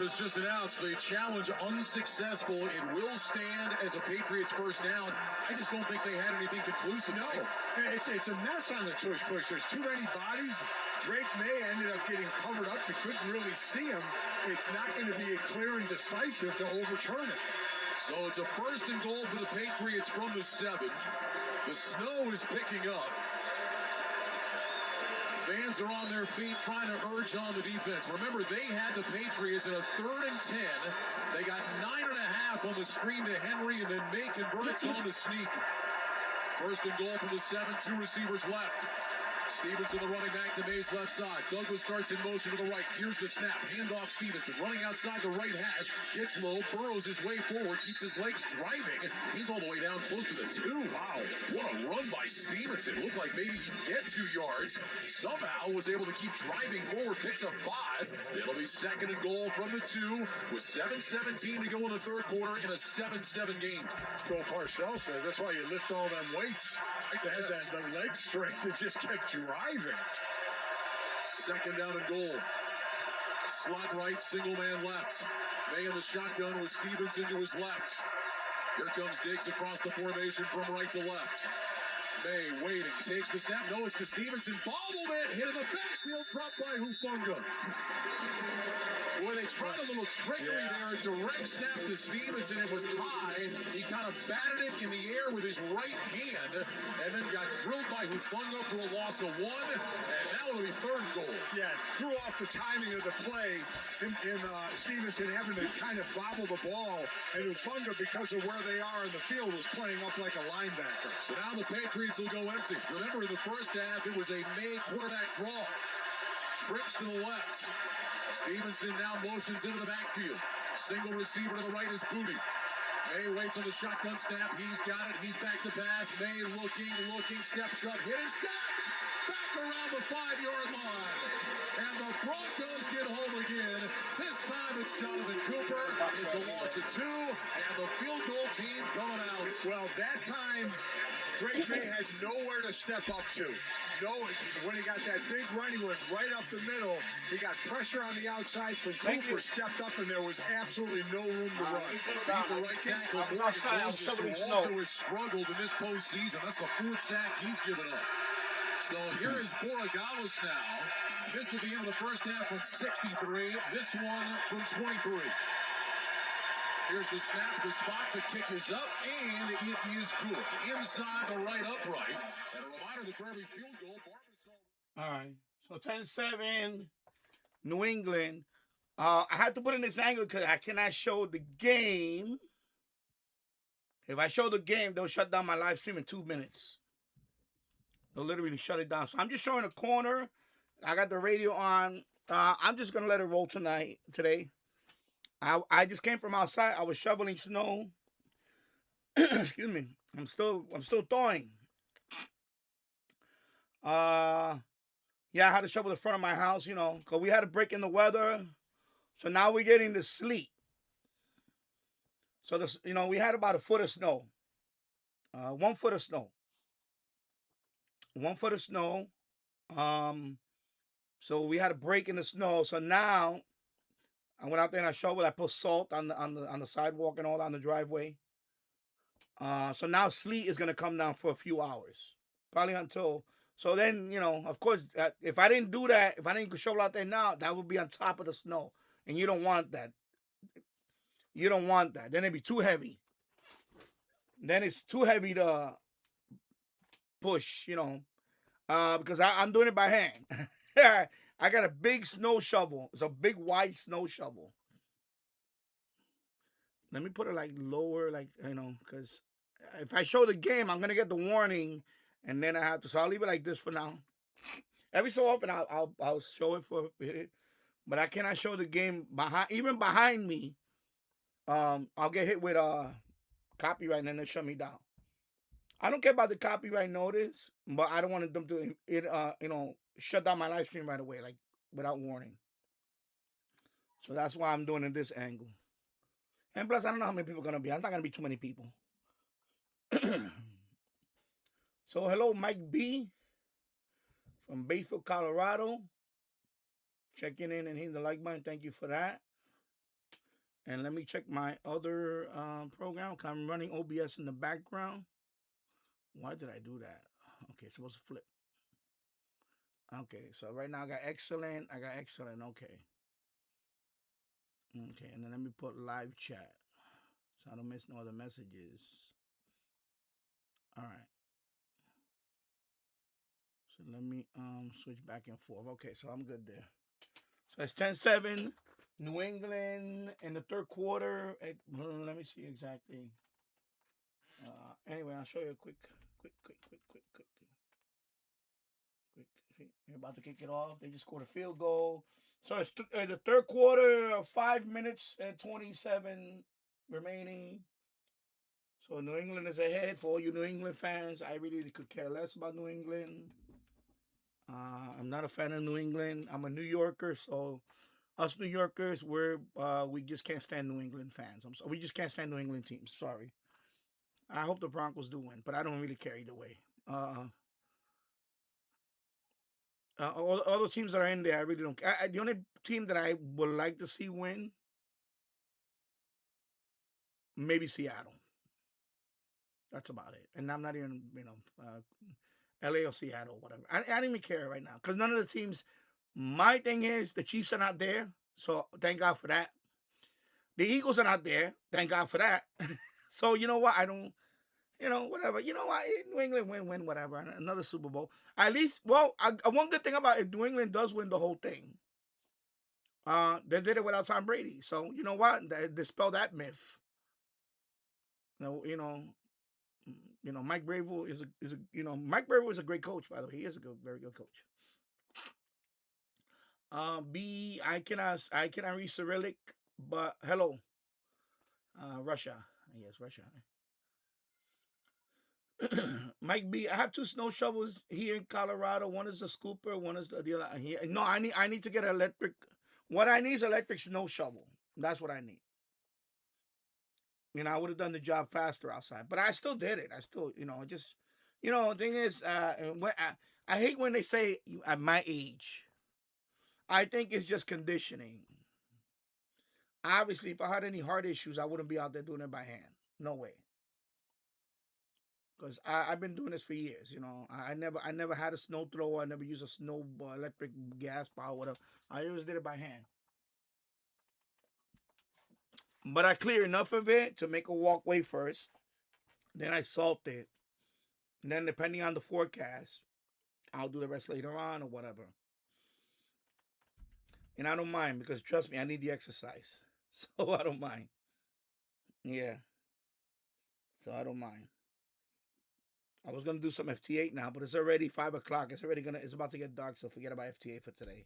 has just announced the challenge unsuccessful. It will stand as a Patriots first down. I just don't think they had anything conclusive. No, it's a mess on the tush push. There's too many bodies. Drake May ended up getting covered up. You couldn't really see him. It's not going to be clear and decisive to overturn it. So it's a first and goal for the Patriots from the 7. The snow is picking up. Fans are on their feet trying to urge on the defense. Remember, they had the Patriots in a 3rd and 10. They got 9.5 on the screen to Henry, and then May converts on the sneak. First and goal from the 7, 2 receivers left. Stevenson, the running back to May's left side. Douglas starts in motion to the right. Here's the snap. Handoff Stevenson. Running outside the right hash. Gets low. Burrows his way forward. Keeps his legs driving. He's all the way down close to the 2. Wow. What a run by Stevenson. Looked like maybe he'd get 2 yards. Somehow was able to keep driving forward. Picks up 5. It'll be second and goal from the 2 with 7:17 to go in the 3rd quarter in a 7-7 game. Bill Parcells says that's why you lift all them weights. To have the leg strength to just get driving. Second down and goal. Slot right, single man left. May in the shotgun with Stevenson to his left. Here comes Diggs across the formation from right to left. May waiting, takes the snap. No, it's to Stevenson. Bobbled it, hit in the backfield, dropped by Hufanga. Boy, they tried a little trickery there. Direct snap to Stevenson. It was high. He kind of batted it in the air with his right hand and then got drilled by Hufanga for a loss of 1. And now it'll be 3rd and goal. Yeah, threw off the timing of the play in Stevenson having to kind of bobble the ball. And Hufanga, because of where they are in the field, was playing up like a linebacker. So now the Patriots will go empty. Remember, in the first half, it was a May quarterback draw. Trips to the left. Stevenson now motions into the backfield. Single receiver to the right is Booty. May waits on the shotgun snap. He's got it. He's back to pass. May looking, steps up, hit and sacked. Back around the 5-yard line. And the Broncos get home again. This time it's Jonathan Cooper. It's a loss of 2. And the field goal team coming out. Well, that time, Drake May had nowhere to step up to. No, when he got that big run, he went right up the middle. He got pressure on the outside from Cooper, stepped up, and there was absolutely no room to run. Settle down. I was outside. I was shoveling snow. Also has struggled in this postseason. That's the 4th sack he's given up. So here is Borregales now. Missed at the end of the first half from 63. This one from 23. Here's the snap, the spot, the kick is up, and it is good. Inside the right upright. And a reminder that for every field goal, all right, so 10-7, New England. I had to put in this angle because I cannot show the game. If I show the game, they'll shut down my live stream in 2 minutes. They'll literally shut it down. So I'm just showing a corner. I got the radio on. I'm just going to let it roll today. I just came from outside. I was shoveling snow. Excuse me. I'm still thawing. Yeah, I had to shovel the front of my house, you know, because we had a break in the weather. So now we're getting the sleet. So this, you know, we had about 1 foot of snow. 1 foot of snow. 1 foot of snow. So we had a break in the snow. So now I went out there and I shoveled. I put salt on the sidewalk and all on the driveway. So now sleet is gonna come down for a few hours, probably until. So then, you know, of course, if I didn't do that, if I didn't shovel out there now, that would be on top of the snow, and you don't want that. You don't want that. Then it'd be too heavy. Then it's too heavy to push, you know, because I'm doing it by hand. I got a big snow shovel. It's a big wide snow shovel. Let me put it like lower, like, you know, because if I show the game, I'm going to get the warning, and then I have to. So I'll leave it like this for now. Every so often, I'll show it for it, but I cannot show the game even behind me. I'll get hit with copyright, and then they'll shut me down. I don't care about the copyright notice, but I don't want them to you know, shut down my live stream right away, like without warning. So that's why I'm doing it this angle. And plus, I don't know how many people are gonna be. I'm not gonna be too many people. So hello, Mike B from Bayfield, Colorado. Checking in and hitting the like button. Thank you for that. And let me check my other program. I'm running OBS in the background. Why did I do that? Okay, supposed to flip. Okay, so right now I got excellent. Okay. Okay, and then let me put live chat so I don't miss no other messages. All right. So let me switch back and forth. Okay, so I'm good there. So it's 10-7. New England in the third quarter. Let me see exactly. Anyway, I'll show you a quick. You're about to kick it off. They just scored a field goal. So it's the third quarter, 5 minutes and 27 remaining. So New England is ahead. For all you New England fans, I really could care less about New England. I'm not a fan of New England. I'm a New Yorker, so us New Yorkers, we just can't stand New England fans. We just can't stand New England teams. Sorry. I hope the Broncos do win, but I don't really care either way. All the teams that are in there, I really don't care. The only team that I would like to see win, maybe Seattle. That's about it. And I'm not even, LA or Seattle, whatever. I don't even care right now because none of the teams. My thing is the Chiefs are not there, so thank God for that. The Eagles are not there, thank God for that. So you know what? I don't. Whatever. You know what? New England win, whatever. Another Super Bowl. At least, one good thing about it, New England does win the whole thing. They did it without Tom Brady. So, you know what? They dispel that myth. Mike Vrabel Mike Vrabel is a great coach, by the way. He is a very good coach. I cannot read Cyrillic, but hello. Russia. Yes, Russia. Mike B, I have 2 snow shovels here in Colorado. One is a scooper, one is the other here. No, I need to get an electric. What I need is electric snow shovel. That's what I need. I would have done the job faster outside, but I still did it. I still, the thing is, I hate when they say at my age. I think it's just conditioning. Obviously, if I had any heart issues, I wouldn't be out there doing it by hand. No way. Because I've been doing this for years, I never had a snow thrower. I never used a snow electric gas power, whatever. I always did it by hand. But I clear enough of it to make a walkway first. Then I salt it. And then depending on the forecast, I'll do the rest later on or whatever. And I don't mind because trust me, I need the exercise. So I don't mind. Yeah. So I don't mind. I was gonna do some FT8 now, but it's already 5 o'clock. It's about to get dark, so forget about FT8 for today.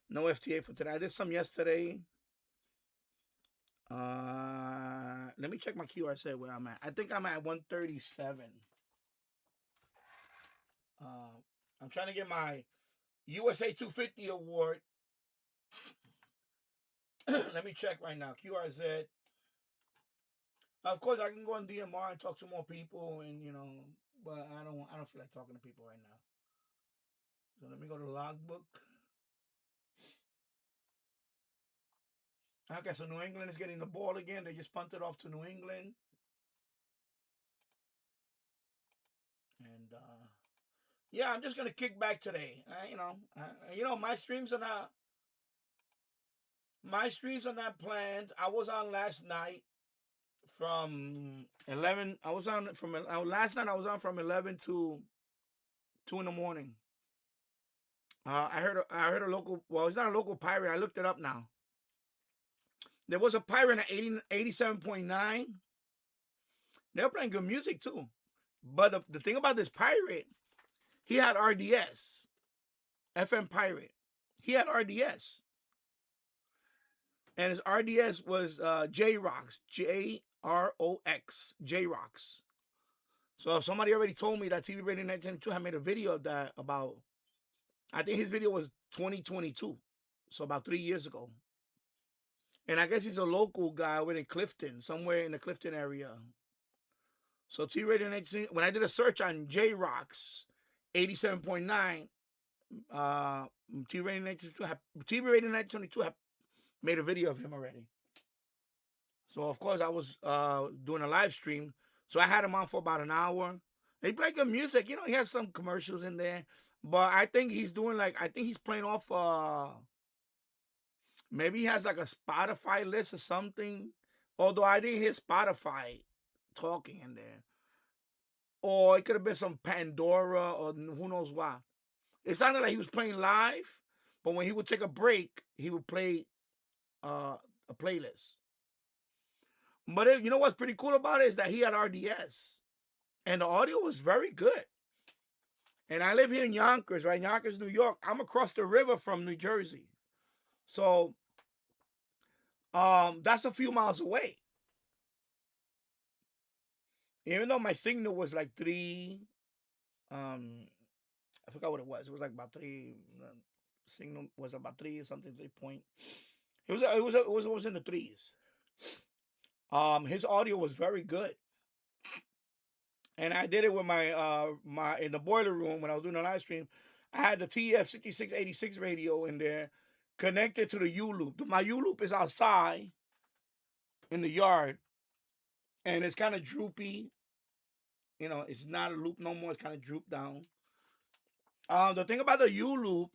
No FT8 for today. I did some yesterday. Let me check my QRZ where I'm at. I think I'm at 137. I'm trying to get my USA 250 award. Let me check right now. QRZ. Of course, I can go on DMR and talk to more people, and but I don't feel like talking to people right now. So let me go to logbook. Okay, so New England is getting the ball again. They just punted off to New England. And yeah, I'm just gonna kick back today. My streams are not planned. I was on last night from 11. Last night I was on from 11 to 2 in the morning. I heard a local. Well, it's not a local pirate. I looked it up now. There was a pirate at 87.9. They were playing good music too. But the thing about this pirate, he had RDS. FM pirate. He had RDS. And his RDS was J-Rocks. J-R-O-X. J-Rocks. So somebody already told me that TV Radio 1972 had made a video of that about, I think his video was 2022. So about 3 years ago. And I guess he's a local guy over in Clifton, somewhere in the Clifton area. So TV Radio 1972, when I did a search on J-Rocks 87.9, TV Radio 1972 had made a video of him already. So of course I was doing a live stream. So I had him on for about an hour. He played good music. You know, he has some commercials in there. But I think he's doing I think he's playing off maybe he has like a Spotify list or something. Although I didn't hear Spotify talking in there. Or it could have been some Pandora or who knows why. It sounded like he was playing live, but when he would take a break, he would play a playlist. But you know what's pretty cool about it is that he had RDS, and the audio was very good. And I live here in Yonkers, right? Yonkers, New York. I'm across the river from New Jersey, so that's a few miles away. Even though my signal was like 3, I forgot what it was. It was like about 3. Signal was about 3 or something, 3 point. It was in the 3s. His audio was very good, and I did it with my in the boiler room when I was doing a live stream. I had the TF6686 radio in there, connected to the U loop. My U loop is outside in the yard, and it's kind of droopy. You know, it's not a loop no more. It's kind of drooped down. The thing about the U loop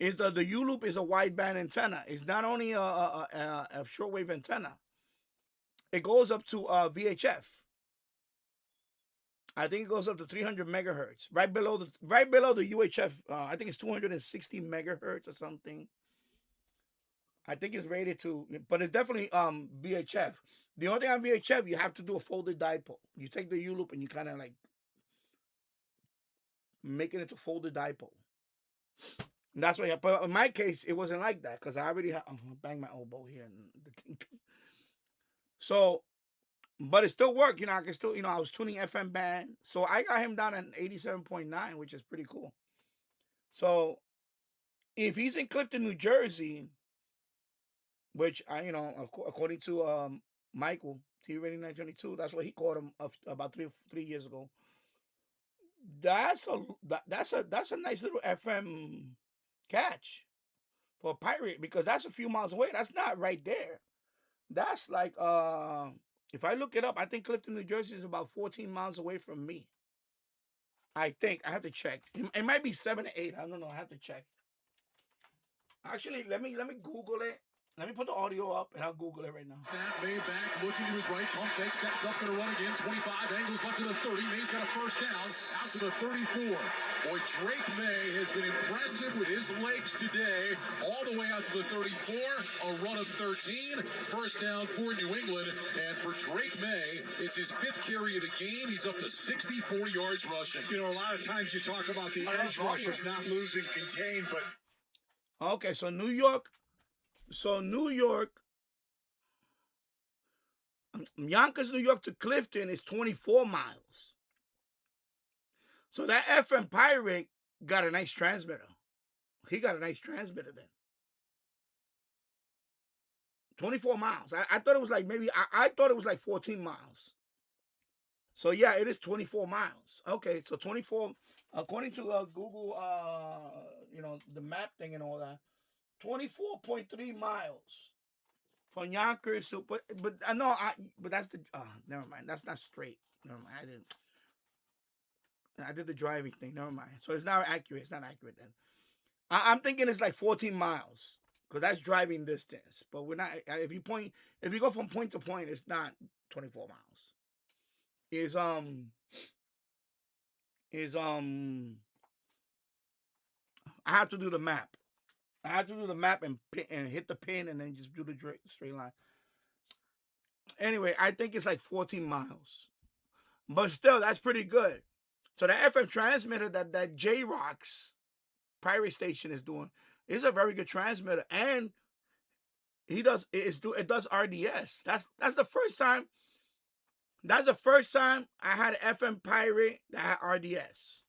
is that the U loop is a wideband antenna. It's not only a shortwave antenna. It goes up to VHF. I think it goes up to 300 megahertz, right below the UHF. I think it's 260 megahertz or something. I think it's rated to, but it's definitely VHF. The only thing on VHF, you have to do a folded dipole. You take the U loop and you kind of like make it into folded dipole. And that's what. But in my case, it wasn't like that because I already banged my elbow here and the thing. So, but it still worked. You know, I can still, I was tuning FM band. So I got him down at 87.9, which is pretty cool. So if he's in Clifton, New Jersey, which according to Michael, T Rating 922, that's what he called him about three years ago. That's a nice little FM catch for a pirate because that's a few miles away. That's not right there. That's like if I look it up, I think Clifton, New Jersey is about 14 miles away from me. I think I have to check. It might be 7 or 8. I don't know. I have to check. Actually, let me Google it. Let me put the audio up and I'll Google it right now. May back, looking to his right, pump fake, steps up, gonna run again. 25 angles up to the 30. May's got a first down, out to the 34. Boy, Drake May has been impressive with his legs today, all the way out to the 34. A run of 13. First down for New England, and for Drake May, it's his 5th carry of the game. He's up to 64 yards rushing. You know, a lot of times you talk about the edge rushers not losing contain, but okay, so New York, Yonkers, New York to Clifton is 24 miles. So that FM pirate got a nice transmitter. He got a nice transmitter then. 24 miles. I thought it was like I thought it was like 14 miles. So yeah, it is 24 miles. Okay, so 24, according to Google, the map thing and all that, 24.3 miles from Yonkers to, but that's the, never mind. That's not straight. Never mind. I did the driving thing. Never mind. So it's not accurate. It's not accurate then. I'm thinking it's like 14 miles because that's driving distance. But we're not, if you go from point to point, it's not 24 miles. I have to do the map. I have to do the map and hit the pin and then just do the straight line. Anyway, I think it's like 14 miles. But still, that's pretty good. So the FM transmitter that J-Rock's pirate station is doing is a very good transmitter. And it does RDS. That's the first time. That's the first time I had an FM pirate that had RDS.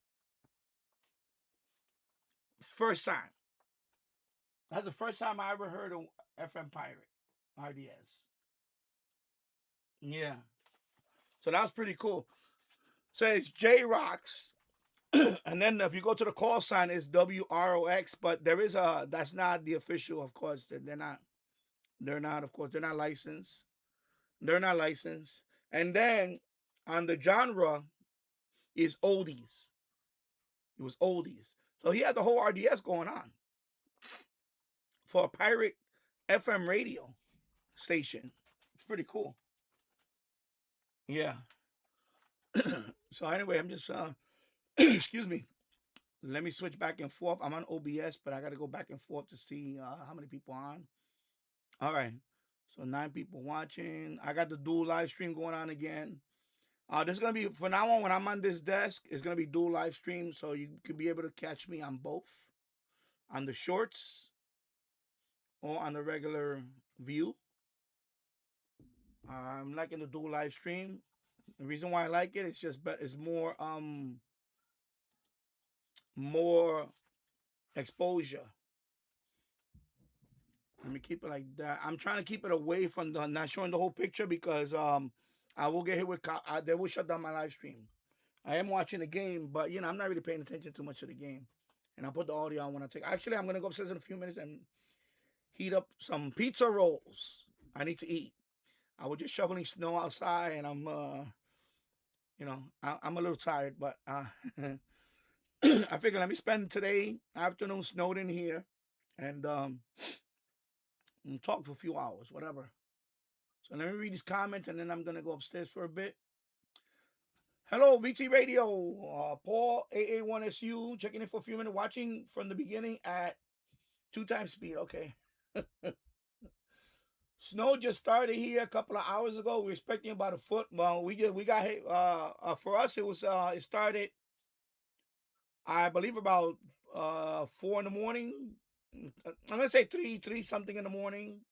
First time. That's the first time I ever heard of FM pirate RDS. Yeah. So that was pretty cool. So it's J-Rocks. And then if you go to the call sign, it's WROX. But that's not the official, of course. They're not licensed. They're not licensed. And then on the genre is oldies. It was oldies. So he had the whole RDS going on for a pirate FM radio station. It's pretty cool. Yeah. So anyway, I'm just excuse me. Let me switch back and forth. I'm on OBS, but I got to go back and forth to see how many people are on. All right. So 9 people watching. I got the dual live stream going on again. This is going to be, from now on, when I'm on this desk, it's going to be dual live stream. So you could be able to catch me on both. On the shorts or on the regular view. I'm liking the dual live stream. The reason why I like it, it's just it's more exposure. Let me keep it like that. I'm trying to keep it away from the not showing the whole picture because I will get hit with they will shut down my live stream. I am watching the game, but I'm not really paying attention too much to the game. And I'll put the audio on when I take. Actually, I'm gonna go upstairs in a few minutes and heat up some pizza rolls. I need to eat. I was just shoveling snow outside, and I'm I'm a little tired, but I figure let me spend today afternoon snowed in here and talk for a few hours, whatever. So let me read these comments, and then I'm gonna go upstairs for a bit. Hello, VT Radio, Paul AA1SU checking in for a few minutes, watching from the beginning at 2 times speed. Okay. Snow just started here a couple of hours ago. We're expecting about a foot. Well, we got hit. For us, it started, I believe, about 4 in the morning. I'm gonna say 3 something in the morning.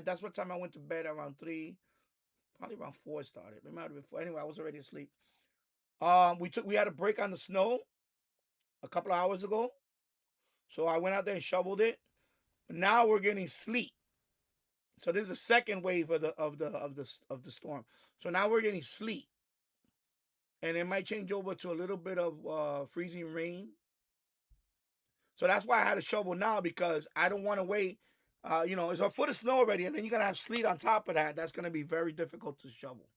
That's what time I went to bed, around 3. Probably around 4 it started. It might have been 4. Anyway, I was already asleep. We had a break on the snow a couple of hours ago, so I went out there and shoveled it. Now we're getting sleet. So this is the second wave of the storm. So now we're getting sleet, and it might change over to a little bit of freezing rain. So that's why I had to shovel now, because I don't want to wait. It's a foot of snow already, and then you're gonna have sleet on top of that. That's gonna be very difficult to shovel.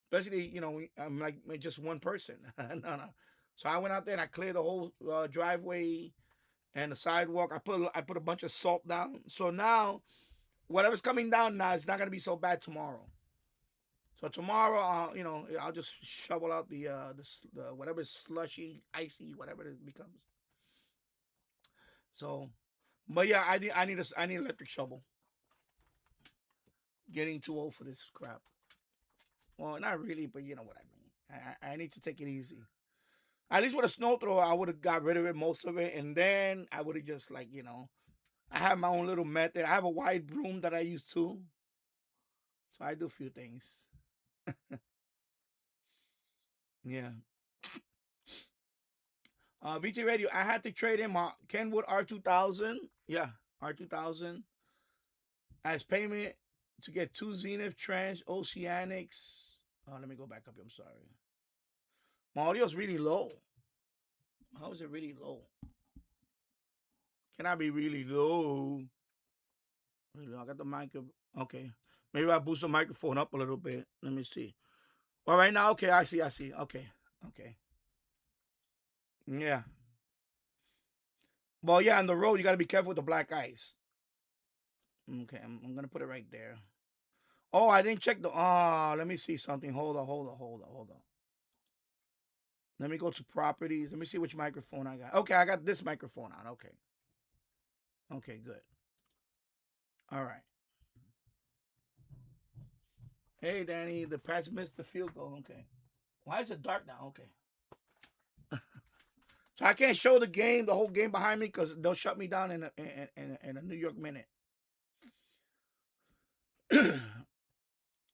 Especially, I'm like just one person. No. So I went out there and I cleared the whole driveway and the sidewalk. I put a bunch of salt down. So now, whatever's coming down now, it's not gonna be so bad tomorrow. So tomorrow, I'll just shovel out the whatever is slushy, icy, whatever it becomes. So, but yeah, I need an electric shovel. Getting too old for this crap. Well, not really, but you know what I mean. I need to take it easy. At least with a snow thrower, I would have got rid of it, most of it, and then I would have just I have my own little method. I have a wide broom that I use too. So I do a few things. Yeah. VT Radio, I had to trade in my Kenwood R2000. Yeah, R2000 as payment to get 2 Zenith Transoceanics. Let me go back up. I'm sorry. My audio's really low. How is it really low? Can I be really low? I got the mic. Okay. Maybe I boost the microphone up a little bit. Let me see. Well, right now, okay, I see. Okay. Yeah. Well, yeah, on the road, you got to be careful with the black ice. Okay, I'm going to put it right there. Oh, I didn't check the... let me see something. Hold on. Let me go to properties. Let me see which microphone I got. Okay, I got this microphone on. Okay, good. All right. Hey, Danny, the Pats missed the field goal. Okay. Why is it dark now? Okay. So I can't show the whole game behind me, because they'll shut me down in a New York minute.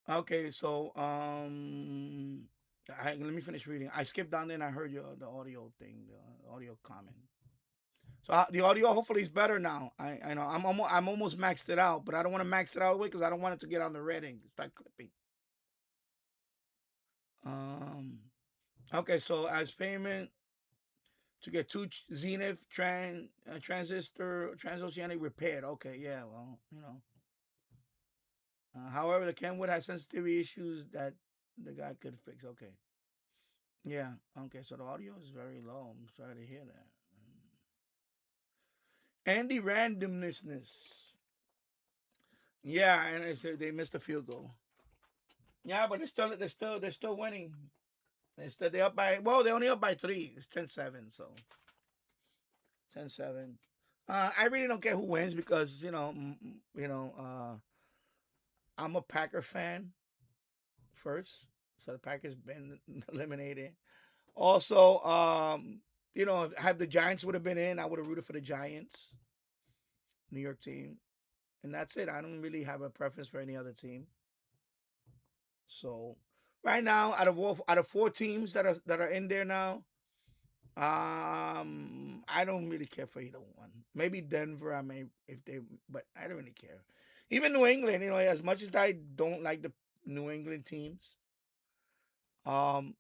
Okay, so let me finish reading. I skipped down there and I heard the audio thing, the audio comment. So the audio hopefully is better now. I know I'm almost maxed it out, but I don't want to max it out away because I don't want it to get on the red and start clipping. Okay, so as payment to get 2 Zenith transistor transoceanic repaired. Okay, yeah, well, However, the Kenwood has sensitivity issues that the guy could fix. Okay. Yeah. Okay. So the audio is very low. I'm sorry to hear that. Andy randomness. Yeah, and they said they missed a field goal. Yeah, but they're still winning. They're up by, well, they're only up by 3. It's 10-7, so 10-7. I really don't care who wins because I'm a Packer fan first, so the Packers been eliminated. Also, had the Giants would have been in, I would have rooted for the Giants, New York team, and that's it. I don't really have a preference for any other team. So right now, out of 4 teams that are in there now, I don't really care for either one. Maybe Denver, but I don't really care. Even New England, as much as I don't like the New England teams, it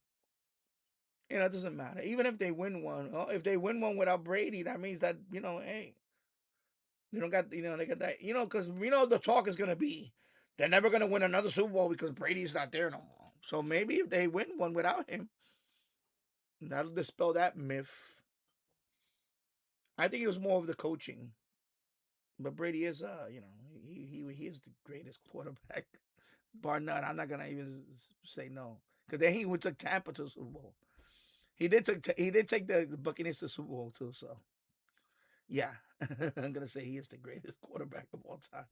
doesn't matter. Even if they win one without Brady, that means that hey, they don't got they got that because the talk is gonna be they're never gonna win another Super Bowl because Brady's not there no more. So maybe if they win one without him, that'll dispel that myth. I think it was more of the coaching, but Brady is he is the greatest quarterback, bar none. I'm not gonna even say no because then he took Tampa to the Super Bowl. He did take the Buccaneers to the Super Bowl too. So yeah, I'm gonna say he is the greatest quarterback of all time.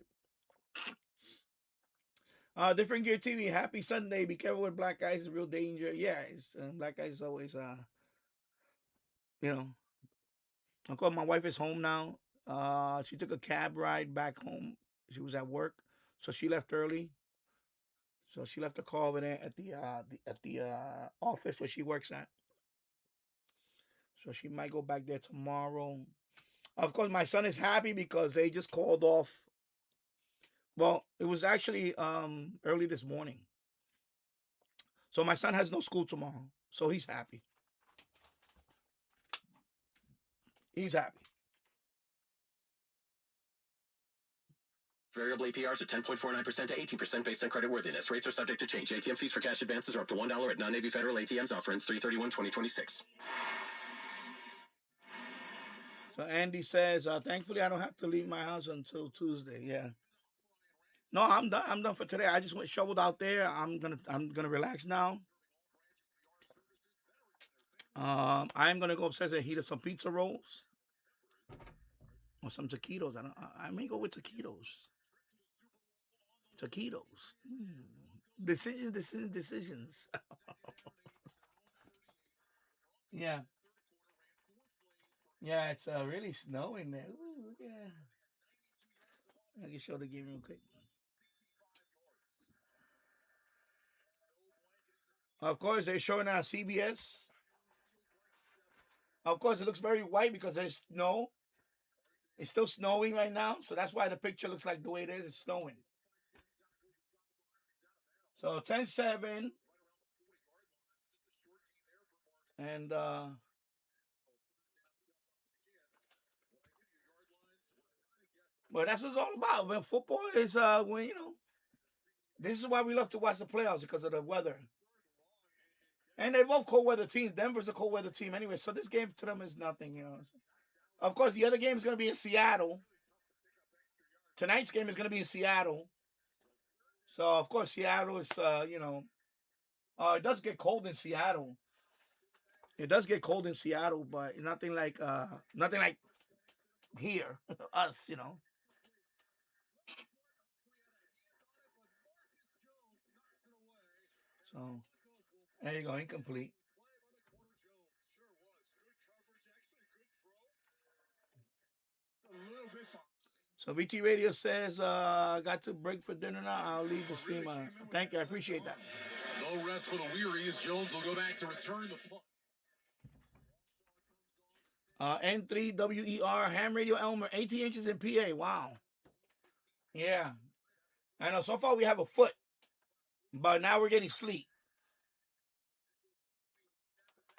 Different Gear TV. Happy Sunday. Be careful with black guys. It's real danger. Yeah, black guys always Of course, my wife is home now. She took a cab ride back home. She was at work, so she left early. So she left a car over there at the office where she works at. So she might go back there tomorrow. Of course, my son is happy because they just called off. Well, it was actually early this morning. So my son has no school tomorrow. So he's happy. He's happy. Variable APRs are 10.49% to 18% based on creditworthiness. Rates are subject to change. ATM fees for cash advances are up to $1 at non-Navy Federal ATMs. Offer ends 3/31/2026. So Andy says, thankfully I don't have to leave my house until Tuesday. Yeah. No, I'm done. I'm done for today. I just went shoveled out there. I'm gonna relax now. I'm gonna go upstairs and heat up some pizza rolls or some taquitos. I may go with taquitos. Taquitos. Decisions. Yeah. Yeah, it's really snowing there. Ooh, yeah. I can show the game real quick. Of course, they're showing on CBS. Of course, it looks very white because there's snow. It's still snowing right now, so that's why the picture looks like the way it is. It's snowing. So 10-7. And but that's what it's all about. When football is this is why we love to watch the playoffs because of the weather. And they're both cold weather teams. Denver's a cold weather team anyway, so this game to them is nothing, Of course, the other game is going to be in Seattle. Tonight's game is going to be in Seattle. So, of course, Seattle is, it does get cold in Seattle. It does get cold in Seattle, but nothing like here, us, So, there you go, incomplete. So VT Radio says, got to break for dinner now. I'll leave the stream. Thank you. I appreciate that. No rest for the weary as Jones will go back to return the punt. N3WER Ham Radio Elmer, 18 inches in PA. Wow. Yeah. I know. So far we have a foot, but now we're getting sleet.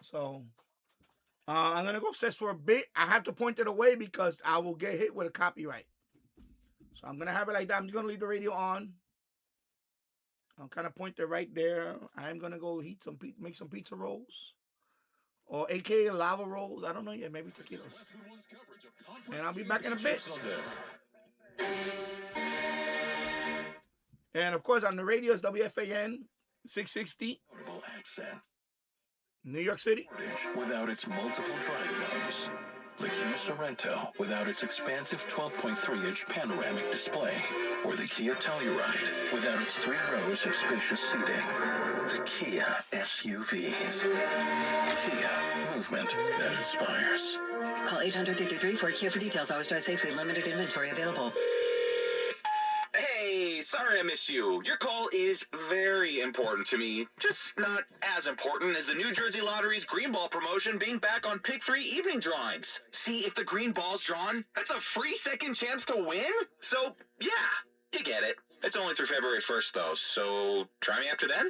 So I'm going to go upstairs for a bit. I have to point it away because I will get hit with a copyright. So I'm going to have it like that. I'm going to leave the radio on. I'm kind of pointed right there. I'm gonna go make some pizza rolls, or AKA lava rolls. I don't know yet. Maybe taquitos. And I'll be back in a bit. And of course, on the radio is WFAN 660, New York City. Without its multiple drive modes. The Kia Sorento without its expansive 12.3-inch panoramic display. Or the Kia Telluride without its 3 rows of spacious seating. The Kia SUVs. Kia, movement that inspires. Call 800-53 for Kia for details. Always drive safely. Limited inventory available. Hey, sorry I missed you. Your call is very important to me. Just not as important as the New Jersey Lottery's Green Ball promotion being back on Pick 3 evening drawings. See, if the green ball's drawn, that's a free second chance to win? So, yeah, you get it. It's only through February 1st, though, so try me after then?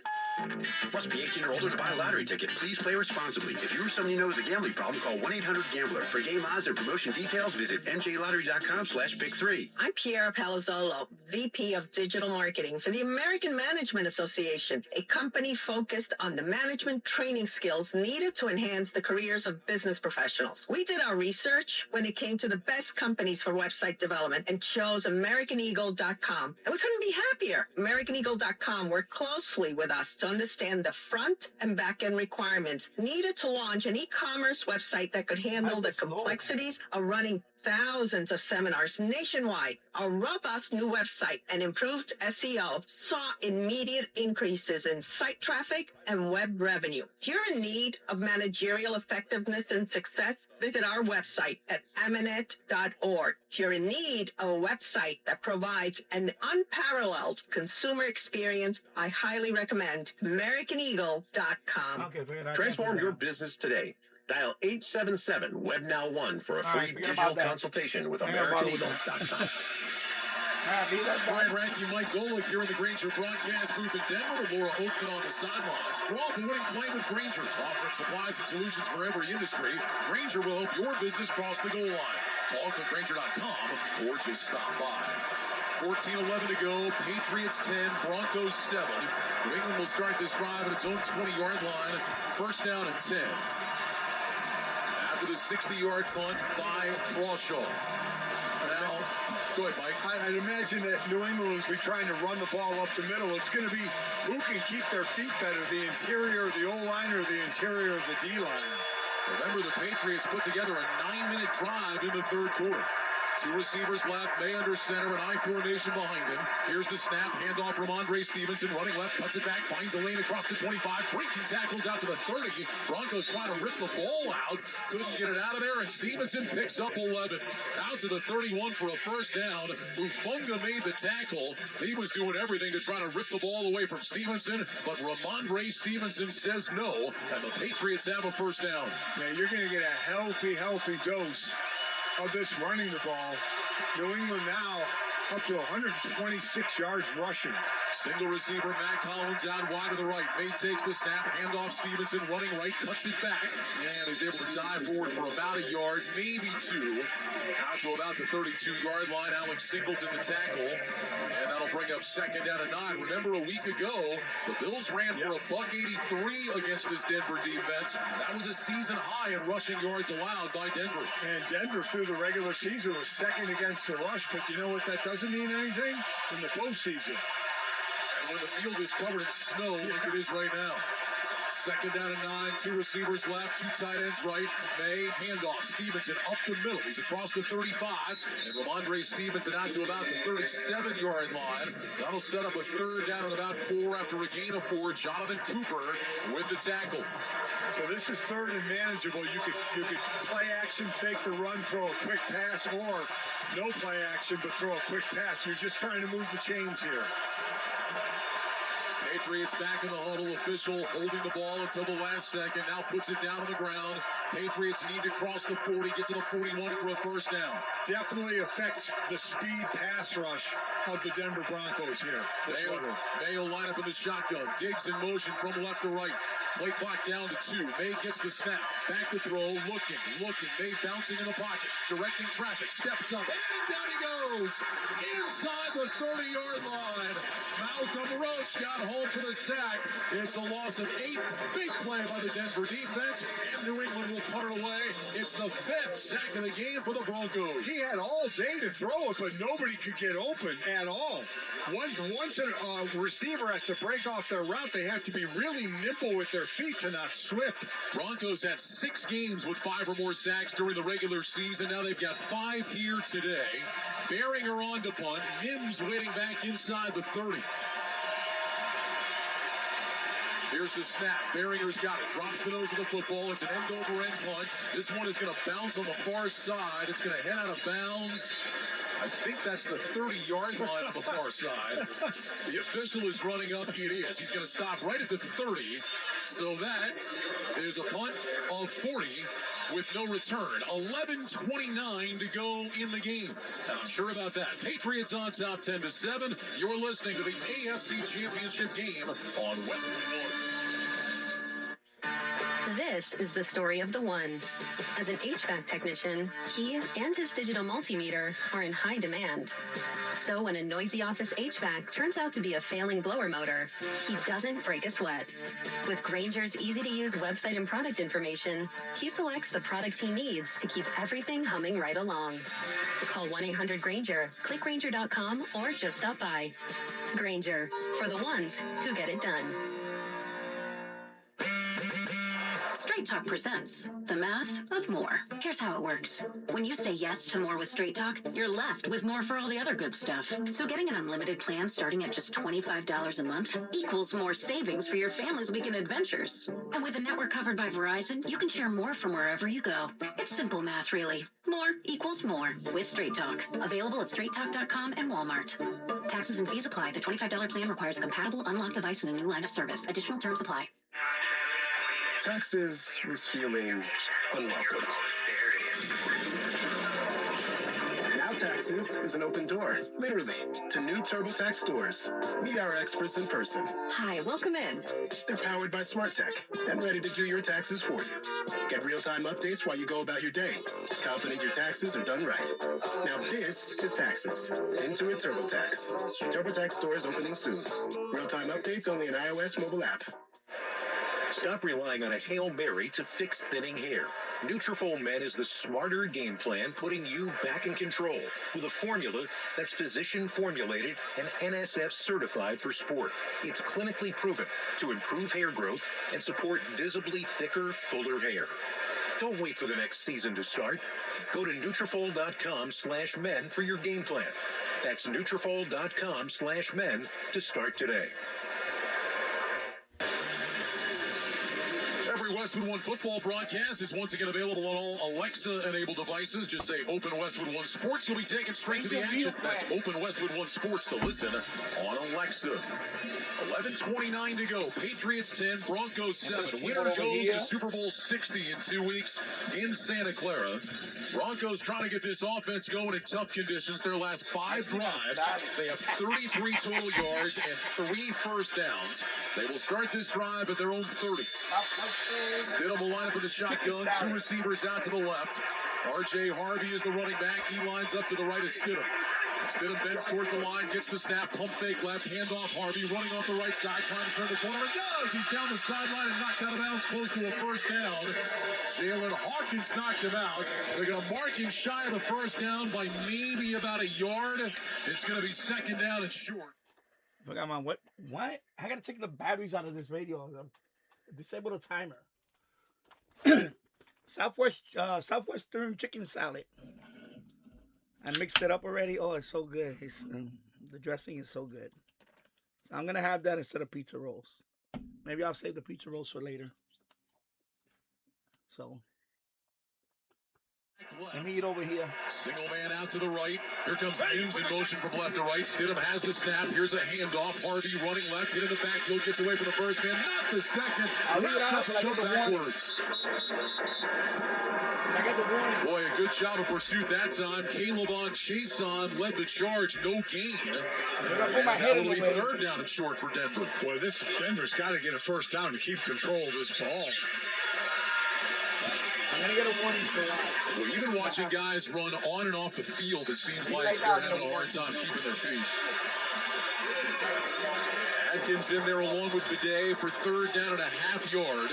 Must be 18 or older to buy a lottery ticket. Please play responsibly. If you or somebody knows a gambling problem, call 1-800-GAMBLER. For game odds and promotion details, visit njlottery.com/pick3. I'm Piera Palazzolo, VP of Digital Marketing for the American Management Association, a company focused on the management training skills needed to enhance the careers of business professionals. We did our research when it came to the best companies for website development and chose AmericanEagle.com. And we couldn't be happier. AmericanEagle.com worked closely with us to understand the front and back end requirements needed to launch an e-commerce website that could handle the complexities of running thousands of seminars nationwide. A robust new website and improved SEO saw immediate increases in site traffic and web revenue. If you're in need of managerial effectiveness and success, visit our website at amanet.org. If you're in need of a website that provides an unparalleled consumer experience, I highly recommend AmericanEagle.com. Okay, Transform your business today. Dial 877-WebNow1 for a free digital consultation with AmericanEagle.com. Brian Ranky, Mike Golick here in the Grainger broadcast booth in Denver. Laura Oakman on the sidelines. For all the winning play with Grainger, offering supplies and solutions for every industry, Grainger will help your business cross the goal line. Call to Grainger.com or just stop by. 14-11 to go. Patriots 10, Broncos 7. New England will start this drive at its own 20-yard line. First down and 10. After the 60-yard punt by Crawshaw. Now, go ahead, Mike. I'd imagine that New England will be trying to run the ball up the middle. It's going to be who can keep their feet better, the interior of the O-line or the interior of the D-line. Remember, the Patriots put together a 9-minute drive in the third quarter. 2 receivers left, May under center, and I formation behind him. Here's the snap, handoff from Andre Stevenson, running left, cuts it back, finds a lane across the 25, breaking tackles out to the 30. Broncos trying to rip the ball out, couldn't get it out of there, and Stevenson picks up 11. Out to the 31 for a first down. Ufunga made the tackle. He was doing everything to try to rip the ball away from Stevenson, but Ramondre Stevenson says no, and the Patriots have a first down. Yeah, you're going to get a healthy dose of this running the ball. New England now up to 126 yards rushing. Single receiver, Matt Collins out wide to the right. May takes the snap, handoff Stevenson, running right, cuts it back, and is able to dive forward for about a yard, maybe 2. Out to about the 32-yard line. Alex Singleton the tackle, and that'll bring up second down and 9. Remember, a week ago, the Bills ran for a $183 against this Denver defense. That was a season high in rushing yards allowed by Denver. And Denver, through the regular season, was second against the rush, but you know what that doesn't mean anything? In the postseason. And when the field is covered in snow, like it is right now. Second down and 9, 2 receivers left, 2 tight ends right. May, handoff, Stevenson up the middle. He's across the 35, and Ramondre Stevenson out to about the 37-yard line. That'll set up a third down and about 4 after a gain of 4. Jonathan Cooper with the tackle. So this is third and manageable. You could play action, fake the run, throw a quick pass, or no play action, but throw a quick pass. You're just trying to move the chains here. Patriots back in the huddle. Official holding the ball until the last second. Now puts it down on the ground. Patriots need to cross the 40, get to the 41 for a first down. Definitely affects the speed pass rush of the Denver Broncos here. Mayo line up in the shotgun. Diggs in motion from left to right. Play clock down to 2. May gets the snap. Back to throw. Looking. May bouncing in the pocket. Directing traffic. Steps up. And down he goes. Inside the 30-yard line. Malcolm Roach got home for the sack. It's a loss of 8. Big play by the Denver defense, and New England will put it away. It's the 5th sack of the game for the Broncos. He had all day to throw it, but nobody could get open at all. Once a receiver has to break off their route, they have to be really nimble with their feet to not slip. Broncos had 6 games with 5 or more sacks during the regular season. Now they've got 5 here today. Behringer on to punt. Mims waiting back inside the 30. Here's the snap. Behringer's got it. Drops the nose of the football. It's an end-over-end punt. This one is going to bounce on the far side. It's going to head out of bounds. I think that's the 30-yard line on the far side. The official is running up. It is. He's going to stop right at the 30. So that is a punt of 40 with no return. 11:29 to go in the game. Not sure about that. Patriots on top 10-7. You're listening to the AFC Championship game on Westwood One. This is the story of the one. As an HVAC technician, he and his digital multimeter are in high demand. So when a noisy office HVAC turns out to be a failing blower motor, he doesn't break a sweat. With Grainger's easy-to-use website and product information, he selects the product he needs to keep everything humming right along. Call 1-800-GRAINGER, click Grainger.com, or just stop by. Grainger, for the ones who get it done. Straight Talk presents the math of more. Here's how it works. When you say yes to more with Straight Talk, you're left with more for all the other good stuff. So getting an unlimited plan starting at just $25 a month equals more savings for your family's weekend adventures. And with a network covered by Verizon, you can share more from wherever you go. It's simple math, really. More equals more with Straight Talk. Available at straighttalk.com and Walmart. Taxes and fees apply. The $25 plan requires a compatible unlocked device and a new line of service. Additional terms apply. Taxes was feeling unwelcome. Now Taxes is an open door, literally, to new TurboTax stores. Meet our experts in person. Hi, welcome in. They're powered by Smart Tech and ready to do your taxes for you. Get real-time updates while you go about your day. Confident your taxes are done right. Now this is Taxes. Intuit TurboTax. TurboTax stores opening soon. Real-time updates only an iOS mobile app. Stop relying on a Hail Mary to fix thinning hair. Nutrafol Men is the smarter game plan, putting you back in control with a formula that's physician formulated and NSF certified for sport. It's clinically proven to improve hair growth and support visibly thicker, fuller hair. Don't wait for the next season to start. Go to Nutrafol.com/men for your game plan. That's Nutrafol.com/men to start today. Every Westwood One football broadcast is once again available on all Alexa-enabled devices. Just say Open Westwood One Sports. You'll be taken straight to the action. That's Open Westwood One Sports to listen on Alexa. 11:29 to go. Patriots 10, Broncos 7. Winner goes to Super Bowl 60 in 2 weeks in Santa Clara. Broncos trying to get this offense going in tough conditions. Their last 5 drives, they have 33 total yards and 3 first downs. They will start this drive at their own 30. Stidham will line up in the shotgun. 2 receivers out to the left. R.J. Harvey is the running back. He lines up to the right of Stidham. Stidham bends towards the line, gets the snap, pump fake left, handoff Harvey, running off the right side, trying to turn the corner, and does! He's down the sideline and knocked out of bounds, close to a first down. Jalen Hawkins knocked him out. They're going to mark him shy of the first down by maybe about a yard. It's going to be second down and short. Forgot my what? I gotta take the batteries out of this radio. Disable the timer. Southwestern chicken salad. I mixed it up already. Oh, it's so good. The dressing is so good. So I'm gonna have that instead of pizza rolls. Maybe I'll save the pizza rolls for later. So let me eat over here. Single man out to the right. Here comes Mims in motion from left to right. Stidham has the snap. Here's a handoff. Harvey running left. Hit in the backfield. Gets away from the first man. Not the second. I'll leave it out until I get the warning. I got the warning. Boy, a good job of pursuit that time. Caleb on Chason led the charge. No gain. I put my head in the way. Third down and short for Denver. Boy, this Denver's got to get a first down to keep control of this ball. I'm going to get a warning, so well, even watching guys run on and off the field, it seems like they're having a hard time keeping their feet. Atkins in there along with Bidet for 3rd down and a half yard.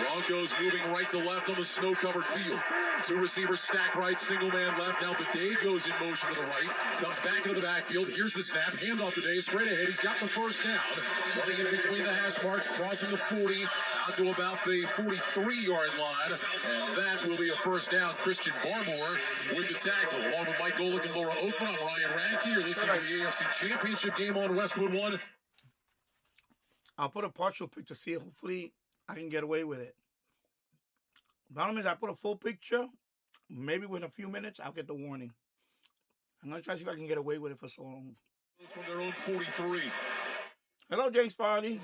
Broncos moving right to left on the snow-covered field. 2 receivers stack right, single man left. Now Bidet goes in motion to the right. Comes back into the backfield. Here's the snap. Hands off Bidet straight ahead. He's got the 1st down. Running in between the hash marks, crossing the 40 out to about the 43-yard line. And that will be a 1st down. Christian Barmore with the tackle. Along with Mike Golick and Laura Oakman. I'm Ryan Radke. You're listening to the AFC Championship game on Westwood One. I'll put a partial picture. See, hopefully I can get away with it. Problem is, I put a full picture. Maybe within a few minutes, I'll get the warning. I'm going to try to see if I can get away with it for so long. From their own 43. Hello, James Party.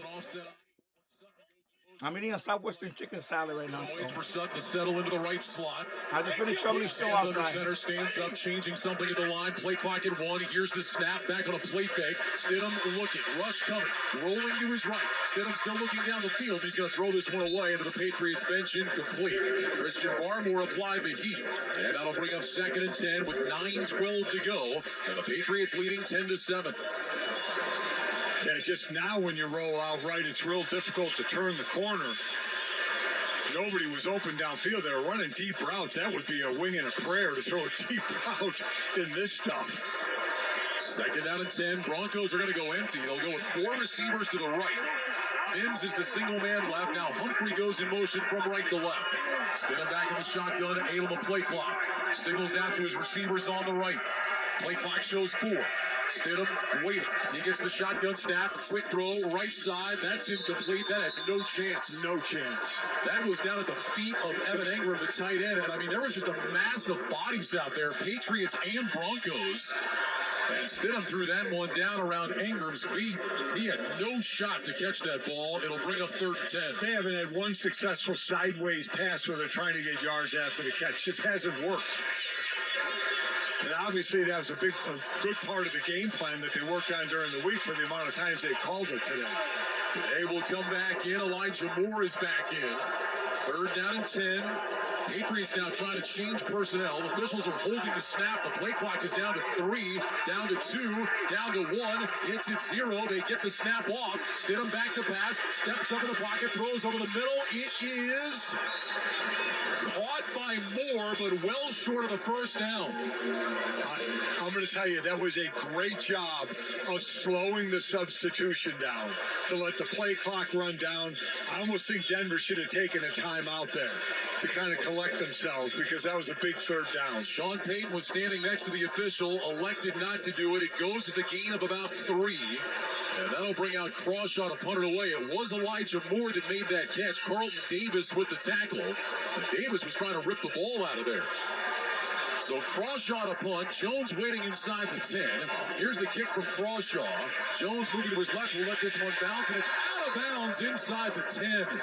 I'm eating a Southwestern chicken salad right now. Waits for Sutton to settle into the right slot. I just finished shoveling snow outside. Center stands up, changing something at the line. Play clock at 1. Here's the snap back on a play fake. Stidham looking. Rush coming. Rolling to his right. Stidham still looking down the field. He's going to throw this one away into the Patriots bench incomplete. Christian Barmore applied the heat. And that'll bring up 2nd and 10 with 9:12 to go. And the Patriots leading 10-7. Yeah, just now when you roll out right, it's real difficult to turn the corner. Nobody was open downfield. They were running deep routes. That would be a wing and a prayer to throw a deep route in this stuff. 2nd down and 10. Broncos are going to go empty. They'll go with 4 receivers to the right. Mims is the single man left. Now Humphrey goes in motion from right to left. Stidham back in the shotgun. Able to play clock. Signals out to his receivers on the right. Play clock shows 4. Stidham waiting. He gets the shotgun snap. Quick throw, right side. That's incomplete. That had no chance. No chance. That was down at the feet of Evan Engram, the tight end. And I mean, there was just a mass of bodies out there, Patriots and Broncos. And Stidham threw that one down around Engram's feet. He had no shot to catch that ball. It'll bring up 3rd and 10. They haven't had one successful sideways pass where they're trying to get yards after the catch. Just hasn't worked. And obviously that was a good part of the game plan that they worked on during the week for the amount of times they called it today. They will come back in. Elijah Moore is back in. 3rd down and 10. Patriots now trying to change personnel. The officials are holding the snap. The play clock is down to 3, down to 2, down to 1. It's at 0. They get the snap off. Stidham back to pass. Steps up in the pocket. Throws over the middle. It is caught by Moore, but well short of the 1st down. I'm going to tell you, that was a great job of slowing the substitution down to let the play clock run down. I almost think Denver should have taken a timeout there to kind of collect themselves because that was a big 3rd down. Sean Payton was standing next to the official, elected not to do it. It goes as a gain of about 3. And that'll bring out Crawshaw to punt it away. It was Elijah Moore that made that catch. Carlton Davis with the tackle. And Davis was trying to rip the ball out of there. So Crawshaw to punt. Jones waiting inside the 10. Here's the kick from Crawshaw. Jones moving to his left. Will let this one bounce. And it's out of bounds inside the 10.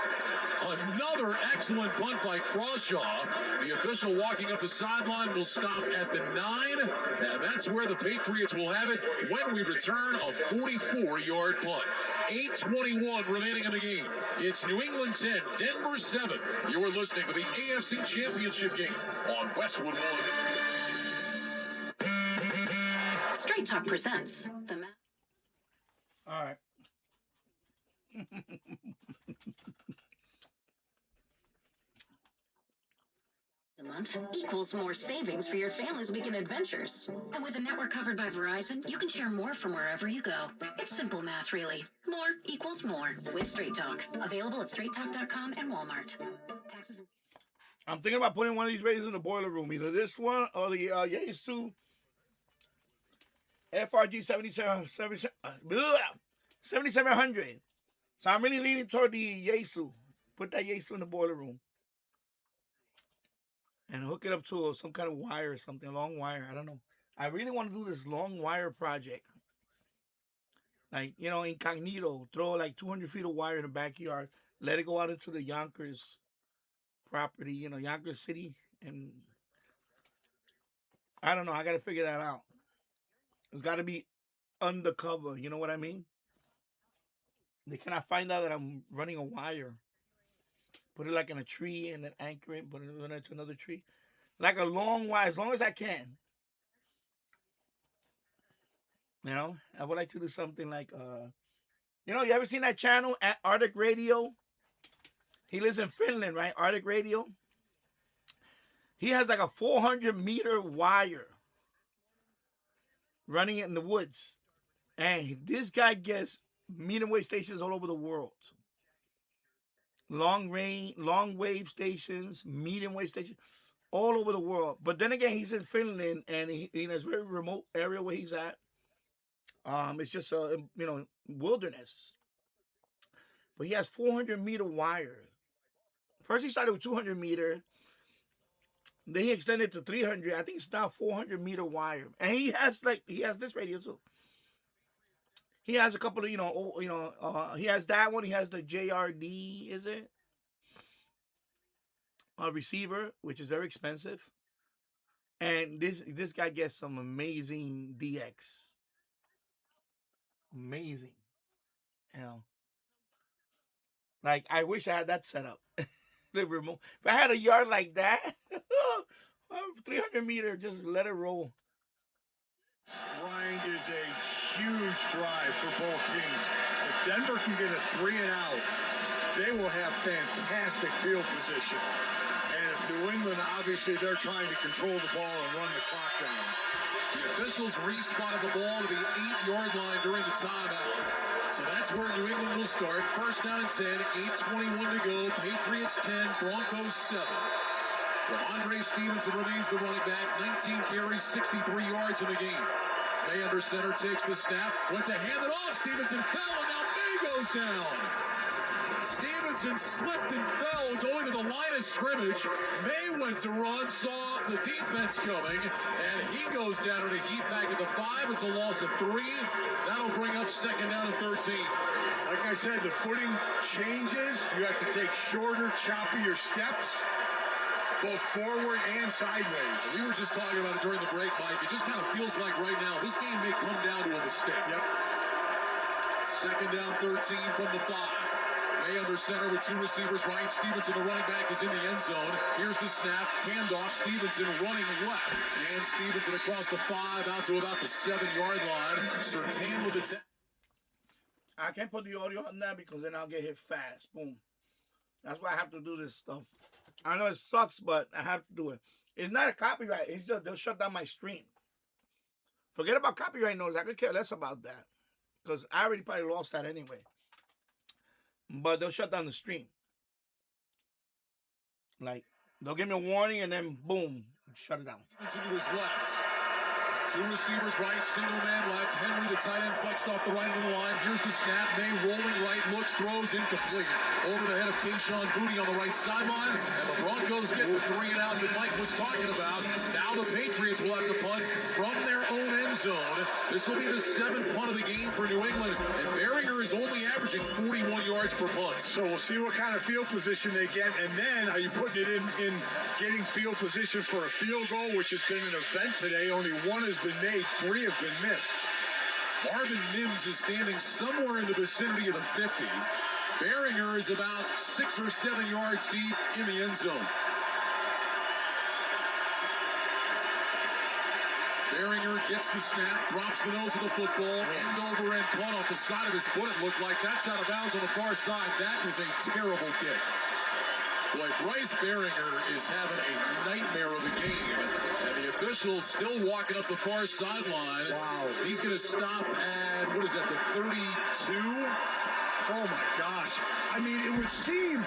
Another excellent punt by Crawshaw. The official walking up the sideline will stop at the 9. And that's where the Patriots will have it when we return a 44-yard punt. 8:21 remaining in the game. It's New England 10, Denver 7. You are listening to the AFC Championship game on Westwood One. Straight Talk presents the All right. a month equals more savings for your family's weekend adventures. And with a network covered by Verizon, you can share more from wherever you go. It's simple math, really. More equals more with Straight Talk. Available at straighttalk.com and Walmart. Taxes. I'm thinking about putting one of these radios in the boiler room, either this one or the Yaesu FRG 7700. So I'm really leaning toward the Yaesu. Put that Yaesu in the boiler room. And hook it up to some kind of wire or something, a long wire. I don't know. I really want to do this long wire project. Like, you know, incognito. Throw like 200 feet of wire in the backyard. Let it go out into the Yonkers property, you know, Yonkers City. And I don't know. I got to figure that out. It's got to be undercover. You know what I mean? They cannot find out that I'm running a wire. Put it like in a tree and then anchor it, put it into another tree. Like a long wire, as long as I can. You know, I would like to do something like You know, you ever seen that channel at Arctic Radio? He lives in Finland, right? Arctic Radio. He has like a 400-meter wire running in the woods. And this guy gets medium wave stations all over the world. Long wave stations, medium wave stations, all over the world. But then again, he's in Finland, and he in a very remote area where he's at. It's just a wilderness. But he has 400-meter wire. First he started with 200-meter. Then he extended to 300. I think it's now 400-meter wire. And he has this radio too. He has a couple of he has that one. He has the JRD, is it? A receiver, which is very expensive. And this guy gets some amazing DX. Amazing. You know. Like, I wish I had that set up. The remote. If I had a yard like that, 300 meter, just let it roll. Grind is a huge drive for both teams. If Denver can get a 3 and out, they will have fantastic field position. And if New England, obviously, they're trying to control the ball and run the clock down. The officials respotted the ball to the 8-yard line during the timeout. So that's where New England will start. First down and 10, 8:21 to go. Patriots 10, Broncos 7. Andre Stevenson remains the running back, 19 carries, 63 yards in the game. May under center takes the snap, went to hand it off. Stevenson fell, and now May goes down. Stevenson slipped and fell going to the line of scrimmage. May went to run, saw the defense coming, and he goes down in a heap back at the 5. It's a loss of 3. That'll bring up second down and 13. Like I said, the footing changes. You have to take shorter, choppier steps, both forward and sideways. We were just talking about it during the break, Mike. It just kind of feels like right now this game may come down to a mistake. Yep. Second down 13 from the 5. May under center with 2 receivers right. Stevenson, the running back, is in the end zone. Here's the snap. Handoff. Stevenson running left. And Stevenson across the 5 out to about the 7-yard line. Surtain with the 10. I can't put the audio on that because then I'll get hit fast. Boom. That's why I have to do this stuff. I know it sucks, but I have to do it. It's not a copyright. It's just they'll shut down my stream. Forget about copyright notice. I could care less about that because I already probably lost that anyway. But they'll shut down the stream. Like, they'll give me a warning and then boom, shut it down. To his left. 2 receivers right, single man left. Henry, the tight end, flexed off the right of the line. Here's the snap. May rolling right, looks, throws, incomplete. Over the head of Keyshawn Booty on the right sideline. And the Broncos get the 3 and out that Mike was talking about. Now the Patriots will have to punt from their own end zone. This will be the 7th punt of the game for New England. And Berringer is only averaging 41 yards per punt. So we'll see what kind of field position they get. And then are you putting it in getting field position for a field goal, which has been an event today. Only 1 has been made, 3 have been missed. Marvin Mims is standing somewhere in the vicinity of the 50. Berringer is about 6 or 7 yards deep in the end zone. Berringer gets the snap, drops the nose of the football, end over end punt off the side of his foot. It looked like that's out of bounds on the far side. That was a terrible kick. Boy, Bryce Berringer is having a nightmare of a game. And the official still walking up the far sideline. Wow. He's going to stop at, what is that, the 32? Oh, my gosh. I mean, it would seem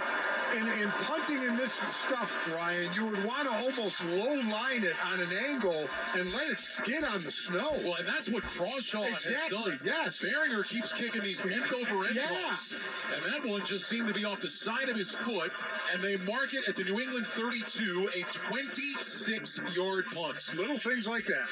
in punting in this stuff, Brian, you would want to almost low line it on an angle and let it skid on the snow. Well, and that's what Crawshaw has done. Yes. Berringer keeps kicking these end over end punts. And that one just seemed to be off the side of his foot. And they mark it at the New England 32, a 26-yard punt. Little things like that.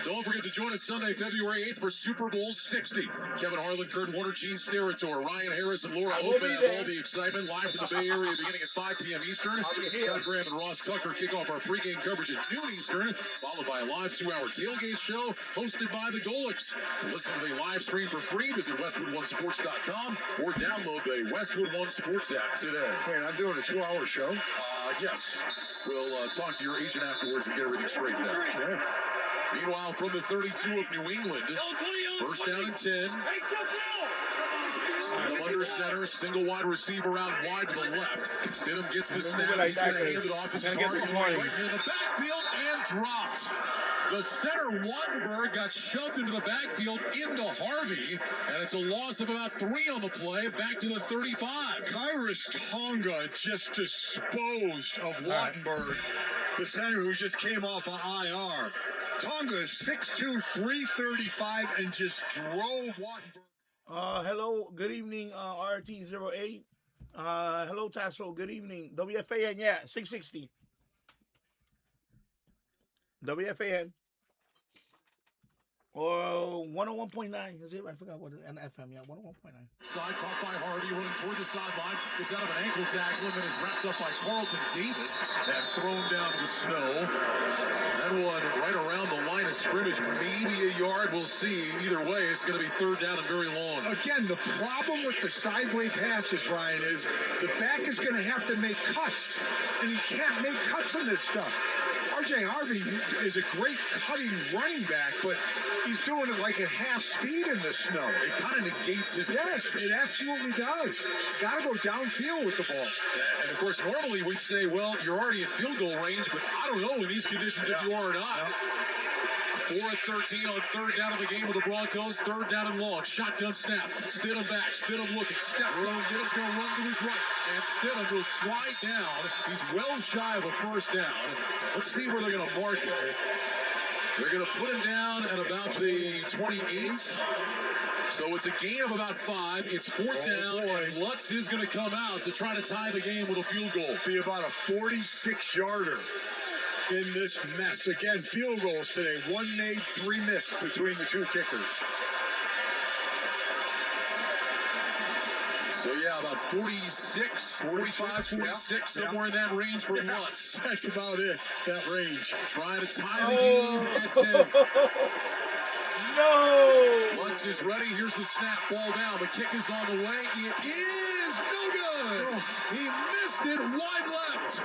Don't forget to join us Sunday, February 8th for Super Bowl 60. Kevin Harlan, Kurt Warner, Gene Steratore, Ryan Harris, and Laura Open have all the excitement live from the Bay Area beginning at 5 p.m. Eastern. Scott Graham and Ross Tucker kick off our pregame coverage at noon Eastern, followed by a live 2-hour tailgate show hosted by the Golics. To listen to the live stream for free, visit WestwoodOneSports.com or download the Westwood One Sports app today. Wait, I'm doing a 2-hour show? Yes. We'll talk to your agent afterwards and get everything straightened out. Sure. Meanwhile, from the 32 of New England, first down and 10. under center, single wide receiver out wide to the left. Stidham gets the Move it snap. like He's that, going to hand Chris. it off to I'm gonna get the Hardy warning. right near the backfield and dropped. The center, Wattenberg, got shoved into the backfield into Harvey, and it's a loss of about 3 on the play, back to the 35. Kyrus Tonga just disposed of Wattenberg, the center who just came off of IR. Tonga is 6'2", 335, and just drove Wattenberg. Hello, good evening, RT08. Hello, Tasso, good evening. WFAN, yeah, 660. WFAN. Or 101.9, is it? I forgot what it is. And FM, yeah, 101.9. Side caught by Hardy, running toward the sideline. Gets out of an ankle tackle and is wrapped up by Carlton Davis and thrown down to the snow. That one right around the line of scrimmage, maybe a yard. We'll see. Either way, it's going to be third down and very long. Again, the problem with the sideway passes, Ryan, is the back is going to have to make cuts, and he can't make cuts in this stuff. R.J. Harvey is a great cutting running back, but he's doing it like at half speed in the snow. It kind of negates his... Yes, it absolutely does. Got to go downfield with the ball. And, of course, normally we'd say, well, you're already in field goal range, but I don't know in these conditions if you are or not. 4-13 on third down of the game with the Broncos. Third down and long. Shotgun snap. Stidham back. Stidham looking. Step throws. Stidham's going to run to his right. And Stidham will slide down. He's well shy of a first down. Let's see where they're going to mark it. They're going to put him down at about the 28. So it's a gain of about 5. It's fourth down. And Lutz is going to come out to try to tie the game with a field goal. Be about a 46-yarder. In this mess. Again, field goals today. 1 made, 3 missed between the two kickers. So, yeah, about 46, 45, 46, somewhere in that range for Lutz. That's about it, that range. Trying to tie the game at 10. No! Lutz is ready. Here's the snap. Ball down. The kick is on the way. It is no good. He missed it wide left.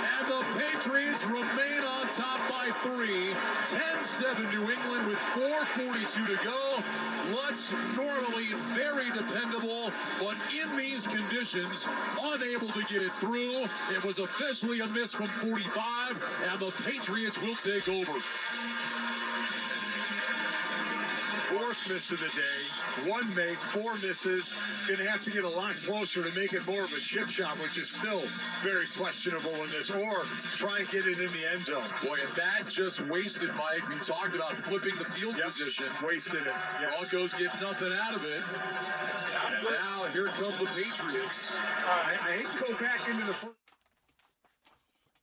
And the Patriots remain on top by 3. 10-7 New England with 4:42 to go. Lutz, normally very dependable, but in these conditions, unable to get it through. It was officially a miss from 45, and the Patriots will take over. 4th miss of the day. 1 made, 4 misses. Going to have to get a lot closer to make it more of a chip shot, which is still very questionable in this, or try and get it in the end zone. Boy, and that just wasted, Mike. We talked about flipping the field position. Wasted it. Broncos get nothing out of it. And now here come the Patriots. I hate to go back into the first.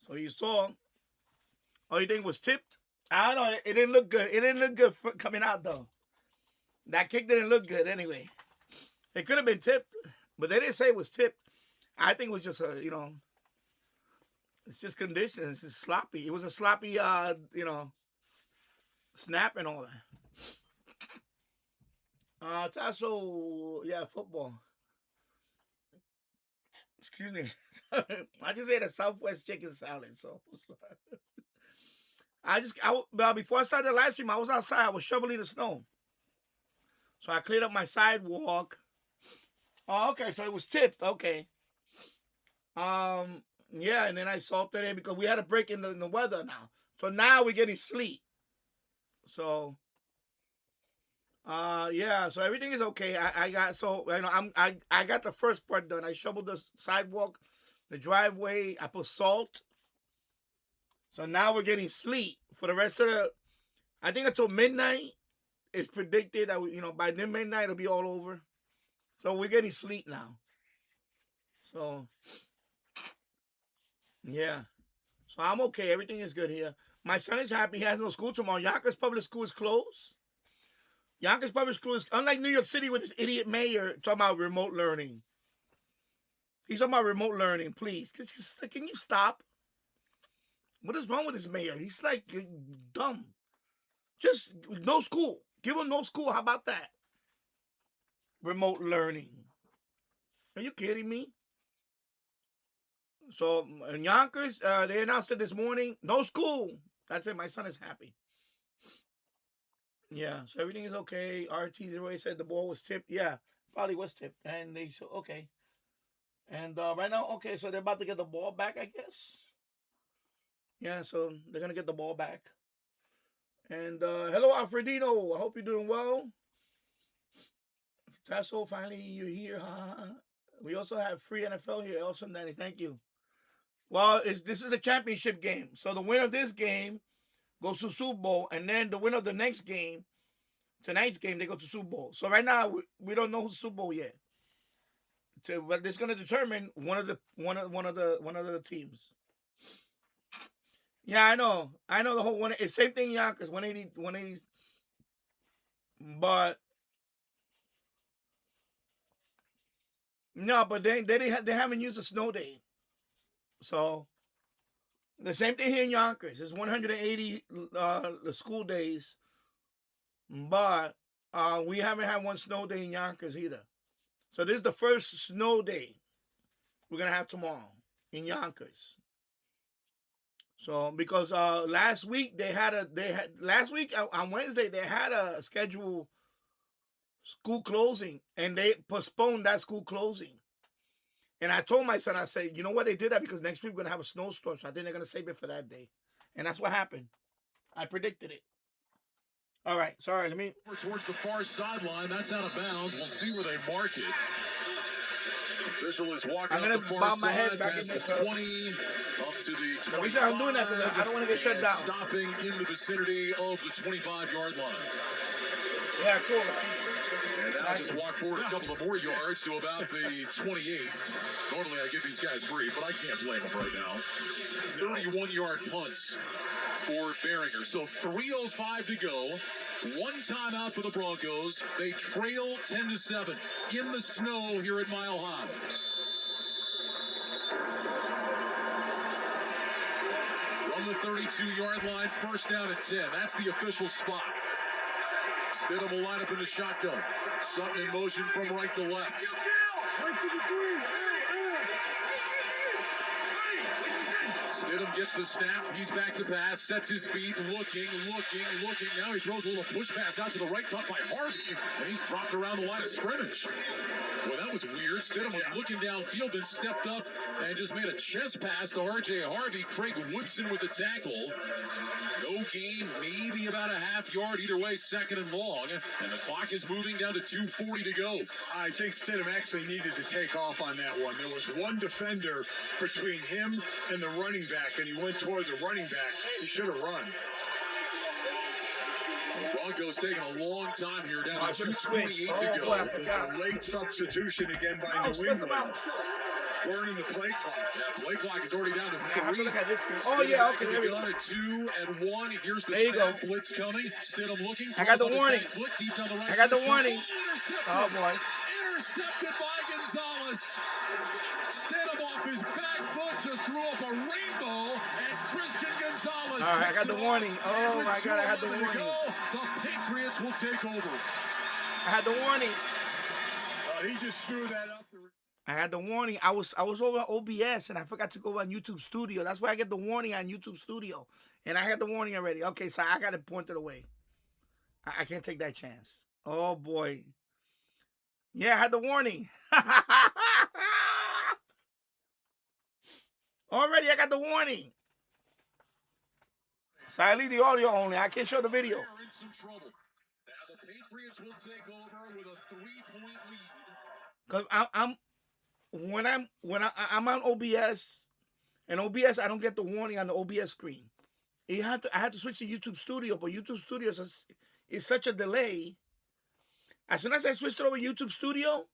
So you saw, you think was tipped? I don't know. It didn't look good. It didn't look good for coming out, though. That kick didn't look good anyway. It could have been tipped, but they didn't say it was tipped. I think it was just it's just conditions. It's sloppy. It was a sloppy, snap and all that. Tasso, yeah, football. Excuse me. I just ate a Southwest chicken salad, so. Before I started the live stream, I was outside. I was shoveling the snow. So I cleared up my sidewalk. Oh, okay. So it was tipped. Okay. Yeah, and then I salted it because we had a break in the weather now. So now we're getting sleet. So, yeah. So everything is okay. I got the first part done. I shoveled the sidewalk, the driveway. I put salt. So now we're getting sleet for the rest of the. I think until midnight. It's predicted that by then midnight it'll be all over. So we're getting sleet now. So yeah. So I'm okay. Everything is good here. My son is happy. He has no school tomorrow. Yonkers Public School is closed. Yonkers Public School is unlike New York City with this idiot mayor talking about remote learning. He's talking about remote learning. Please, can you stop? What is wrong with this mayor? He's like dumb. Just no school. Give them no school. How about that? Remote learning. Are you kidding me? So in Yonkers, they announced it this morning. No school. That's it. My son is happy. Yeah. So everything is okay. RT08 said the ball was tipped. Yeah. probably was tipped, and they show okay. And right now, okay, so they're about to get the ball back, I guess. Yeah, so they're gonna get the ball back. And hello, Alfredino. I hope you're doing well. Tasso, finally you're here. We also have free NFL here. Awesome, Danny. Thank you. Well, this is a championship game, so the winner of this game goes to Super Bowl, and then the winner of the next game, tonight's game, they go to Super Bowl. So right now we don't know who's Super Bowl yet. But it's going to determine one of the teams. Yeah, I know the whole one. It's same thing, Yonkers 180. But no, but they haven't used a snow day. So the same thing here in Yonkers. It's 180 the school days, but we haven't had one snow day in Yonkers either. So this is the first snow day we're gonna have tomorrow in Yonkers. So because last week on Wednesday they had a scheduled school closing, and they postponed that school closing. And I told my son, I said, you know what, they did that because next week we're gonna have a snowstorm, so I think they're gonna save it for that day. And that's what happened. I predicted it. All right, sorry, let me. Towards the far sideline, that's out of bounds. We'll see where they mark it. Official is walking. I'm gonna bow my head back in this. 20 up to the. The reason I'm doing that because I don't want to get shut down. Stopping in the vicinity of the 25-yard line. Yeah, cool. And now just walk forward a couple of more yards to about the 28. Normally I give these guys free, but I can't blame them right now. 31-yard punts for Behringer. So 3:05 to go. One timeout for the Broncos. They trail 10-7 in the snow here at Mile High. From the 32-yard line, first down at 10. That's the official spot. Stidham will line up in the shotgun. Sutton in motion from right to left. Stidham gets the snap. He's back to pass. Sets his feet. Looking. Now he throws a little push pass out to the right, caught by Harvey. And he's dropped around the line of scrimmage. Boy, that was weird. Stidham was looking downfield and stepped up and just made a chest pass to R.J. Harvey. Craig Woodson with the tackle. No gain, maybe about a half yard. Either way, second and long. And the clock is moving down to 2:40 to go. I think Stidham actually needed to take off on that one. There was one defender between him and the running back, and he went toward the running back. He should have run. The Broncos taking a long time here down I to should have switched. 2:28 Oh, to go. boy, I forgot. A late substitution again by Oh, New space them England. out. Burning the play clock. Yeah, play clock is already down to I have to 3. look at this screen. Oh, yeah, okay, there we go. On at 2 and 1. Here's the There you go. snap. Blitz coming. Stidham looking. I got the Throws on warning. his back foot, deep down the right I got the side. warning. Intercepted. Oh, boy. Intercepted by Gonzalez. Stidham off his back foot just threw up a rainbow, and Christian Gonzalez. All right, I got the warning. Oh, my God, I had the warning. The Patriots will take over. I had the warning. He just threw that up. I had the warning. I was over on OBS and I forgot to go on YouTube Studio. That's why I get the warning on YouTube Studio. And I had the warning already. Okay, so I got to point it away. I can't take that chance. Oh, boy. Yeah, I had the warning. Already, I got the warning. So I leave the audio only. I can't show the video. They're in some trouble. Now the Patriots will take over with a 3-point lead. Because I'm on OBS, and OBS I don't get the warning on the OBS screen. I had to switch to YouTube Studio, but YouTube Studio is such a delay. As soon as I switched it over to YouTube Studio,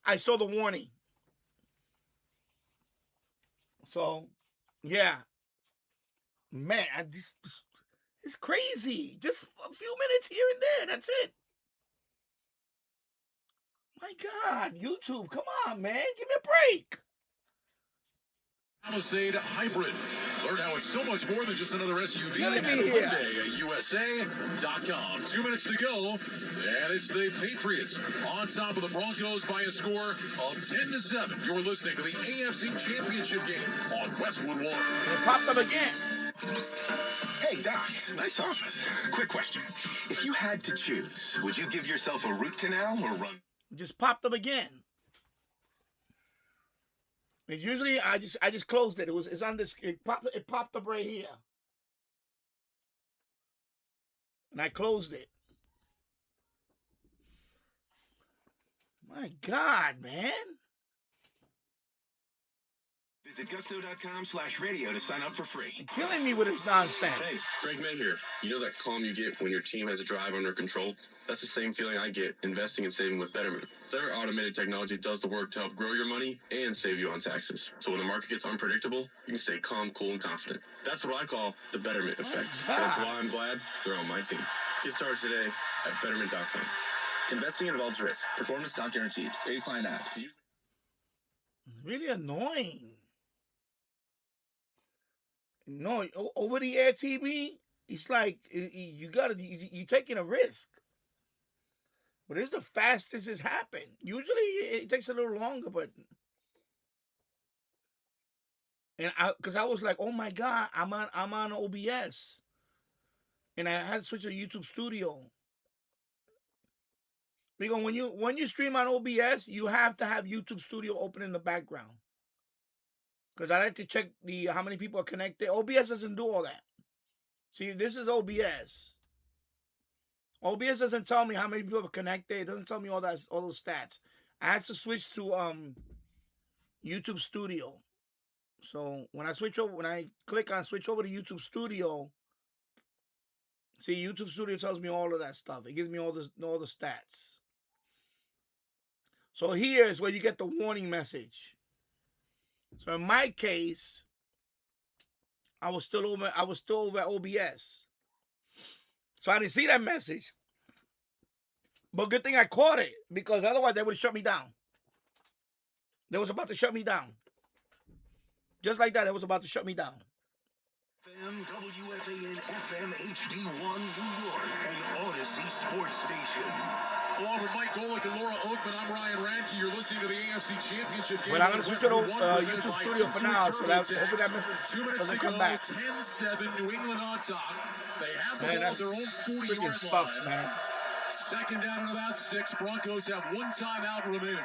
I saw the warning. So, yeah, man, it's crazy. Just a few minutes here and there. That's it. My God, YouTube, come on, man. Give me a break. Palisade Hybrid. Learn how it's so much more than just another SUV. Killing me at here. USA.com. 2 minutes to go, and it's the Patriots on top of the Broncos by a score of 10-7. You're listening to the AFC Championship game on Westwood One. It popped up again. Hey, Doc, nice office. Quick question. If you had to choose, would you give yourself a root canal or run? Just popped up again. And usually I just closed it. It's on this. It popped up right here, and I closed it. My God, man. Visit gusto.com/radio to sign up for free. You're killing me with this nonsense. Hey, Greg May here. You know that calm you get when your team has a drive under control? That's the same feeling I get investing and saving with Betterment. Their automated technology does the work to help grow your money and save you on taxes. So when the market gets unpredictable, you can stay calm, cool, and confident. That's what I call the Betterment effect. That's why I'm glad they're on my team. Get started today at Betterment.com. Investing involves risk. Performance not guaranteed. Baseline app. It's really annoying. No, over the air TV, it's like you're taking a risk. But it's the fastest it's happened. Usually it takes a little longer, but because I was like, oh my God, I'm on OBS, and I had to switch to YouTube Studio. Because when you stream on OBS, you have to have YouTube Studio open in the background. Because I like to check how many people are connected. OBS doesn't do all that. See, this is OBS. OBS doesn't tell me how many people are connected. It doesn't tell me all those stats. I had to switch to YouTube Studio. So when I click on switch over to YouTube Studio, see, YouTube Studio tells me all of that stuff. It gives me all the stats. So here is where you get the warning message. So in my case, I was still over at OBS. So I didn't see that message. But good thing I caught it, because otherwise they would have shut me down. They was about to shut me down. Just like that, they was about to shut me down. WFAN FM HD1 New York, an Odyssey sports station. Along with Mike Golick and Laura Oakman, I'm Ryan Ranke. You're listening to the AFC Championship game. But I'm going to switch to YouTube Studio for now, so that hopefully that message doesn't come back. 10-7, New England on top. They have the ball Man, at their own 40-yard line. freaking sucks, man. Second down and about 6. Broncos have one timeout remaining.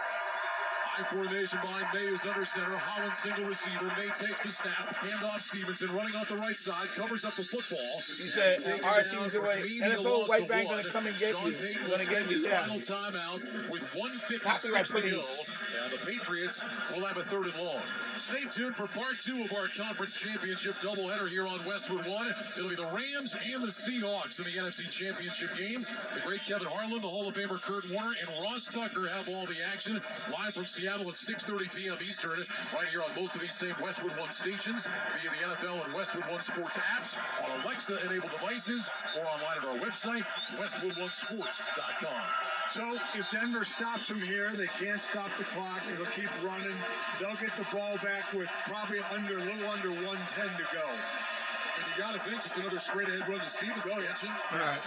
High formation behind May, who's under center. Holland single receiver. May takes the snap. Handoff Stevenson running off the right side. Covers up the football. He said, RT's away. NFL white bank going to come and get you. Going to get you, yeah. Final timeout with 1:56 Copyright to go. police. And the Patriots will have a 3rd and long. Stay tuned for part 2 of our conference championship doubleheader here on Westwood One. It'll be the Rams and the Seahawks in the NFC Championship game. The great Kevin Harlan, the Hall of Famer Kurt Warner, and Ross Tucker have all the action. Live from Seattle at 6:30 p.m. Eastern, right here on most of these same Westwood One stations, via the NFL and Westwood One Sports apps, on Alexa-enabled devices, or online at our website, westwoodonesports.com. So if Denver stops them here, they can't stop the clock. It'll keep running. They'll get the ball back with probably a little under 1:10 to go. And you got to think it's another straight ahead run to Steven. Go ahead, Jim. All right.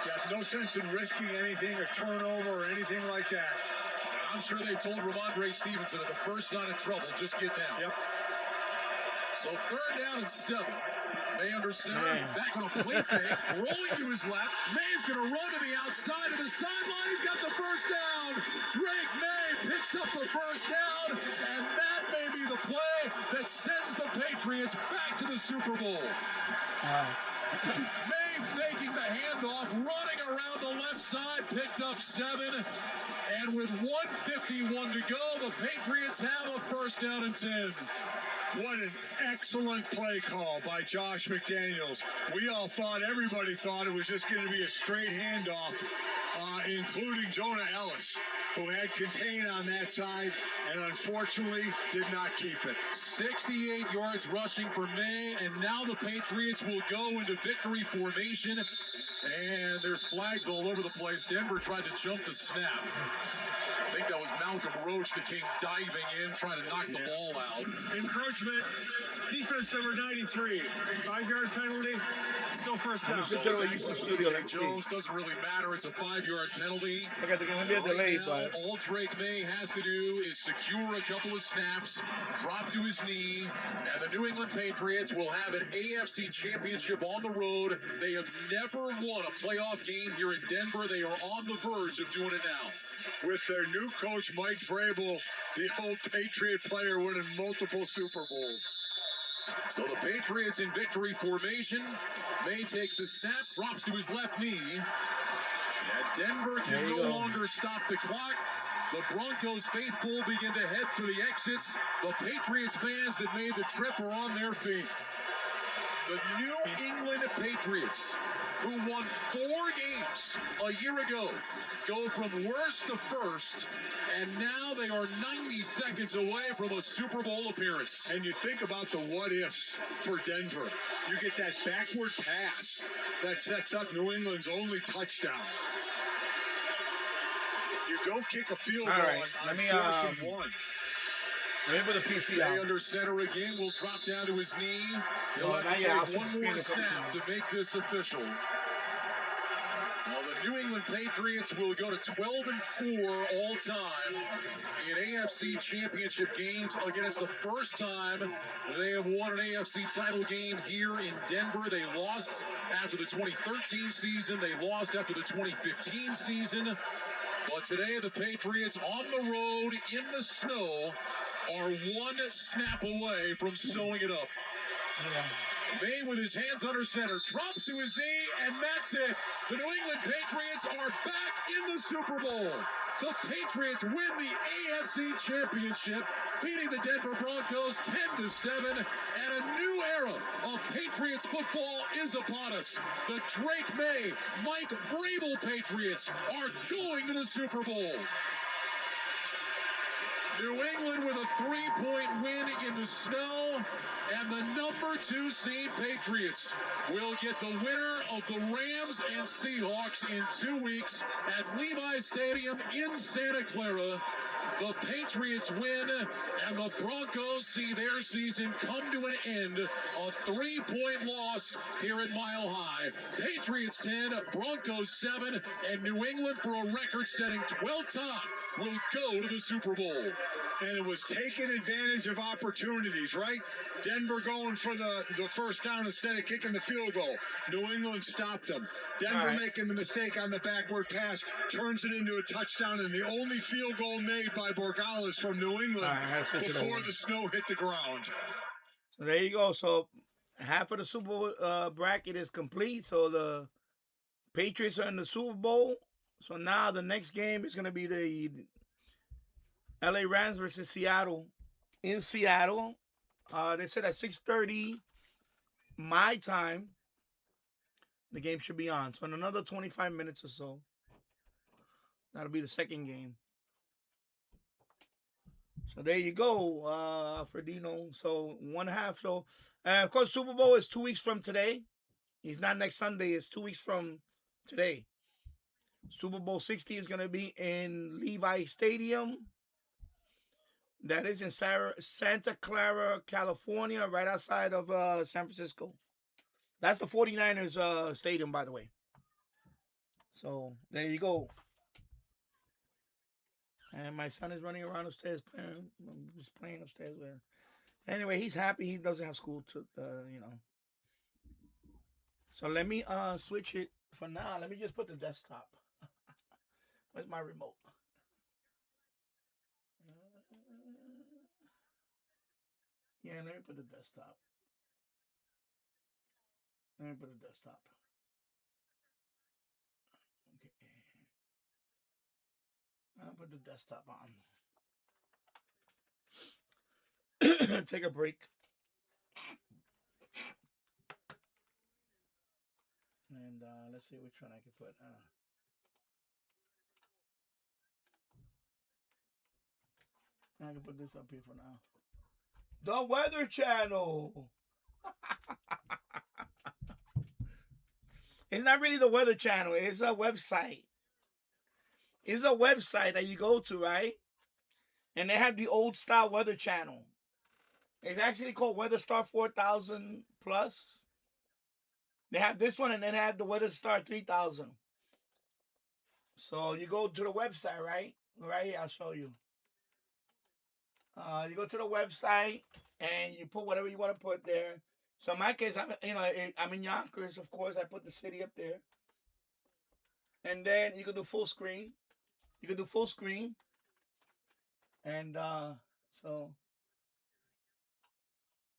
Yeah, no sense in risking anything, a turnover or anything like that. I'm sure they told Ramondre Stevenson at the first sign of trouble, just get down. Yep. So 3rd down and 7. May under center, back on a play fake, rolling to his left. May's going to run to the outside of the sideline. He's got the first down. Drake May picks up the first down, and that may be the play that sends the Patriots back to the Super Bowl. May faking the handoff, running around the left side, picked up 7. And with 1:51 to go, the Patriots have a first down and 10. What an excellent play call by Josh McDaniels. Everybody thought it was just going to be a straight handoff, including Jonah Ellis, who had contained on that side and unfortunately did not keep it. 68 yards rushing for May, and now the Patriots will go into victory formation. And there's flags all over the place. Denver tried to jump the snap. I think that was Malcolm Roach that came diving in, trying to knock the ball out. Encroachment. Defense number 93. 5-yard penalty. Still first down. Let me switch over to YouTube Studio. Let's see. Jones doesn't really matter. It's a 5-yard penalty. I got going to be a delay, but All Drake May has to do is secure a couple of snaps, drop to his knee, and the New England Patriots will have an AFC Championship on the road. They have never won a playoff game here in Denver. They are on the verge of doing it now. with their new coach, Mike Vrabel, the old Patriot player winning multiple Super Bowls. So the Patriots in victory formation. May takes the snap, drops to his left knee. And Denver can no longer stop the clock. The Broncos faithful begin to head for the exits. The Patriots fans that made the trip are on their feet. The New England Patriots, who won 4 games a year ago, go from worst to first, and now they are 90 seconds away from a Super Bowl appearance. And you think about the what-ifs for Denver. You get that backward pass that sets up New England's only touchdown. You don't kick a field goal on 4th and 1. Let me put the PC Stay out. under center again, will drop down to his knee. He'll No, have not to yet. I'll take one switch more screen a couple snap times. to make this official. Now the New England Patriots will go to 12-4 all time in AFC championship games. Again, it's the first time they have won an AFC title game here in Denver. They lost after the 2013 season. They lost after the 2015 season. But today, the Patriots on the road in the snow are one snap away from sewing it up. May, with his hands under center, drops to his knee, and that's it. The New England Patriots are back in the Super Bowl. The Patriots win the AFC Championship, beating the Denver Broncos 10-7, and a new era of Patriots football is upon us. The Drake May, Mike Vrabel Patriots are going to the Super Bowl. New England with a 3-point win in the snow, and the number 2 seed Patriots will get the winner of the Rams and Seahawks in 2 weeks at Levi's Stadium in Santa Clara. The Patriots win, and the Broncos see their season come to an end. A 3-point loss here at Mile High. Patriots 10, Broncos 7, and New England for a record-setting 12th time will go to the Super Bowl. And it was taking advantage of opportunities, right? Denver going for the first down instead of kicking the field goal. New England stopped them. Denver making the mistake on the backward pass, turns it into a touchdown, and the only field goal made by Borgales from New England before the snow hit the ground. So there you go. So half of the Super Bowl bracket is complete. So the Patriots are in the Super Bowl. So now the next game is going to be the LA Rams versus Seattle in Seattle. They said at 6:30 my time, the game should be on. So in another 25 minutes or so, that'll be the second game. So there you go, Alfredino. So 1/2. So, of course, Super Bowl is 2 weeks from today. It's not next Sunday. It's 2 weeks from today. Super Bowl 60 is going to be in Levi Stadium. That is in Santa Clara, California, right outside of San Francisco. That's the 49ers stadium, by the way. So there you go. And my son is running around upstairs playing. I'm just playing upstairs with him. Anyway, he's happy. He doesn't have school to, So let me switch it for now. Let me just put the desktop. Where's my remote? Yeah, let me put the desktop. Let me put the desktop. Okay. I'll put the desktop on. Take a break. And let's see which one I can put. I can put this up here for now. The Weather Channel. It's not really the Weather Channel. It's a website. It's a website that you go to, right? And they have the old style Weather Channel. It's actually called Weather Star 4000 Plus. They have this one, and then they have the Weather Star 3000. So you go to the website, right? Right here, I'll show you. You go to the website and you put whatever you want to put there. So in my case, I'm in Yonkers, of course. I put the city up there. And then you can do full screen. You can do full screen. And so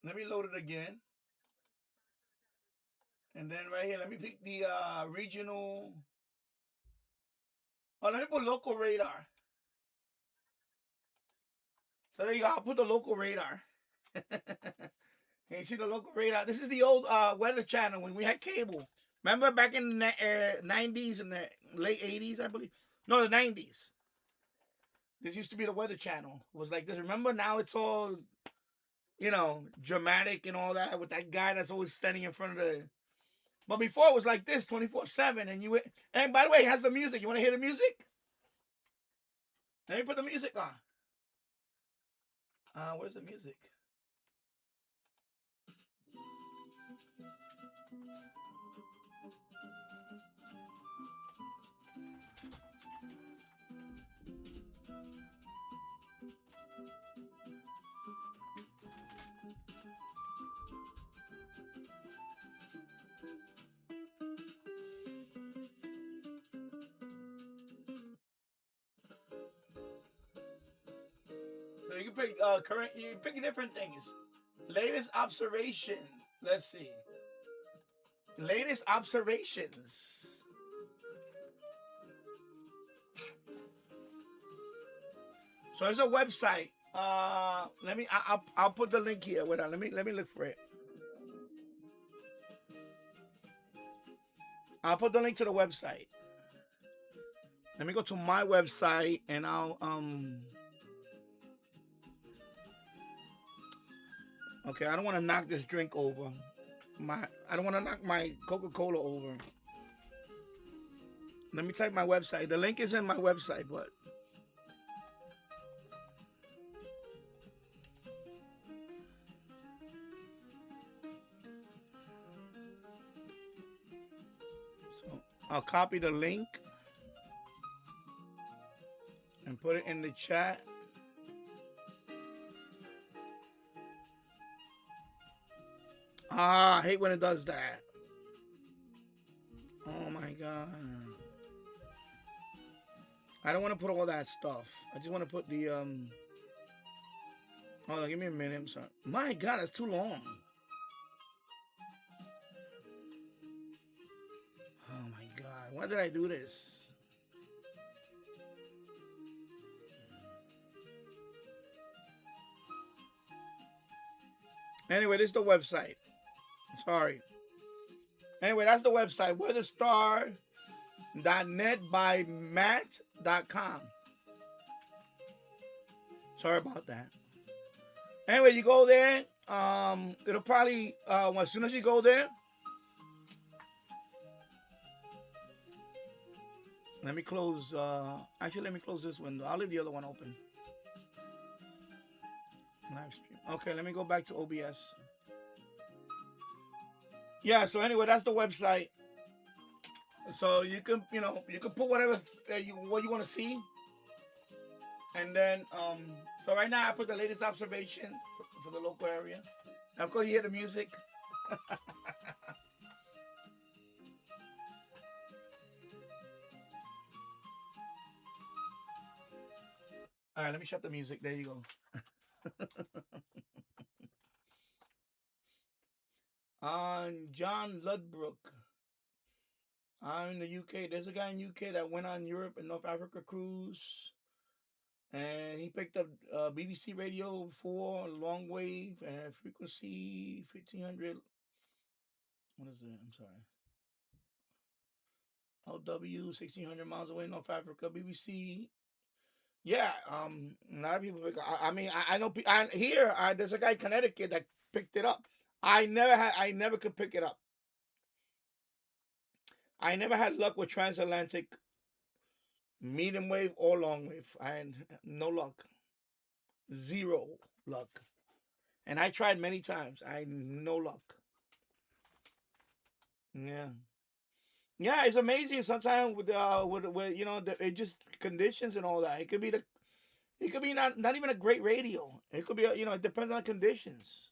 let me load it again. And then right here, let me pick the regional. Oh, let me put local radar. So there you go. I'll put the local radar. You see the local radar? This is the old Weather Channel when we had cable. Remember back in the 90s and the late 80s, I believe? No, the 90s. This used to be the Weather Channel. It was like this. Remember, now it's all, you know, dramatic and all that with that guy that's always standing in front of the... But before it was like this, 24/7. And you... And by the way, it has the music. You want to hear the music? Let me put the music on. Where's the music? So you can pick current. You can pick different things. Latest observation. Let's see. Latest observations. So there's a website. Let me. I'll put the link here. Wait on. Let me look for it. I'll put the link to the website. Let me go to my website and I'll Okay, I don't want to knock this drink over. I don't want to knock my Coca-Cola over. Let me type my website. The link is in my website, but so I'll copy the link and put it in the chat. I hate when it does that. Oh my God. I don't want to put all that stuff. I just want to put the Hold on, give me a minute. I'm sorry. My God, that's too long. Oh my God. Why did I do this? Anyway, this is the website. Sorry. Anyway, that's the website. Weatherstar.net by Matt.com. Sorry about that. Anyway, you go there. It'll probably as soon as you go there. Let me close. Actually, let me close this window. I'll leave the other one open. Live stream. Okay, let me go back to OBS. Yeah, so anyway, that's the website. So you can, you can put whatever what you want to see. And then, so right now I put the latest observation for the local area. Now, of course, you hear the music. All right, let me shut the music. There you go. John Ludbrook. I'm in the UK. There's a guy in UK that went on Europe and North Africa cruise. And he picked up BBC Radio 4, longwave, and frequency 1500. What is it? I'm sorry. LW, 1600 miles away, North Africa, BBC. Yeah, a lot of people pick up. I mean, I know here. There's a guy in Connecticut that picked it up. I never could pick it up. I never had luck with transatlantic medium wave or long wave. I had no luck. Zero luck. And I tried many times. I had no luck. Yeah. Yeah, it's amazing sometimes with it just conditions and all that. It could be not even a great radio. It could be it depends on conditions.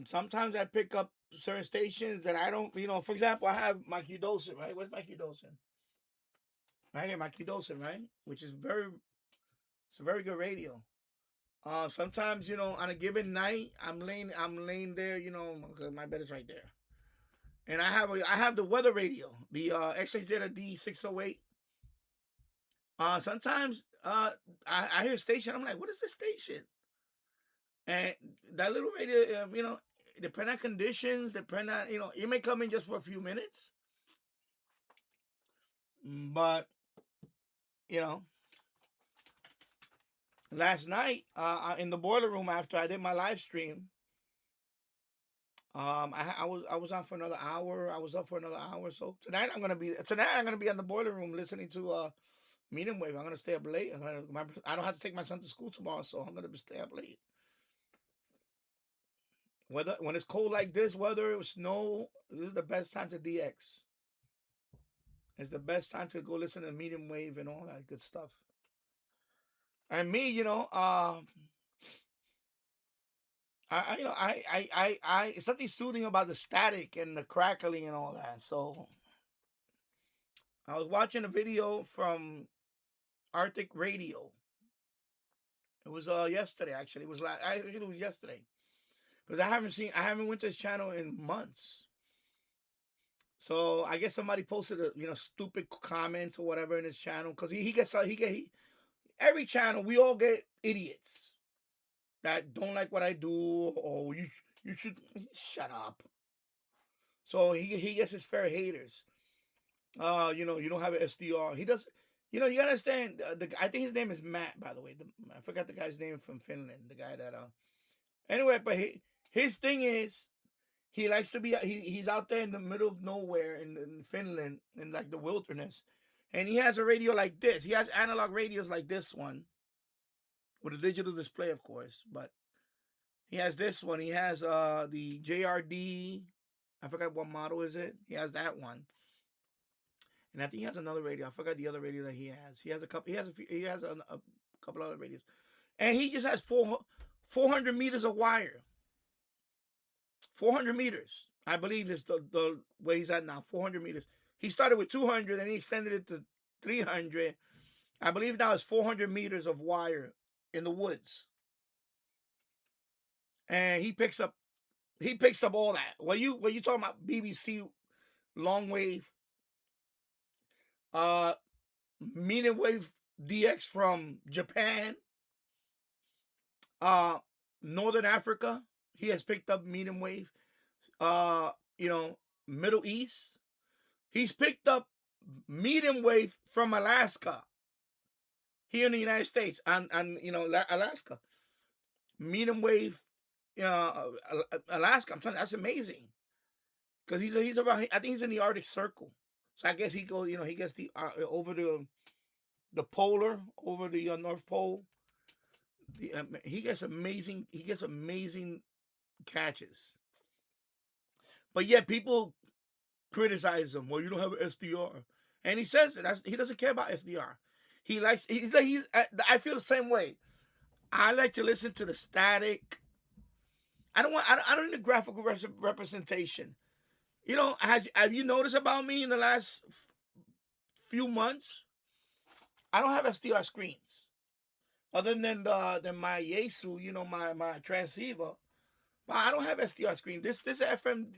Sometimes I pick up certain stations that I don't, for example, I have my Q-Dosing, right? Where's my Q-Dosing? Right here, my Q-Dosing, right? Which is it's a very good radio. Sometimes, on a given night, I'm laying there, 'cause my bed is right there. And I have the weather radio, the XHZ D608. Sometimes I hear a station, I'm like, what is this station? And that little radio, depend on conditions, depend on, it may come in just for a few minutes. But, last night, in the boiler room after I did my live stream, I was on for another hour. I was up for another hour. So tonight I'm gonna be in the boiler room listening to Medium Wave. I'm gonna stay up late. I don't have to take my son to school tomorrow, so I'm gonna stay up late. When it's cold like this, whether it was snow, this is the best time to DX. It's the best time to go listen to Medium Wave and all that good stuff. And me, it's something soothing about the static and the crackling and all that. So I was watching a video from Arctic Radio. It was yesterday, actually. I think it was yesterday, because I haven't went to his channel in months. So I guess somebody posted stupid comments or whatever in his channel, because every channel we all get idiots that don't like what I do, or you should shut up. So he gets his fair haters. You don't have an SDR. He does. You gotta understand. I think his name is Matt, by the way. I forgot the guy's name from Finland. The guy that Anyway, but his thing is, he likes to be. He's out there in the middle of nowhere in Finland, in like the wilderness, and he has a radio like this. He has analog radios like this one, with a digital display, of course. But he has this one. He has the JRD. I forgot what model is it. He has that one. And I think he has another radio. I forgot the other radio that he has. He has a couple. He has a couple other radios, and he just has 400 meters of wire. 400 meters, I believe, is the way he's at now. 400 meters. He started with 200, and he extended it to 300. I believe now it's 400 meters of wire in the woods, and he picks up all that. When you talking about BBC longwave, medium wave DX from Japan, Northern Africa, he has picked up medium wave. Middle East, he's picked up medium wave from Alaska, here in the United States, and Alaska, medium wave, Alaska. I'm telling you, that's amazing, because he's around. I think he's in the Arctic Circle. So I guess he goes, he gets the over the polar, over the North Pole. He gets amazing catches. But yet people criticize him. Well, you don't have an SDR, and he says that he doesn't care about SDR. I feel the same way. I like to listen to the static. I don't need a graphical representation. Have you noticed about me in the last few months? I don't have SDR screens, other than my Yaesu, my transceiver. But I don't have SDR screen. This FM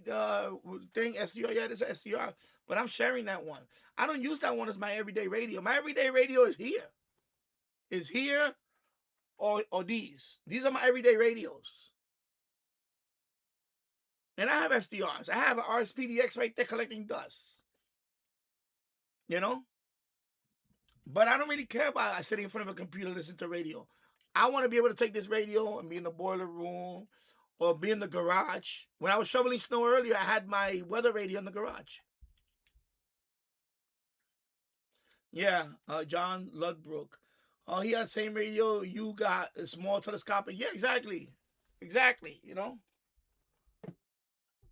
thing, SDR, yeah, this is SDR. But I'm sharing that one. I don't use that one as my everyday radio. My everyday radio is here. Is here, or these. These are my everyday radios. And I have SDRs. I have an RSPdx right there collecting dust. But I don't really care about sitting in front of a computer listening to radio. I want to be able to take this radio and be in the boiler room or be in the garage. When I was shoveling snow earlier, I had my weather radio in the garage. Yeah, John Ludbrook. Oh, he had the same radio you got, a small telescopic. Yeah, exactly. Exactly,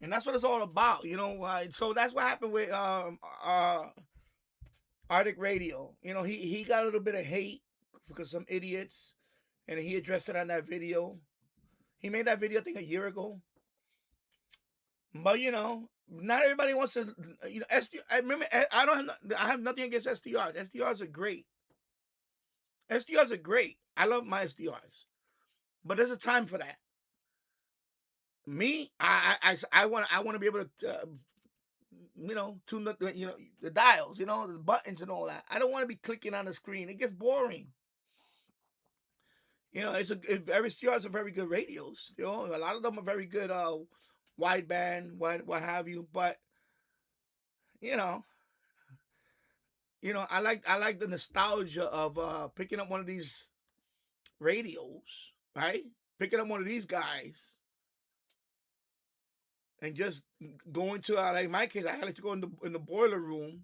And that's what it's all about, So that's what happened with Arctic Radio. He got a little bit of hate because some idiots, and he addressed it on that video. He made that video, I think, a year ago. But you know, not everybody wants to. You know, I remember. I don't have. I have nothing against SDRs. SDRs are great. SDRs are great. I love my SDRs. But there's a time for that. Me, I want to be able to, you know, tune the, you know, the dials, you know, the buttons and all that. I don't want to be clicking on the screen. It gets boring. You know, every SDRs are very good radios. You know, a lot of them are very good wideband, what have you. But you know, I like the nostalgia of picking up one of these radios, right? Picking up one of these guys and just going to like in my case, I like to go in the boiler room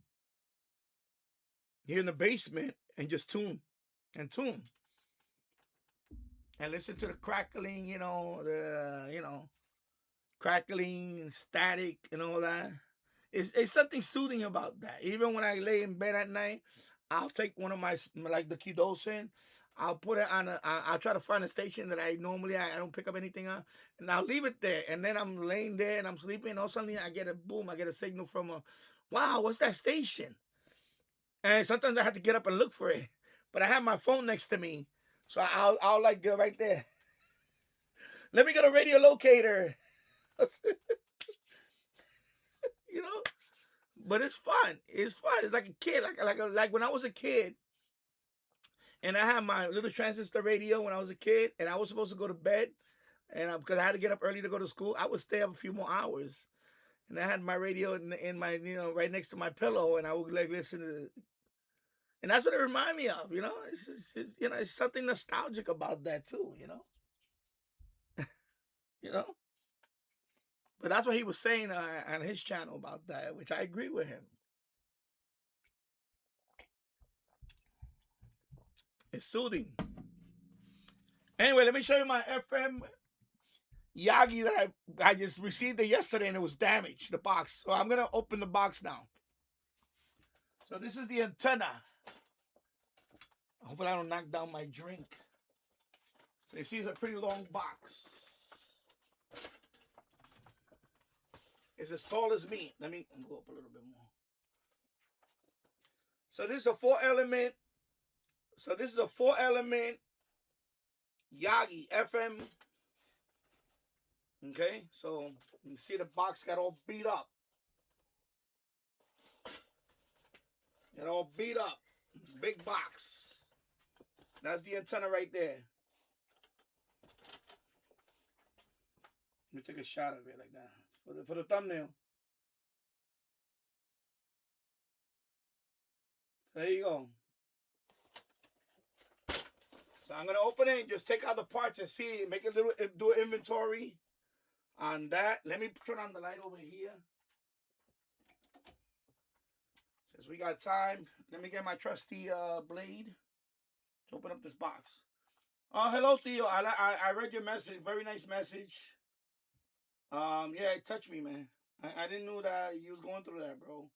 here in the basement and just tune and listen to the crackling, crackling, static, and all that. It's something soothing about that. Even when I lay in bed at night, I'll take one of my like the Qdosin. I'll put it on I'll try to find a station that I normally I don't pick up anything on, and I'll leave it there. And then I'm laying there and I'm sleeping. And all suddenly I get a signal from wow, what's that station? And sometimes I have to get up and look for it, but I have my phone next to me, so I'll like go right there. Let me get a radio locator. You know, but it's fun. It's fun. It's like a kid, like when I was a kid, and I had my little transistor radio when I was a kid, and I was supposed to go to bed, and because I had to get up early to go to school, I would stay up a few more hours, and I had my radio in my right next to my pillow, and I would like listen to, and that's what it reminded me of. You know, it's something nostalgic about that too. You know. But that's what he was saying on his channel about that, which I agree with him. It's soothing. Anyway, let me show you my FM Yagi that I just received it yesterday and it was damaged, the box. So I'm going to open the box now. So this is the antenna. Hopefully I don't knock down my drink. So you see it's a pretty long box. It's as tall as me. Let me go up a little bit more. So this is a 4-element. So this is a 4-element Yagi FM. Okay, so you see the box got all beat up. Got all beat up. Big box. That's the antenna right there. Let me take a shot of it like that for the thumbnail. There you go. So I'm gonna open it and just take out the parts and see, do an inventory on that. Let me turn on the light over here. Since we got time, let me get my trusty blade to open up this box. Hello Theo. I read your message. Very nice message. Yeah, it touched me, man. I didn't know that you was going through that, bro.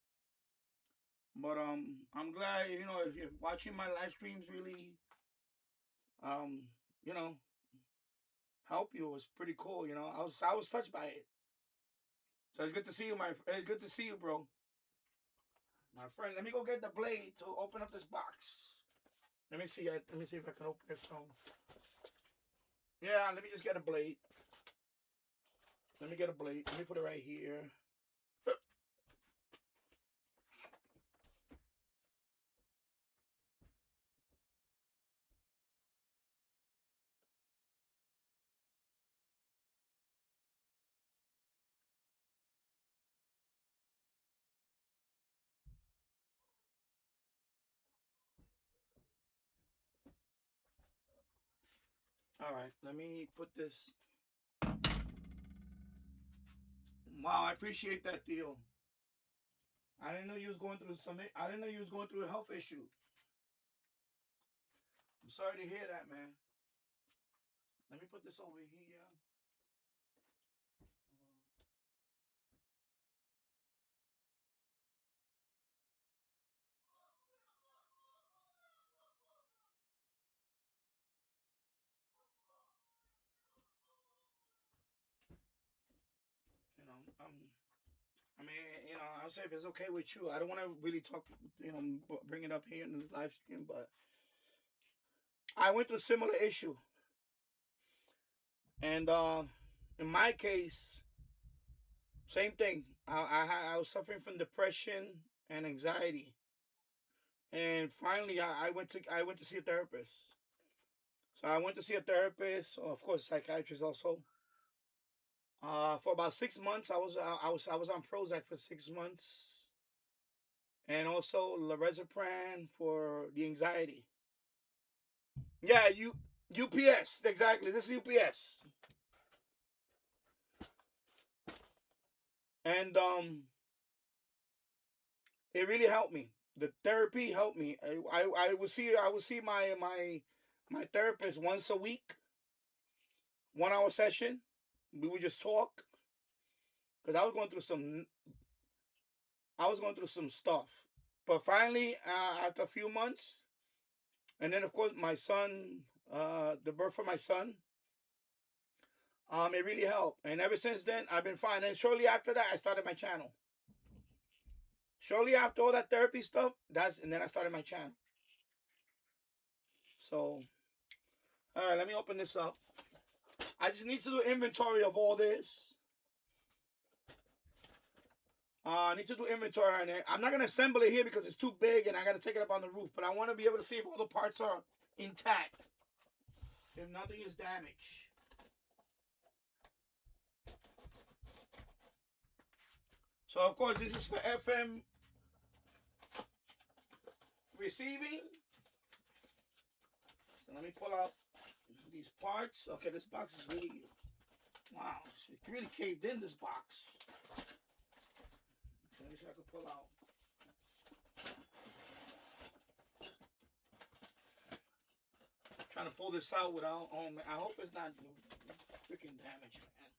But I'm glad, if you're watching my live streams really help you. It was pretty cool, I was touched by it. So it's good to see you, it's good to see you, bro. My friend, let me go get the blade to open up this box. Let me see if I can open it from. Yeah, let me just get a blade. Let me get a blade. Let me put it right here. All right, let me put this. Wow, I appreciate that deal. I didn't know you was going through I didn't know you was going through a health issue. I'm sorry to hear that, man. Let me put this over here. I mean, you know, I'll say if it's okay with you. I don't want to really talk, you know, bring it up here in the live stream, but I went through a similar issue. And in my case, same thing. I was suffering from depression and anxiety. And finally, I went to see a therapist. So I went to see a therapist, of course, a psychiatrist also. For about 6 months, I was on Prozac for 6 months, and also Lorazepam for the anxiety. Yeah, UPS, exactly. This is UPS, and it really helped me. The therapy helped me. I would see my therapist once a week, 1 hour session. We would just talk because I was going through some stuff. But finally, after a few months, and then of course my son, the birth of my son, it really helped. And ever since then, I've been fine. And shortly after that, I started my channel. Shortly after all that therapy stuff, and then I started my channel. So, all right, let me open this up. I just need to do inventory of all this. I need to do inventory on it. I'm not going to assemble it here because it's too big and I got to take it up on the roof. But I want to be able to see if all the parts are intact. If nothing is damaged. So, of course, this is for FM receiving. So, let me pull out these parts. Okay, this box is really, wow, it really caved in, this box. Let me see if I can pull out. I'm trying to pull this out without, oh man, I hope it's not freaking damaged, man.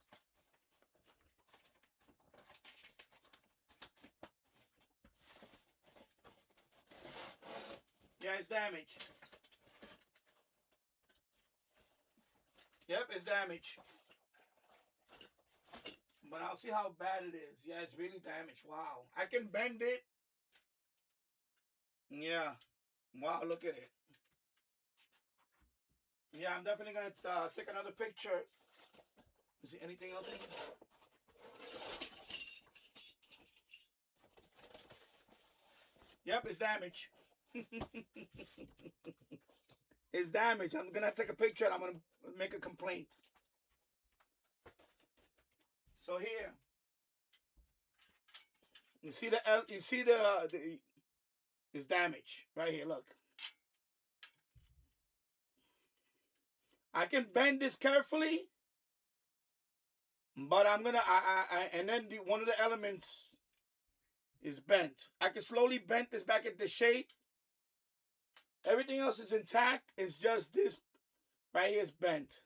Yeah, it's damaged. Yep, it's damaged. But I'll see how bad it is. Yeah, it's really damaged. Wow. I can bend it. Yeah. Wow, look at it. Yeah, I'm definitely going to take another picture. Is there anything else in here? Yep, it's damaged. It's damaged. I'm going to take a picture and I'm going to make a complaint. So here, you see the it's damaged right here. Look, I can bend this carefully, but I'm gonna and then one of the elements is bent. I can slowly bend this back into shape. Everything else is intact. It's just this right here is bent.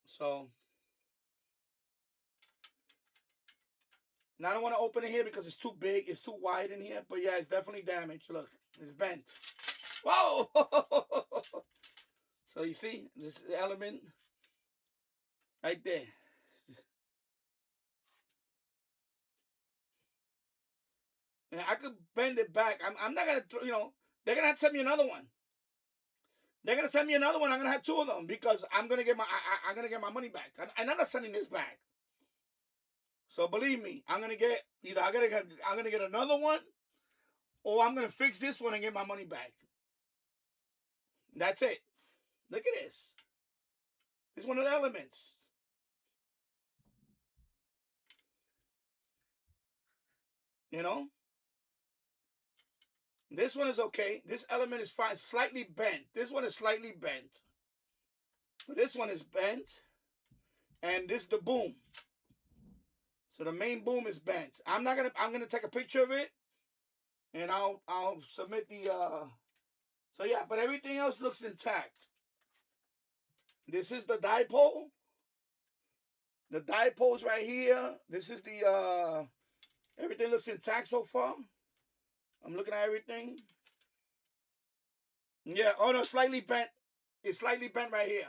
So. Now I don't want to open it here because it's too big. It's too wide in here. But yeah, it's definitely damaged. Look, it's bent. Whoa! So you see, this element right there. And I could bend it back. I'm not going to, you know, they're going to have to send me another one. They're going to send me another one. I'm going to have 2 of them because I'm going to get my money back. And I'm not sending this back. So believe me, I'm gonna get either I'm gonna get another one, or I'm gonna fix this one and get my money back. That's it. Look at this. It's one of the elements. You know. This one is okay. This element is fine. Slightly bent. This one is slightly bent. This one is bent, and this is the boom. So the main boom is bent. I'm gonna take a picture of it, and I'll submit the so yeah, but everything else looks intact. This is the dipole. The dipole's right here. This is the everything looks intact so far. I'm looking at everything. Yeah, oh no, slightly bent. It's slightly bent right here.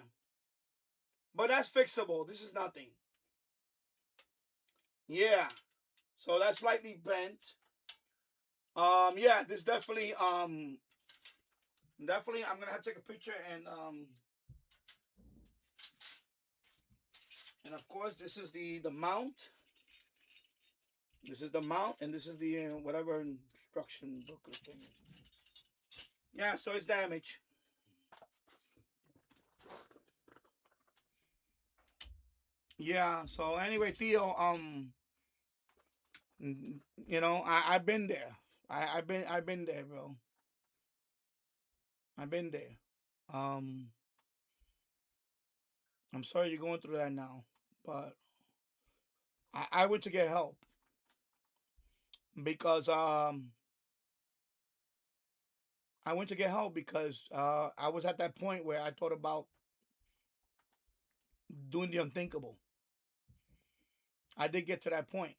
But that's fixable. This is nothing. Yeah. So that's slightly bent. Yeah, this definitely I'm gonna have to take a picture and of course this is the mount. This is the mount, and this is the whatever instruction booklet thing. Yeah, so it's damaged. Yeah. So anyway, Theo, you know, I've been there. I've been there, bro. I've been there. Um, I'm sorry you're going through that now, but I went to get help because I went to get help because I was at that point where I thought about doing the unthinkable. I did get to that point,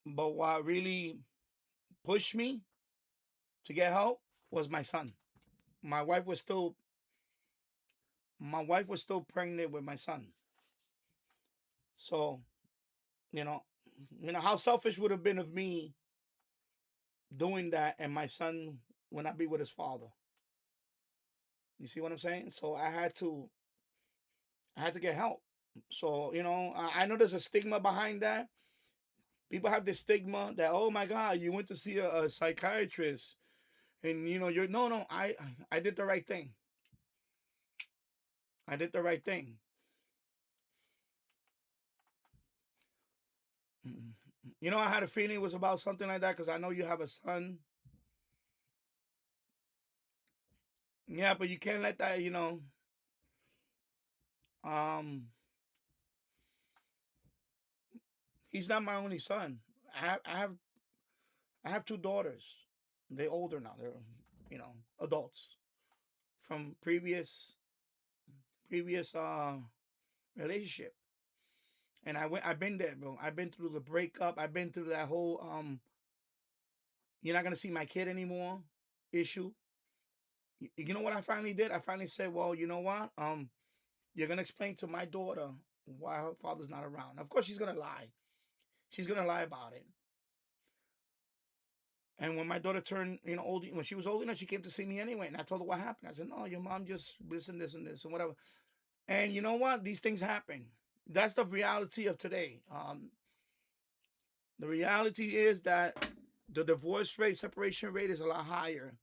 but what really pushed me to get help was my son. My wife was still pregnant with my son. So, you know, how selfish would have been of me doing that and my son would not be with his father. You see what I'm saying? So I had to get help. So, I know there's a stigma behind that. People have this stigma that, oh my God, you went to see a psychiatrist and you're no, I did the right thing. I did the right thing. I had a feeling it was about something like that because I know you have a son. Yeah, but you can't let that, um, he's not my only son. I have two daughters. They're older now. They're, adults from previous relationship. And I've been there, bro. I've been through the breakup. I've been through that whole you're not gonna see my kid anymore issue. You know what I finally did? I finally said, well, you know what? You're gonna explain to my daughter why her father's not around. Of course she's gonna lie. She's gonna lie about it. And when my daughter turned, old, when she was old enough, she came to see me anyway. And I told her what happened. I said, no, your mom just this and this and this and whatever. And you know what? These things happen. That's the reality of today. The reality is that the divorce rate, separation rate is a lot higher.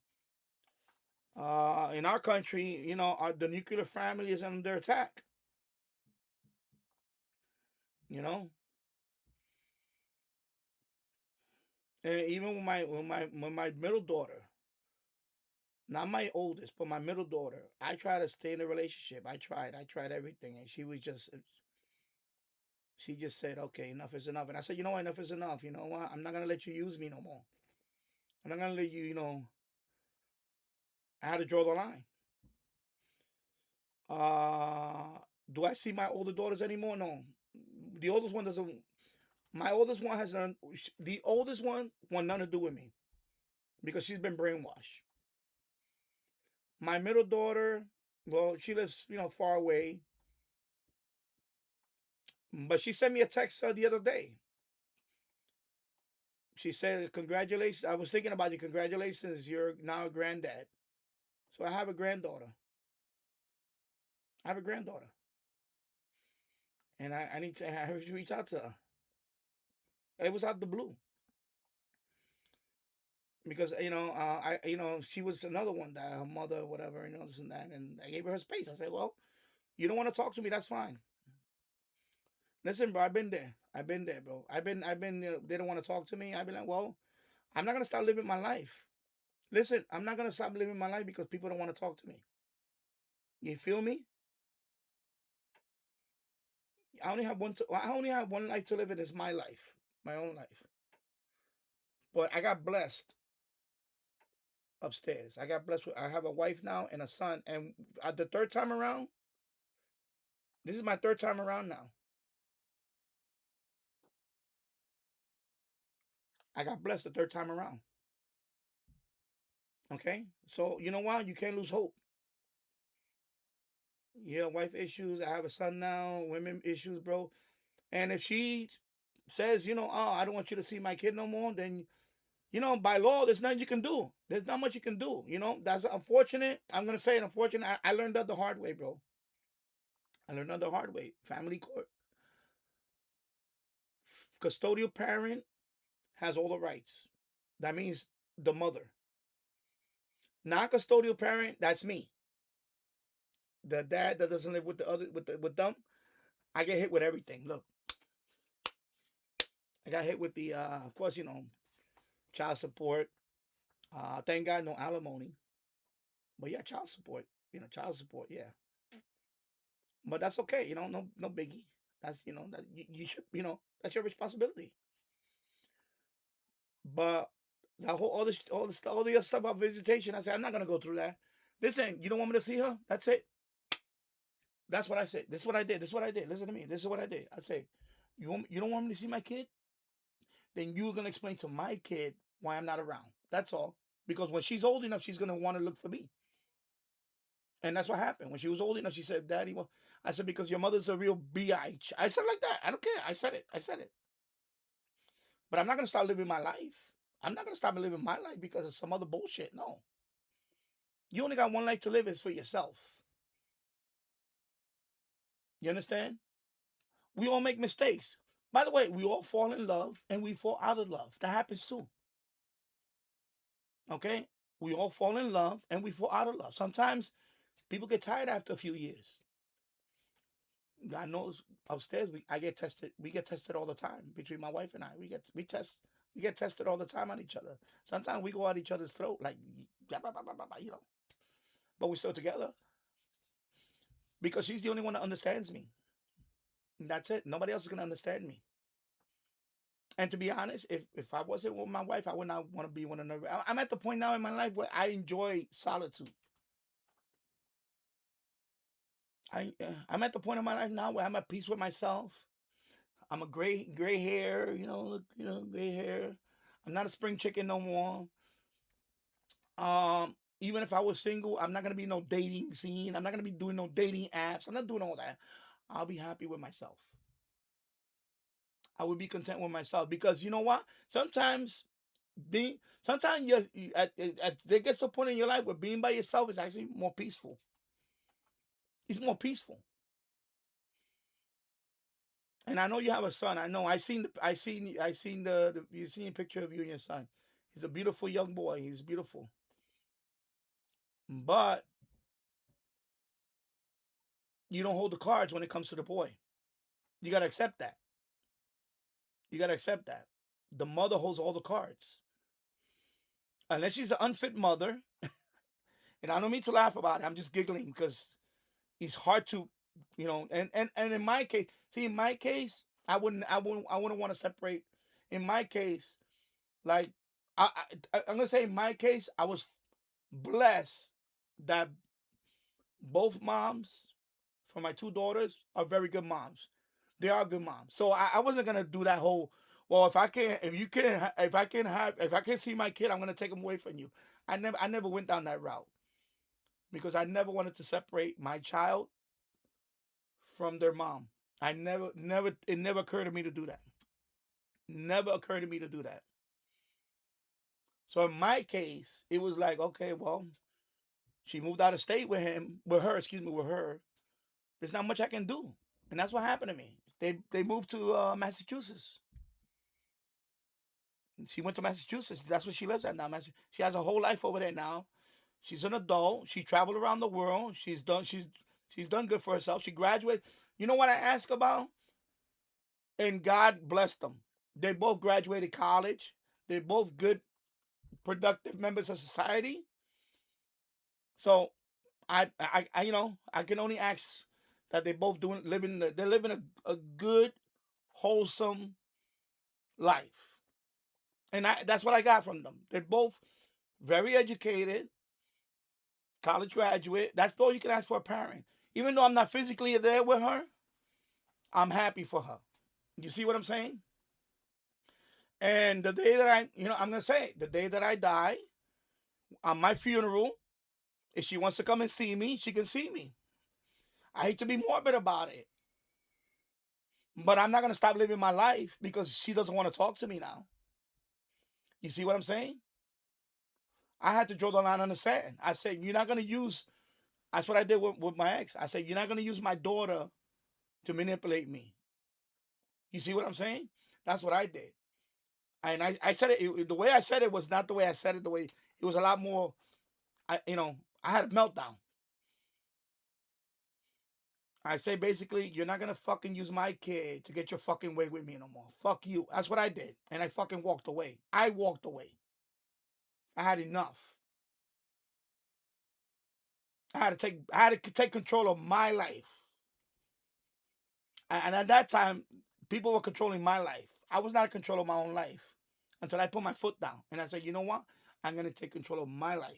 In our country, the nuclear family is under attack. And even with my middle daughter, not my oldest, but my middle daughter, I tried to stay in a relationship. I tried everything, and she just said, okay, enough is enough. And I said, you know what, enough is enough. You know what? I'm not gonna let you use me no more. I'm not gonna let you, I had to draw the line. Do I see my older daughters anymore? No. The oldest one doesn't. My oldest one has none. The oldest one want nothing to do with me because she's been brainwashed. My middle daughter, well, she lives, far away. But she sent me a text the other day. She said, congratulations. I was thinking about you. Congratulations. You're now a granddad. So I have a granddaughter. And I need to reach out to her. It was out of the blue. Because, she was another one that her mother, whatever, this and that. And I gave her space. I said, well, you don't want to talk to me. That's fine. Listen, bro, I've been there, bro. I've been, they don't want to talk to me. I've been like, well, I'm not going to start living my life. Listen, I'm not going to stop living my life because people don't want to talk to me. You feel me? I only have one life to live, and it's my life, my own life. But I got blessed upstairs. I have a wife now and a son. And at the third time around, this is my third time around now. I got blessed the third time around. Okay? So, you know what? You can't lose hope. Yeah, wife issues. I have a son now. Women issues, bro. And if she says, oh, I don't want you to see my kid no more, then, by law, there's nothing you can do. There's not much you can do. That's unfortunate. I'm going to say it unfortunate. I learned that the hard way, bro. I learned that the hard way. Family court. Custodial parent has all the rights. That means the mother. Non-custodial parent, that's me. The dad that doesn't live with the other with them, I get hit with everything. Look, I got hit with the of course, child support. Thank God no alimony. But yeah, child support. Child support, yeah. But that's okay, no biggie. That's that you should, that's your responsibility. But that whole all the other stuff about visitation, I said, I'm not gonna go through that. Listen, you don't want me to see her? That's it. That's what I said. This is what I did. This is what I did. Listen to me. This is what I did. I said, you don't want me to see my kid? Then you're gonna explain to my kid why I'm not around. That's all. Because when she's old enough, she's gonna want to look for me. And that's what happened. When she was old enough, she said, Daddy, well, I said, because your mother's a real bitch. I said like that. I don't care. I said it. But I'm not gonna start living my life. I'm not gonna stop living my life because of some other bullshit. No. You only got one life to live. It's for yourself. You understand? We all make mistakes. By the way, we all fall in love and we fall out of love. That happens too. Okay? We all fall in love and we fall out of love. Sometimes people get tired after a few years. God knows upstairs we get tested all the time between my wife and I. We get tested all the time on each other. Sometimes we go at each other's throat like but we're still together. Because she's the only one that understands me. And that's it. Nobody else is gonna understand me. And to be honest, if I wasn't with my wife, I would not want to be with another. I'm at the point now in my life where I enjoy solitude. I'm at the point in my life now where I'm at peace with myself. I'm a gray hair, gray hair. I'm not a spring chicken no more. Even if I was single, I'm not gonna be no dating scene. I'm not gonna be doing no dating apps. I'm not doing all that. I'll be happy with myself. I would be content with myself because you know what? Sometimes there gets to a point in your life where being by yourself is actually more peaceful. It's more peaceful. And I know you have a son. I know. I seen a picture of you and your son. He's a beautiful young boy. He's beautiful. But you don't hold the cards when it comes to the boy. You gotta accept that. The mother holds all the cards. Unless she's an unfit mother. And I don't mean to laugh about it. I'm just giggling because it's hard to, and in my case, I wouldn't want to separate. In my case, like I'm gonna say in my case, I was blessed that both moms for my two daughters are very good moms. They are good moms. So I wasn't gonna do that whole, well, if I can't see my kid, I'm gonna take him away from you. I never went down that route. Because I never wanted to separate my child from their mom. It never occurred to me to do that. Never occurred to me to do that. So in my case, it was like, okay, well, she moved out of state with her. There's not much I can do. And that's what happened to me. They moved to Massachusetts. She went to Massachusetts. That's where she lives at now. She has a whole life over there now. She's an adult. She traveled around the world. She's done good for herself. She graduated. You know what I ask about? And God blessed them. They both graduated college. They're both good, productive members of society. So I can only ask that they both they're living a good, wholesome life. And that's what I got from them. They're both very educated. College graduate. That's all you can ask for a parent. Even though I'm not physically there with her, I'm happy for her. You see what I'm saying? And the day that I'm going to say, the day that I die, on my funeral, if she wants to come and see me, she can see me. I hate to be morbid about it. But I'm not gonna stop living my life because she doesn't want to talk to me now. You see what I'm saying? I had to draw the line on the sand. I said, you're not gonna use. That's what I did with my ex. I said, you're not gonna use my daughter to manipulate me. You see what I'm saying? That's what I did. And I said the way I said it was not the way I said it. The way it was a lot more. I had a meltdown. I say basically, you're not gonna fucking use my kid to get your fucking way with me no more. Fuck you. That's what I did, and I fucking walked away. I walked away. I had enough. I had to take control of my life. And at that time, people were controlling my life. I was not in control of my own life until I put my foot down and I said, you know what? I'm gonna take control of my life.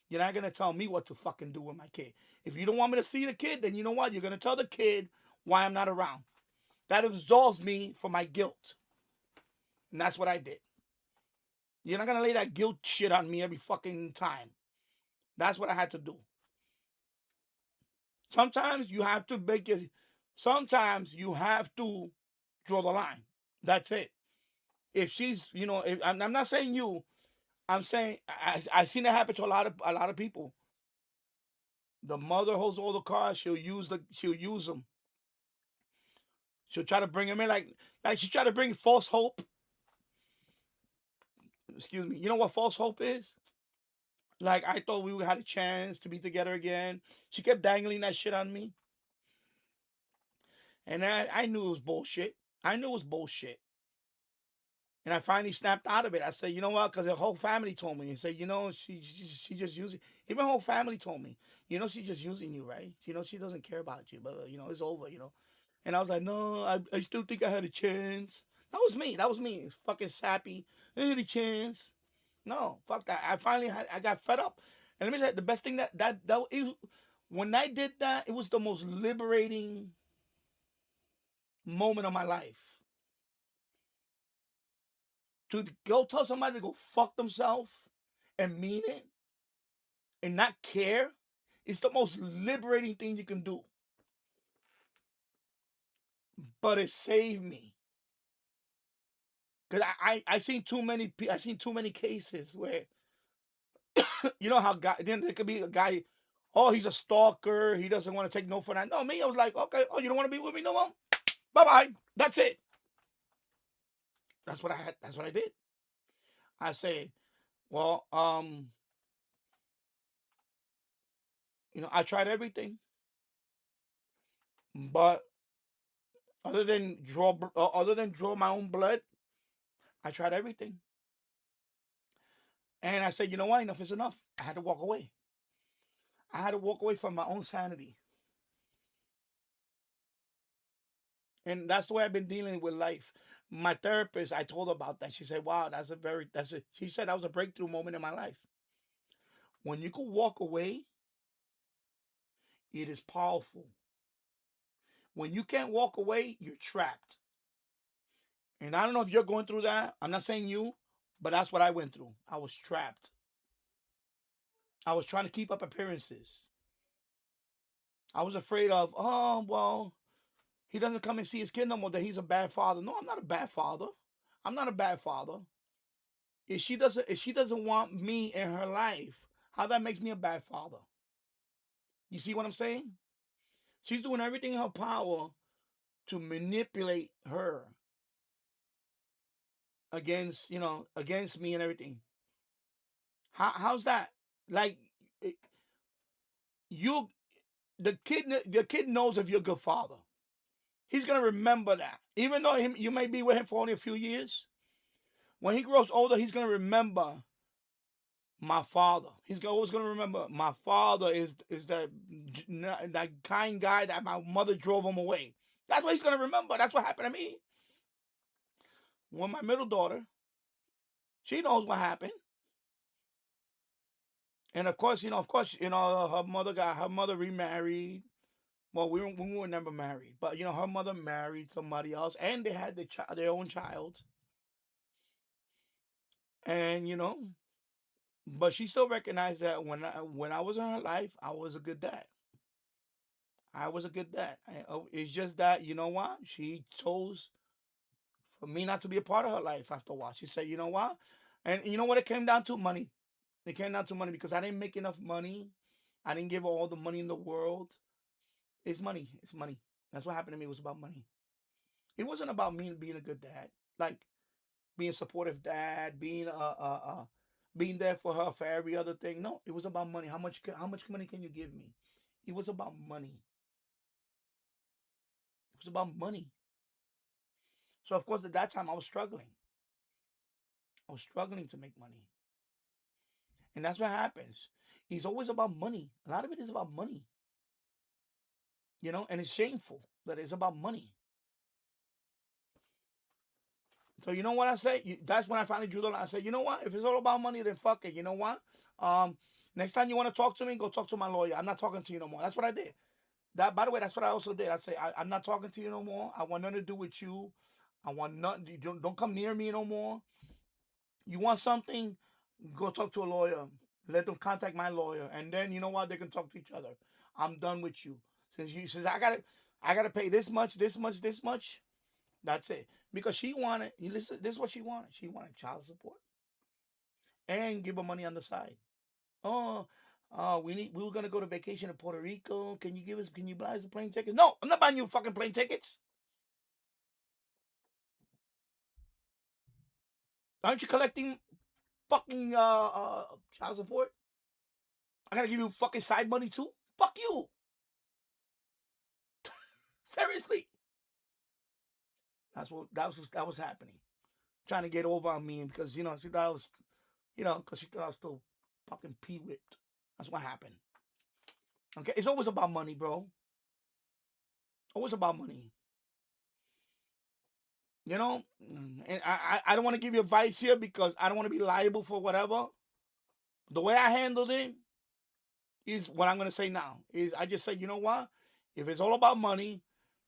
You're not gonna tell me what to fucking do with my kid. If you don't want me to see the kid, then you know what? You're gonna tell the kid why I'm not around. That absolves me from my guilt. And that's what I did. You're not gonna lay that guilt shit on me every fucking time. That's what I had to do. Sometimes you have to sometimes you have to draw the line. That's it. If she's, if, I'm not saying you, I'm saying I've seen it happen to a lot of people. The mother holds all the cards. She'll use them. She'll try to bring them in like she's trying to bring false hope. Excuse me. You know what false hope is? Like I thought we had a chance to be together again. She kept dangling that shit on me, and I knew it was bullshit. I knew it was bullshit. And I finally snapped out of it. I said, you know what? Because the whole family told me. And said, she just using. Even the whole family told me, she's just using you, right? She doesn't care about you, but it's over, And I was like, no, I still think I had a chance. That was me. That was me. Fucking sappy. I had a chance. No, fuck that. I got fed up. And let me tell you, the best thing when I did that, it was the most liberating moment of my life. To go tell somebody to go fuck themselves and mean it and not care, it's the most liberating thing you can do. But it saved me. Because I seen too many cases where you know how then there could be a guy, oh, he's a stalker, he doesn't want to take no for that. No, me, I was like, okay, oh, you don't want to be with me no more? Bye-bye. That's it. That's what I did. I said, well, I tried everything, but other than draw my own blood, I tried everything. And I said, you know what? Enough is enough. I had to walk away. I had to walk away from my own sanity. And that's the way I've been dealing with life. My therapist, I told her about that. She said, wow, she said that was a breakthrough moment in my life. When you can walk away, it is powerful. When you can't walk away, you're trapped. And I don't know if you're going through that. I'm not saying you, but that's what I went through. I was trapped. I was trying to keep up appearances. I was afraid of, oh, well, he doesn't come and see his kid no more, that he's a bad father. No, I'm not a bad father. I'm not a bad father. If she doesn't want me in her life, how that makes me a bad father? You see what I'm saying? She's doing everything in her power to manipulate her against me and everything. How's that? Like the kid knows if you're a good father. He's gonna remember that. Even though you may be with him for only a few years, when he grows older, he's gonna remember my father. He's always gonna remember my father is that kind guy that my mother drove him away. That's what he's gonna remember. That's what happened to me. When my middle daughter, she knows what happened. And of course, her mother remarried. Well, we were never married, but her mother married somebody else, and they had their own child. And but she still recognized that when I was in her life, I was a good dad. I was a good dad. It's just that, you know what? She chose for me not to be a part of her life after a while. She said, you know what? And you know what it came down to? Money. It came down to money because I didn't make enough money. I didn't give her all the money in the world. It's money. It's money. That's what happened to me. It was about money. It wasn't about me being a good dad. Like being a supportive dad, being there for her for every other thing. No, it was about money. How much money can you give me? It was about money. It was about money. So of course at that time I was struggling. I was struggling to make money. And that's what happens. It's always about money. A lot of it is about money. And it's shameful that it's about money. So you know what I say? That's when I finally drew the line. I said, you know what? If it's all about money, then fuck it. You know what? Next time you want to talk to me, go talk to my lawyer. I'm not talking to you no more. That's what I did. By the way, that's what I also did. I say, I'm not talking to you no more. I want nothing to do with you. I want nothing. Don't come near me no more. You want something? Go talk to a lawyer. Let them contact my lawyer, and then you know what? They can talk to each other. I'm done with you. Since I gotta pay this much. That's it. Because she wanted. You listen. This is what she wanted. She wanted child support and give her money on the side. Oh, we were gonna go to vacation in Puerto Rico. Can you buy us a plane ticket? No, I'm not buying you fucking plane tickets. Aren't you collecting fucking child support? I gotta give you fucking side money too? Fuck you. Seriously. That was happening. Trying to get over on me because she thought I was because she thought I was still fucking pee-whipped. That's what happened. Okay, it's always about money, bro. Always about money. And I don't want to give you advice here because I don't want to be liable for whatever. The way I handled it is what I'm going to say now. Is I just said, you know what? If it's all about money,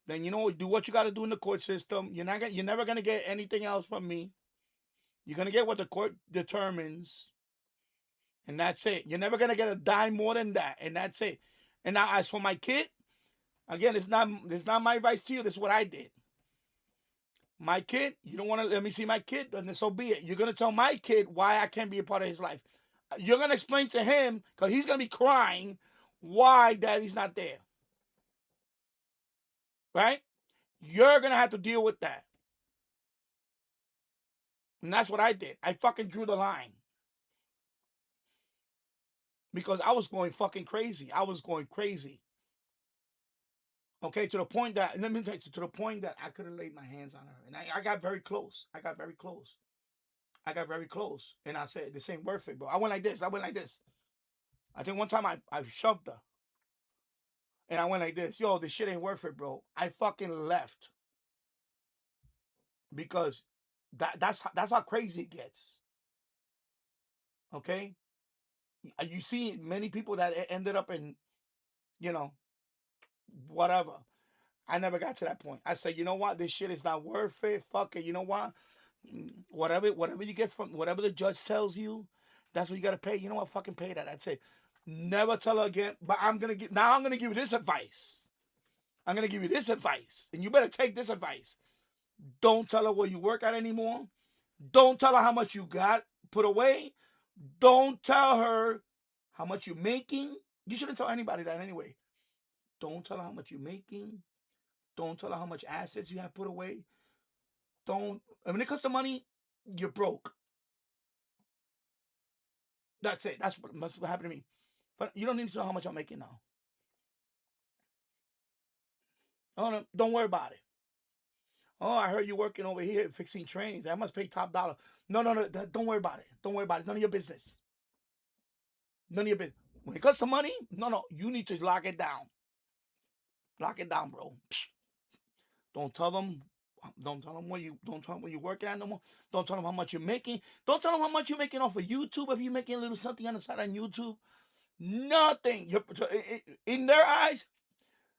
then do what you got to do in the court system. You're never going to get anything else from me. You're going to get what the court determines. And that's it. You're never going to get a dime more than that. And that's it. And now as for my kid, again, it's not my advice to you. This is what I did. My kid, you don't want to let me see my kid, then so be it. You're going to tell my kid why I can't be a part of his life. You're going to explain to him, because he's going to be crying, why daddy's not there. Right? You're going to have to deal with that. And that's what I did. I fucking drew the line. Because I was going fucking crazy. I was going crazy. Okay, to the point that, let me tell you, to the point that I could have laid my hands on her. And I got very close. I got very close. And I said, this ain't worth it, bro. I went like this. I think one time I shoved her. And I went like this. Yo, this shit ain't worth it, bro. I fucking left. Because that's how crazy it gets. Okay? You see many people that ended up in, whatever. I never got to that point. I said, you know what? This shit is not worth it. Fuck it. You know what? Whatever you get from whatever the judge tells you, that's what you gotta pay. You know what? Fucking pay that. That's it. Never tell her again. But I'm gonna give you this advice. I'm gonna give you this advice, and you better take this advice. Don't tell her where you work at anymore. Don't tell her how much you got put away. Don't tell her how much you're making. You shouldn't tell anybody that anyway. Don't tell her how much you're making. Don't tell her how much assets you have put away. When it comes to money, you're broke. That's it. That's what happened to me. But you don't need to know how much I'm making now. Oh, no, don't worry about it. Oh, I heard you working over here fixing trains. I must pay top dollar. No. Don't worry about it. Don't worry about it. None of your business. None of your business. When it comes to money, no. You need to lock it down. Lock it down, bro. Don't tell them where you're working at no more. Don't tell them how much you're making. Don't tell them how much you're making off of YouTube. If you're making a little something on the side on YouTube, nothing. In their eyes,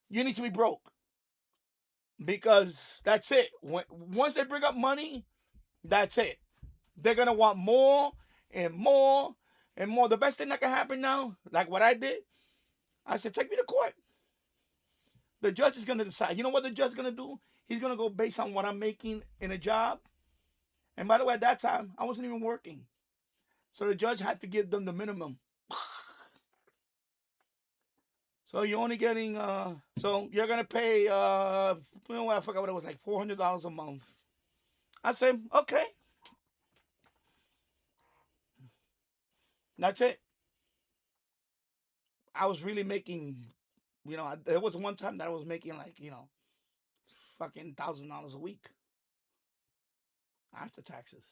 you need to be broke. Because that's it. Once they bring up money, that's it. They're gonna want more and more and more. The best thing that can happen now, like what I did, I said, take me to court. The judge is gonna decide. You know what the judge is gonna do? He's gonna go based on what I'm making in a job. And by the way, at that time, I wasn't even working. So the judge had to give them the minimum. So you're only getting, so you're going to pay, I forgot what it was, like $400 a month. I said, okay. That's it. I was really making, there was one time that I was making like, fucking $1,000 a week after taxes.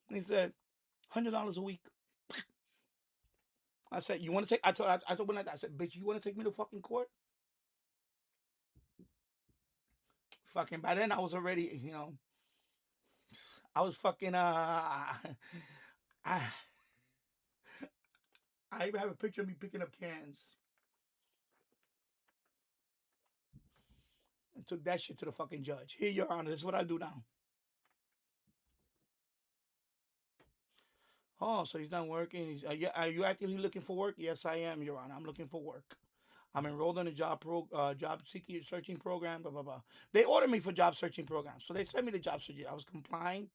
He said, $100 a week. I said, you want to take, I told him like that. I said, bitch, you want to take me to fucking court? Fucking, by then I was already, I was fucking, I even have a picture of me picking up cans. And took that shit to the fucking judge. Here, Your Honor, this is what I do now. Oh, so he's not working. He's, are you actively looking for work? Yes, I am, Your Honor. I'm looking for work. I'm enrolled in a job searching program, blah, blah, blah. They ordered me for job searching programs. So they sent me the job searching. I was complying.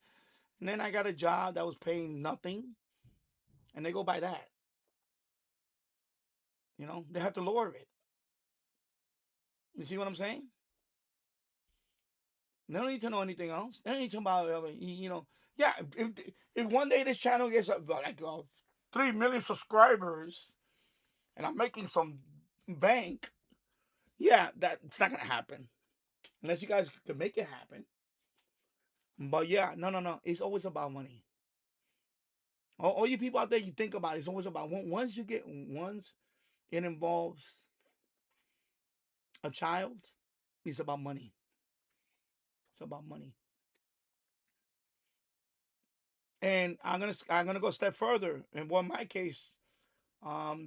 And then I got a job that was paying nothing. And they go by that. They have to lower it. You see what I'm saying? They don't need to know anything else. They don't need to know about, yeah, if one day this channel gets like 3 million subscribers and I'm making some bank, yeah, it's not going to happen. Unless you guys can make it happen. But yeah, no. It's always about money. All you people out there, you think about it, it's always about, once it involves a child, it's about money. It's about money. And I'm gonna go a step further. And in my case,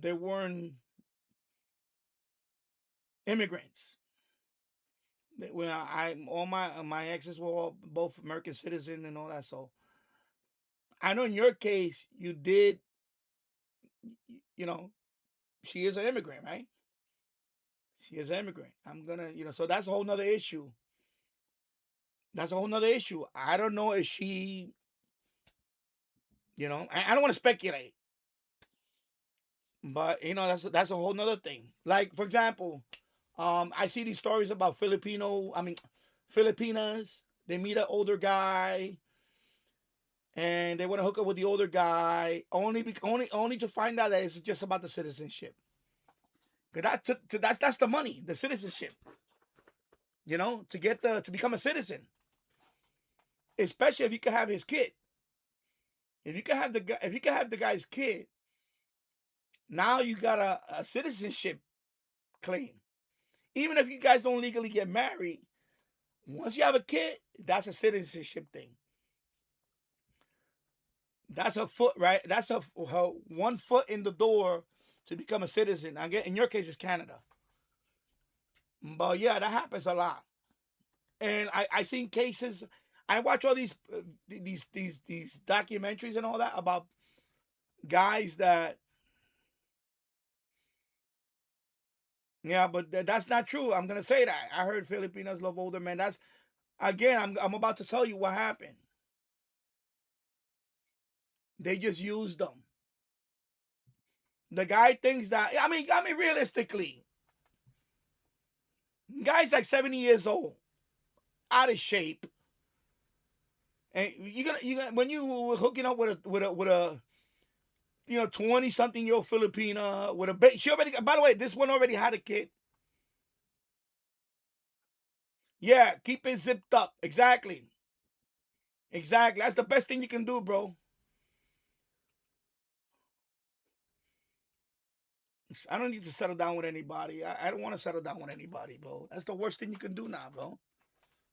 there weren't immigrants. When all my exes were all both American citizens and all that. So I know in your case you did, she is an immigrant, right? She is an immigrant. I'm gonna, so that's a whole nother issue. That's a whole nother issue. I don't know if she, I don't want to speculate. But that's a whole nother thing. Like, for example, I see these stories about Filipinas. They meet an older guy, and they want to hook up with the older guy, only to find out that it's just about the citizenship. Because that's the money, the citizenship. To become a citizen, especially if you can have his kid. If you can have the guy's kid, now you got a citizenship claim. Even if you guys don't legally get married, once you have a kid, that's a citizenship thing. That's a foot, right? That's a 1 foot in the door to become a citizen. In your case, it's Canada. But yeah, that happens a lot. And I seen cases. I watch all these documentaries and all that about guys that. Yeah, but that's not true. I'm gonna say that. I heard Filipinos love older men. That's, again, I'm about to tell you what happened. They just used them. The guy thinks that, I mean, realistically, guy's like 70 years old, out of shape, and you're gonna when you were hooking up with a 20-something-year-old Filipina with a baby. She already, by the way, this one already had a kid. Yeah, keep it zipped up. Exactly. That's the best thing you can do, bro. I don't need to settle down with anybody. I don't want to settle down with anybody, bro. That's the worst thing you can do now, bro.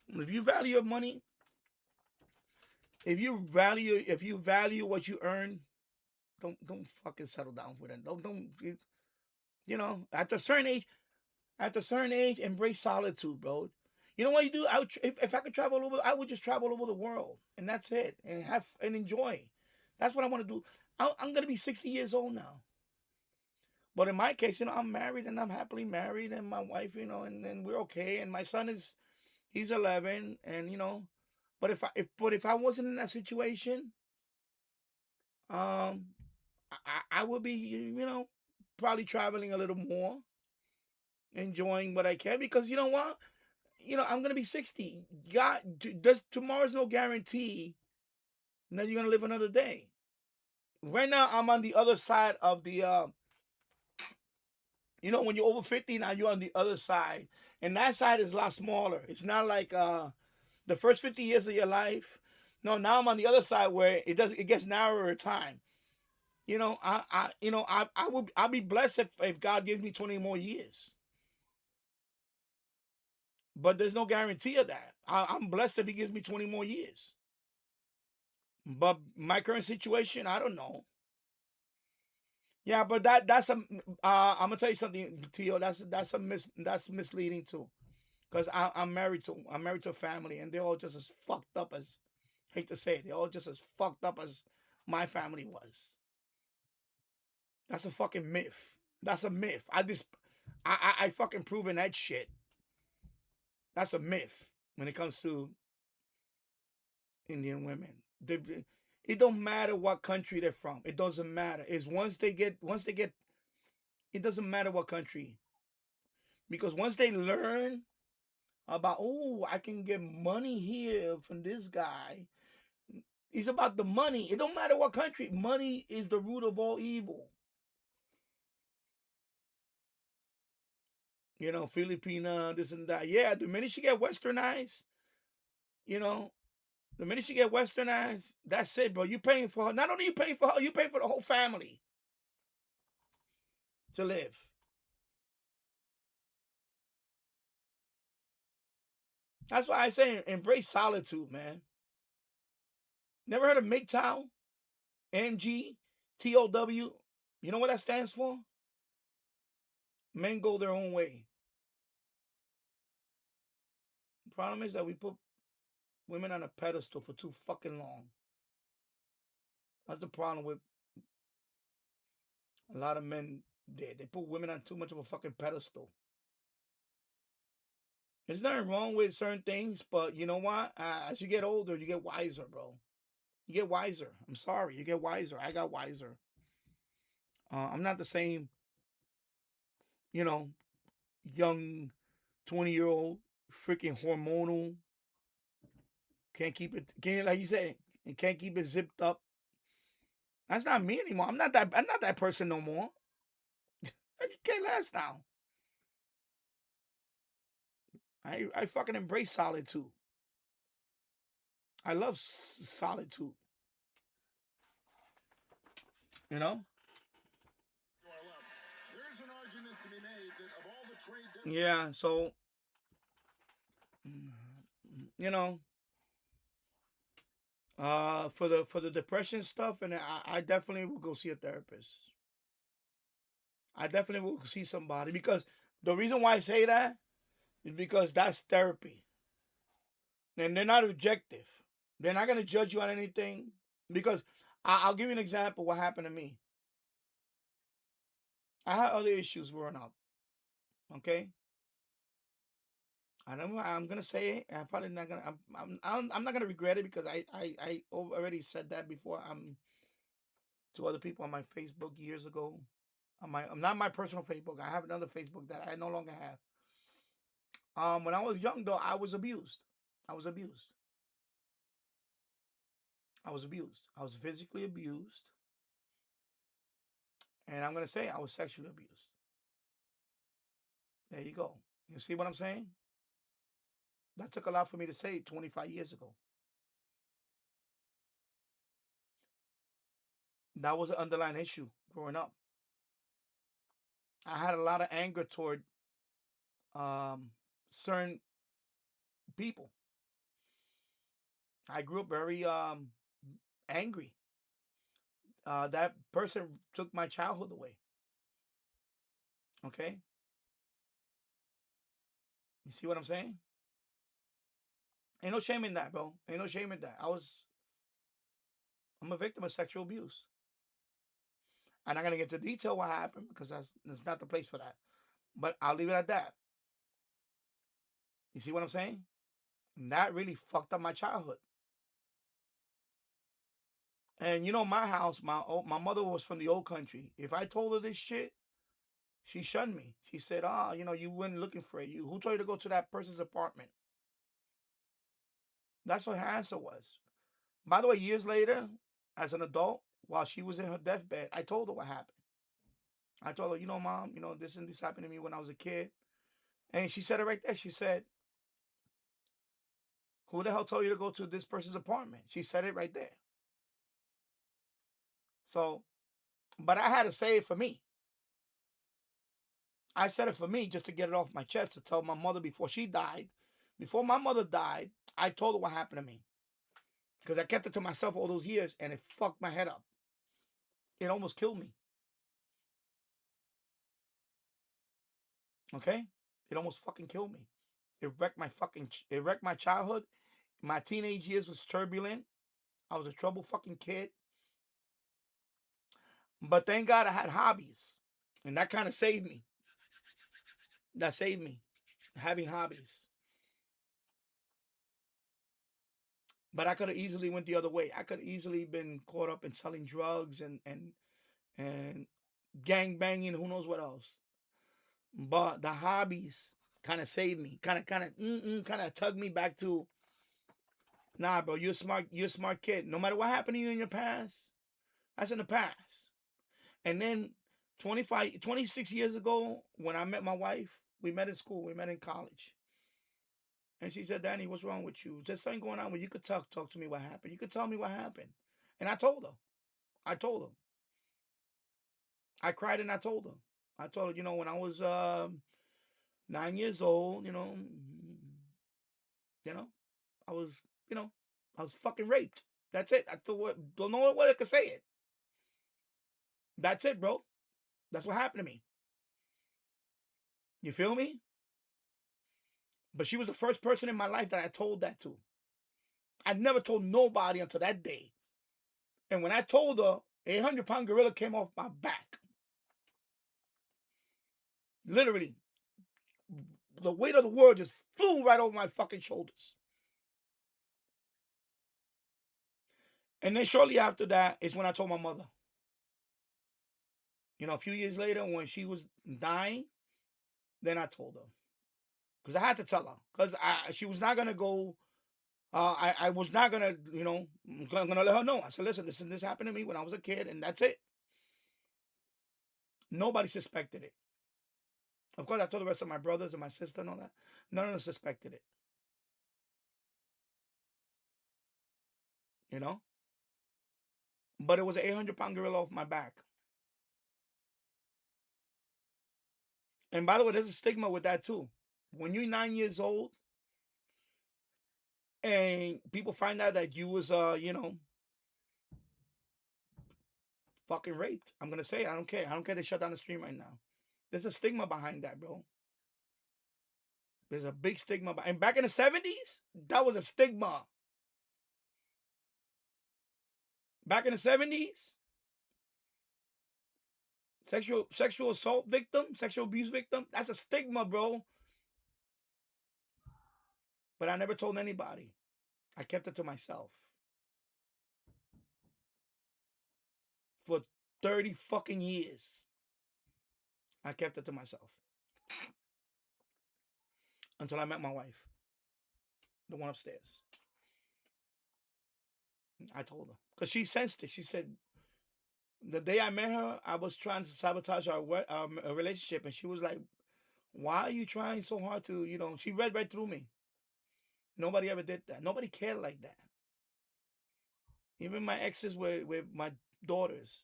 If you value your money, if you value what you earn, don't fucking settle down with it. Don't at a certain age, embrace solitude, bro. You know what you do? If I could travel over, I would just travel over the world, and that's it, and enjoy. That's what I want to do. I'm gonna be 60 years old now. But in my case, I'm married and I'm happily married, and my wife, and we're okay. And my son he's 11, and but if I wasn't in that situation, um, I would be, probably traveling a little more, enjoying what I can, because you know what, I'm gonna be 60. God, tomorrow's no guarantee that you're gonna live another day. Right now, I'm on the other side of the, when you're over 50 now, you're on the other side, and that side is a lot smaller. It's not like the first 50 years of your life. No, now I'm on the other side where it gets narrower time. I'll be blessed if God gives me 20 more years. But there's no guarantee of that. I'm blessed if He gives me 20 more years. But my current situation, I don't know. Yeah, but that's I'm gonna tell you something, Tio. That's misleading too, because I'm married to a family, and they're all just as fucked up as, hate to say it, they're all just as fucked up as my family was. That's a fucking myth. That's a myth. I fucking proven that shit. That's a myth when it comes to Indian women. It don't matter what country they're from. It doesn't matter. It's once they get, it doesn't matter what country. Because once they learn about, oh, I can get money here from this guy. It's about the money. It don't matter what country. Money is the root of all evil. Filipina, this and that. Yeah, the minute you get westernized, the minute you get westernized, that's it, bro. You paying for her. Not only you paying for her, you paying for the whole family to live. That's why I say embrace solitude, man. Never heard of MGTOW? MGTOW? You know what that stands for? Men go their own way. The problem is that we put women on a pedestal for too fucking long. That's the problem with a lot of men. They put women on too much of a fucking pedestal. There's nothing wrong with certain things, but you know what? As you get older, you get wiser, bro. You get wiser. I'm sorry, you get wiser. I got wiser. I'm not the same, young 20-year-old, freaking hormonal. Can't keep it, like you said, and can't keep it zipped up. That's not me anymore. I'm not that person no more. I can't last now. I fucking embrace solitude. I love solitude. There's an argument to be made that of all the trade. Yeah, so for the depression stuff, and I definitely will go see a therapist. I definitely will see somebody, because the reason why I say that is because that's therapy. And they're not objective. They're not gonna judge you on anything, because I'll give you an example what happened to me. I had other issues growing up. Okay. I'm gonna say it. I'm probably not gonna. I'm not gonna regret it, because I already said that before. To other people on my Facebook years ago. I'm not my personal Facebook. I have another Facebook that I no longer have. When I was young, though, I was abused. I was abused. I was abused. I was physically abused, and I'm gonna say I was sexually abused. There you go. You see what I'm saying? That took a lot for me to say 25 years ago. That was an underlying issue growing up. I had a lot of anger toward certain people. I grew up very angry. That person took my childhood away. Okay? You see what I'm saying? Ain't no shame in that, bro. Ain't no shame in that. I'm a victim of sexual abuse. I'm not gonna get into detail what happened because that's not the place for that. But I'll leave it at that. You see what I'm saying? And that really fucked up my childhood. And you know, my house, my mother was from the old country. If I told her this shit, she shunned me. She said, you know, you went looking for it. Who told you to go to that person's apartment? That's what her answer was. By the way, years later, as an adult, while she was in her deathbed, I told her what happened. I told her, you know, Mom, you know, this and this happened to me when I was a kid. And she said it right there. She said, who the hell told you to go to this person's apartment? She said it right there. So, but I had to say it for me. I said it for me just to get it off my chest, to tell my mother before she died. Before my mother died, I told her what happened to me. Because I kept it to myself all those years, and it fucked my head up. It almost killed me. Okay? It almost fucking killed me. It wrecked my childhood. My teenage years was turbulent. I was a trouble fucking kid. But thank God I had hobbies. And that kind of saved me. That saved me. Having hobbies. But I could have easily went the other way. I could have easily been caught up in selling drugs and gang banging, who knows what else. But the hobbies kind of saved me. Kind of tugged me back to, nah, bro, you're a smart kid. No matter what happened to you in your past, that's in the past. And then 26 years ago, when I met my wife, we met in school, we met in college. And she said, Danny, what's wrong with you? There's something going on where you could talk to me what happened. You could tell me what happened. And I told her. I cried and I told her. I told her, you know, when I was 9 years old, you know, I was fucking raped. That's it. I don't know what I could say it. That's it, bro. That's what happened to me. You feel me? But she was the first person in my life that I told that to. I never told nobody until that day. And when I told her, 800-pound gorilla came off my back. Literally. The weight of the world just flew right over my fucking shoulders. And then shortly after that is when I told my mother. You know, a few years later when she was dying, then I told her. Because I had to tell her. Because she was not going to go. I was not going to, you know, I'm going to let her know. I said, listen, this happened to me when I was a kid, and that's it. Nobody suspected it. Of course, I told the rest of my brothers and my sister and all that. None of them suspected it. You know? But it was an 800-pound gorilla off my back. And by the way, there's a stigma with that too. When you're 9 years old and people find out that you was, you know, fucking raped. I'm going to say it. I don't care. I don't care they shut down the stream right now. There's a stigma behind that, bro. There's a big stigma. And back in the 70s, that was a stigma. Back in the 70s, sexual assault victim, sexual abuse victim, that's a stigma, bro. But I never told anybody. I kept it to myself. For 30 fucking years. I kept it to myself. Until I met my wife. The one upstairs. I told her. Because she sensed it. She said, the day I met her, I was trying to sabotage our relationship. And she was like, why are you trying so hard to, you know, she read right through me. Nobody ever did that. Nobody cared like that. Even my exes with my daughters,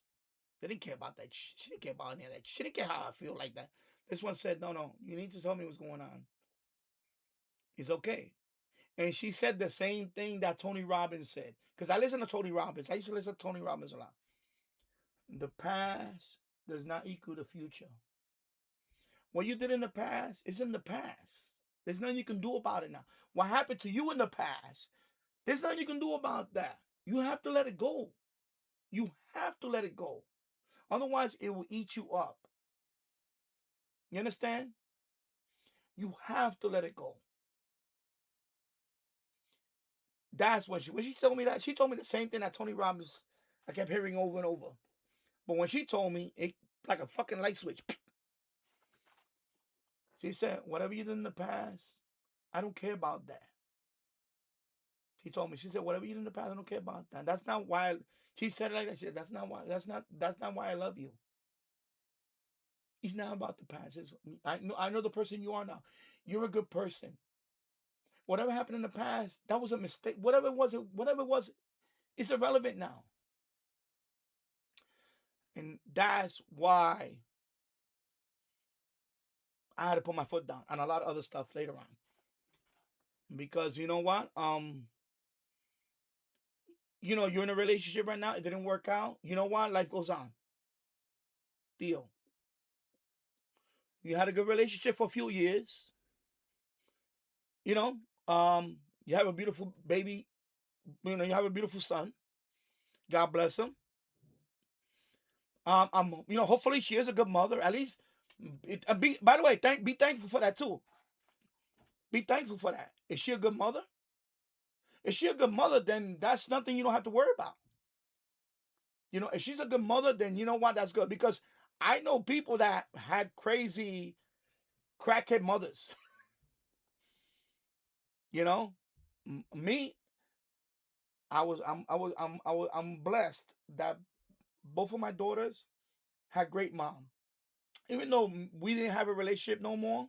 they didn't care about that. She didn't care about any of that. She didn't care how I feel like that. This one said, no, you need to tell me what's going on. It's okay. And she said the same thing that Tony Robbins said. Because I listen to Tony Robbins. I used to listen to Tony Robbins a lot. The past does not equal the future. What you did in the past is in the past. There's nothing you can do about it now. What happened to you in the past, there's nothing you can do about that. You have to let it go. You have to let it go. Otherwise, it will eat you up. You understand? You have to let it go. That's when she told me that. She told me the same thing that Tony Robbins I kept hearing over and over. But when she told me, it like a fucking light switch. She said, whatever you did in the past, I don't care about that. She told me, she said, whatever you did in the past, I don't care about that. That's not why she said it like that. She said, that's not why I love you. It's not about the past. I know the person you are now. You're a good person. Whatever happened in the past, that was a mistake. Whatever it was, it's irrelevant now. And that's why I had to put my foot down and a lot of other stuff later on. Because you know what? You're in a relationship right now. It didn't work out. You know what? Life goes on. Deal. You had a good relationship for a few years. You have a beautiful baby. You have a beautiful son. God bless him. Hopefully she is a good mother. At least, by the way, be thankful for that too. Be thankful for that. Is she a good mother? If she's a good mother, then that's nothing you don't have to worry about. If she's a good mother, then you know what? That's good. Because I know people that had crazy crackhead mothers. Me, I'm blessed that both of my daughters had great mom. Even though we didn't have a relationship no more,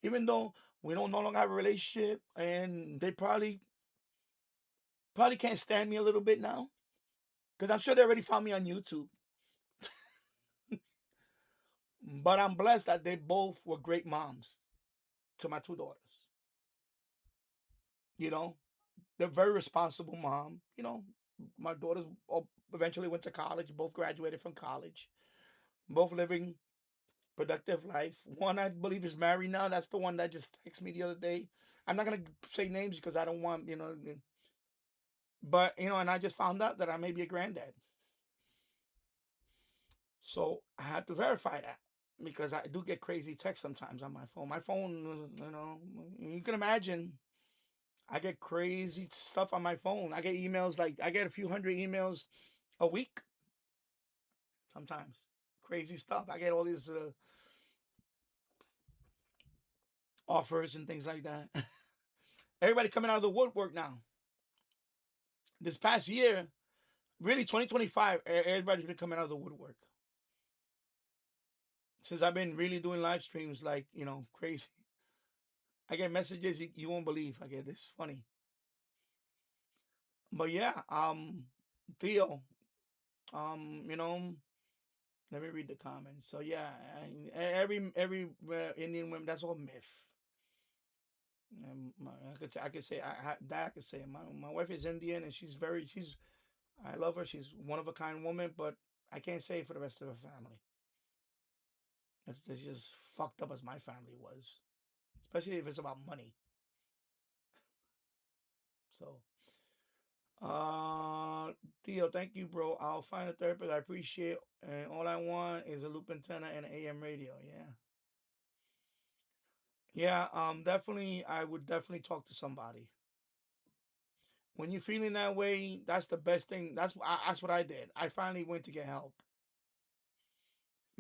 even though we don't no longer have a relationship, and they probably can't stand me a little bit now, because I'm sure they already found me on YouTube. But I'm blessed that they both were great moms to my two daughters. They're very responsible mom. My daughters eventually went to college, both graduated from college, both living productive life. One, I believe, is married now. That's the one that just texted me the other day. I'm not going to say names because I don't want, but, and I just found out that I may be a granddad. So I had to verify that because I do get crazy texts sometimes on my phone. My phone, you can imagine, I get crazy stuff on my phone. I get emails, like I get a few hundred emails a week. Sometimes crazy stuff. I get all these offers and things like that. Everybody coming out of the woodwork now. This past year, really 2025, everybody's been coming out of the woodwork. Since I've been really doing live streams like, crazy. I get messages you won't believe. I get this funny. But yeah, Theo, let me read the comments. So yeah, every Indian woman, that's all myth. I could say my wife is Indian and I love her. She's one of a kind woman, but I can't say it for the rest of her family. It's just fucked up as my family was, especially if it's about money. So, Theo, thank you, bro. I'll find a therapist. I appreciate, and all I want is a loop antenna and an AM radio. Yeah. Definitely, I would definitely talk to somebody. When you're feeling that way, that's the best thing. That's what I did. I finally went to get help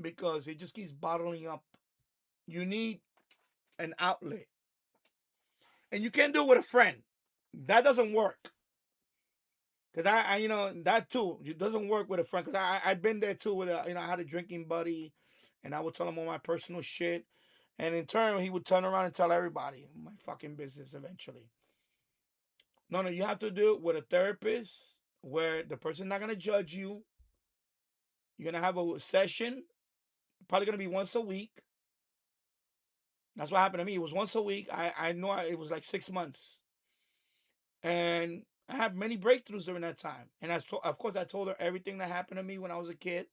because it just keeps bottling up. You need an outlet, and you can't do it with a friend. That doesn't work. Cause I that too. It doesn't work with a friend. Cause I've been there too. With I had a drinking buddy, and I would tell him all my personal shit, and in turn he would turn around and tell everybody my fucking business eventually. No, you have to do it with a therapist where the person's not gonna judge you. You're gonna have a session, probably gonna be once a week. That's what happened to me. It was once a week. I know it was like 6 months, and I had many breakthroughs during that time. And of course, I told her everything that happened to me when I was a kid.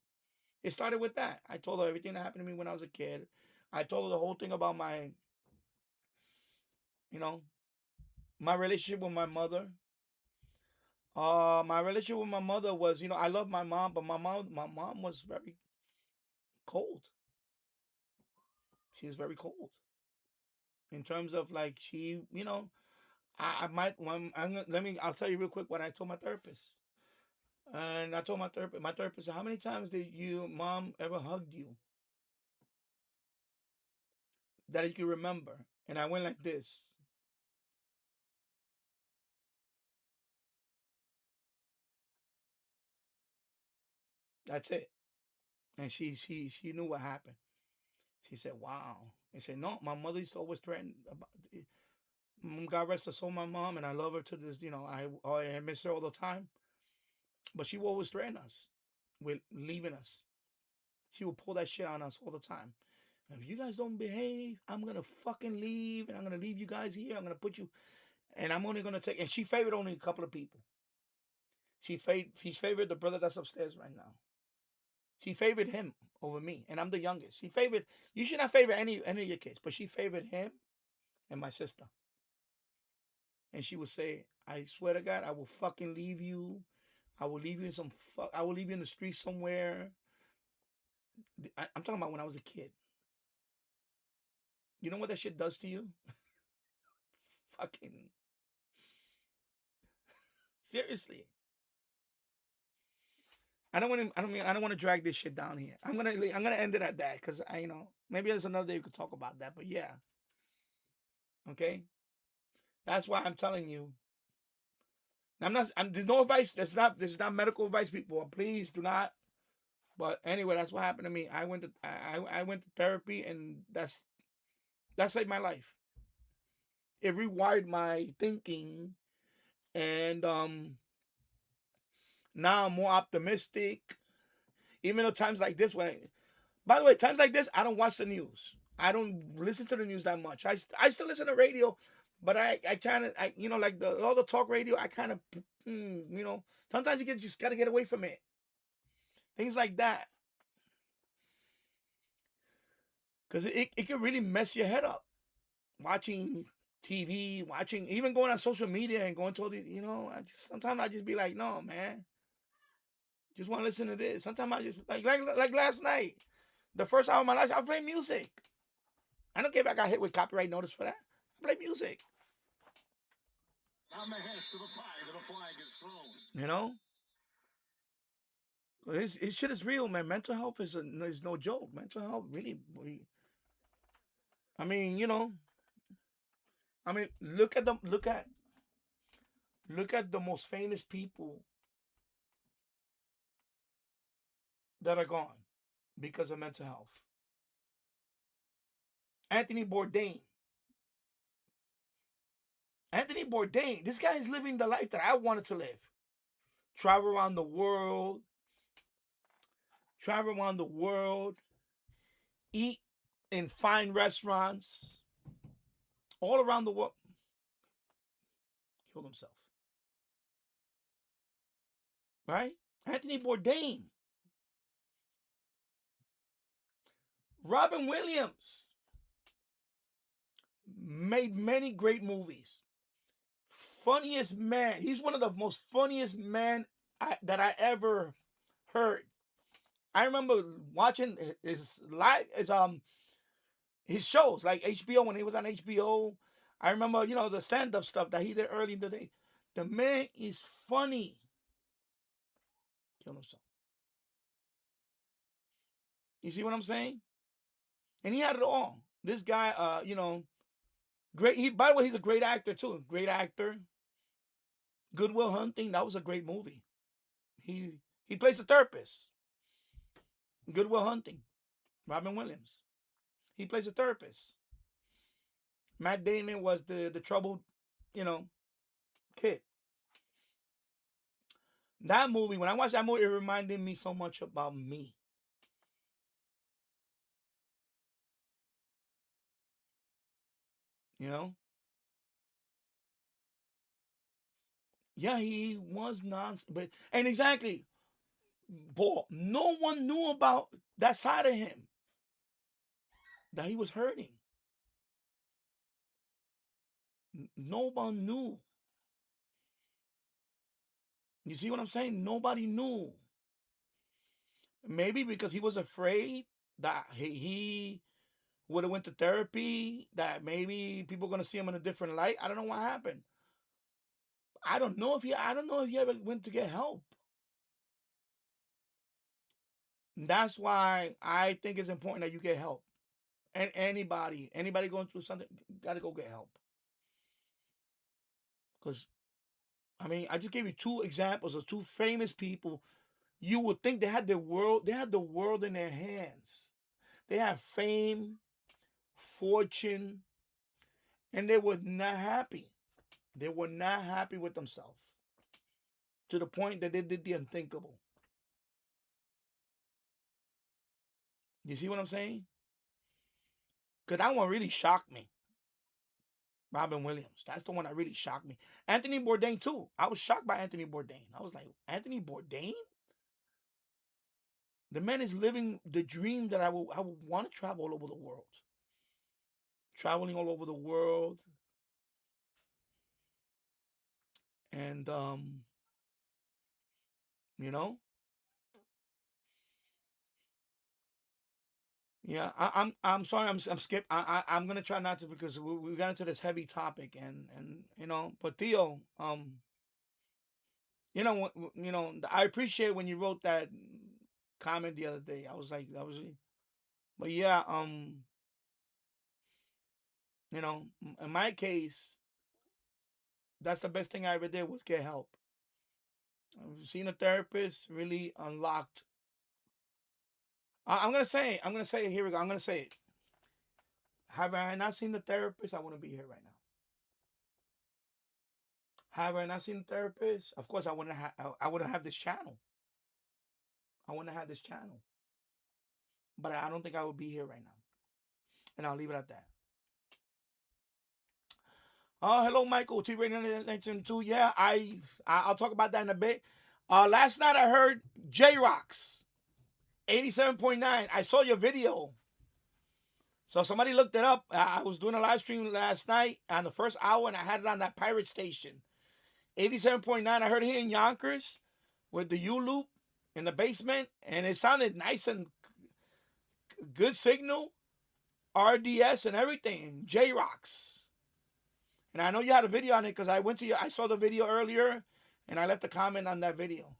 It started with that. I told her everything that happened to me when I was a kid. I told her the whole thing about my relationship with my mother. My relationship with my mother was, I love my mom, but my mom was very cold. She was very cold in terms of like she, I might when I'll tell you real quick what I told my therapist. And I told my therapist, how many times did you mom ever hugged you that you can remember? And I went like this. That's it. And she knew what happened. She said, "Wow." And said, "No, my mother used to always threaten about it. God rest her soul, my mom, and I love her to this. I miss her all the time. But she would always threaten us with leaving us. She would pull that shit on us all the time. If you guys don't behave, I'm gonna fucking leave, and I'm gonna leave you guys here. I'm gonna put you, and I'm only gonna take." And she favored only a couple of people. She favored the brother that's upstairs right now. She favored him over me, and I'm the youngest. She favored. You should not favor any of your kids, but she favored him and my sister. And she would say, "I swear to God, I will fucking leave you. I will leave you in some fuck. I will leave you in the street somewhere." I'm talking about when I was a kid. You know what that shit does to you? Fucking seriously. I don't want to. I don't want to drag this shit down here. I'm gonna end it at that because maybe there's another day we could talk about that. But yeah, okay. That's why I'm telling you. I'm not. There's no advice. This is not medical advice, people. Please do not. But anyway, that's what happened to me. I went to therapy, and that saved my life. It rewired my thinking, and now I'm more optimistic. Even though times like this, by the way, times like this, I don't watch the news. I don't listen to the news that much. I still listen to radio, but I kind of like all the talk radio. I kind of sometimes you just gotta get away from it. Things like that, because it can really mess your head up. Watching TV, even going on social media and going to all these, sometimes I just be like, no, man, just want to listen to this. Sometimes I just like last night, the first hour of my life, I play music. I don't care if I got hit with copyright notice for that. I play music. On the hest of the flag, and a flag is thrown. This shit is real, man. Mental health is no joke. Mental health really. I mean, look at the most famous people that are gone because of mental health. Anthony Bourdain. This guy is living the life that I wanted to live. Travel around the world. Eat in fine restaurants. All around the world. Killed himself. Right? Anthony Bourdain. Robin Williams made many great movies. Funniest man. He's one of the most funniest men that I ever heard. I remember watching his shows like HBO when he was on HBO. I remember, the stand-up stuff that he did early in the day. The man is funny. Killed himself. You see what I'm saying? And he had it all. This guy, great. By the way, he's a great actor too. Great actor. Good Will Hunting. That was a great movie. He plays the therapist. Good Will Hunting. Robin Williams. He plays a therapist. Matt Damon was the troubled, kid. That movie, when I watched that movie, it reminded me so much about me. Yeah, he was and exactly, Paul, no one knew about that side of him, that he was hurting. No one knew. You see what I'm saying? Nobody knew. Maybe because he was afraid that he would have went to therapy, that maybe people are gonna see him in a different light. I don't know what happened. I don't know if he ever went to get help. And that's why I think it's important that you get help. And anybody going through something, gotta go get help. Because I mean, I just gave you two examples of two famous people. You would think they had the world in their hands. They have fame, fortune, and they were not happy. They were not happy with themselves to the point that they did the unthinkable. You see what I'm saying? Because that one really shocked me. Robin Williams. That's the one that really shocked me. Anthony Bourdain, too. I was shocked by Anthony Bourdain. I was like, Anthony Bourdain? The man is living the dream that I would want to travel all over the world. Traveling all over the world. And, you know? Yeah, I'm sorry, I'm skip. I'm gonna try not to because we got into this heavy topic and you know. But Theo, you know, I appreciate when you wrote that comment the other day. I was like, that was, but yeah, you know, in my case, that's the best thing I ever did was get help. I've seen a therapist really unlocked. I'm gonna say it. Here we go. I'm gonna say it. Have I not seen the therapist, I wouldn't be here right now. Have I not seen the therapist? Of course, I wouldn't have this channel. I wouldn't have this channel. But I don't think I would be here right now. And I'll leave it at that. Oh, hello, Michael. T Radio 1992. Yeah, I'll talk about that in a bit. Last night I heard J-Rocks 87.9. I saw your video. So somebody looked it up. I was doing a live stream last night on the first hour, and I had it on that pirate station. 87.9. I heard it here in Yonkers with the U-loop in the basement, and it sounded nice and good signal, RDS and everything. J-Rocks. And I know you had a video on it because I saw the video earlier, and I left a comment on that video.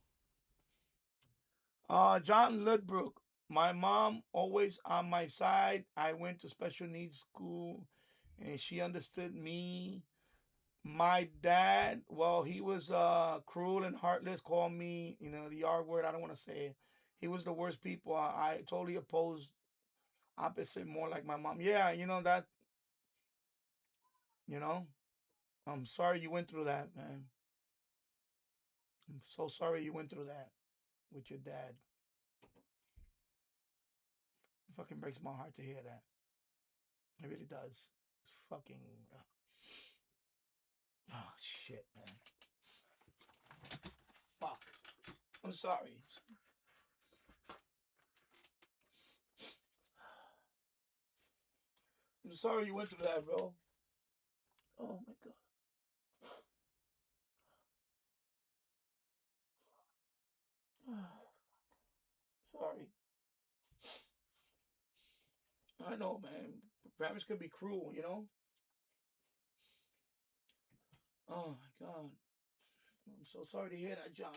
John Ludbrook. My mom always on my side. I went to special needs school, and she understood me. My dad, well, he was cruel and heartless. Called me, the R word. I don't want to say it. He was the worst people. I totally opposed. Opposite, more like my mom. Yeah, that. I'm sorry you went through that, man. I'm so sorry you went through that with your dad. It fucking breaks my heart to hear that. It really does. Fucking. Oh, shit, man. Fuck. I'm sorry. I'm sorry you went through that, bro. Oh, my God. Sorry. I know, man. Parents could be cruel, Oh, my God. I'm so sorry to hear that, John.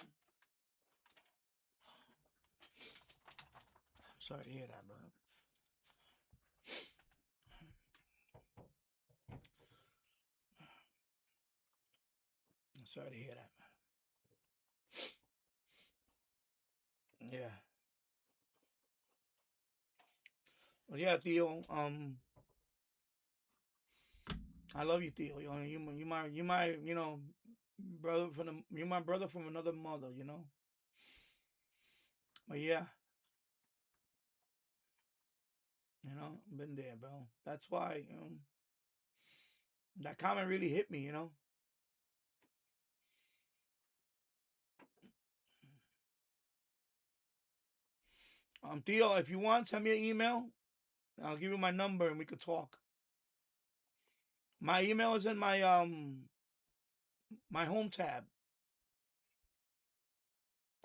I'm sorry to hear that, bro. I'm sorry to hear that, man. Yeah. Well, yeah, Theo. I love you, Theo. You my brother you're my brother from another mother. But yeah, I've been there, bro. That's why that comment really hit me. Theo, if you want, send me an email. I'll give you my number and we could talk. My email is in my my home tab.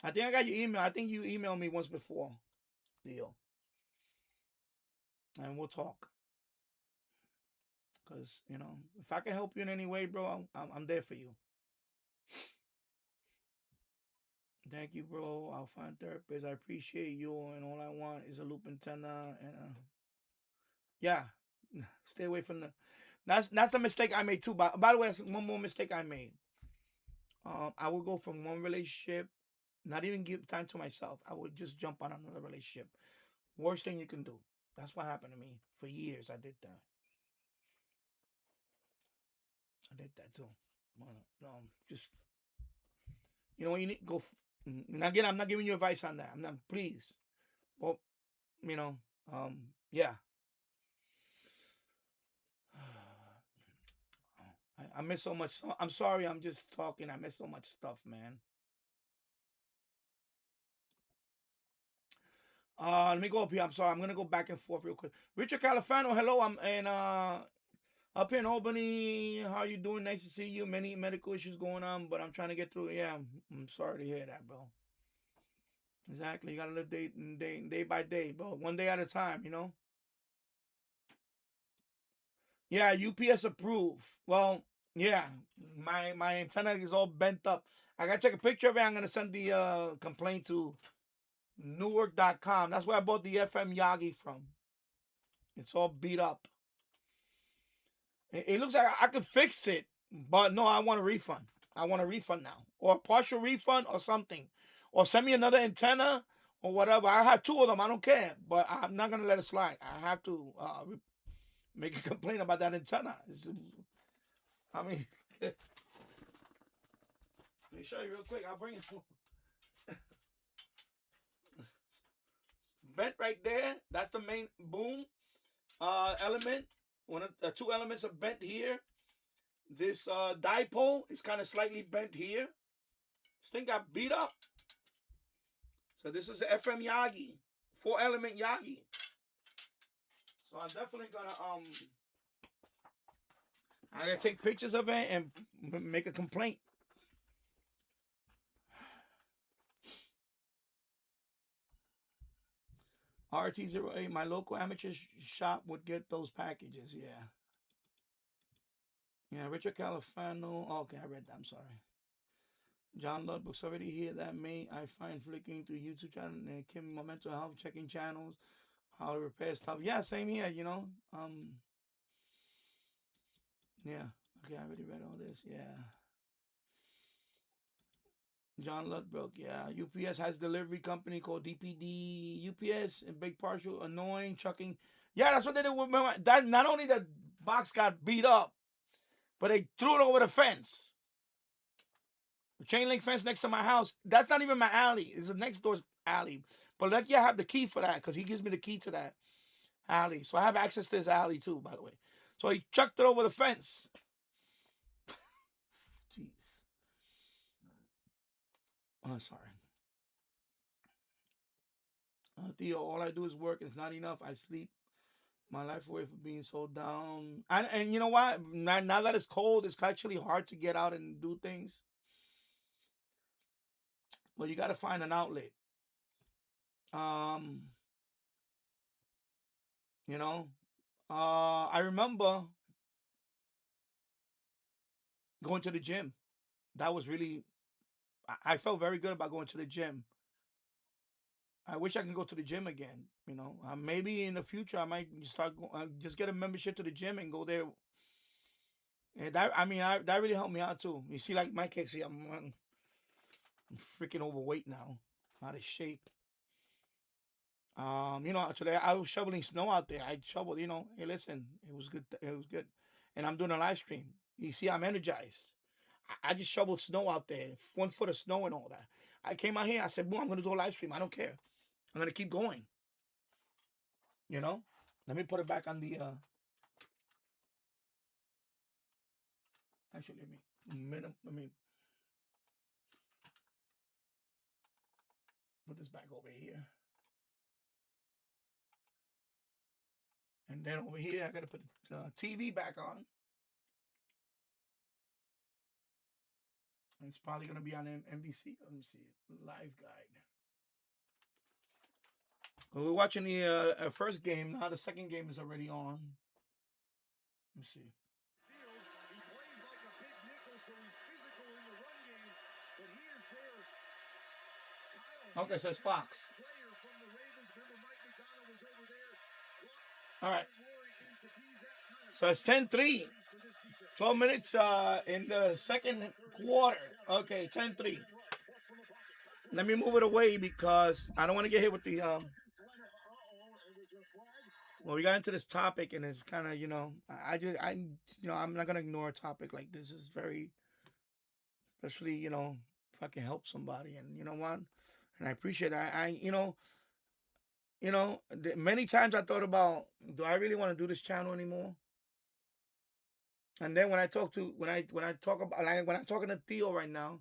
I think I got your email. I think you emailed me once before, Leo. And we'll talk. Because, you know, if I can help you in any way, bro, I'm there for you. Thank you, bro. I'll find therapist. I appreciate you, and all I want is a loop antenna. And yeah, stay away from the. That's the mistake I made too. By the way, that's one more mistake I made. I would go from one relationship, not even give time to myself. I would just jump on another relationship. Worst thing you can do. That's what happened to me. For years, I did that. I did that too. Just, you know, when you need go. And again, I'm not giving you advice on that. I'm not. Please. Well, you know, yeah. I miss so much. I'm sorry. I'm just talking. I miss so much stuff, man. Let me go up here. I'm sorry. I'm gonna go back and forth real quick. Richard Califano, hello. I'm up here in Albany. How you doing? Nice to see you. Many medical issues going on, but I'm trying to get through. Yeah, I'm sorry to hear that, bro. Exactly. You gotta live day by day, bro. One day at a time, you know. Yeah, UPS approved. Well, yeah, my antenna is all bent up. I gotta take a picture of it. I'm gonna send the complaint to Newark.com. That's where I bought the FM Yagi from. It's all beat up. It looks like I could fix it, but no, I want a refund. I want a refund now, or a partial refund, or something, or send me another antenna or whatever. I have two of them. I don't care, but I'm not gonna let it slide. I have to make a complaint about that antenna. I mean, let me show you real quick. I'll bring it. Bent right there. That's the main boom element. One of the two elements are bent here. This dipole is kind of slightly bent here. This thing got beat up. So this is the FM Yagi, 4-element Yagi. So I'm definitely gonna I gotta take pictures of it and make a complaint. RT08, my local amateur shop would get those packages. Yeah. Yeah, Richard Califano. Oh, okay, I read that. I'm sorry. John Ludbrook's already here. That May I find flicking through YouTube channel and Kim Mental Health checking channels. How to repair stuff. Yeah, same here, you know. Yeah. Okay, I already read all this. Yeah. John Ludbrook, yeah. UPS has delivery company called DPD UPS and big partial annoying trucking. Yeah, that's what they did with my that. Not only the box got beat up, but they threw it over the fence. The chain link fence next to my house. That's not even my alley. It's the next door's alley. But lucky I have the key for that because he gives me the key to that alley. So I have access to his alley too, by the way. So he chucked it over the fence. Jeez. Oh, sorry. Theo, all I do is work. It's not enough. I sleep my life away for being so down. And you know what? Now that it's cold, it's actually hard to get out and do things. But you got to find an outlet. You know, I remember going to the gym. That was really, I felt very good about going to the gym. I wish I could go to the gym again. You know, maybe in the future I might start just get a membership to the gym and go there. And that really helped me out too. You see, like my case, I'm freaking overweight now, out of shape. You know, today I was shoveling snow out there. I shoveled, you know. Hey, listen, it was good. It was good, and I'm doing a live stream. You see, I'm energized. I just shoveled snow out there, 1 foot of snow and all that. I came out here. I said, "Boom, I'm gonna do a live stream. I don't care. I'm gonna keep going." You know. Let me put it back on the. Actually, let me put this back over here. And then over here, I got to put the TV back on. It's probably gonna be on NBC. Let me see. Live guide. Well, we're watching the first game. Now the second game is already on. Let me see. Okay, so it's Fox. All right. So it's 10-3. 12 minutes in the second quarter. Okay, 10-3. Let me move it away because I don't want to get hit with the well, we got into this topic and it's kind of, I'm not gonna ignore a topic like this. It's very, especially, if I can help somebody, and you know what, and I appreciate it. Many times I thought about, do I really want to do this channel anymore? And then when I'm talking to Theo right now,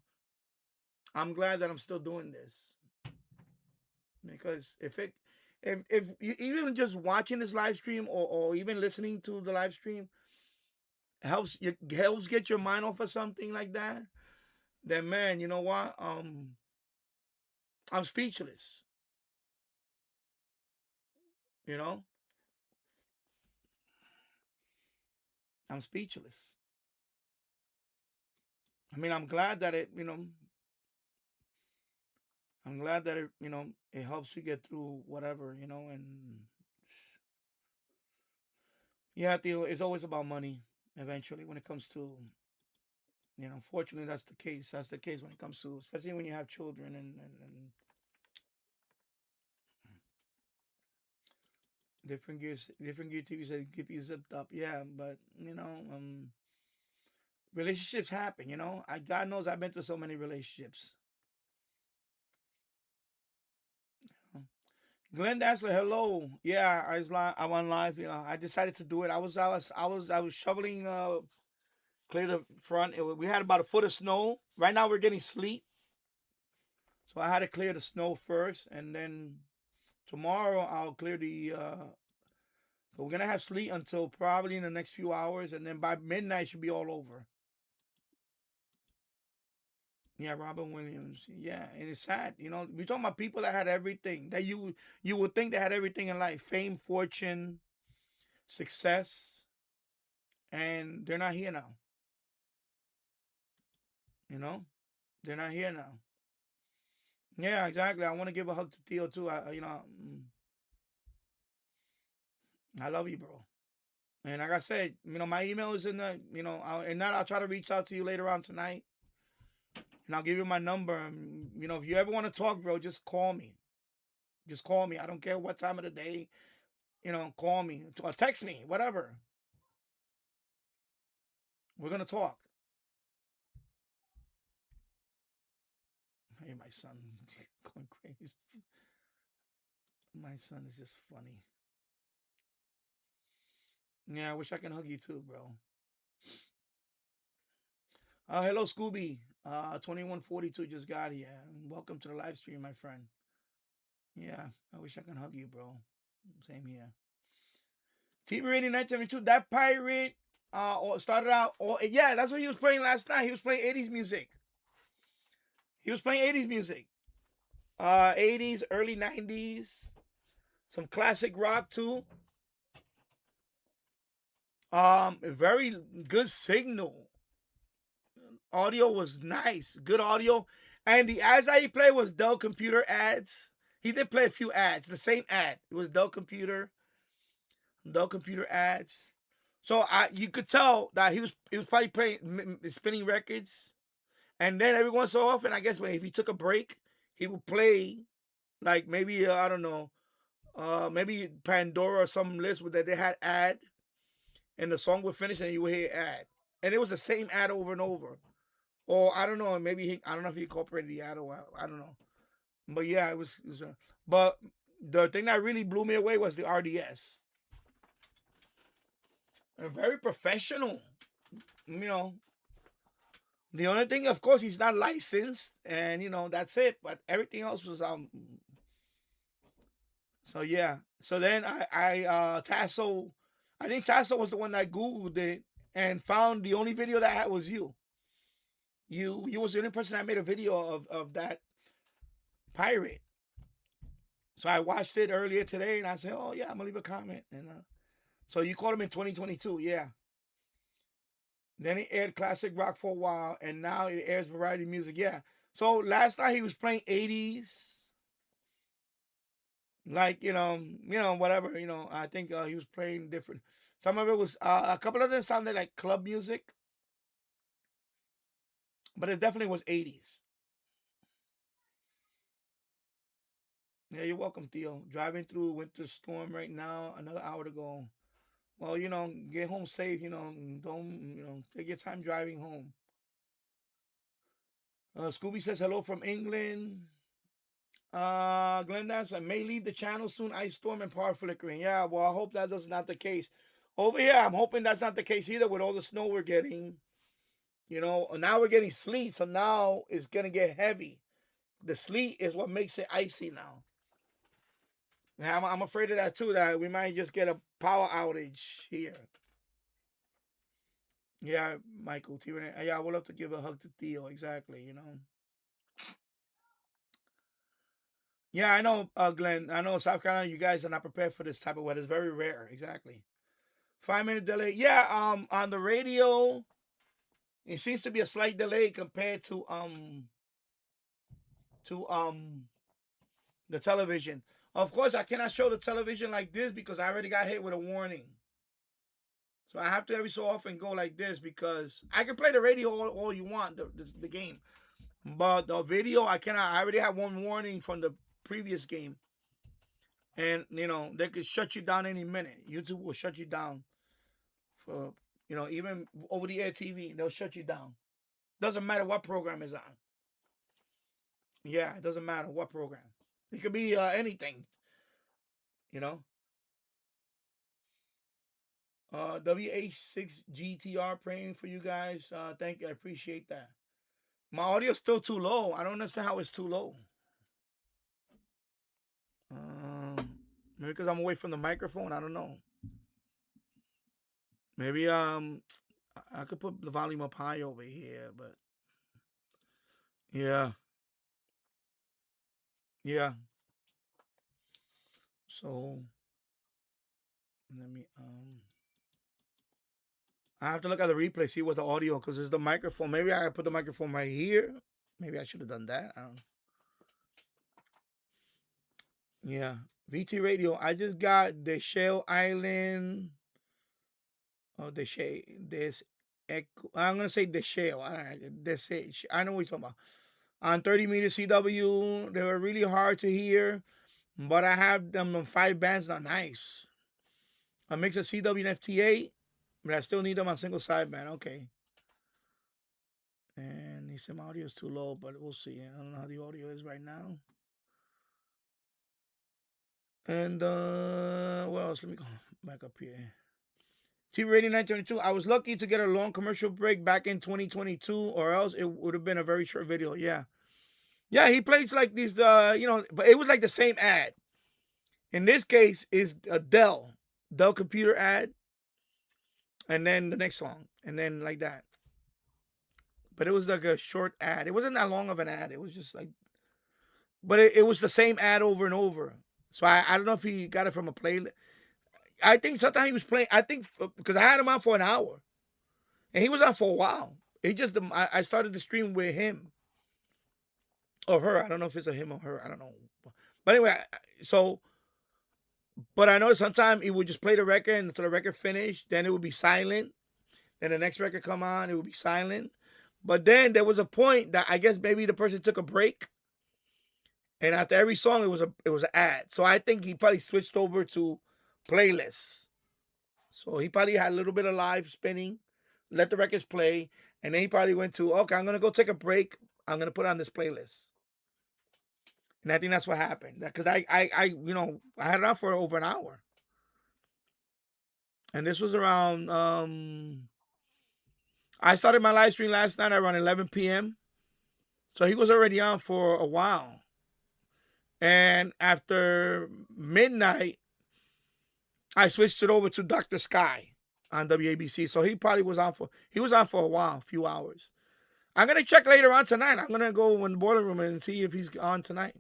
I'm glad that I'm still doing this, because if you even just watching this live stream or even listening to the live stream helps get your mind off of something like that, then man, you know what? I'm speechless. I'm speechless. I mean, I'm glad that it it helps you get through whatever, and yeah, Theo, it's always about money eventually when it comes to, unfortunately that's the case. That's the case when it comes to, especially when you have children and different gear TV said keep you zipped up. Yeah, but relationships happen, God knows I've been through so many relationships. Glenn Dassler, hello. Yeah, I'm on live. I decided to do it. I was shoveling, clear the front. We had about a foot of snow. Right now we're getting sleet, so I had to clear the snow first, and then tomorrow I'll clear the. So we're gonna have sleet until probably in the next few hours, and then by midnight should be all over. Yeah, Robin Williams. Yeah, and it's sad. We're talking about people that had everything that you would think they had everything in life: fame, fortune, success, and they're not here now. They're not here now. Yeah, exactly. I want to give a hug to Theo too. I love you, bro. And like I said, my email is in the, I'll try to reach out to you later on tonight. And I'll give you my number. And, if you ever want to talk, bro, just call me. Just call me. I don't care what time of the day. Call me or text me, whatever. We're going to talk. Hey, my son going crazy. My son is just funny. Yeah, I wish I can hug you too, bro. Hello, Scooby. 2142 just got here. Welcome to the live stream, my friend. Yeah, I wish I can hug you, bro. Same here. TV Rating 972. That pirate started out. Yeah, that's what he was playing last night. He was playing 80s music. 80s, early 90s. Some classic rock too. Very good signal. Audio was nice. Good audio. And the ads that he played was Dell Computer ads. He did play a few ads. The same ad. It was Dell Computer ads. So you could tell that he was probably playing, spinning records. And then every once so often, I guess if he took a break, he would play like maybe I don't know, maybe Pandora or some list where they had ad, and the song would finish and you would hear ad, and it was the same ad over and over. Or I don't know, maybe I don't know if he incorporated the ad or I don't know, but yeah, it was but the thing that really blew me away was the RDS. Very professional, The only thing, of course, he's not licensed, and that's it. But everything else was So yeah. So then Tasso, I think Tasso was the one that Googled it and found the only video that had was you. You was the only person that made a video of that pirate. So I watched it earlier today, and I said, "Oh yeah, I'm gonna leave a comment." And so you called him in 2022, yeah. Then he aired classic rock for a while, and now it airs variety music, yeah. So last night he was playing 80s, like whatever. I think he was playing different. Some of it was a couple of them sounded like club music, but it definitely was 80s. Yeah, you're welcome, Theo. Driving through a winter storm right now, another hour to go. Well, get home safe, don't, take your time driving home. Scooby says hello from England. Glendance, I may leave the channel soon. Ice storm and power flickering. Yeah, well, I hope that is not the case. Over here, I'm hoping that's not the case either with all the snow we're getting. Now we're getting sleet, so now it's going to get heavy. The sleet is what makes it icy now. And I'm afraid of that too, that we might just get a power outage here. Yeah, Michael. Yeah, I would love to give a hug to Theo. Exactly, Yeah, I know, Glenn. I know South Carolina, you guys are not prepared for this type of weather. It's very rare. Exactly. 5-minute delay. Yeah, on the radio, it seems to be a slight delay compared to the television. Of course, I cannot show the television like this because I already got hit with a warning. So I have to every so often go like this because I can play the radio all you want, the game. But the video, I cannot. I already have one warning from the previous game. And, they could shut you down any minute. YouTube will shut you down. For, even over the air TV, they'll shut you down. Doesn't matter what program is on. Yeah, it doesn't matter what program. It could be anything. WH6GTR praying for you guys. Thank you. I appreciate that. My audio's still too low. I don't understand how it's too low. Maybe because I'm away from the microphone. I don't know. Maybe I could put the volume up high over here, but yeah. Yeah. So let me I have to look at the replay, see what the audio, because it's the microphone. Maybe I put the microphone right here. Maybe I should have done that. I don't know. Yeah. VT Radio. I just got the Shell Island. Oh, the Shell. I'm gonna say the Shell. All right. I know what you're talking about. On 30 meter CW, they were really hard to hear, but I have them on 5 bands now. Nice. A mix of CW and FT8, but I still need them on single sideband. Okay. And he said my audio is too low, but we'll see. I don't know how the audio is right now. And what else? Let me go back up here. TV Radio 922. I was lucky to get a long commercial break back in 2022, or else it would have been a very short video. Yeah. Yeah, he plays like these, but it was like the same ad. In this case, is a Dell computer ad, and then the next song, and then like that. But it was like a short ad. It wasn't that long of an ad. It was just like, but it was the same ad over and over. So I don't know if he got it from a playlist. I think sometimes he was playing. I think because I had him on for an hour, and he was on for a while. I started the stream with him or her. I don't know if it's a him or her. I don't know. But anyway, but I know sometimes he would just play the record until the record finished. Then it would be silent. Then the next record come on, it would be silent. But then there was a point that I guess maybe the person took a break, and after every song it was an ad. So I think he probably switched over to playlists. So he probably had a little bit of live spinning, let the records play, and then he probably went to, okay, I'm gonna go take a break. I'm gonna put on this playlist. And I think that's what happened. Because I had it on for over an hour. And this was around, I started my live stream last night around 11 p.m. So he was already on for a while. And after midnight, I switched it over to Dr. Sky on WABC. So he probably was on for a while, a few hours. I'm gonna check later on tonight. I'm gonna go in the boiler room and see if he's on tonight.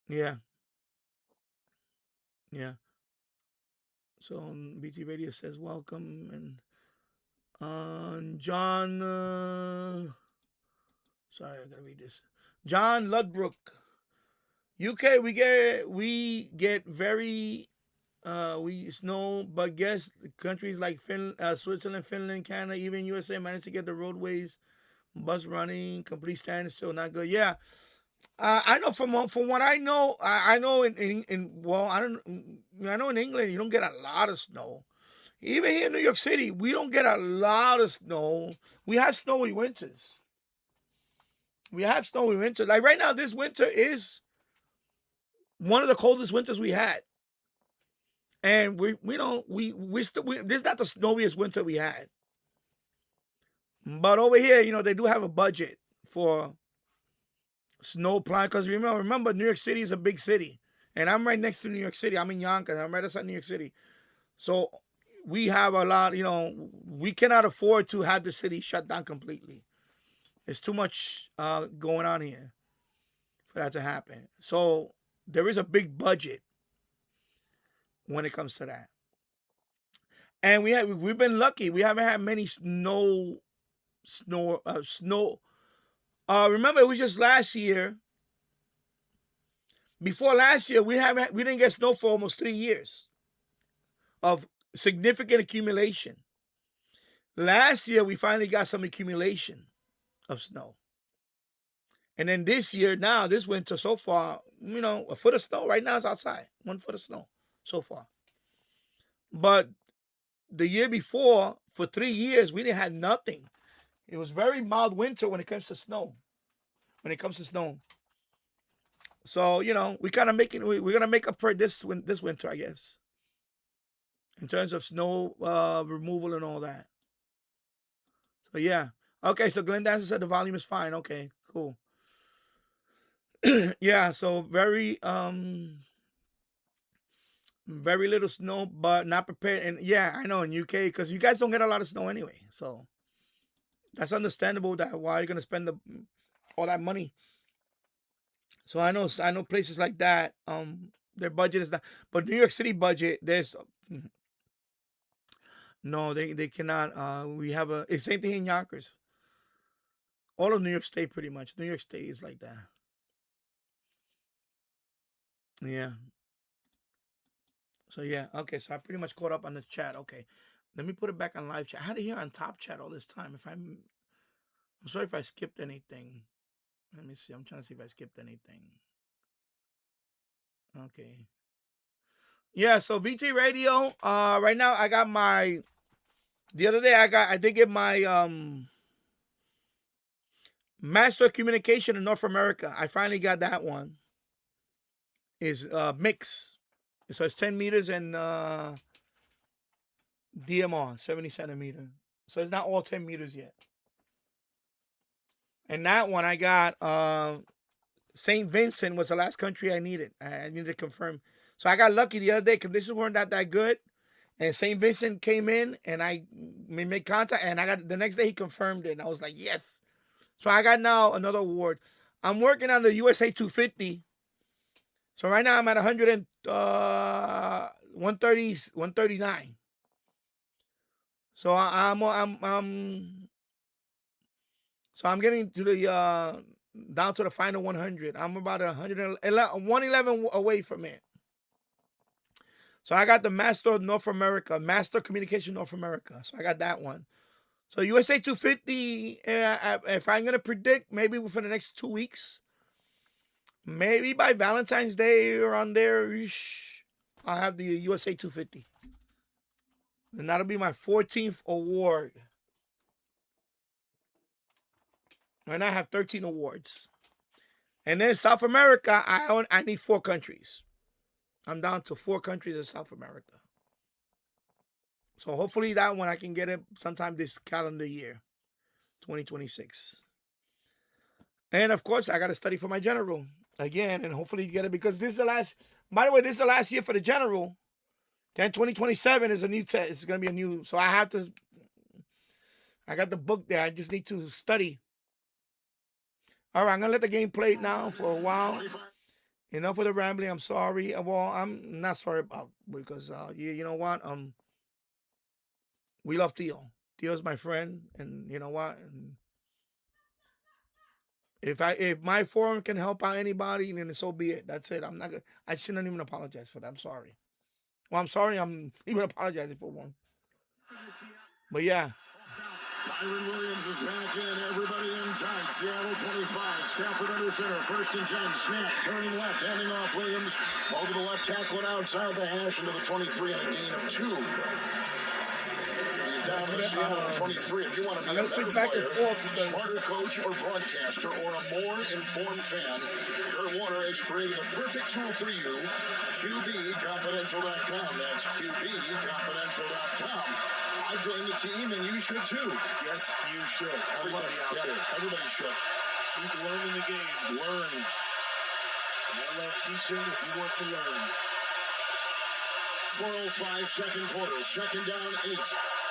Yeah. Yeah. So BT Radio says welcome, and John. Sorry, I gotta read this. John Ludbrook. UK, we get very we snow, but guess countries like Switzerland, Finland, Canada, even USA managed to get the roadways, bus running, complete standstill, not good. Yeah, I know from what I know, I know I know in England you don't get a lot of snow. Even here in New York City, we don't get a lot of snow. We have snowy winters. Like right now, this winter is one of the coldest winters we had. And this is not the snowiest winter we had. But over here, they do have a budget for snow plowing. Because remember, New York City is a big city. And I'm right next to New York City. I'm in Yonkers. I'm right outside New York City. So we have a lot, we cannot afford to have the city shut down completely. There's too much going on here for that to happen. So there is a big budget when it comes to that. And we've been lucky. We haven't had many snow. Remember, it was just last year. Before last year, we didn't get snow for almost 3 years of significant accumulation. Last year, we finally got some accumulation of snow. And then this year, now, this winter, so far, a foot of snow right now is outside. 1 foot of snow so far. But the year before, for 3 years, we didn't have nothing. It was very mild winter when it comes to snow. So, we kind of we're going to make up for this winter, I guess. In terms of snow removal and all that. So, yeah. Okay, so Glenn Dancer said the volume is fine. Okay, cool. Yeah, so very little snow, but not prepared. And yeah, I know in UK, because you guys don't get a lot of snow anyway. So that's understandable that why you're gonna spend all that money. So I know places like that, their budget is not, but New York City budget, there's no, they cannot. We have it's same thing in Yonkers. All of New York State, pretty much. New York State is like that. Yeah. So yeah, okay. So I pretty much caught up on the chat. Okay, let me put it back on live chat. I had it here on top chat all this time. I'm sorry if I skipped anything. Let me see. I'm trying to see if I skipped anything. Okay. Yeah. So VT Radio. Right now I got my. The other day I did get my Master Communication in North America. I finally got that one. Is mix. So it's 10 meters and DMR, 70 centimeter. So it's not all 10 meters yet. And that one I got, St. Vincent was the last country I needed. I needed to confirm. So I got lucky the other day. Conditions weren't that good. And St. Vincent came in and I made contact. And I got the next day he confirmed it. And I was like, yes. So I got now another award. I'm working on the USA 250. So right now I'm at 139. So I'm getting to the down to the final 100. I'm about 111 away from it. So I got the Master of North America, Master Communication North America. So I got that one. So USA 250, if I'm gonna predict, maybe within the next 2 weeks. Maybe by Valentine's Day or on there, I'll have the USA 250. And that'll be my 14th award. And I have 13 awards. And then South America, I need 4 countries. I'm down to 4 countries in South America. So hopefully that one I can get it sometime this calendar year, 2026. And of course, I got to study for my general again and hopefully get it because this is the last, by the way, this is the last year for the general. Then 2027 is a new test. It's going to be a new, so I I got the book there. I just need to study. All right, I'm gonna let the game play now for a while. Enough of the rambling. I'm sorry. Well, I'm not sorry about because you know what? We love Theo. Theo's my friend, and you know what? And if my forum can help out anybody, then so be it. That's it. I'm not gonna. I shouldn't even apologize for that. I'm sorry. Well, I'm sorry. I'm even apologizing for one. But yeah. Byron Williams is back in. Everybody in tight. Seattle 25. Stafford under center. First and 10. Snap. Turning left. Handing off Williams. Over the left tackle and outside the hash into the 23 and a gain of 2. He's down to Seattle 23. If you want to be I'm going to switch back and forth because smarter coach or broadcaster or a more informed fan, Kurt Warner has created a perfect tool for you. QBconfidential.com. That's QBconfidential.com. I joined the team, and you should too. Yes, you should. Everybody out there. Everybody should. Keep learning the game. Learn. I love teaching if you want to learn. 4:05 second quarter. Second down, 8.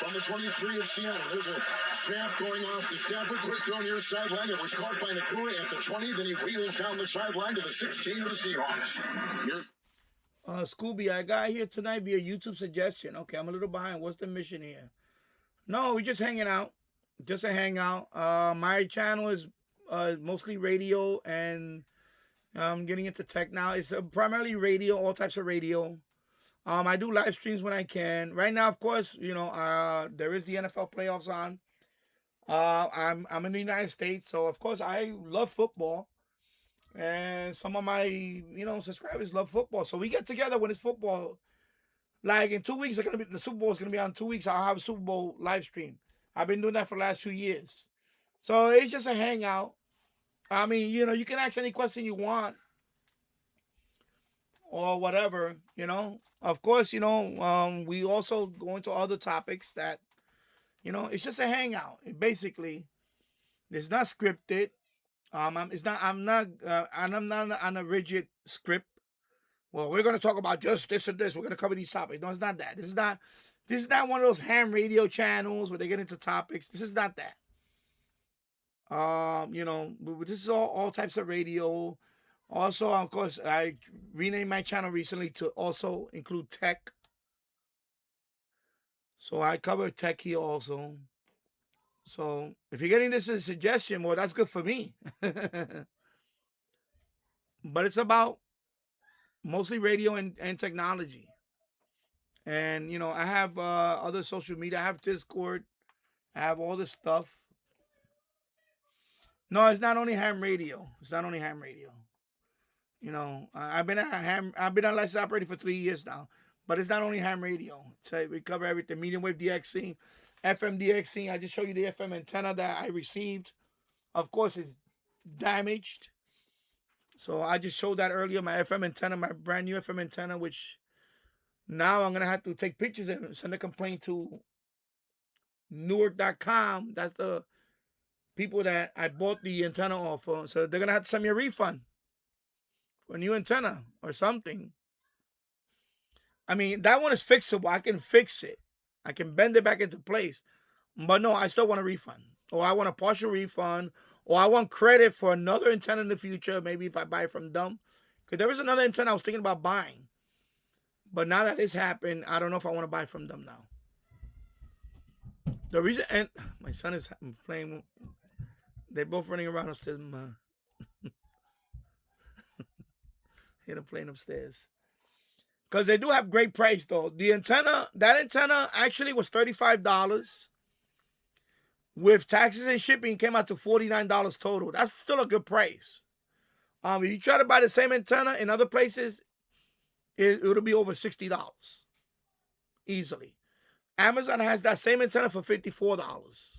From the 23 of Seattle. There's a snap going off to Stafford. Quick throw near sideline. It was caught by Nakua at the 20. Then he wheels down the sideline to the 16 of the Seahawks. Scooby, I got here tonight via YouTube suggestion. Okay, I'm a little behind. What's the mission here? No, we're just hanging out. Just a hangout. My channel is mostly radio, and I'm getting into tech now. It's primarily radio, all types of radio. I do live streams when I can. Right now, of course, you know, there is the NFL playoffs on. I'm in the United States, so of course I love football. And some of my, you know, subscribers love football. So we get together when it's football. Like in 2 weeks, the Super Bowl is gonna be on 2 weeks. I'll have a Super Bowl live stream. I've been doing that for the last 2 years. So it's just a hangout. I mean, you know, you can ask any question you want. Or whatever, you know. Of course, you know, we also go into other topics that, you know, it's just a hangout. Basically, it's not scripted. I'm not on a rigid script. Well, we're gonna talk about just this and this. We're gonna cover these topics. No, it's not that. This is not one of those ham radio channels where they get into topics. This is not that. You know, this is all types of radio. Also, of course, I renamed my channel recently to also include tech. So I cover tech here also. So if you're getting this as a suggestion, well, that's good for me. But it's about mostly radio and technology. And, you know, I have other social media. I have Discord. I have all this stuff. No, it's not only ham radio. It's not only ham radio. You know, I've been on licensed operator for 3 years now. But it's not only ham radio. We cover everything. Medium wave DXC. FM DXC, I just showed you the FM antenna that I received. Of course, it's damaged. So I just showed that earlier, my FM antenna, my brand new FM antenna, which now I'm going to have to take pictures and send a complaint to Newark.com. That's the people that I bought the antenna off of. So they're going to have to send me a refund for a new antenna or something. I mean, that one is fixable. I can fix it. I can bend it back into place. But no, I still want a refund. Or I want a partial refund. Or I want credit for another antenna in the future. Maybe if I buy it from them. Because there was another antenna I was thinking about buying. But now that this happened, I don't know if I want to buy from them now. The reason, and my son is playing. They're both running around upstairs. Hear them playing upstairs. Because they do have great price, though. The antenna, that antenna actually was $35. With taxes and shipping, came out to $49 total. That's still a good price. If you try to buy the same antenna in other places, it'll be over $60. Easily. Amazon has that same antenna for $54.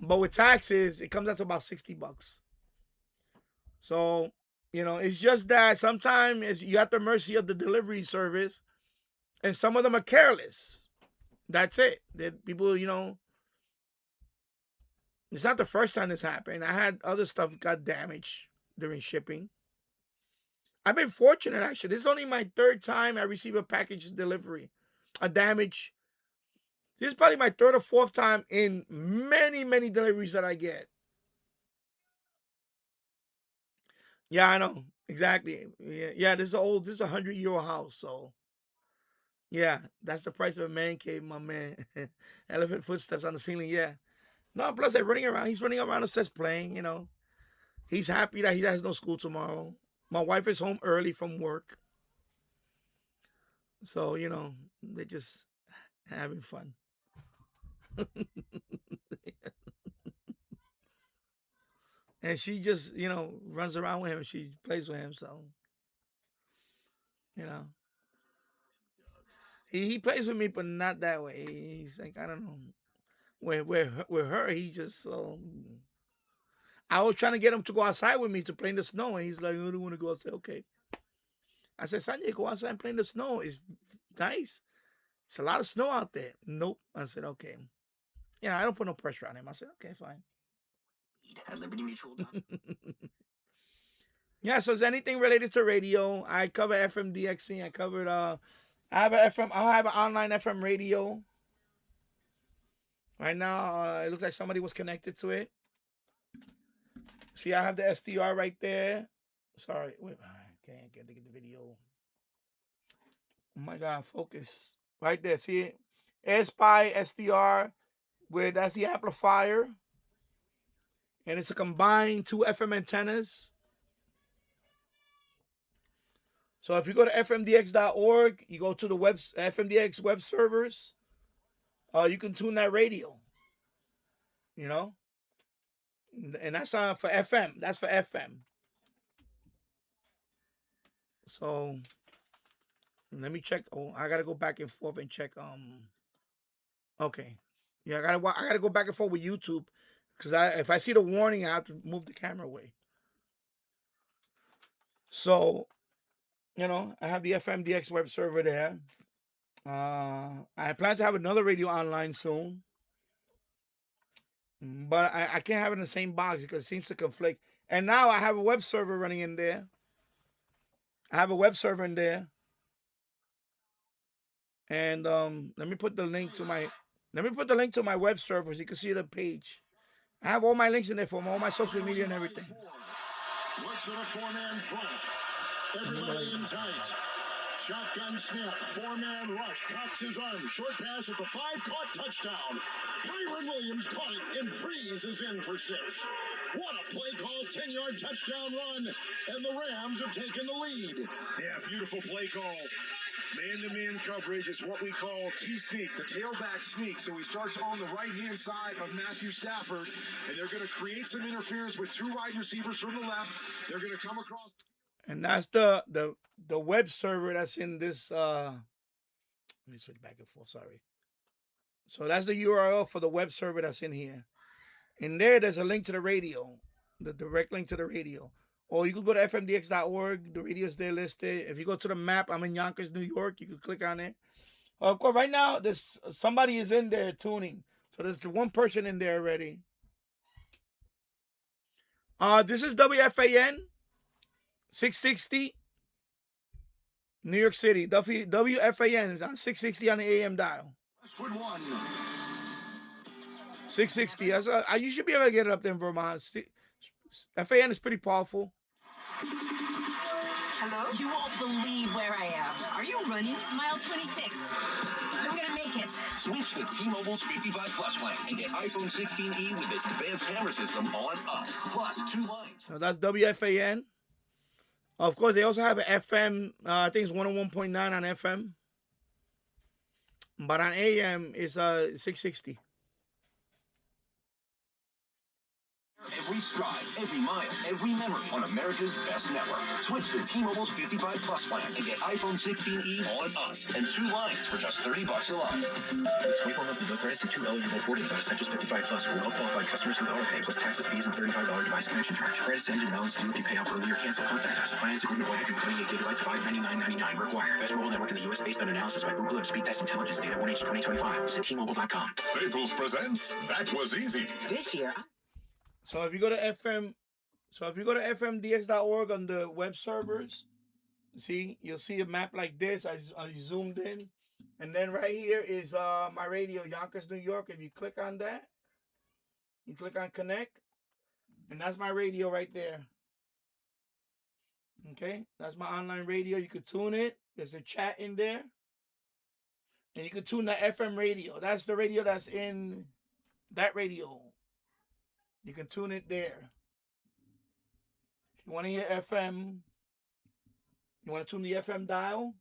But with taxes, it comes out to about $60. So, you know, it's just that sometimes you're at the mercy of the delivery service, and some of them are careless. That's it. People, you know, it's not the first time this happened. I had other stuff got damaged during shipping. I've been fortunate, actually. This is only my third time I receive a package delivery, a damage. This is probably my third or fourth time in many, many deliveries that I get. Yeah, I know. Exactly. Yeah, this is old. This is a 100-year-old house. So, yeah, that's the price of a man cave, my man. Elephant footsteps on the ceiling. Yeah. No, plus they're running around. He's running around upstairs playing, you know. He's happy that he has no school tomorrow. My wife is home early from work. So, you know, they're just having fun. And she just, you know, runs around with him. She plays with him. So, you know. He plays with me, but not that way. He's like, I don't know. With her, he just so. I was trying to get him to go outside with me to play in the snow, and he's like, I don't want to go outside. Okay. I said, Sanjay, go outside and play in the snow. It's nice. It's a lot of snow out there. Nope. I said, okay. Yeah, I don't put no pressure on him. I said, okay, fine. At Liberty Mutual. Yeah, so is anything related to radio? I cover FMDXC. I covered I have an online FM radio. Right now, it looks like somebody was connected to it. See, I have the SDR right there. Sorry, wait, I can't get to get the video. Oh my God, focus. Right there, see it? AirSpy SDR, where that's the amplifier. And it's a combined 2 FM antennas. So if you go to fmdx.org, you go to the FMDX web servers, you can tune that radio. You know? And that's for FM. That's for FM. So let me check. Oh, I gotta go back and forth and check. Okay. Yeah, I gotta go back and forth with YouTube. Because if I see the warning, I have to move the camera away. So, you know, I have the FMDX web server there. I plan to have another radio online soon. But I can't have it in the same box because it seems to conflict. And now I have a web server running in there. I have a web server in there. And let me put the link to my web server so you can see the page. I have all my links in there from all my social media and everything. Looks at a four-man front. Everybody in tight. Shotgun snap. Four-man rush. Cocks his arm. Short pass at the 5. Caught touchdown. Kyron Williams caught it, and Breeze is in for 6. What a play call. 10-yard touchdown run. And the Rams have taken the lead. Yeah, beautiful play call. Man-to-man coverage is what we call T-sneak, the tailback sneak. So he starts on the right-hand side of Matthew Stafford, and they're going to create some interference with 2 wide receivers from the left. They're going to come across. And that's the web server that's in this. Let me switch back and forth. Sorry. So that's the URL for the web server that's in here. In there's a link to the radio, the direct link to the radio. Or you can go to fmdx.org. The radio is there listed. If you go to the map, I'm in Yonkers, New York. You can click on it. Of course, right now, somebody is in there tuning. So there's one person in there already. This is WFAN 660, New York City. WFAN is on 660 on the AM dial. 660. You should be able to get it up there in Vermont. FAN is pretty powerful. Hello? You won't believe where I am. Are you running? Mile 26. I'm gonna make it. Switch to T-Mobile's 55 Plus plan and get iPhone 16e with its advanced camera system on up. Plus 2 lines. So that's WFAN. Of course, they also have an FM. I think it's 101.9 on FM. But on AM, it's 660. Every stride, every mile, every memory on America's best network. Switch to T-Mobile's 55 Plus plan and get iPhone 16e on us and 2 lines for just $30 a line. 24 monthly bill credits and 2 eligible boarding on Essentials 55 Plus for well-qualified customers with auto pay plus taxes, fees, and $35 device connection charge. Credits end and balance due if you pay off early or cancel. Contact us. Finance agreement 128 gigabytes, $599.99 required. Best mobile network in the U.S. based on analysis by Google and Speed Test Intelligence data 1H 2025. Visit T-Mobile.com. Staples presents That Was Easy. This year. So if you go to fmdx.org on the web servers, see, you'll see a map like this. I zoomed in, And then right here is my radio, Yonkers, New York. If you click on that, you click on connect, and that's my radio right there. Okay, that's my online radio. You could tune it. There's a chat in there. And you could tune the FM radio. That's the radio that's in that radio. You can tune it there. If you want to hear FM, you want to tune the FM dial.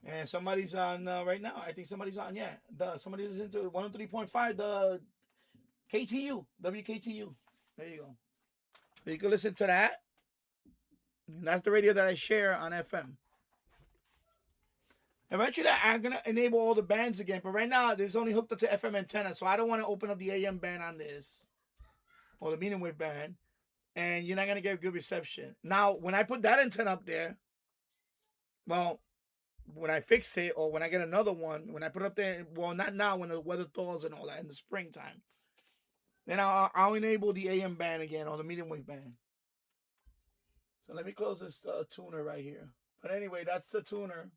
And somebody's on right now. I think somebody's on, yeah. Somebody is into 103.5, the KTU, WKTU. There you go. So you can listen to that. And that's the radio that I share on FM. Eventually, I'm going to enable all the bands again. But right now, this is only hooked up to FM antenna. So I don't want to open up the AM band on this. Or the medium wave band. And you're not going to get a good reception. Now, when I put that antenna up there, well, when I fix it or when I get another one, when I put it up there, well, not now when the weather thaws and all that in the springtime, then I'll enable the AM band again or the medium wave band. So let me close this tuner right here. But anyway, that's the tuner.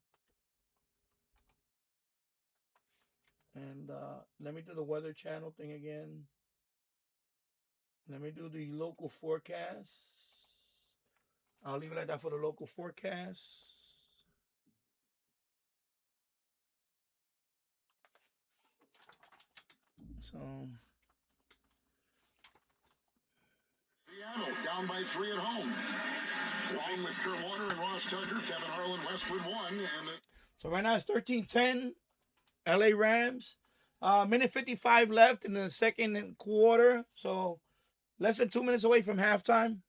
And let me do the weather channel thing again. Let me do the local forecast. I'll leave it like that for the local forecast. So Seattle down by 3 at home. Along with Kurt Warner and Ross Tucker, Kevin Harlan, Westwood 1. So right now it's 13-10, LA Rams. Minute 55 left in the second quarter. So less than 2 minutes away from halftime.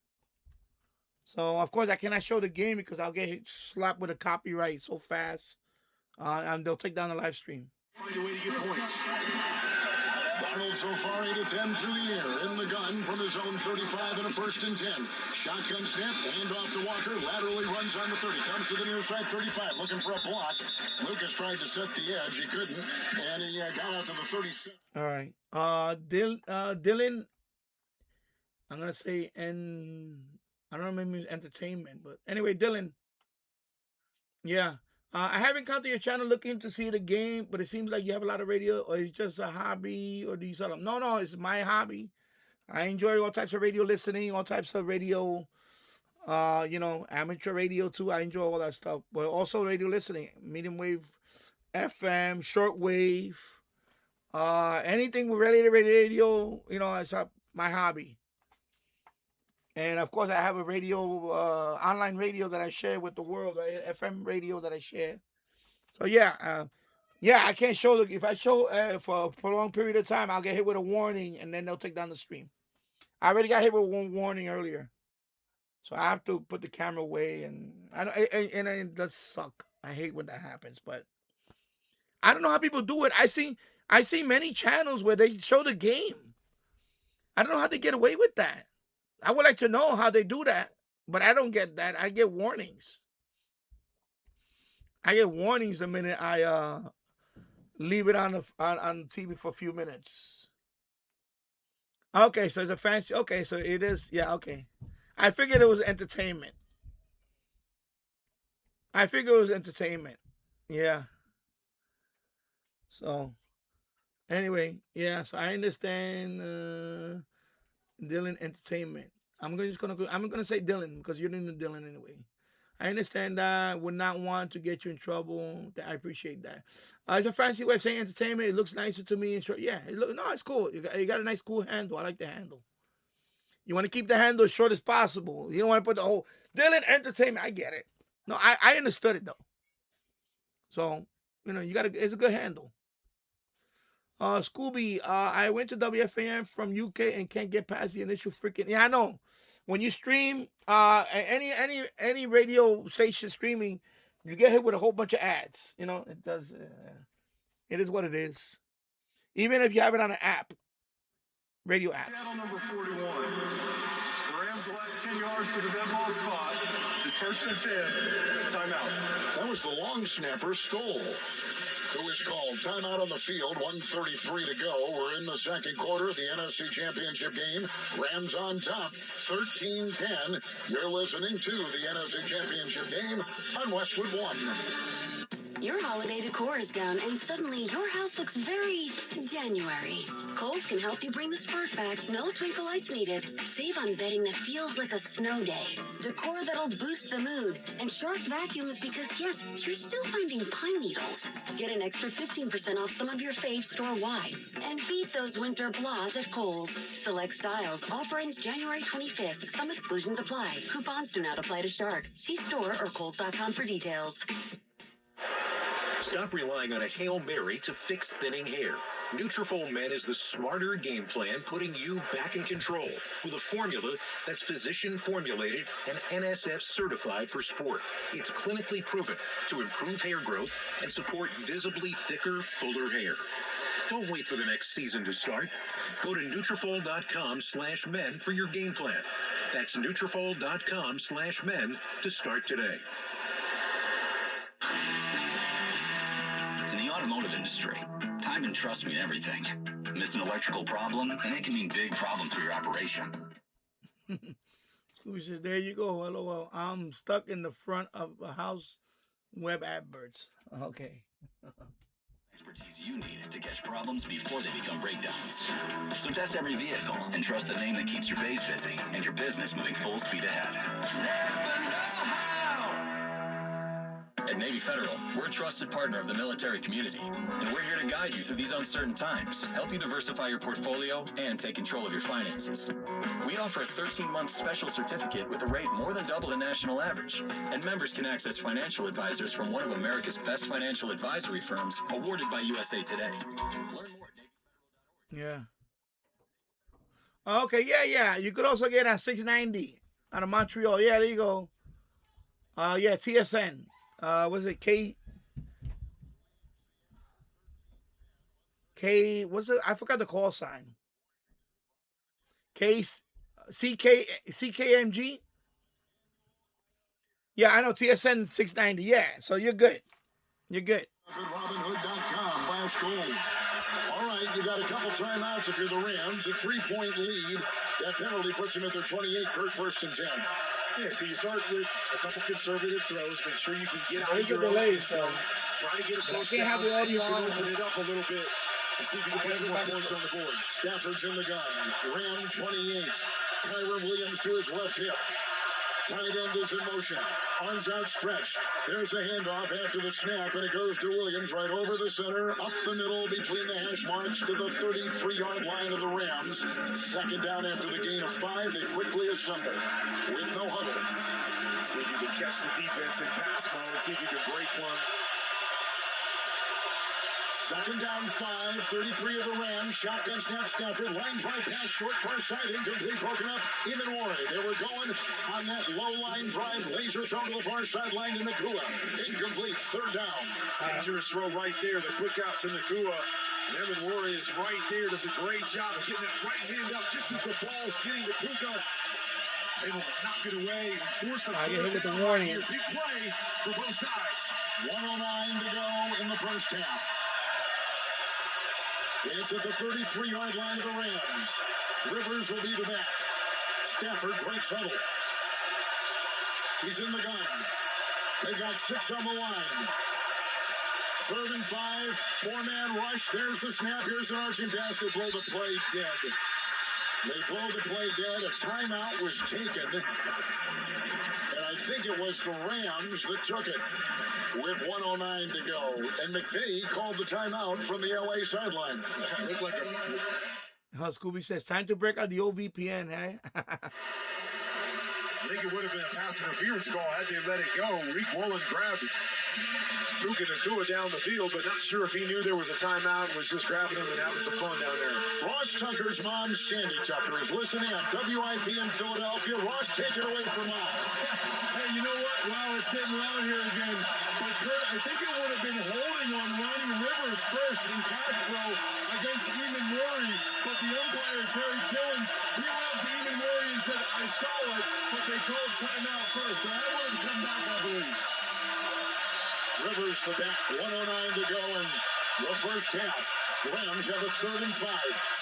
So of course I cannot show the game because I'll get slapped with a copyright so fast. And they'll take down the live stream. Find a way to get points. Donald so far 8 of 10 through the air. In the gun from his own 35 and a 1st and 10. Shotgun snap, hand off to Walker. Laterally runs on the 30. Comes to the near side 35. Looking for a block. Lucas tried to set the edge. He couldn't. And he got out to the 37. All right. Dylan, I'm going to say, I don't know, maybe it's entertainment. But anyway, Dylan. Yeah. I haven't come to your channel looking to see the game, but it seems like you have a lot of radio, or it's just a hobby, or do you sell them? No, it's my hobby. I enjoy all types of radio listening, all types of radio, amateur radio too. I enjoy all that stuff, but also radio listening, medium wave, FM, shortwave, anything related to radio, it's my hobby. And of course, I have a radio, online radio that I share with the world, FM radio that I share. So yeah, I can't show. If I show for a prolonged period of time, I'll get hit with a warning, and then they'll take down the stream. I already got hit with one warning earlier, so I have to put the camera away, and it does suck. I hate when that happens, but I don't know how people do it. I see many channels where they show the game. I don't know how they get away with that. I would like to know how they do that, but I don't get that. I get warnings. I get warnings the minute I leave it on TV for a few minutes. Okay, so it's a fancy. Okay, so it is. Yeah, okay. I figured it was entertainment. Yeah. So, anyway, yeah. So I understand. Dylan Entertainment. I'm gonna say Dylan because you're in the Dylan anyway. I understand that. Would not want to get you in trouble. I appreciate that. It's a fancy way of saying entertainment. It looks nicer to me. Yeah, it's cool. You got a nice, cool handle. I like the handle. You want to keep the handle as short as possible. You don't want to put the whole Dylan Entertainment. I get it. No, I understood it though. So it's a good handle. Scooby, I went to WFAN from UK and can't get past the initial freaking. Yeah, I know. When you stream, any radio station streaming, you get hit with a whole bunch of ads. It does. It is what it is. Even if you have it on an app, radio app. Channel number 41. The Rams the last 10 yards to the dead ball spot. It's 1st and 10. Timeout. That was the long snapper, Stoll, who is called. Timeout on the field, 1:33 to go. We're in the second quarter of the NFC Championship game. Rams on top, 13-10. You're listening to the NFC Championship game on Westwood 1. Your holiday decor is down, and suddenly your house looks very January. Kohl's can help you bring the spark back. No twinkle lights needed. Save on bedding that feels like a snow day. Decor that'll boost the mood. And Shark vacuums because, yes, you're still finding pine needles. Get an extra 15% off some of your faves store-wide. And beat those winter blahs at Kohl's. Select styles. Offer ends January 25th. Some exclusions apply. Coupons do not apply to Shark. See store or Kohls.com for details. Stop relying on a Hail Mary to fix thinning hair. Nutrafol Men is the smarter game plan, putting you back in control with a formula that's physician formulated and NSF certified for sport. It's clinically proven to improve hair growth and support visibly thicker, fuller hair. Don't wait for the next season to start. Go to Nutrafol.com/men for your game plan. That's Nutrafol.com/men to start today. In the automotive industry, time and trust mean everything. Miss an electrical problem, and it can mean big problems for your operation. Scooby says, there you go. LOL. I'm stuck in the front of a house. Web adverts. Okay. Expertise you need to catch problems before they become breakdowns. So test every vehicle and trust the name that keeps your base busy and your business moving full speed ahead. At Navy Federal, we're a trusted partner of the military community, and we're here to guide you through these uncertain times, help you diversify your portfolio, and take control of your finances. We offer a 13-month special certificate with a rate more than double the national average, and members can access financial advisors from one of America's best financial advisory firms awarded by USA Today. Learn more at Yeah. Okay, yeah. You could also get a 690 out of Montreal. Yeah, there you go. Yeah, TSN. Was it K? What's it? I forgot the call sign. CKMG. Yeah, I know TSN 690. Yeah, so you're good. You're good. RobinHood.com/gold. All right, you got a couple timeouts if you're the Rams. A 3-point lead. That penalty puts them at their 28. First and 10. Yeah, so you start with a couple conservative throws. Make sure you can get out. There's a delay, so try to get a I first can't have down, the audio see if you on can with open this. it up a little bit. And see if you can put more points on the board. Stafford's in the gun. Ram 28. Kyron Williams to his left hip. Tight end is in motion. Arms outstretched. There's a handoff after the snap, and it goes to Williams right over the center, up the middle between the hash marks to the 33-yard line of the Rams. Second down after the gain of 5. They quickly assemble with no huddle. See if you can catch the defense in pass mode. See if you can break one. Second down 5, 33 of the Rams. Shotgun snap Stafford. Line drive pass short far side. Incomplete. Broken up. Imanwari. They were going on that low line drive. Laser throw to the far sideline to Nakua. Incomplete. Third down. Dangerous throw right there. The quick out to Nakua. Evan Warren is right there. Does a great job of getting that right hand up just as the ball's getting to Kuka. They will knock it away and force them. I get hit with the warning. Big play for both sides. 1:09 to go in the first half. It's at the 33-yard line of the Rams. Rivers will be the back. Stafford breaks huddle. He's in the gun. They got 6 on the line. 3rd and 5. 4-man rush. There's the snap. Here's an arching pass. They blow the play dead. They blow the play dead. A timeout was taken. And I think it was the Rams that took it with 1:09 to go. And McVay called the timeout from the LA sideline. Looked like a... Scooby says, time to break out the old VPN, hey? I think it would have been a pass interference call had they let it go. Reek Woolen grabbed Duke and Nakua down the field, but not sure if he knew there was a timeout and was just grabbing him and having some fun down there. Ross Tucker's mom, Sandy Tucker, is listening on WIP in Philadelphia. Ross, take it away from Mom. Hey, you know what? Wow, it's getting loud here again. But Kurt, I think it would have been holding on Ronnie Rivers first in pass pro against Eamon Murray, but the umpire, Terry Killens, he went up to Eamon Murray and said, I saw it, but they called timeout first. So that would have come back, I believe. Rivers the back, 1:09 to go in the first half. Rams have a 3rd and 5.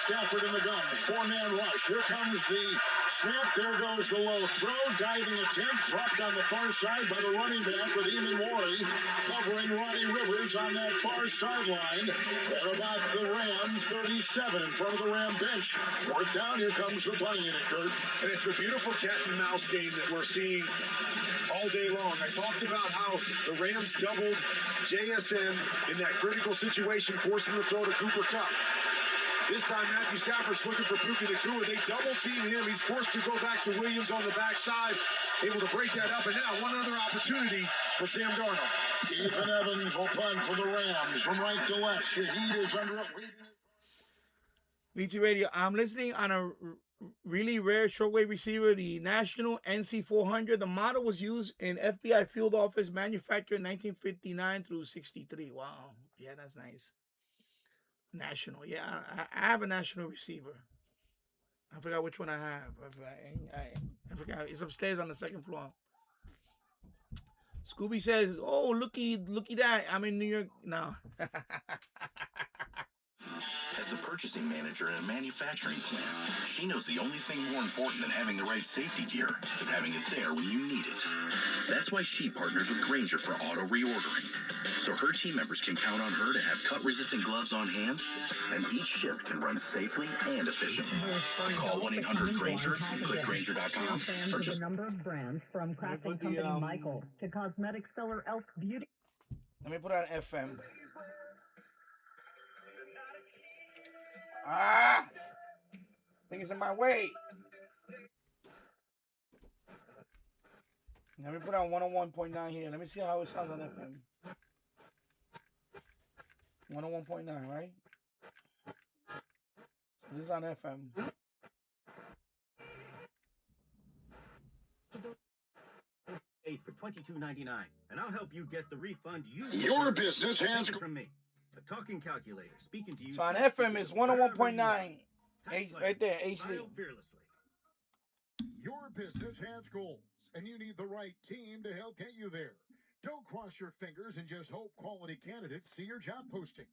Stafford in the gun, 4-man rush. Here comes the snap. There goes the low throw. Diving attempt dropped on the far side by the running back with Eamon Murray covering Ronnie Rivers. is on that far sideline. At about the Ram 37 in front of the Ram bench. Fourth down, here comes the punting unit, Kurt. And it's a beautiful cat and mouse game that we're seeing all day long. I talked about how the Rams doubled JSN in that critical situation, forcing the throw to Cooper Kupp. This time, Matthew Stafford's looking for Puka Nacua. They double team him. He's forced to go back to Williams on the backside, able to break that up. And now one other opportunity for Sam Darnold. Ethan Evans will punt for the Rams from right to left. Shaheed is under a... VT Radio, I'm listening on a really rare shortwave receiver, the National NC400. The model was used in FBI field office, manufactured in 1959 through 63. Wow. Yeah, that's nice. National. Yeah, I have a national receiver. I forgot which one I have. I forgot. It's upstairs on the second floor. Scooby says, oh, looky that. I'm in New York now. As a purchasing manager in a manufacturing plant, she knows the only thing more important than having the right safety gear is having it there when you need it. That's why she partners with Grainger for auto reordering, so her team members can count on her to have cut-resistant gloves on hand, and each shift can run safely and efficiently. Call 1-800-GRAINGER, click Grainger.com, or just... A number of brands, from crafting company Michael to cosmetic seller Elf Beauty. Let me put on FM. I think it's in my way. Let me put on 101.9 here. Let me see how it sounds on FM. 101.9, right? This is on FM. For $22.99, and I'll help you get the refund you Your business hands from me. A talking calculator speaking to you. So on FM is 101.9. Right there, HD. Fearlessly. Your business has goals, and you need the right team to help get you there. Don't cross your fingers and just hope quality candidates see your job posting.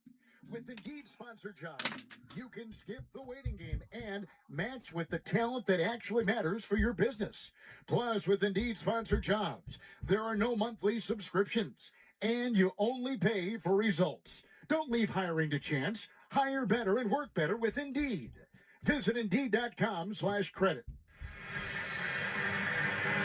With Indeed sponsored jobs, you can skip the waiting game and match with the talent that actually matters for your business. Plus, with Indeed sponsored jobs, there are no monthly subscriptions, and you only pay for results. Don't leave hiring to chance. Hire better and work better with Indeed. Visit Indeed.com/credit.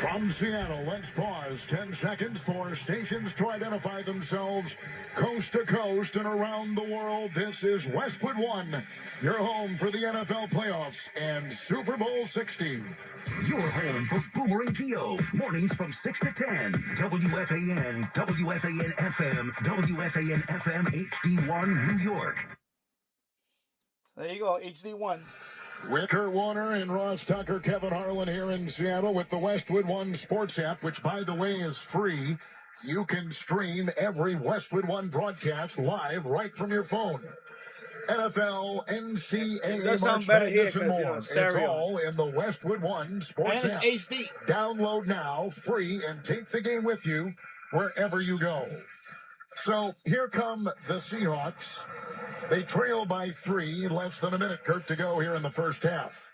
From Seattle, let's pause 10 seconds for stations to identify themselves coast to coast and around the world. This is Westwood One, your home for the NFL playoffs and Super Bowl 60. Your home for Boomerang PO. Mornings from 6 to 10. WFAN, WFAN FM, WFAN FM HD1, New York. There you go, HD1. With Kurt Warner and Ross Tucker, Kevin Harlan here in Seattle with the Westwood One Sports app, which, by the way, is free. You can stream every Westwood One broadcast live right from your phone. NFL, NCAA, March Madness, and more. It's all in the Westwood One Sports app. HD. Download now, free, and take the game with you wherever you go. So here come the Seahawks. They trail by 3, less than a minute, Kurt, to go here in the first half.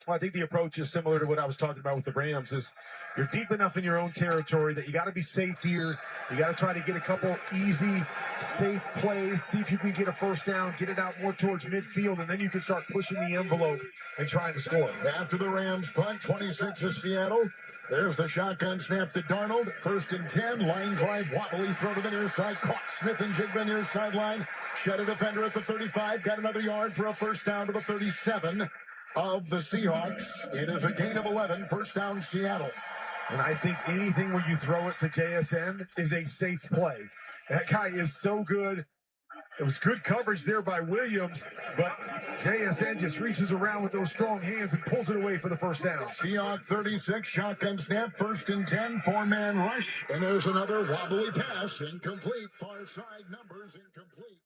Well, I think the approach is similar to what I was talking about with the Rams. Is you're deep enough in your own territory that you got to be safe here. You got to try to get a couple easy, safe plays, see if you can get a first down, get it out more towards midfield, and then you can start pushing the envelope and trying to score. After the Rams punt, 26 is Seattle. There's the shotgun snap to Darnold. 1st and 10. Line drive, wobbly throw to the near side. Caught Smith and Jigba near sideline. Shed a defender at the 35. Got another yard for a first down to the 37 of the Seahawks. It is a gain of 11. First down, Seattle. And I think anything where you throw it to JSN is a safe play. That guy is so good. It was good coverage there by Williams, but JSN just reaches around with those strong hands and pulls it away for the first down. Seahawks 36, shotgun snap, 1st and 10, 4-man rush, and there's another wobbly pass, incomplete, far side numbers, incomplete.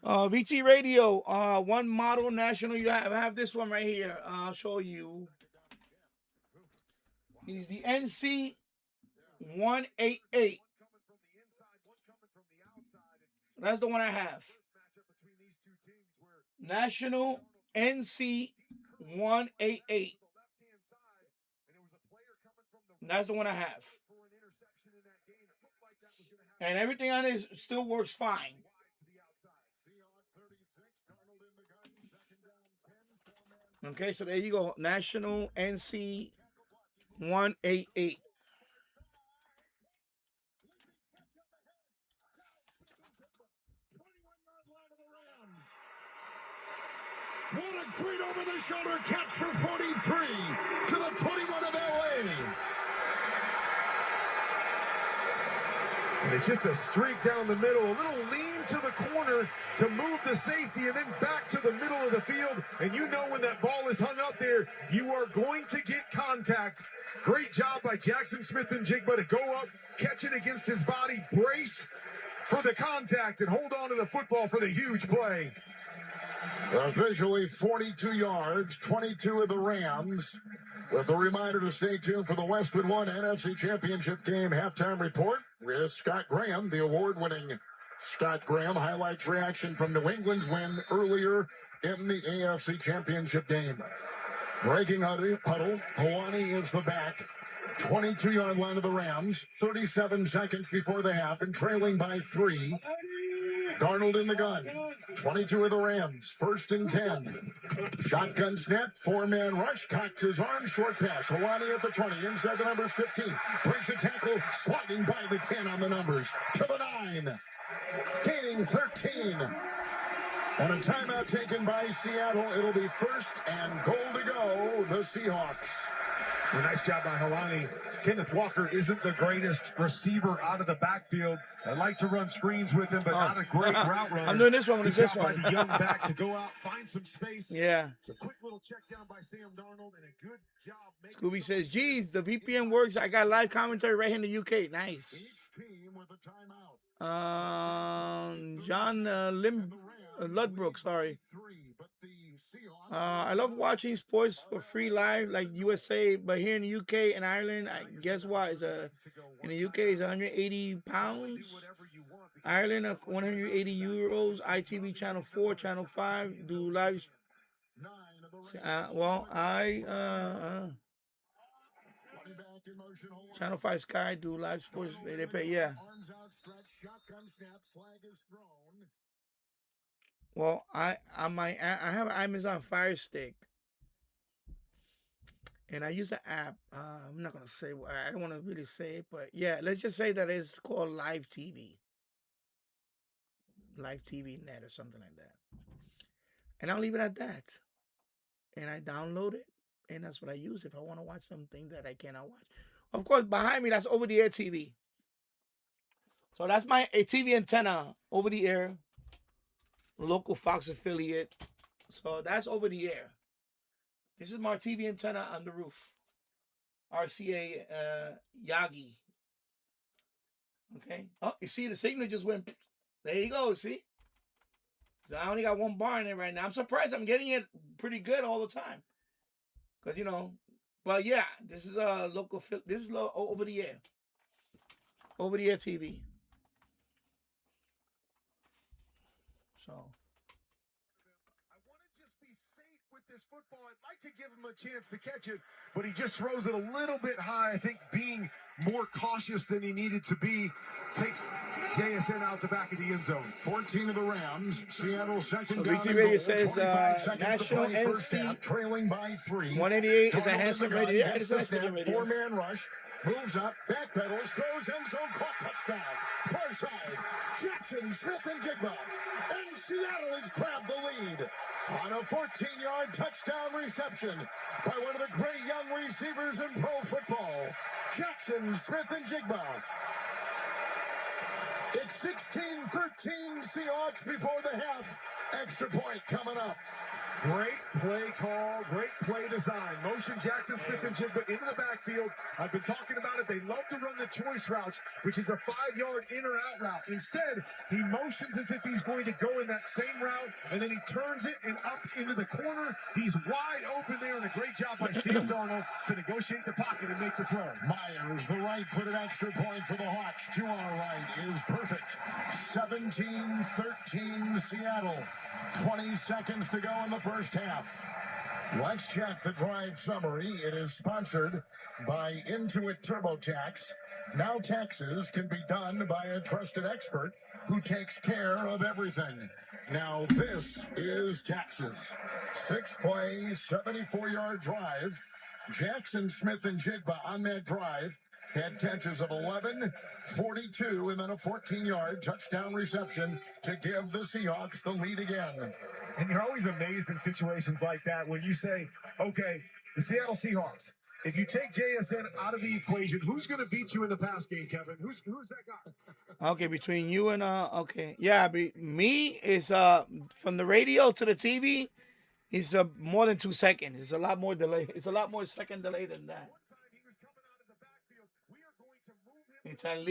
VT Radio, one model national. You have this one right here. I'll show you. He's the NC 188. That's the one I have. National NC 188. That's the one I have. And everything on it still works fine. Okay, so there you go. National NC 188. What a great over-the-shoulder catch for 43 to the 21 of LA. And it's just a streak down the middle, a little lean to the corner to move the safety, and then back to the middle of the field. And you know when that ball is hung up there, you are going to get contact. Great job by Jackson Smith-Njigba to go up, catch it against his body, brace for the contact, and hold on to the football for the huge play. Officially 42 yards, 22 of the Rams. With a reminder to stay tuned for the Westwood One NFC Championship Game halftime report with Scott Graham, the award-winning Scott Graham. Highlights reaction from New England's win earlier in the AFC Championship game. Breaking huddle, Hawani is the back. 22-yard line of the Rams, 37 seconds before the half, and trailing by 3. Darnold in the gun. 22 of the Rams. 1st and 10. Shotgun snap. 4-man rush. Cocks his arm. Short pass. Hawani at the 20. Inside the numbers 15. Breaks a tackle. Sliding by the 10 on the numbers. To the 9. Gaining 13. And a timeout taken by Seattle. It'll be 1st and goal to go. The Seahawks. A nice job by Helani. Kenneth Walker isn't the greatest receiver out of the backfield. I like to run screens with him, but not a great route runner. I'm doing this one when it's this one. By the young back to go out, find some space. Yeah. It's a quick little check down by Sam Darnold and a good job. Scooby says, geez, the VPN works. I got live commentary right here in the UK. Nice. John Ludbrook, sorry. I love watching sports for free live like USA, but here in the UK and Ireland, guess what? In the UK, it's 180 pounds. Ireland, 180 euros. ITV Channel 4, Channel 5 do live. Channel 5 Sky do live sports. They pay, yeah. Well, I have an Amazon Fire Stick, and I use an app. I'm not gonna say. I don't want to really say it, but yeah, let's just say that it's called Live TV, Live TV Net or something like that. And I'll leave it at that. And I download it, and that's what I use if I want to watch something that I cannot watch. Of course, behind me that's over-the-air TV. So that's my TV antenna over the air. Local Fox affiliate. So that's over the air. This is my TV antenna on the roof. RCA Yagi. Okay. Oh, you see the signal just went. There you go. See? So I only got one bar in it right now. I'm surprised I'm getting it pretty good all the time. Because, you know. But yeah, this is a local. This is over the air. Over the air TV. So I want to just be safe with this football. I'd like to give him a chance to catch it, but he just throws it a little bit high. I think being more cautious than he needed to be takes JSN out the back of the end zone. 14 of the Rams. Seattle second so down. BT Radio says National NC trailing by 3. 188 is a handsome radio. Yeah, it's a nice radio. 4-man rush. Moves up, backpedals, throws end zone, caught, touchdown. Far side, Jackson Smith-Njigba. And Seattle has grabbed the lead on a 14-yard touchdown reception by one of the great young receivers in pro football, Jackson Smith-Njigba. It's 16-13 Seahawks before the half. Extra point coming up. Great play call, great play design. Motion Jackson Smith-Njigba into the backfield. I've been talking about it. They love to run the choice route, which is a 5-yard in or out route. Instead, he motions as if he's going to go in that same route, and then he turns it and up into the corner. He's wide open there, and a great job by Sam Darnold to negotiate the pocket and make the throw. Myers, the right-footed extra point for the Hawks. To our right is perfect. 17-13 Seattle. 20 seconds to go in the first half. Let's check the drive summary. It is sponsored by Intuit TurboTax. Now taxes can be done by a trusted expert who takes care of everything. Now this is taxes. 6-play, 74-yard drive. Jackson Smith and Jigba on that drive had catches of 11, 42, and then a 14-yard touchdown reception to give the Seahawks the lead again. And you're always amazed in situations like that when you say, okay, the Seattle Seahawks, if you take JSN out of the equation, who's going to beat you in the pass game, Kevin? Who's that guy? Okay, between you and okay, yeah, me is from the radio to the TV, is more than 2 seconds. It's a lot more delay. It's a lot more second delay than that. It's at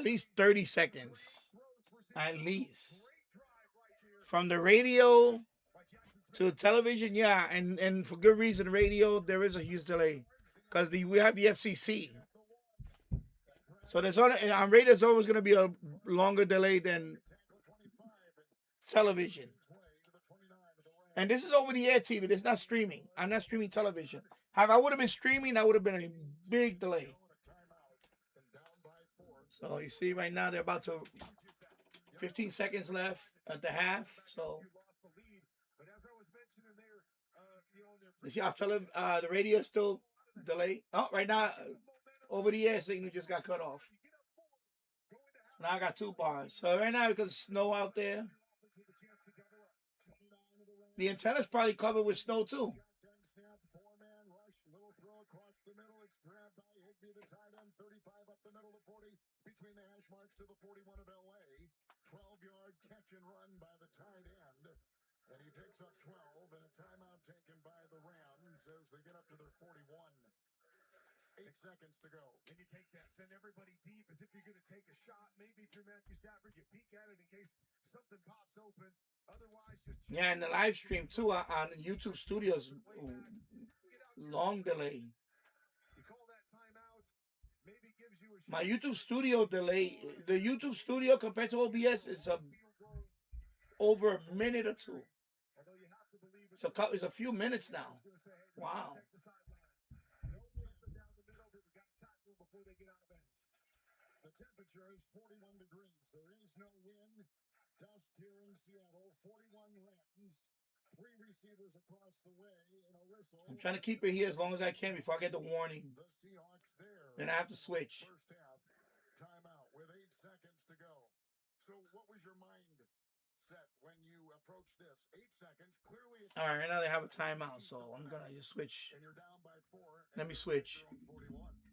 least 30 seconds. At least. From the radio to television, yeah, and for good reason, radio, there is a huge delay. Because we have the FCC. So there's on radio, there's always going to be a longer delay than television. And this is over-the-air TV. This is not streaming. I'm not streaming television. If I would have been streaming, that would have been a big delay. So you see right now they're about to 15 seconds left at the half. So you see how the radio is still delayed. Oh, right now over-the-air signal just got cut off. Now I got 2 bars. So right now because of snow out there, the antenna's probably covered with snow too. Between the hash marks to the 41 of LA, 12-yard catch and run by the tight end, and he picks up 12, and a timeout taken by the Rams as they get up to their 41. 8 seconds to go. And you take that, send everybody deep as if you're going to take a shot. Maybe through Matthew Stafford, you peek at it in case something pops open. Otherwise, just yeah, and the live stream too on YouTube Studios, long delay. My YouTube Studio delay, the YouTube Studio compared to OBS is over a minute or 2. It's a few minutes now. Wow. The temperature is 41 degrees. There is no wind. Dust here in Seattle. 41 Rams. 3 receivers across the way and a whistle. I'm trying to keep it here as long as I can before I get the warning. The Seahawks there. Then I have to switch. First half. Timeout with 8 seconds to go. So what was your mind set when you approached this? 8 seconds. Clearly it's all right, right now they have a timeout, so I'm going to just switch. And you're down by 4. Let me switch.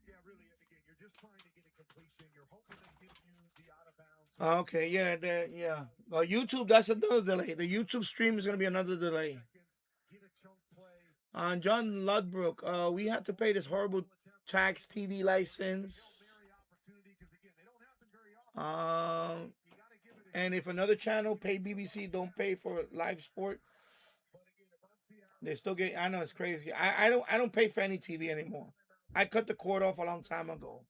yeah, really, again, you're just trying to get a completion. You're hoping they give you the out of bounds. Okay, yeah. Well, YouTube, that's another delay. The YouTube stream is going to be another delay. John Ludbrook, we had to pay this horrible tax TV license. And if another channel pay BBC, don't pay for live sport, they still get. I know it's crazy. I don't pay for any TV anymore. I cut the cord off a long time ago.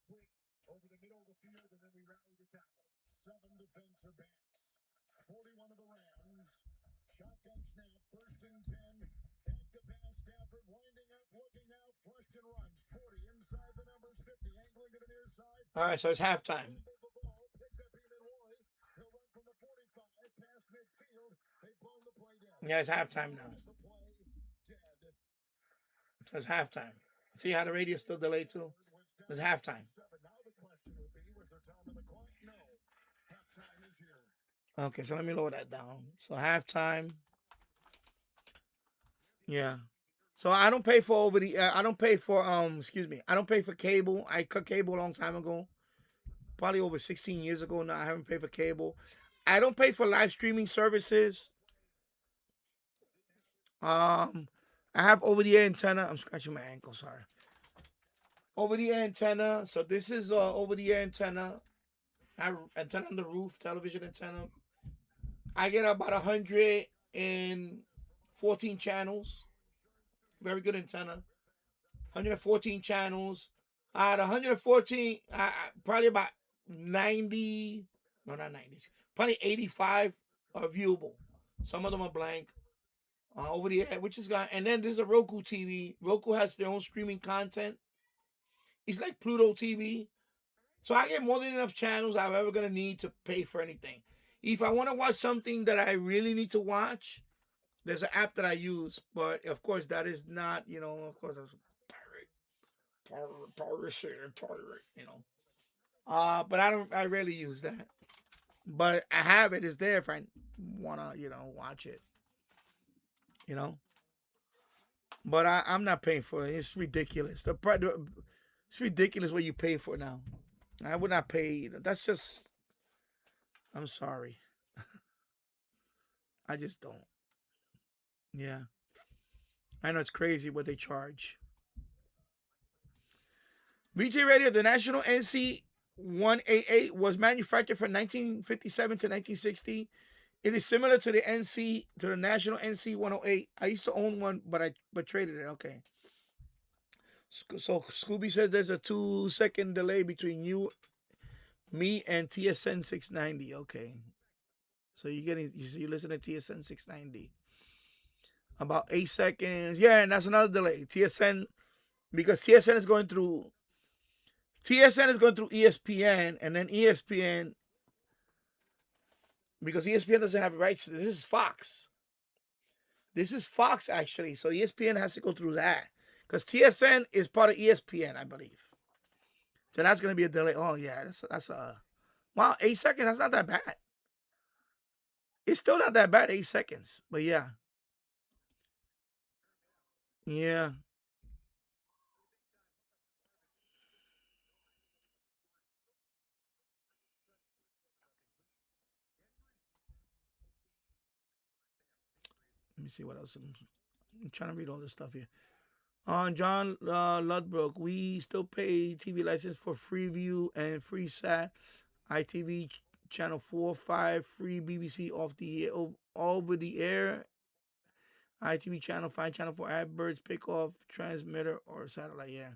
All right, so it's halftime. Yeah, it's halftime now. So it's halftime. See how the radio's still delayed too? It's halftime. Okay, so let me lower that down. So halftime. Yeah. So I don't pay for I don't pay for I don't pay for cable. I cut cable a long time ago. Probably over 16 years ago now. I haven't paid for cable. I don't pay for live streaming services. I have over-the-air antenna. I'm scratching my ankle, sorry. Over-the-air antenna. So this is over-the-air antenna. I have antenna on the roof, television antenna. I get about 114 channels. Very good antenna. 114 channels. I had 114, probably about 90, no, not 90, probably 85 are viewable. Some of them are blank. over the air, which is got, and then there's a Roku TV. Roku has their own streaming content. It's like Pluto TV. So I get more than enough channels I'm ever gonna need to pay for anything. If I want to watch something that I really need to watch, there's an app that I use, but of course that is not, of course that's pirate, but I rarely use that. But I have it. It's there if I wanna, watch it. But I'm not paying for it. It's ridiculous. It's ridiculous what you pay for now. I would not pay. That's just. I'm sorry. I just don't. Yeah. I know it's crazy what they charge. VJ Radio, the National NC 188 was manufactured from 1957 to 1960. It is similar to the National NC 108. I used to own one, but traded it. Okay. So Scooby says there's a 2-second delay between me and TSN 690. Okay. So you're listening to TSN 690. About 8 seconds. Yeah, and that's another delay. TSN, because TSN is going through ESPN, and then ESPN, because ESPN doesn't have rights. This is Fox. This is Fox, actually. So ESPN has to go through that. Because TSN is part of ESPN, I believe. So that's going to be a delay. Oh, yeah. That's wow, 8 seconds. That's not that bad. It's still not that bad, 8 seconds. But yeah. Yeah. Let me see what else. I'm trying to read all this stuff here. John Ludbrook, we still pay TV license for Freeview and FreeSat, ITV channel 4, 5, free BBC over the air, ITV channel 5, channel 4, AdBirds, pick off transmitter or satellite. Yeah.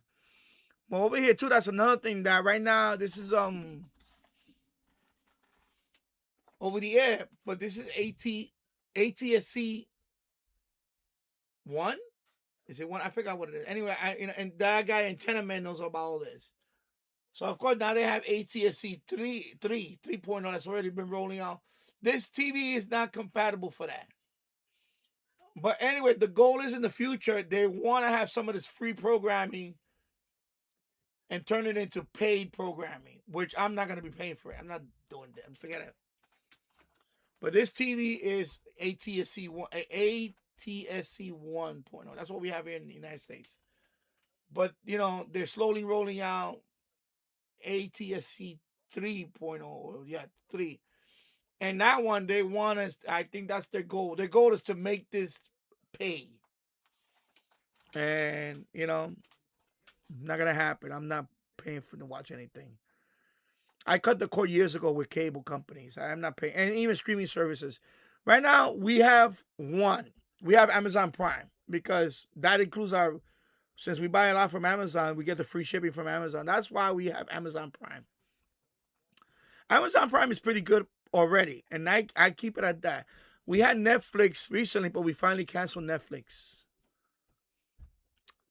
Well, over here too, that's another thing that right now this is over the air, but this is ATSC 1. Is it one? I forgot what it is. Anyway, and that guy Antenna Man knows about all this. So of course now they have ATSC 3.0 that's already been rolling out. This TV is not compatible for that. But anyway, the goal is in the future they want to have some of this free programming and turn it into paid programming, which I'm not going to be paying for it. I'm not doing that. Forget it. But this TV is ATSC 1.0. That's what we have here in the United States. But, they're slowly rolling out ATSC 3.0. Yeah, 3. And that one, they want us, I think that's their goal. Their goal is to make this pay. And, not going to happen. I'm not paying to watch anything. I cut the cord years ago with cable companies. I'm not paying. And even streaming services. Right now, we have one. We have Amazon Prime, because that includes since we buy a lot from Amazon, we get the free shipping from Amazon. That's why we have Amazon Prime. Amazon Prime is pretty good already, and I keep it at that. We had Netflix recently, but we finally canceled Netflix.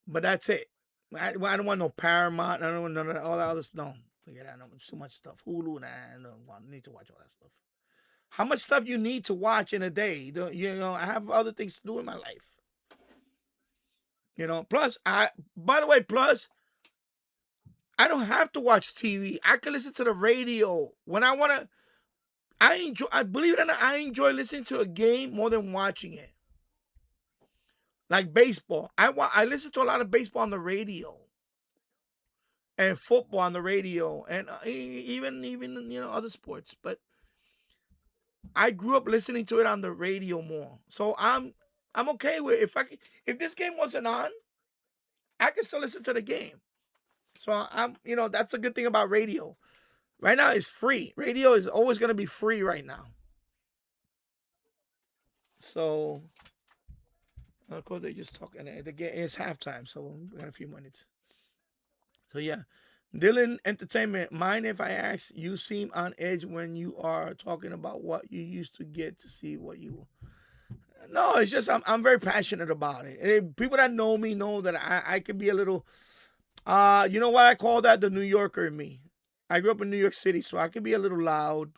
But that's it. I don't want no Paramount. I don't want none of all that other stuff. No, forget that. No, too much stuff. Hulu, nah, I don't need to watch all that stuff. How much stuff you need to watch in a day? I have other things to do in my life. Plus, I don't have to watch TV. I can listen to the radio when I want to. I believe it or not, I enjoy listening to a game more than watching it. Like baseball. I listen to a lot of baseball on the radio. And football on the radio. And even other sports. But I grew up listening to it on the radio more. So I'm okay with if this game wasn't on, I can still listen to the game. So that's the good thing about radio. Right now it's free. Radio is always going to be free right now. So of course they just talk, and the game it's halftime, so we got a few minutes. So yeah. Dylan Entertainment, mind if I ask, you seem on edge when you are talking about what you used to get to see what you... No, it's just I'm very passionate about it. People that know me know that I could be a little. You know what I call that? The New Yorker in me. I grew up in New York City, so I could be a little loud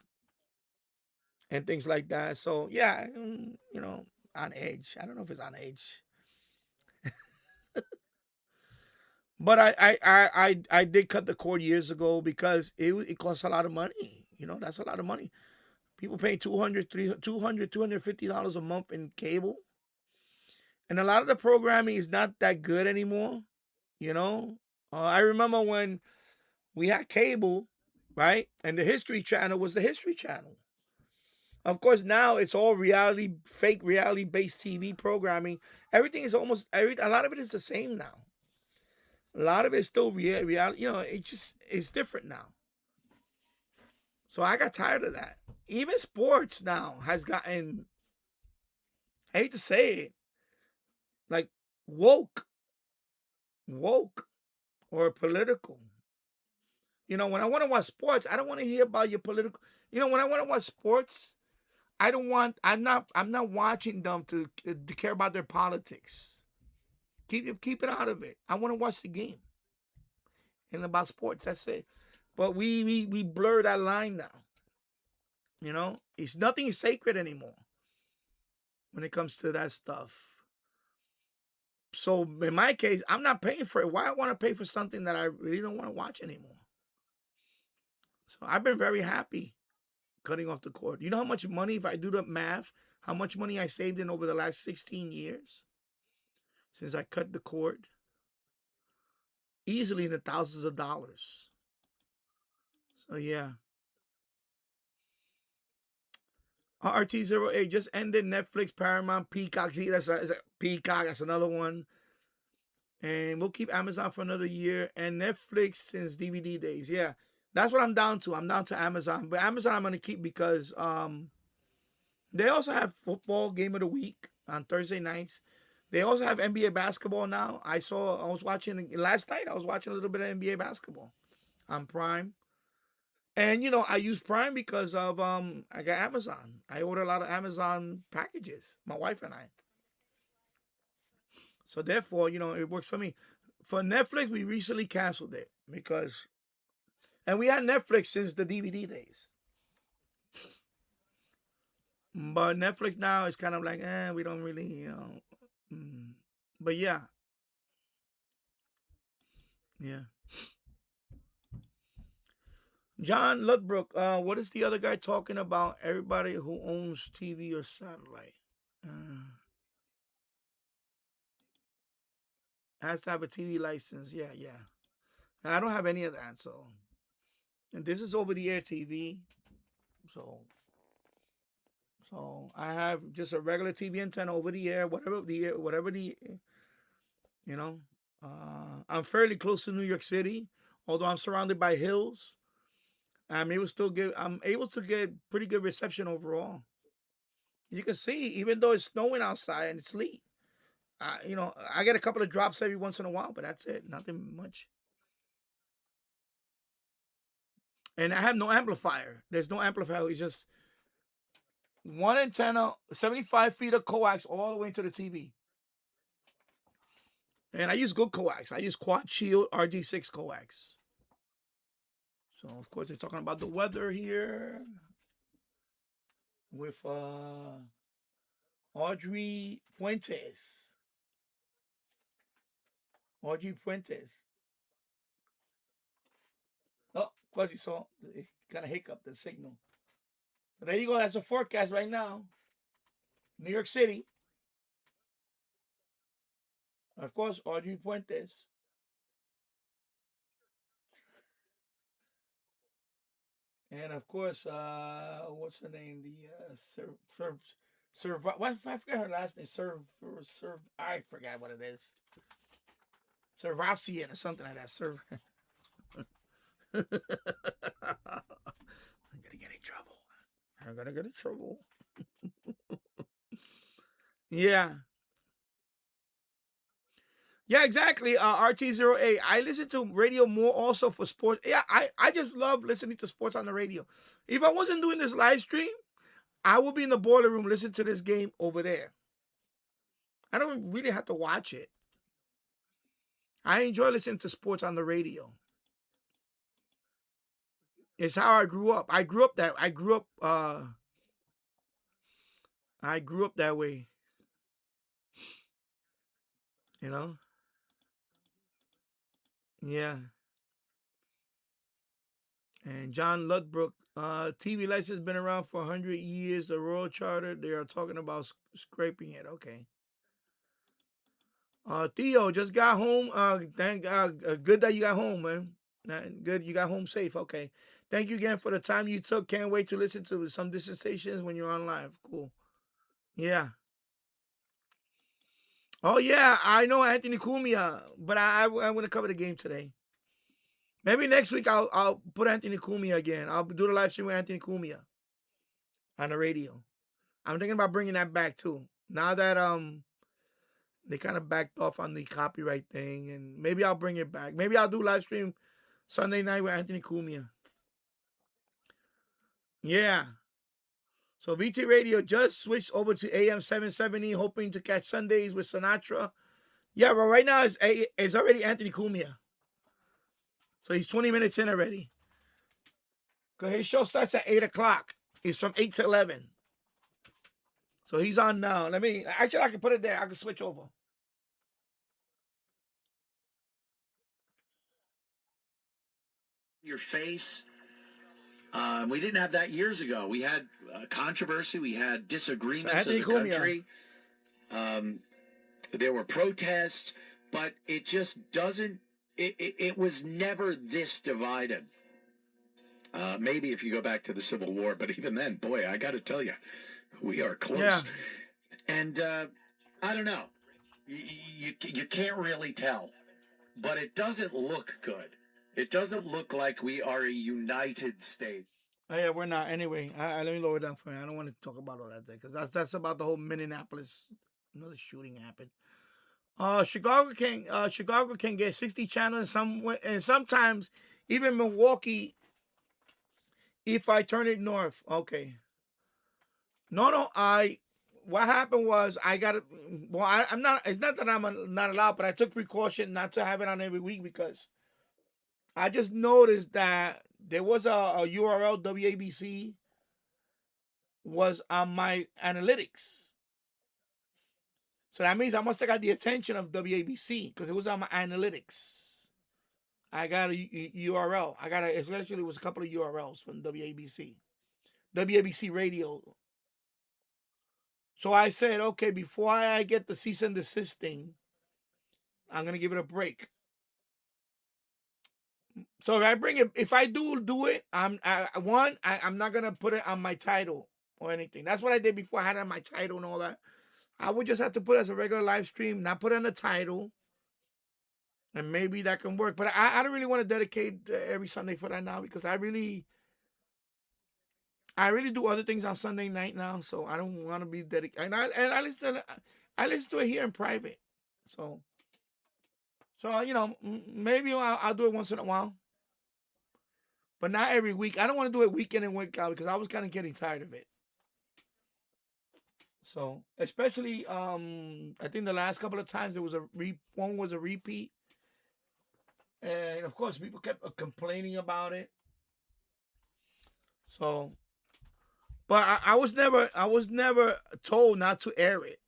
and things like that. So yeah, you know, on edge. I don't know if it's on edge. But I did cut the cord years ago because it costs a lot of money. You know, that's a lot of money. People pay $250 a month in cable. And a lot of the programming is not that good anymore. You know, I remember when we had cable, right? And the History Channel was the History Channel. Of course, now it's all reality, fake reality-based TV programming. Everything is almost a lot of it is the same now. A lot of it is still reality. You know, it's different now. So I got tired of that. Even sports now has gotten, I hate to say it, like woke or political. You know, when I want to watch sports, I don't want to hear about your political. You know, when I want to watch sports, I'm not watching them to care about their politics. Keep it out of it. I want to watch the game and about sports. That's it. But we blur that line now. You know, nothing is sacred anymore when it comes to that stuff. So in my case, I'm not paying for it. Why I want to pay for something that I really don't want to watch anymore? So I've been very happy cutting off the cord. You know how much money, if I do the math, how much money I saved in over the last 16 years since I cut the cord? Easily in the thousands of dollars. So yeah. RT08 just ended. Netflix, Paramount, Peacock. See, that's a Peacock. That's another one. And we'll keep Amazon for another year. And Netflix since DVD days. Yeah, that's what I'm down to. I'm down to Amazon. But Amazon I'm going to keep because they also have football game of the week on Thursday nights. They also have NBA basketball now. I was watching last night. I was watching a little bit of NBA basketball on Prime. And you know, I use Prime because of I got Amazon. I order a lot of Amazon packages, my wife and I. So therefore, you know, it works for me. For Netflix, we recently canceled it and we had Netflix since the DVD days. But Netflix now is kind of like, we don't really, you know. But yeah. Yeah. John Ludbrook, what is the other guy talking about? Everybody who owns TV or satellite has to have a TV license. Yeah. And I don't have any of that, so. And this is over-the-air TV, so I have just a regular TV antenna over the air, whatever the, you know. I'm fairly close to New York City, although I'm surrounded by hills. I'm able to get pretty good reception overall. You can see, even though it's snowing outside and it's sleet, you know, I get a couple of drops every once in a while, but that's it. Nothing much. And I have no amplifier. There's no amplifier. It's just one antenna, 75 feet of coax all the way into the TV. And I use good coax. I use Quad Shield RG6 coax. So, of course, they're talking about the weather here with Audrey Puentes. Audrey Puentes. Oh, of course, you saw it kind of hiccup the signal. So there you go. That's a forecast right now. New York City. Of course, Audrey Puentes. And of course, what's her name? I forgot her last name. I forgot what it is. Servassian or something like that. I'm gonna get in trouble. I'm gonna get in trouble. Yeah. Yeah, exactly. RT08. I listen to radio more also for sports. Yeah, I just love listening to sports on the radio. If I wasn't doing this live stream, I would be in the boiler room listening to this game over there. I don't really have to watch it. I enjoy listening to sports on the radio. It's how I grew up. I grew up that way. You know? Yeah. And John Ludbrook, TV license been around for 100 years. The Royal Charter, they are talking about scraping it. Okay. Theo just got home. Good that you got home, man. Good you got home safe. Okay. Thank you again for the time you took. Can't wait to listen to some distant stations when you're on live. Cool. Yeah. Oh yeah, I know Anthony Cumia, but I'm going to cover the game today. Maybe next week I'll put Anthony Cumia again. I'll do the live stream with Anthony Cumia on the radio. I'm thinking about bringing that back too. Now that they kind of backed off on the copyright thing, and maybe I'll bring it back. Maybe I'll do live stream Sunday night with Anthony Cumia. Yeah. So VT Radio just switched over to AM 770, hoping to catch Sundays with Sinatra. Yeah, well, right now it's already Anthony Cumia. So he's 20 minutes in already. Because his show starts at 8 o'clock. He's from 8 to 11. So he's on now. Actually, I can put it there. I can switch over. Your face. We didn't have that years ago. We had controversy. We had disagreements as a country. There were protests, but it just doesn't. It was never this divided. Maybe if you go back to the Civil War, but even then, boy, I got to tell you, we are close. Yeah. And I don't know. You can't really tell, but it doesn't look good. It doesn't look like we are a united state. Oh, yeah, we're not. Anyway, let me lower down for you. I don't want to talk about all that there because that's about the whole Minneapolis. Another shooting happened. Chicago can get 60 channels and sometimes even Milwaukee. If I turn it north, okay. No. What happened was I got it. Well, I'm not. It's not that I'm not allowed, but I took precaution not to have it on every week because I just noticed that there was a URL WABC was on my analytics. So that means I must have got the attention of WABC because it was on my analytics. I got a URL. It was a couple of URLs from WABC. WABC Radio. So I said, okay, before I get the cease and desist thing, I'm going to give it a break. So if I do it, I'm not going to put it on my title or anything. That's what I did before I had it on my title and all that. I would just have to put it as a regular live stream, not put it on the title. And maybe that can work. But I don't really want to dedicate every Sunday for that now because I really do other things on Sunday night now. So I don't want to be dedicated. And I listen to it here in private. So maybe I'll do it once in a while. But not every week. I don't want to do it week in and week out because I was kind of getting tired of it. So, especially, I think the last couple of times there was one was a repeat. And of course, people kept complaining about it. So, but I was never told not to air it.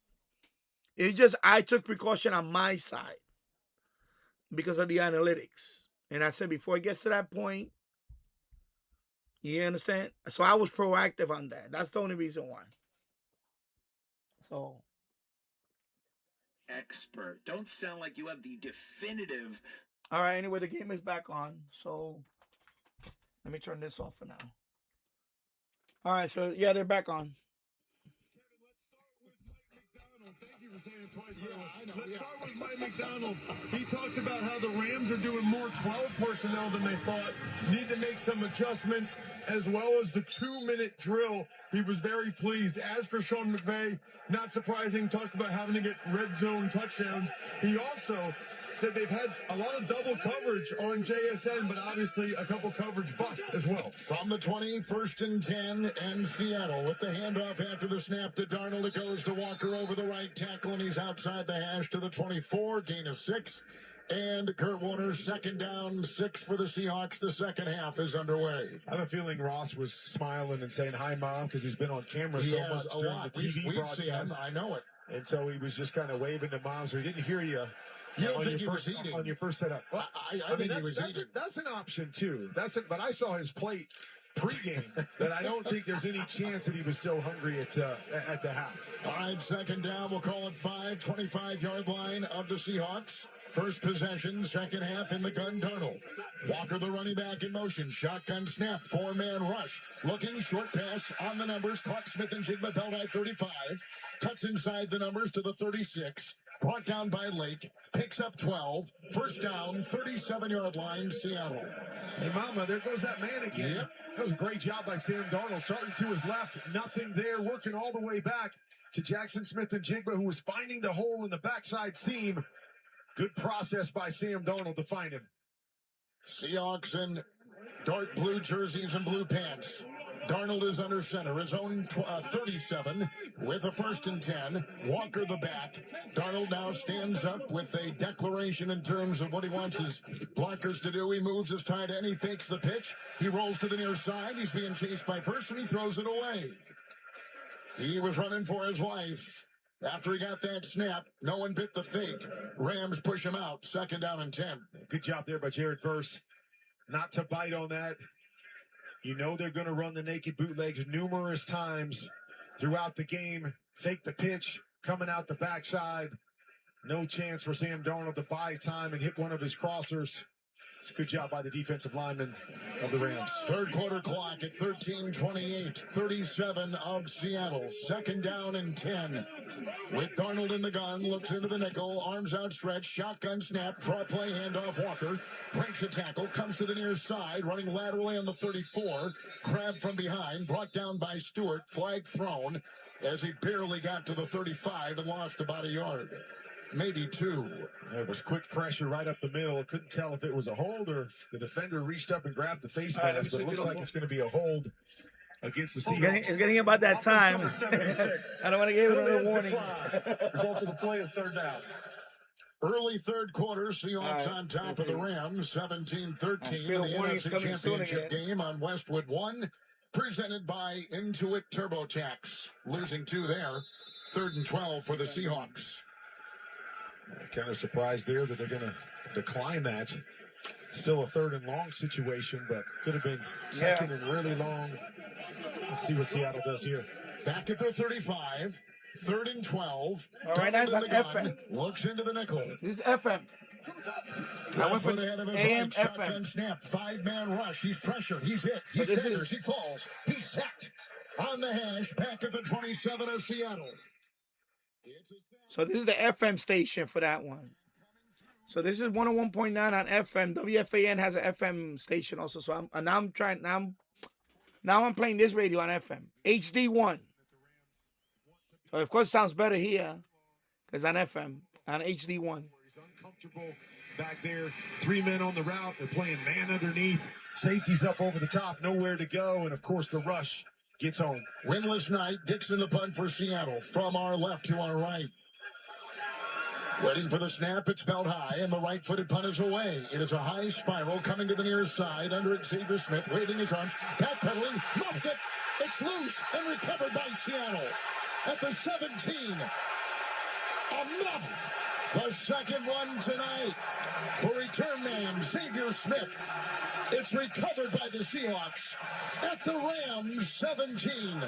It's just I took precaution on my side because of the analytics. And I said before it gets to that point, you understand? So I was proactive on that. That's the only reason why. So. Expert. Don't sound like you have the definitive. All right. Anyway, the game is back on. So let me turn this off for now. All right. So yeah, they're back on. Let's start with Mike McDonald. He talked about how the Rams are doing more 12 personnel than they thought. Need to make some adjustments, as well as the 2-minute drill. He was very pleased. As for Sean McVay, not surprising, talked about having to get red zone touchdowns. He also said they've had a lot of double coverage on JSN, but obviously a couple coverage busts as well. From the 20, 1st and 10, and Seattle with the handoff after the snap to Darnold. It goes to Walker over the right tackle, and he's outside the hash to the 24, gain of 6. And Kurt Warner, 2nd down, 6 for the Seahawks. The second half is underway. I have a feeling Ross was smiling and saying, "Hi, Mom," because he's been on camera He so has much a during lot. the TV We've broadcast. seen him. I know it. And so he was just kind of waving to Mom, so he didn't hear you. You don't think he was eating? On your first setup. Well, I think he was eating. That's an option, too. But I saw his plate pregame that I don't think there's any chance that he was still hungry at the half. All right, 2nd down. We'll call it 5, 25-yard line of the Seahawks. First possession, second half in the gun, Darnold. Walker, the running back, in motion. Shotgun snap, 4-man rush. Looking, short pass on the numbers. Caught Smith and Jigba, belt high 35. Cuts inside the numbers to the 36. Brought down by Lake. Picks up 12. First down, 37-yard line, Seattle. Hey, Mama, there goes that man again. Yep. That was a great job by Sam Darnold. Starting to his left, nothing there. Working all the way back to Jackson Smith and Jigba, who was finding the hole in the backside seam. Good process by Sam Darnold to find him. Seahawks in dark blue jerseys and blue pants. Darnold is under center, his own 37 with a 1st and 10. Walker the back. Darnold now stands up with a declaration in terms of what he wants his blockers to do. He moves his tight end. He fakes the pitch. He rolls to the near side. He's being chased by first, and he throws it away. He was running for his life. After he got that snap, no one bit the fake. Rams push him out. 2nd down and 10. Good job there by Jared Verse. Not to bite on that. You know they're going to run the naked bootlegs numerous times throughout the game. Fake the pitch, coming out the backside. No chance for Sam Darnold to buy time and hit one of his crossers. It's a good job by the defensive lineman of the Rams. Third quarter clock at 13:28. 37 of Seattle. 2nd down and 10. With Darnold in the gun, looks into the nickel, arms outstretched, shotgun snap, draw play, handoff Walker, breaks a tackle, comes to the near side, running laterally on the 34, grabbed from behind, brought down by Stewart, flag thrown, as he barely got to the 35 and lost about a yard. Maybe 2. There was quick pressure right up the middle. Couldn't tell if it was a hold or if the defender reached up and grabbed the face mask, but it looks like it's going to be a hold against the Seahawks. It's getting about that time. I don't want to give it another warning. Result of the play is 3rd down. Early third quarter, Seahawks on top of the Rams, 17-13 in the NFC Championship game on Westwood 1, presented by Intuit TurboTax. Losing 2 there, 3rd and 12 for the Seahawks. Kind of surprised there that they're going to decline that. Still a 3rd and long situation, but could have been 2nd and really long. Let's see what Seattle does here. Back at their 35, 3rd and 12. All right, that's on FM. Looks into the nickel. This is FM. I went from AM, FM. Shotgun snap, 5-man rush. He's pressured. He's hit. He centers. He falls. He's sacked. On the hash, back at the 27 of Seattle. So this is the FM station for that one. So this is 101.9 on FM. WFAN has an FM station also. So now I'm playing this radio on FM. HD1. So of course it sounds better here because on FM, on HD1. Uncomfortable back there. 3 men on the route. They're playing man underneath. Safety's up over the top. Nowhere to go. And of course the rush gets home. Winless night. Dixon the punt for Seattle. From our left to our right. Waiting for the snap, it's belt high, and the right-footed punt is away. It is a high spiral coming to the near side under it. Xavier Smith waving his arms, backpedaling, muffed it. It's loose and recovered by Seattle at the 17. Enough. The second one tonight for return man Xavier Smith. It's recovered by the Seahawks at the Rams 17.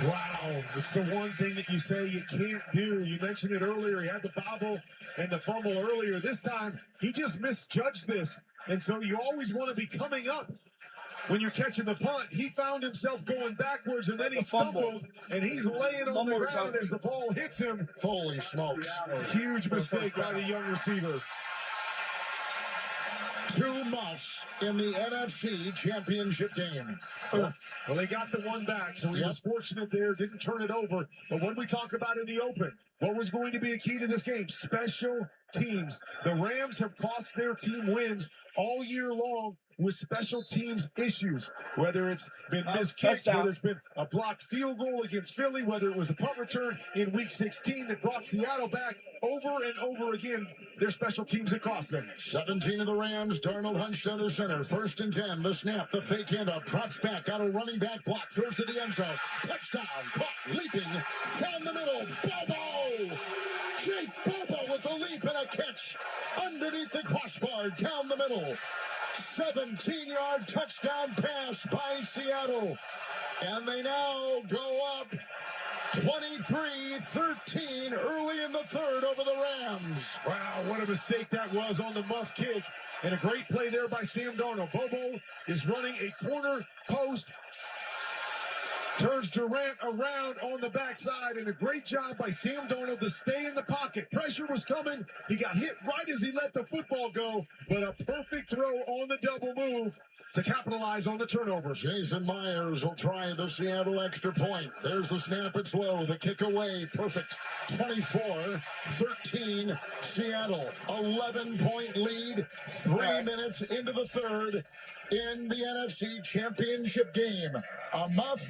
Wow, it's the one thing that you say you can't do. You mentioned it earlier. He had the bobble and the fumble earlier. This time, he just misjudged this. And so you always want to be coming up when you're catching the punt. He found himself going backwards, and then he stumbled, and he's laying on the ground as the ball hits him. Holy smokes. Huge mistake by the young receiver. two muffs in the NFC Championship game. Well, they got the one back, so he was fortunate there, didn't turn it over. But when we talk about in the open, what was going to be a key to this game? Special teams. The Rams have cost their team wins all year long with special teams issues, whether it's been missed kicks, whether it's been a blocked field goal against Philly, whether it was the punt return in Week 16 that brought Seattle back over and over again. Their special teams that cost them. 17 of the Rams. Darnold hunched under center. 1st and 10. The snap, the fake handoff, drops back, got a running back block, throws to the end zone. Touchdown, caught, leaping, down the middle, Bobo! Jake Bobo with a leap and a catch underneath the crossbar, down the middle. 17-yard touchdown pass by Seattle. And they now go up 23-13 early in the third over the Rams. Wow, what a mistake that was on the muff kick. And a great play there by Sam Darnold. Bobo is running a corner post. Turns Durant around on the backside, and a great job by Sam Darnold to stay in the pocket. Pressure was coming. He got hit right as he let the football go, but a perfect throw on the double move to capitalize on the turnover. Jason Myers will try the Seattle extra point. There's the snap, it's low, the kick away, perfect. 24-13 Seattle, 11-point lead, 3 minutes into the third in the NFC Championship game. A muff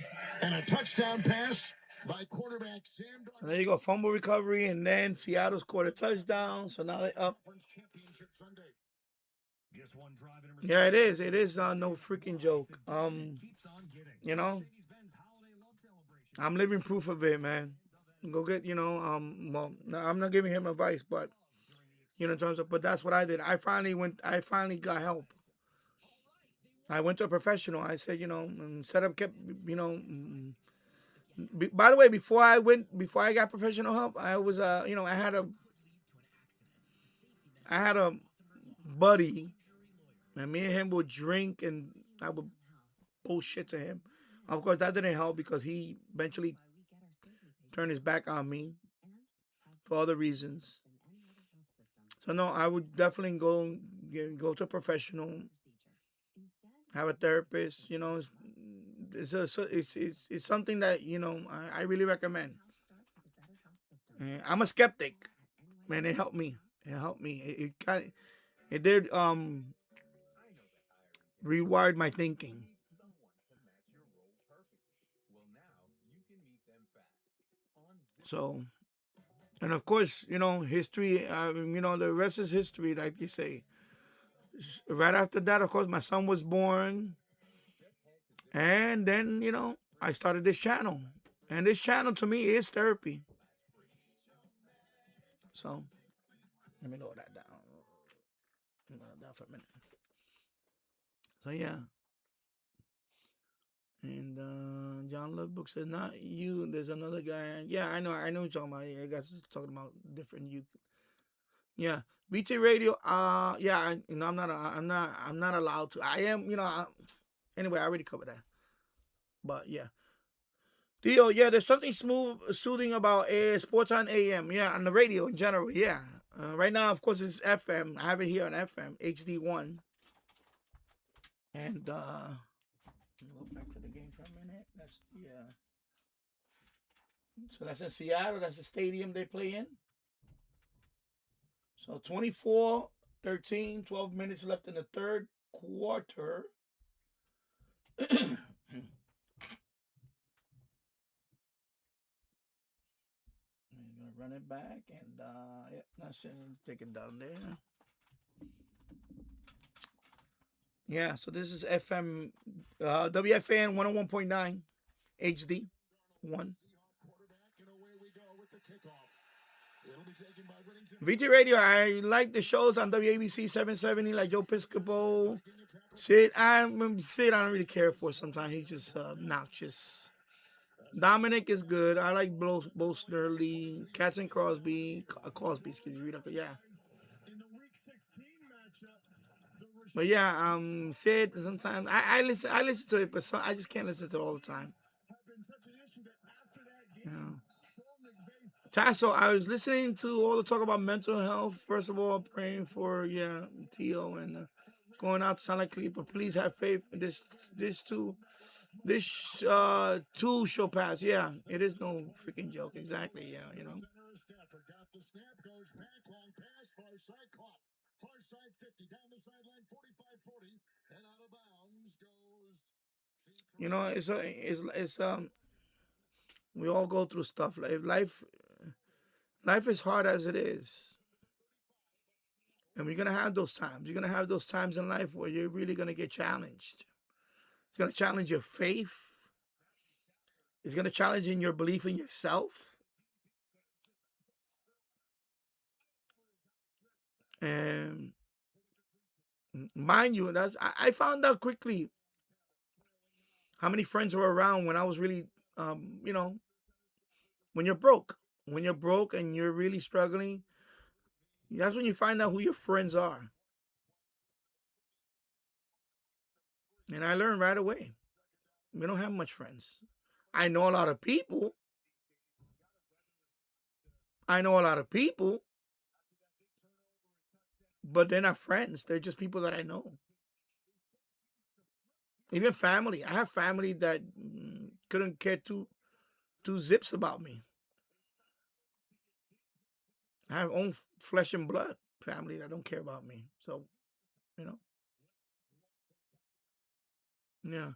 and a touchdown pass by quarterback Sam Darnold. So there you go, fumble recovery, and then Seattle scored a touchdown. So now they're up. Yeah, it is. It is no freaking joke. You know, I'm living proof of it, man. Go get, well, I'm not giving him advice, but in terms of, but that's what I did. I finally got help. I went to a professional. I said, by the way, before I got professional help, I was, I had a buddy, and me and him would drink, and I would bullshit to him. Of course, that didn't help because he eventually turned his back on me for other reasons. So no, I would definitely go to a professional, have a therapist. It's something that I really recommend. I'm a skeptic, man. It helped me. It did rewired my thinking. So, and of course, history. The rest is history, like you say. Right after that, of course, my son was born. And then, I started this channel. And this channel, to me, is therapy. So, let me lower that down. Lower that down for a minute. So, yeah. And John Lovebook says, not you. There's another guy. Yeah, I know what you're talking about. Yeah, you guys are talking about different you. Yeah. BT Radio, yeah, I'm not allowed to. I am, anyway, I already covered that. But yeah. Theo, yeah, there's something soothing about sports on AM, yeah, on the radio in general, yeah. Right now, of course, it's FM. I have it here on FM, HD1. And, go back to the game for a minute. So that's in Seattle. That's the stadium they play in. So 24-13, 12 minutes left in the third quarter. I'm going to run it back, and yeah, that's it. Take it down there. Yeah, so this is FM, WFAN 101.9 HD 1. VT Radio, I like the shows on WABC 770, like Joe Piscopo. Sid, I don't really care for sometimes. He's just obnoxious. Dominic is good. I like Bo Snurley, Katz and Crosby, excuse me, yeah. But yeah, Sid, sometimes I listen to it, but I just can't listen to it all the time. Yeah. Tasso, I was listening to all the talk about mental health. First of all, praying for Tio and going out to sound like Cleve, but please have faith. This too shall pass. Yeah, it is no freaking joke. Exactly. Yeah, you know. Got the snap, goes back, long pass, far side caught. Far side 50, down the sideline 45-40, and out of bounds goes. You know, we all go through stuff. Life is hard as it is. And we're gonna have those times. You're gonna have those times in life where you're really gonna get challenged. It's gonna challenge your faith. It's gonna challenge in your belief in yourself. And mind you, I found out quickly how many friends were around when I was really, you know, when you're broke. When you're broke and you're really struggling, that's when you find out who your friends are. And I learned right away. We don't have much friends. I know a lot of people. But they're not friends. They're just people that I know. Even family. I have family that couldn't care two zips about me. I have own flesh and blood family that don't care about me. So, you know. Yeah.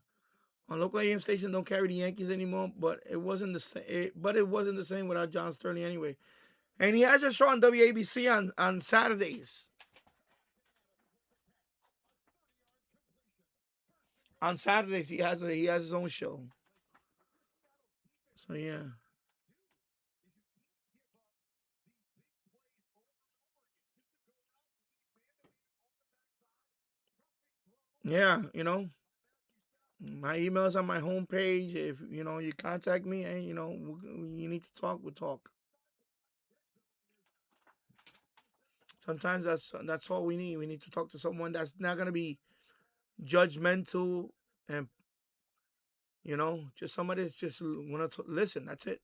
On local AM station don't carry the Yankees anymore, but it wasn't the same. It wasn't the same without John Sterling anyway. And he has a show on WABC on Saturdays. On Saturdays he has his own show. So yeah. Yeah, you know. My email's on my homepage. If you know you contact me and you know you need to talk, we'll talk. Sometimes that's all we need. We need to talk to someone that's not gonna be judgmental and you know just somebody that's just want to listen. That's it.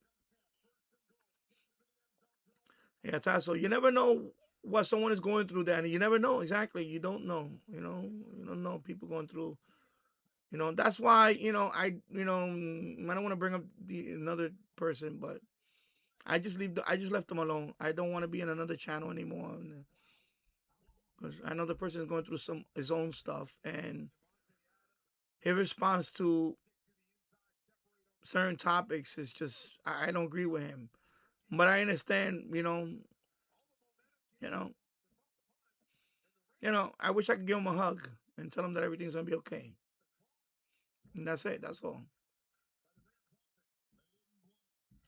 Yeah, Tasso. You never know what someone is going through, Danny. You never know exactly. You don't know. You know. You don't know people going through. You know. That's why I don't want to bring up another person, but I just left them alone. I don't want to be in another channel anymore because I know the person is going through his own stuff, and his response to certain topics is just I don't agree with him. But I understand, you know, I wish I could give him a hug and tell him that everything's gonna be okay. And that's it. That's all.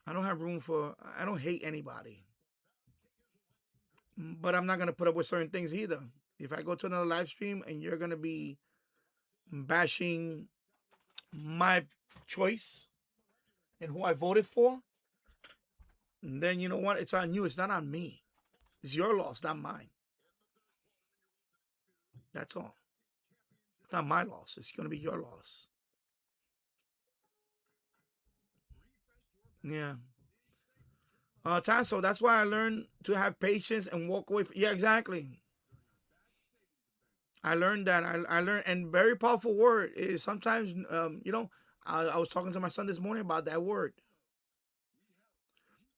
I don't hate anybody. But I'm not gonna put up with certain things either. If I go to another live stream and you're gonna be bashing my choice and who I voted for, then you know what? It's on you. It's not on me. It's your loss, not mine. That's all. It's not my loss. It's going to be your loss. Yeah. Tasso, that's why I learned to have patience and walk away. Yeah, exactly. I learned that. I learned, and very powerful word is sometimes, I was talking to my son this morning about that word.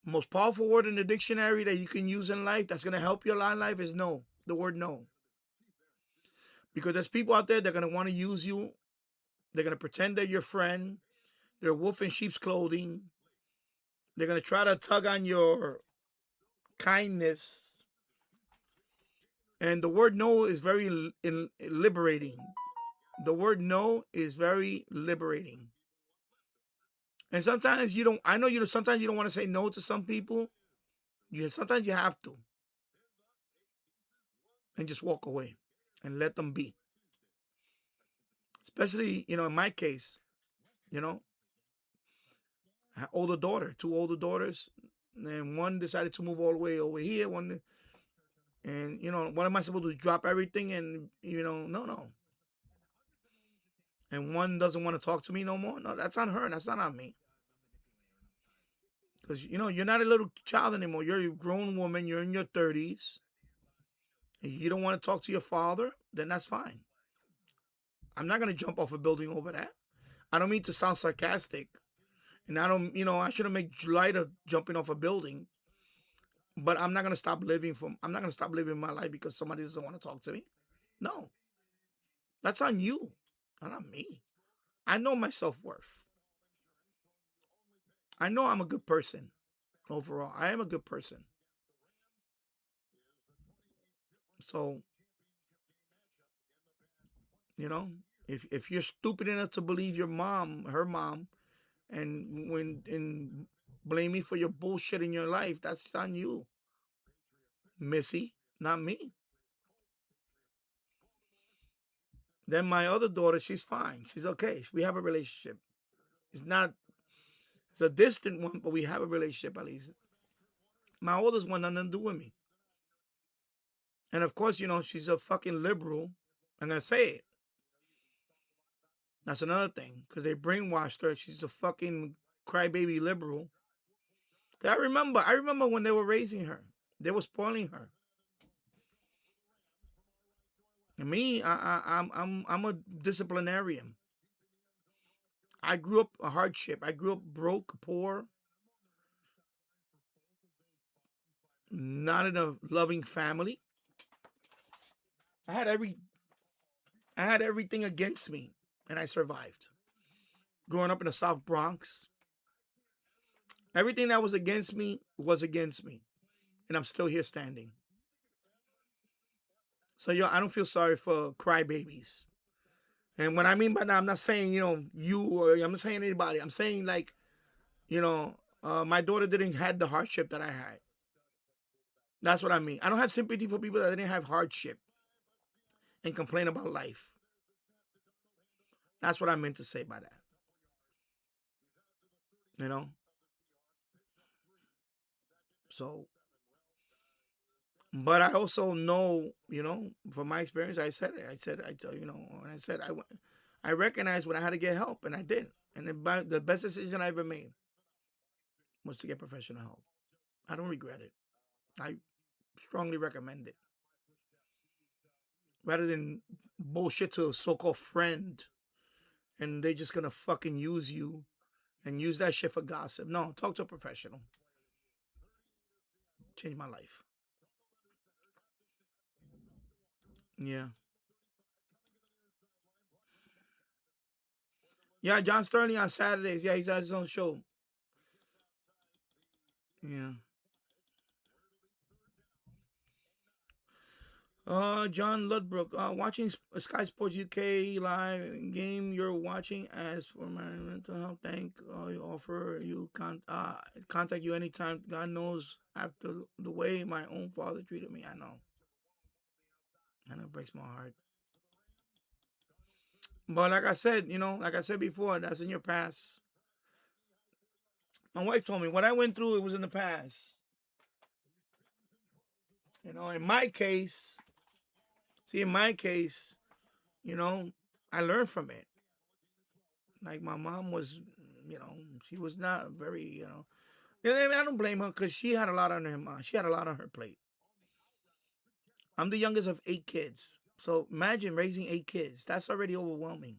Most powerful word in the dictionary that you can use in life that's going to help you a lot in life is no. The word no. Because there's people out there that are going to want to use you. They're going to pretend they're your friend. They're wolf in sheep's clothing. They're going to try to tug on your kindness. And the word no is very liberating. The word no is very liberating. And sometimes sometimes you don't want to say no to some people. Sometimes you have to. And just walk away and let them be. Especially, in my case, I have two older daughters, and one decided to move all the way over here. What am I supposed to do? Drop everything and, no. And one doesn't want to talk to me no more. No, that's on her. That's not on me. Because, you're not a little child anymore. You're a grown woman. You're in your 30s. If you don't want to talk to your father, then that's fine. I'm not going to jump off a building over that. I don't mean to sound sarcastic. And I don't, I shouldn't make light of jumping off a building. But I'm not going to stop living my life because somebody doesn't want to talk to me. No. That's on you, not on me. I know my self-worth. I know I'm a good person overall. I am a good person. So, if you're stupid enough to believe her mom, and blame me for your bullshit in your life, that's on you, Missy, not me. Then my other daughter, she's fine. She's okay. We have a relationship. It's a distant one, but we have a relationship at least. My oldest one, nothing to do with me. And of course, she's a fucking liberal. I'm going to say it. That's another thing. Because they brainwashed her. She's a fucking crybaby liberal. I remember when they were raising her. They were spoiling her. And me, I'm a disciplinarian. I grew up a hardship. I grew up broke, poor, not in a loving family. I had everything against me, and I survived. Growing up in the South Bronx, everything that was against me, and I'm still here standing. So I don't feel sorry for crybabies. And what I mean by that, I'm not saying you, or I'm not saying anybody. I'm saying like, my daughter didn't have the hardship that I had. That's what I mean. I don't have sympathy for people that didn't have hardship and complain about life. That's what I meant to say by that. So, but I also know, from my experience, I said it. I recognized when I had to get help, and I did. And the best decision I ever made was to get professional help. I don't regret it. I strongly recommend it. Rather than bullshit to a so-called friend, and they're just gonna fucking use you and use that shit for gossip. No, talk to a professional. Changed my life. Yeah. Yeah, John Sterling on Saturdays. Yeah, he's at his own show. Yeah. John Ludbrook, watching Sky Sports UK live game you're watching. As for my mental health, I offer you contact you anytime. God knows after the way my own father treated me. I know. It breaks my heart. But like I said, before, that's in your past. My wife told me what I went through, it was in the past. In my case, I learned from it. Like my mom was, she was not very, I don't blame her because she had a lot on her. She had a lot on her plate. I'm the youngest of 8 kids. So imagine raising 8 kids. That's already overwhelming.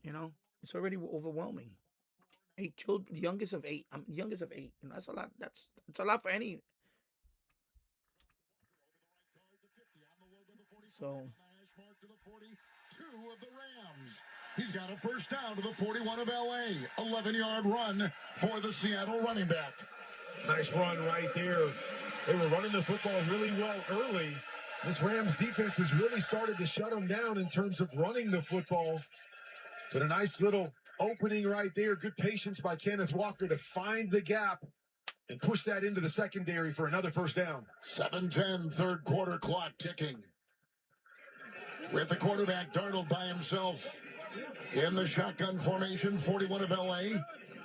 It's already overwhelming. 8 children, youngest of 8. I'm the youngest of 8. That's a lot. That's a lot for any. So. Of the Rams. He's got a first down to the 41 of LA. 11-yard run for the Seattle running back. Nice run right there. They were running the football really well early. This Rams defense has really started to shut them down in terms of running the football. But a nice little opening right there. Good patience by Kenneth Walker to find the gap and push that into the secondary for another first down. 7:10, third quarter clock ticking. With the quarterback, Darnold by himself in the shotgun formation, 41 of LA.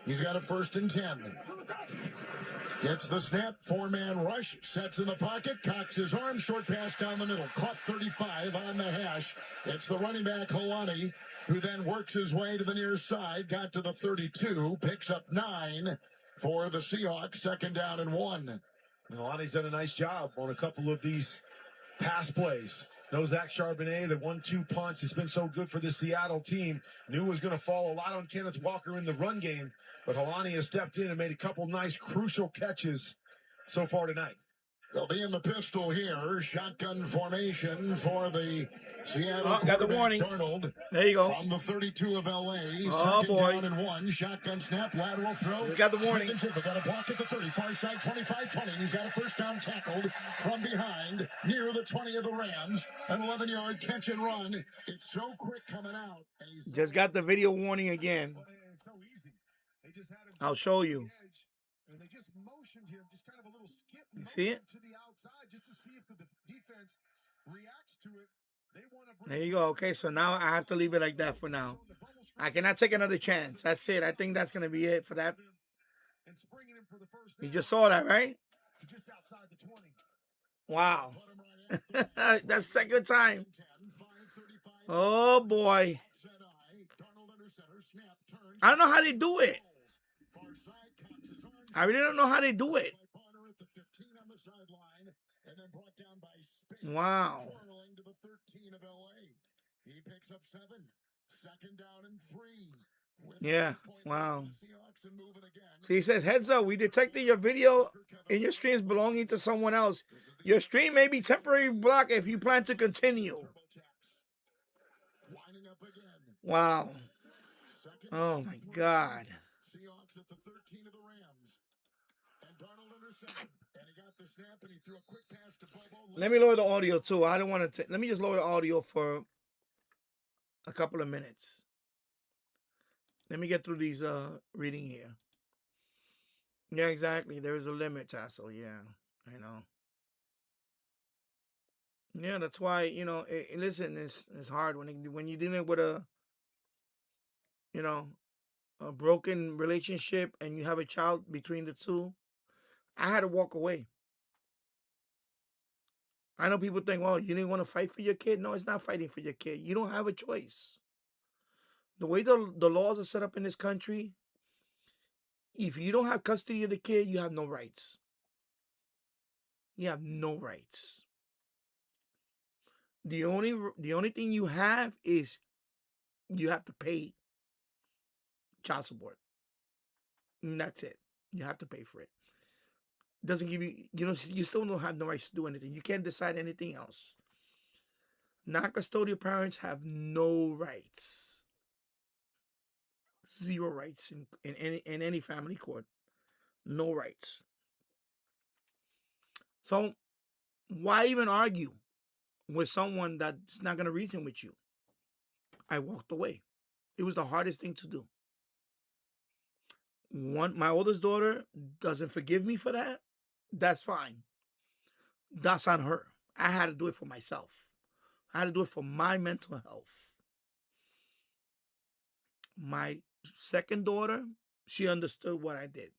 He's got a 1st and 10. Gets the snap, 4-man rush, sets in the pocket, cocks his arm, short pass down the middle. Caught 35 on the hash. It's the running back, Helani, who then works his way to the near side, got to the 32, picks up 9 for the Seahawks, 2nd down and 1. And Helani's done a nice job on a couple of these pass plays. No Zach Charbonnet, the 1-2 punch has been so good for the Seattle team. Knew was going to fall a lot on Kenneth Walker in the run game, but Helani has stepped in and made a couple nice, crucial catches so far tonight. They'll be in the pistol here. Shotgun formation for the Seattle got the quarterback, warning. Darnold. There you go. From the 32 of L.A. Oh, Second boy. down and 1. Shotgun snap, lateral throw. We got the warning. Smith and Jiggle got a block at the 30. Far side, 25-20. He's got a first down tackled from behind near the 20 of the Rams. An 11-yard catch and run. It's so quick coming out. Just got the video warning again. I'll show you. And they just motioned him, just kind of a little skip You see it? to the outside just to see if the defense reacts to it. They want to There you go. Okay, so now I have to leave it like that for now. I cannot take another chance. That's it. I think that's going to be it for that. You just saw that, right? Wow. That's second time. Oh, boy. I don't know how they do it. I really don't know how they do it. Wow. Yeah, wow. See, he says, heads up, we detected your video in your streams belonging to someone else. Your stream may be temporarily blocked if you plan to continue. Wow. Oh, my God. Let me lower the audio, too. I don't want to... Let me just lower the audio for a couple of minutes. Let me get through these reading here. Yeah, exactly. There is a limit, Tassel. Yeah, I know. Yeah, that's why, you know, listen, it's hard when you're dealing with a, you know, a broken relationship and you have a child between the two. I had to walk away. I know people think, well, you didn't want to fight for your kid. No, it's not fighting for your kid. You don't have a choice. The way the laws are set up in this country, if you don't have custody of the kid, you have no rights. You have no rights. The only thing you have is you have to pay child support. And that's it. You have to pay for it. Doesn't give you, you still don't have no rights to do anything. You can't decide anything else. Non-custodial parents have no rights. Zero rights in any family court. No rights. So why even argue with someone that's not going to reason with you? I walked away. It was the hardest thing to do. My oldest daughter doesn't forgive me for that. That's fine. That's on her. I had to do it for myself. I had to do it for my mental health. My second daughter, she understood what I did.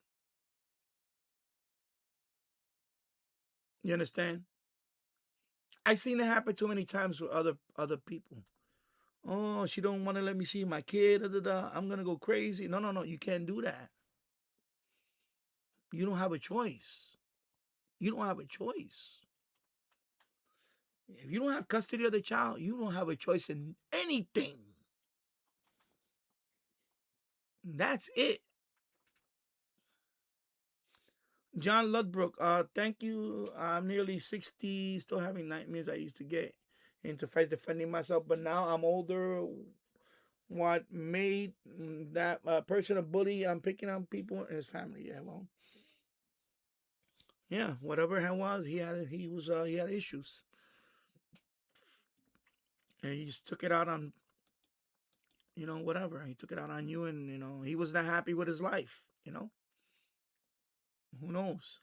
You understand? I've seen it happen too many times with other people. Oh, she don't want to let me see my kid. I'm going to go crazy. No. You can't do that. You don't have a choice. You don't have a choice. If you don't have custody of the child, you don't have a choice in anything. That's it. John Ludbrook, thank you. I'm nearly 60, still having nightmares. I used to get into fights defending myself, but now I'm older. What made that person a bully? I'm picking on people in his family. Yeah, well, yeah, whatever it was, he had issues, and he just took it out on, whatever. He took it out on you, and he was not happy with his life. Who knows?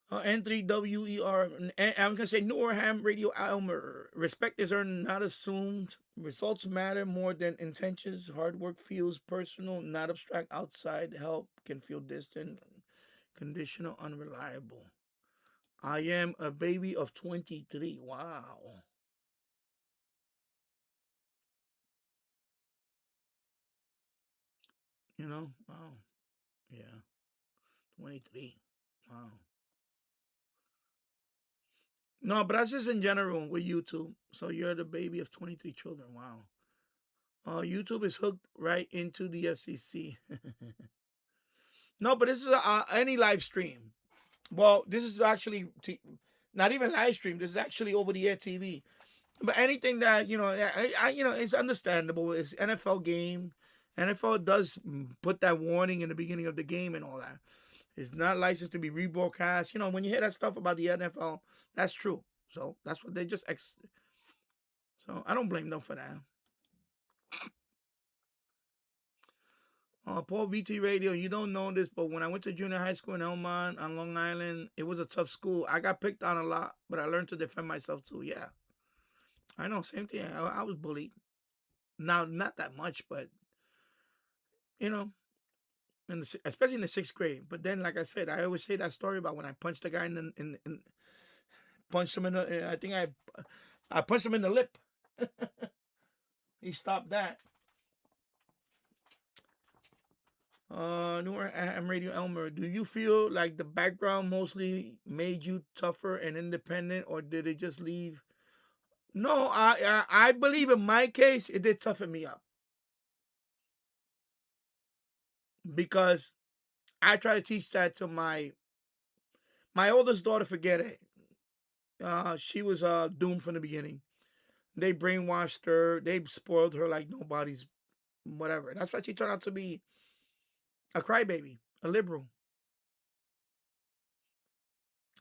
N3WER. I'm going to say Norham Radio Almer. Respect is earned, not assumed. Results matter more than intentions. Hard work feels personal, not abstract. Outside help can feel distant, conditional, unreliable. I am a baby of 23. Wow. Wow. Yeah. 23. Wow. No, but that's just in general with YouTube. So you're the baby of 23 children. Wow. YouTube is hooked right into the FCC. No, but this is any live stream. Well, this is actually not even live stream. This is actually over the air TV. But anything that it's understandable. It's NFL game. NFL does put that warning in the beginning of the game and all that. It's not licensed to be rebroadcast. You know, when you hear that stuff about the NFL, that's true. So that's what they just. So I don't blame them for that. Paul VT Radio, you don't know this, but when I went to junior high school in Elmont on Long Island, it was a tough school. I got picked on a lot, but I learned to defend myself too. Yeah, I know, same thing. I was bullied. Now, not that much, but you know, especially in the 6th grade. But then, like I said, I always say that story about when I punched the guy in punched him in the. I think I punched him in the lip. He stopped that. Newer AM Radio Elmer, do you feel like the background mostly made you tougher and independent, or did it just leave? No, I believe in my case it did toughen me up because I try to teach that to my oldest daughter. Forget it. She was doomed from the beginning. They brainwashed her. They spoiled her like nobody's whatever. That's why she turned out to be a crybaby, a liberal.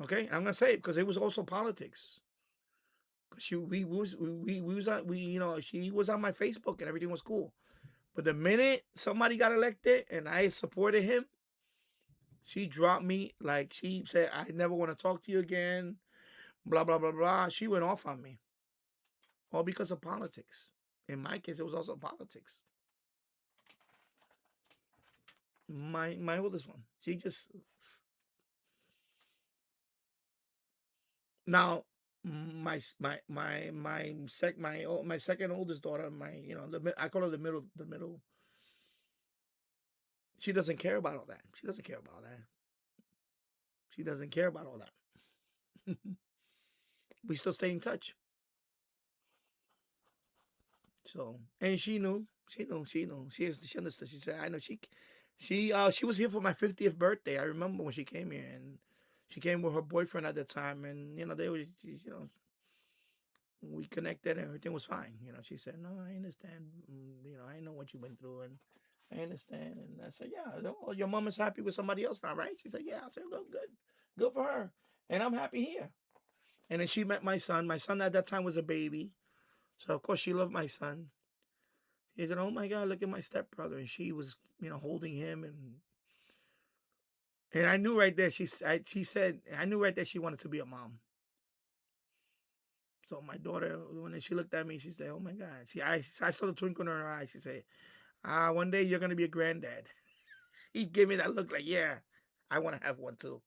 Okay, I'm gonna say it because it was also politics. Cause she was on my Facebook and everything was cool, but the minute somebody got elected and I supported him, she dropped me. Like she said, I never want to talk to you again. Blah blah blah blah. She went off on me, all because of politics. In my case, it was also politics. My oldest one, she just now my second oldest daughter, I call her the middle. She doesn't care about all that. She doesn't care about that. She doesn't care about all that. We still stay in touch. So, and she knew. She understood. She said, I know she was here for my 50th birthday. I remember when she came here, and she came with her boyfriend at the time, and they were, we connected and everything was fine. She said, no, I understand. I know what you went through, and I understand. And I said, yeah, well, your mom is happy with somebody else now, right? She said, yeah. I said, good for her. And I'm happy here. And then she met my son. My son at that time was a baby. So, of course, she loved my son. She said, oh, my God, look at my stepbrother. And she was, holding him. And I knew right there, she said, I knew right there she wanted to be a mom. So my daughter, when she looked at me, she said, oh, my God. I saw the twinkle in her eye. She said, one day you're going to be a granddad. She gave me that look like, yeah, I want to have one too.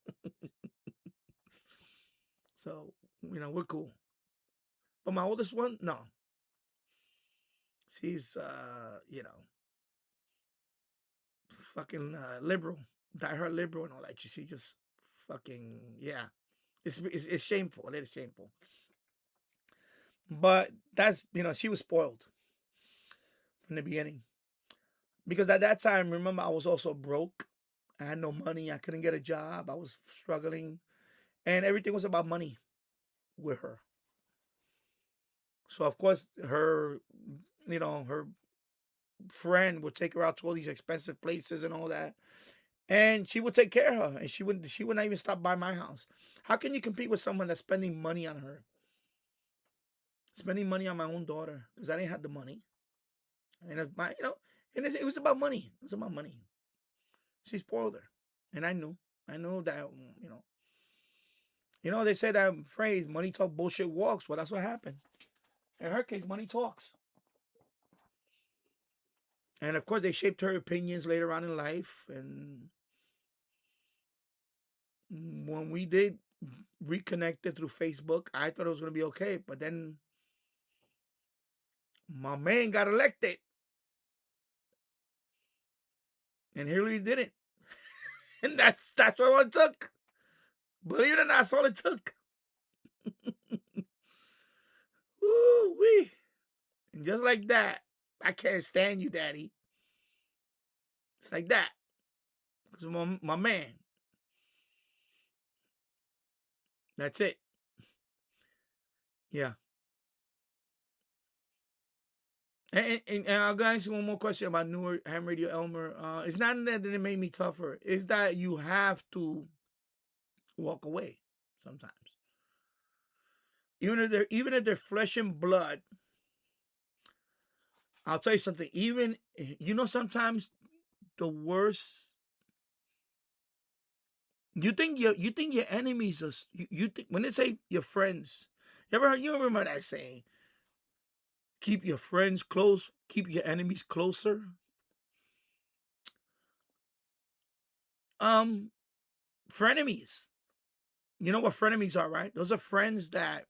So, we're cool. But my oldest one, no. She's, fucking liberal, diehard liberal and all that. She just fucking, yeah. It's shameful. It is shameful. But that's, she was spoiled from the beginning. Because at that time, remember, I was also broke. I had no money. I couldn't get a job. I was struggling. And everything was about money with her. So, of course, her friend would take her out to all these expensive places and all that. And she would take care of her. And she wouldn't even stop by my house. How can you compete with someone that's spending money on her? Spending money on my own daughter. Because I didn't have the money. And it was about money. It was about money. She spoiled her. And I knew that, they say that phrase, money talk, bullshit walks. Well, that's what happened. In her case, money talks. And of course, they shaped her opinions later on in life. And when we did reconnected through Facebook, I thought it was going to be okay. But then my man got elected. And Hillary didn't. And that's what it took. Believe it or not, that's all it took. Woo-wee. And just like that, I can't stand you, Daddy. It's like that. Because my man. That's it. Yeah. And I'll go ask you one more question about newer ham radio Elmer. It's not that it made me tougher. It's that you have to walk away sometimes. Even if they're flesh and blood, I'll tell you something. Even sometimes the worst. You think your enemies are. You think when they say your friends. You remember that saying? Keep your friends close. Keep your enemies closer. Frenemies. You know what frenemies are, right? Those are friends that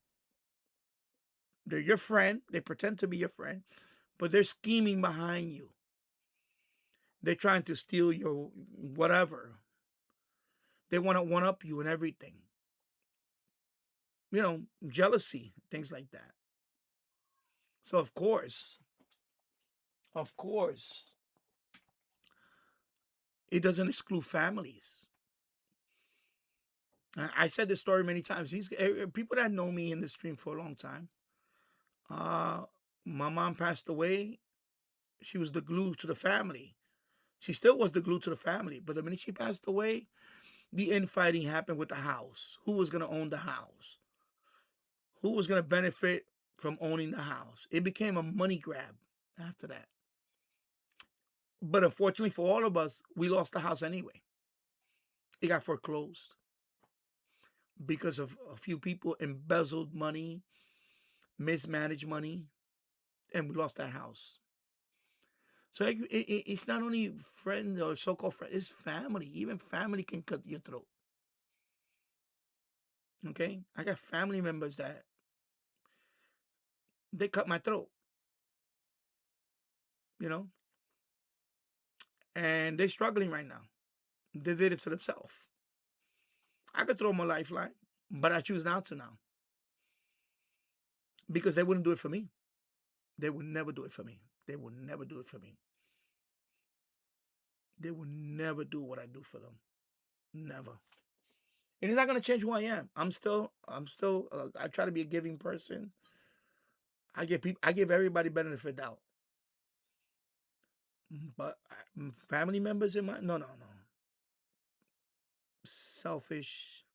they're your friend. They pretend to be your friend, but they're scheming behind you. They're trying to steal your whatever. They want to one-up you and everything. Jealousy, things like that. So of course, it doesn't exclude families. I said this story many times. These people that know me in the stream for a long time. My mom passed away. She was the glue to the family. She still was the glue to the family. But the minute she passed away, the infighting happened with the house. Who was going to own the house? Who was going to benefit from owning the house? It became a money grab after that. But unfortunately for all of us, we lost the house anyway. It got foreclosed because of a few people embezzled money, mismanaged money, and we lost that house. So it's not only friends or so-called friends, it's family. Even family can cut your throat. Okay? I got family members that they cut my throat. And they're struggling right now. They did it to themselves. I could throw them a lifeline, but I choose not to now. Because they wouldn't do it for me. They would never do it for me. They would never do it for me. They will never do what I do for them. Never. And it's not going to change who I am. I try to be a giving person. I give everybody benefit of the doubt. But family members in my, no. Selfish,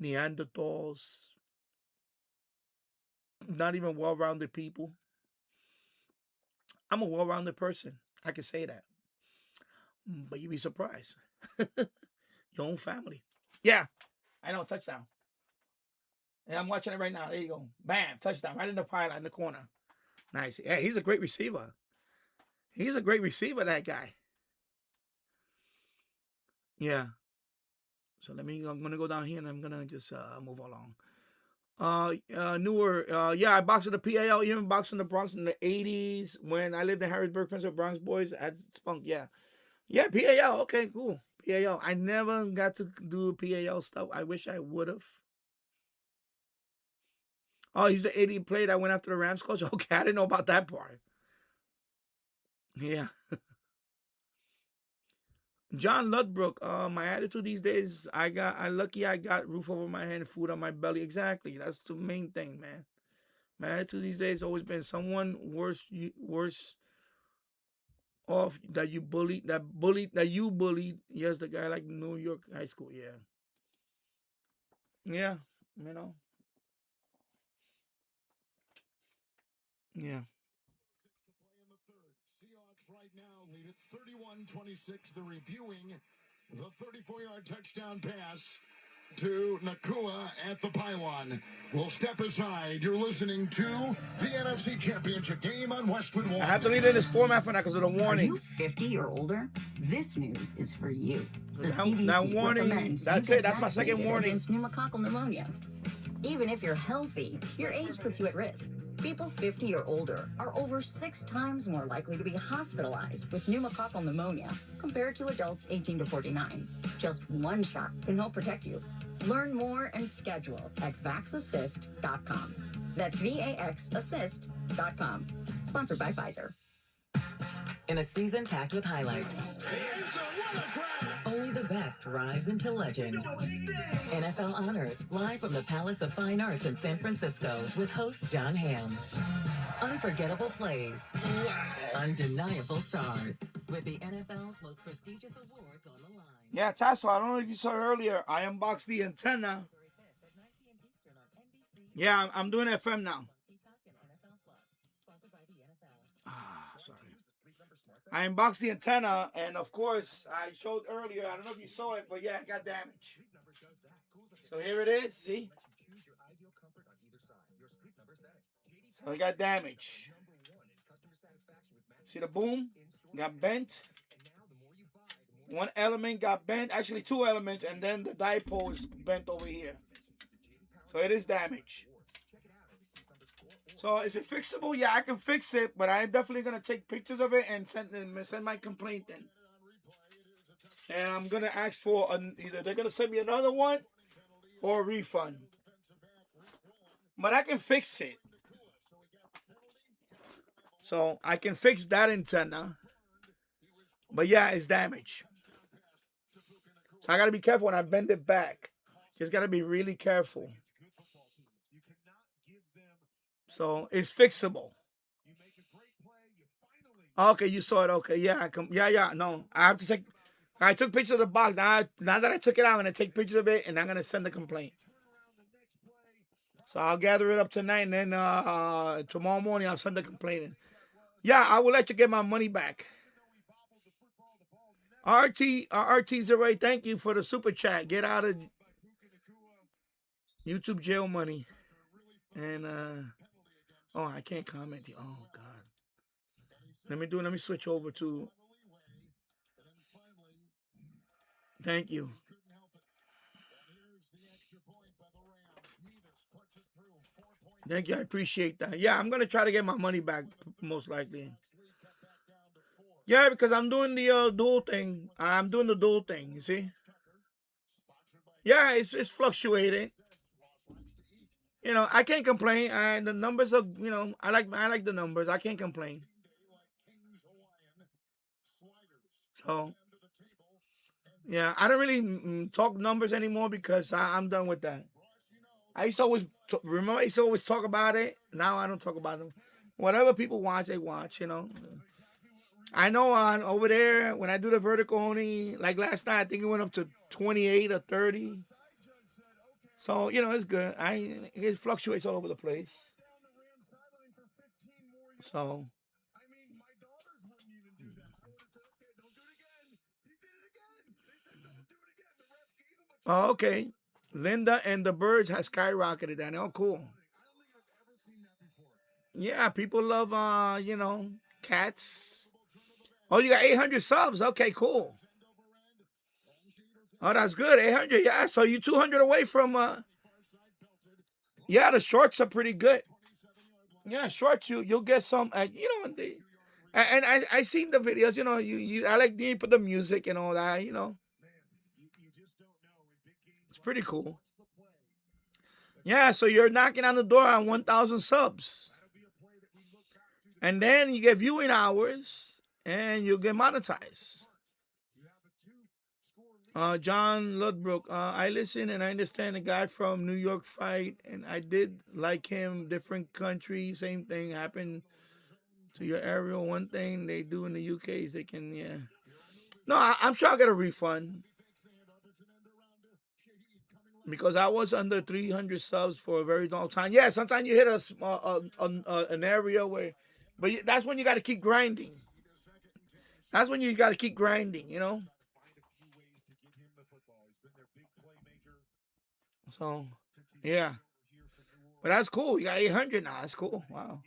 Neanderthals, not even well-rounded people. I'm a well-rounded person. I can say that. But you'd be surprised. Your own family. Yeah. I know, touchdown. And I'm watching it right now. There you go. Bam, touchdown. Right in the pylon in the corner. Nice. Yeah, he's a great receiver. He's a great receiver, that guy. Yeah. So I'm going to go down here and I'm going to just move along. I boxed with the PAL, even boxed in the Bronx in the 80s when I lived in Harrisburg, Pennsylvania, Bronx Boys at Spunk. Yeah, PAL. Okay, cool. PAL. I never got to do PAL stuff. I wish I would have. Oh, he's the 80 player that went after the Rams coach. Okay, I didn't know about that part. Yeah. John Ludbrook, my attitude these days, I got roof over my head and food on my belly. Exactly. That's the main thing, man. My attitude these days has always been someone worse off that you bullied. Yes, the guy like New York high school. Yeah. Yeah. Yeah. Right now lead at 31-26. They're reviewing the 34-yard touchdown pass to Nakua at the pylon. We'll step aside. You're listening to the NFC Championship game on Westwood One. I have to leave it in this format for now because of the warning. Are you 50 or older? This news is for you. The now CDC warning. recommends That's you it. That's my second vaccinated warning. against pneumococcal pneumonia. Even if you're healthy, your age puts you at risk. People 50 or older are over 6 times more likely to be hospitalized with pneumococcal pneumonia compared to adults 18 to 49. Just one shot can help protect you. Learn more and schedule at vaxassist.com. That's VAXassist.com. Sponsored by Pfizer. In a season packed with highlights, only the best rise into legend. NFL Honors, live from the Palace of Fine Arts in San Francisco with host John Hamm. Unforgettable plays, undeniable stars, with the NFL's most prestigious awards on the line. Yeah, Tasso, I don't know if you saw it earlier. I unboxed the antenna. Yeah, I'm doing FM now. Sorry. I unboxed the antenna, and of course, I showed earlier. I don't know if you saw it, but yeah, it got damaged. So here it is. See? So it got damaged. See the boom? Got bent. One element got bent. Actually, two elements, and then the dipole is bent over here. So it is damaged. So is it fixable? Yeah, I can fix it, but I'm definitely gonna take pictures of it and send my complaint in. And I'm gonna ask for either they're gonna send me another one or a refund. But I can fix it. So I can fix that antenna. But yeah, it's damaged. So I gotta be careful when I bend it back. Just gotta be really careful. So it's fixable. Okay, you saw it. Okay, yeah, yeah. No, I have to take. I took pictures of the box. Now that I took it out, I'm gonna take pictures of it, and I'm gonna send the complaint. So I'll gather it up tonight, and then tomorrow morning I'll send the complaint in. Yeah, I will let you get my money back. RT08, thank you for the super chat. Get out of YouTube jail money. And oh, I can't comment. Oh God. Let me switch over to. Thank you. Thank you. I appreciate that. Yeah, I'm gonna try to get my money back most likely. Yeah, because I'm doing the dual thing. I'm doing the dual thing. You see? Yeah, it's fluctuating. You know, I can't complain. And the numbers are, you know, I like the numbers. I can't complain. So, yeah, I don't really talk numbers anymore because I'm done with that. I used to always remember. I used to always talk about it. Now I don't talk about them. Whatever people watch, they watch. You know. I know on over there when I do the vertical only, like last night, I think it went up to 28 or 30. So you know it's good. It fluctuates all over the place. So. Oh, okay. Linda and the Birds has skyrocketed. That oh cool. Yeah, people love you know, cats. Oh, you got 800 subs. Okay, cool. Oh, that's good. 800. Yeah, so you 200 away from yeah, the shorts are pretty good. Yeah, shorts you'll get some you know, and I seen the videos, you know, I like you put the music and all that, you know. It's pretty cool. Yeah, so you're knocking on the door on 1,000 subs. And then you get viewing hours and you'll get monetized. John Ludbrook, I listen and I understand the guy from New York fight, and I did like him. Different country, same thing happened to your area. One thing they do in the UK is they can, yeah. No, I'm sure I'll get a refund. Because I was under 300 subs for a very long time. Yeah, sometimes you hit an area where, but that's when you got to keep grinding. That's when you got to keep grinding, you know. So, yeah. But that's cool. You got 800 now. That's cool. Wow.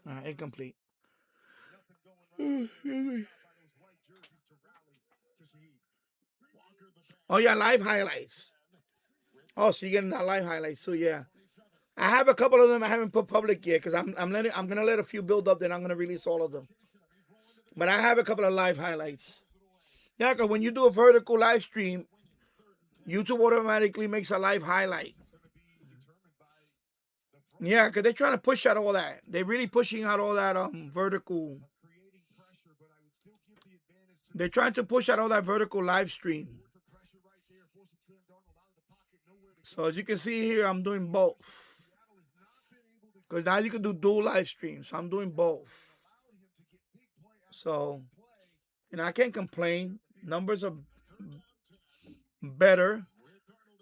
All right, incomplete. Oh yeah, live highlights. Oh, so you're getting that live highlights. So yeah, I have a couple of them I haven't put public yet because I'm gonna let a few build up, then I'm gonna release all of them. But I have a couple of live highlights. Yeah, because when you do a vertical live stream, YouTube automatically makes a live highlight. Yeah, because they're trying to push out all that. They're really pushing out all that vertical. They're trying to push out all that vertical live stream. So as you can see here, I'm doing both. Because now you can do dual live streams. So I'm doing both. So, I can't complain. Numbers are better.